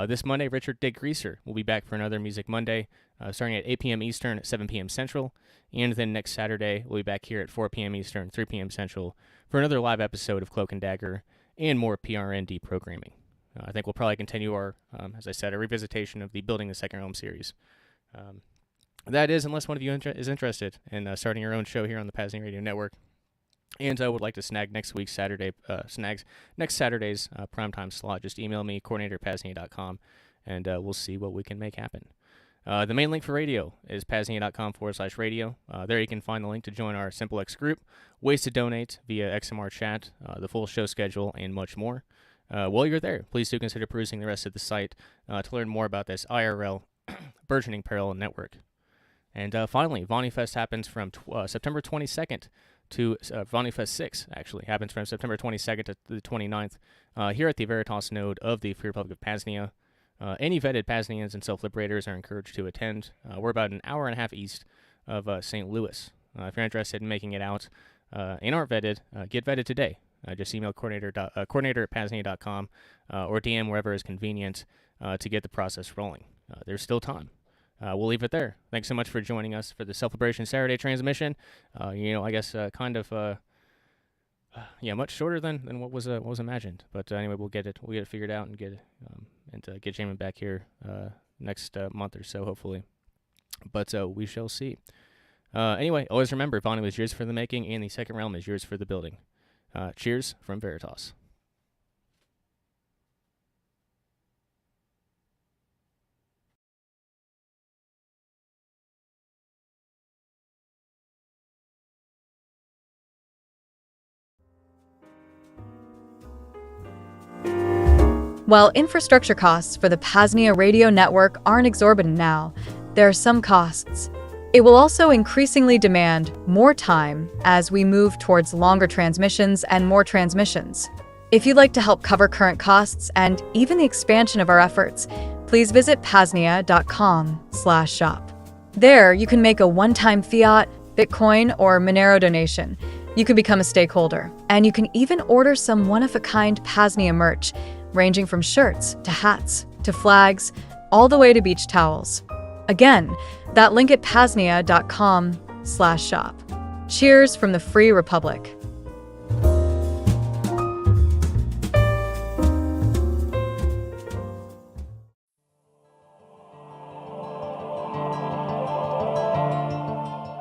This Monday, Richard Dick Greaser will be back for another Music Monday, starting at 8 p.m. Eastern, 7 p.m. Central. And then next Saturday, we'll be back here at 4 p.m. Eastern, 3 p.m. Central for another live episode of Cloak and Dagger and more PRND programming. I think we'll probably continue our, as I said, a revisitation of the Building the Second Realm series. That is, unless one of you is interested in starting your own show here on the PAZNIA Radio Network, and would like to snag next Saturday's primetime slot, just email me, coordinator@PAZNIA.com, and we'll see what we can make happen. The main link for radio is PAZNIA.com/radio. There you can find the link to join our SimpleX group, ways to donate via XMR chat, the full show schedule, and much more. While you're there, please do consider perusing the rest of the site to learn more about this IRL burgeoning parallel network. And finally, VonuFest happens from September 22nd to VonuFest 6, actually, happens from September 22nd to the 29th here at the Veritas node of the Free Republic of PAZNIA. Any vetted PAZNIans and self-liberators are encouraged to attend. We're about an hour and a half east of St. Louis. If you're interested in making it out and aren't vetted, get vetted today. Just email coordinator@PAZNIA.com or DM wherever is convenient to get the process rolling. There's still time. We'll leave it there. Thanks so much for joining us for the Celebration Saturday transmission. I guess much shorter than what was imagined. But anyway, we'll get it figured out and get Jamin back here next month or so, hopefully. But we shall see. Anyway, always remember, Vonu is yours for the making, and the Second Realm is yours for the building. Cheers from Veritas. While infrastructure costs for the PAZNIA radio network aren't exorbitant now, there are some costs. It will also increasingly demand more time as we move towards longer transmissions and more transmissions. If you'd like to help cover current costs and even the expansion of our efforts, please visit PAZNIA.com/shop. There, you can make a one-time fiat, Bitcoin, or Monero donation. You can become a stakeholder, and you can even order some one-of-a-kind PAZNIA merch, ranging from shirts to hats to flags, all the way to beach towels. Again, that link at PAZNIA.com/shop. Cheers from the Free Republic.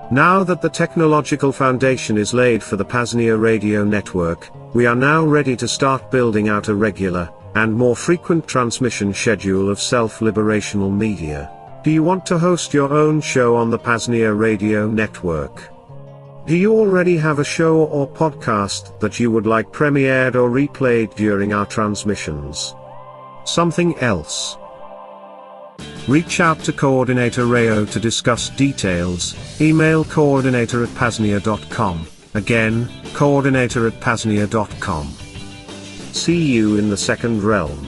Now that the technological foundation is laid for the PAZNIA radio network, we are now ready to start building out a regular and more frequent transmission schedule of self-liberational media. Do you want to host your own show on the PAZNIA radio network? Do you already have a show or podcast that you would like premiered or replayed during our transmissions? Something else? Reach out to Coordinator Rayo to discuss details. Email coordinator@PAZNIA.com. Again, coordinator@PAZNIA.com. See you in the Second Realm.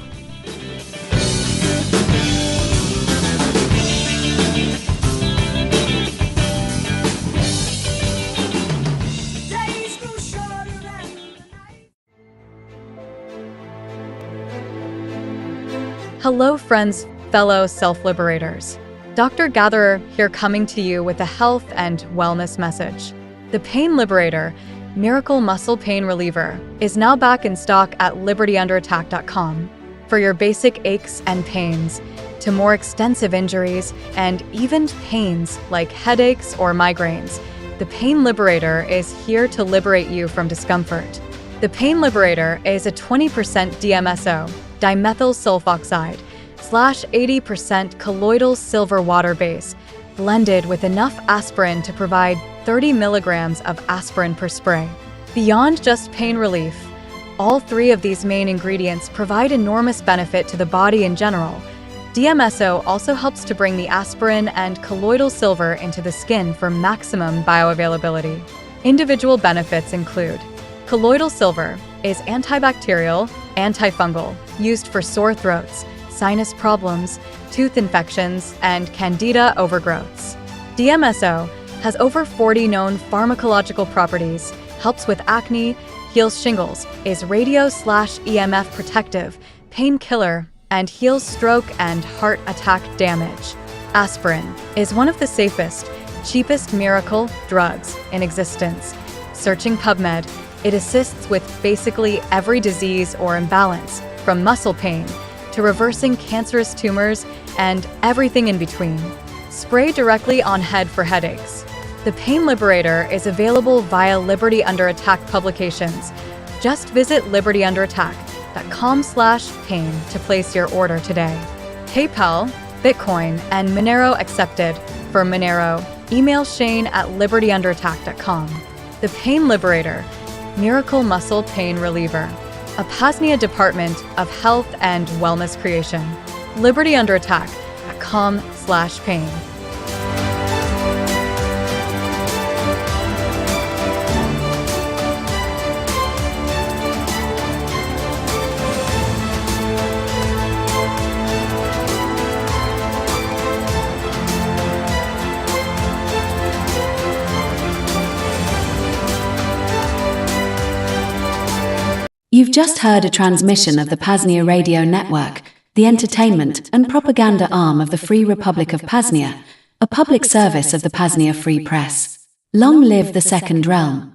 Hello, friends, fellow self-liberators. Dr. Gatherer here coming to you with a health and wellness message. The Pain Liberator, Miracle Muscle Pain Reliever, is now back in stock at libertyunderattack.com. For your basic aches and pains, to more extensive injuries, and even pains like headaches or migraines, the Pain Liberator is here to liberate you from discomfort. The Pain Liberator is a 20% DMSO, dimethyl sulfoxide, /80% colloidal silver water base, blended with enough aspirin to provide 30 milligrams of aspirin per spray. Beyond just pain relief, all three of these main ingredients provide enormous benefit to the body in general. DMSO also helps to bring the aspirin and colloidal silver into the skin for maximum bioavailability. Individual benefits include: colloidal silver is antibacterial, antifungal, used for sore throats, sinus problems, tooth infections, and candida overgrowths. DMSO has over 40 known pharmacological properties, helps with acne, heals shingles, is radio/EMF protective, painkiller, and heals stroke and heart attack damage. Aspirin is one of the safest, cheapest miracle drugs in existence. Searching PubMed, it assists with basically every disease or imbalance, from muscle pain to reversing cancerous tumors and everything in between. Spray directly on head for headaches. The Pain Liberator is available via Liberty Under Attack publications. Just visit libertyunderattack.com/pain to place your order today. PayPal, Bitcoin, and Monero accepted. For Monero, email shane@libertyunderattack.com. The Pain Liberator, Miracle Muscle Pain Reliever, a PAZNIA Department of Health and Wellness creation. libertyunderattack.com/pain. You've just heard a transmission of the PAZNIA radio network, the entertainment and propaganda arm of the Free Republic of PAZNIA, a public service of the PAZNIA Free Press. Long live the Second Realm.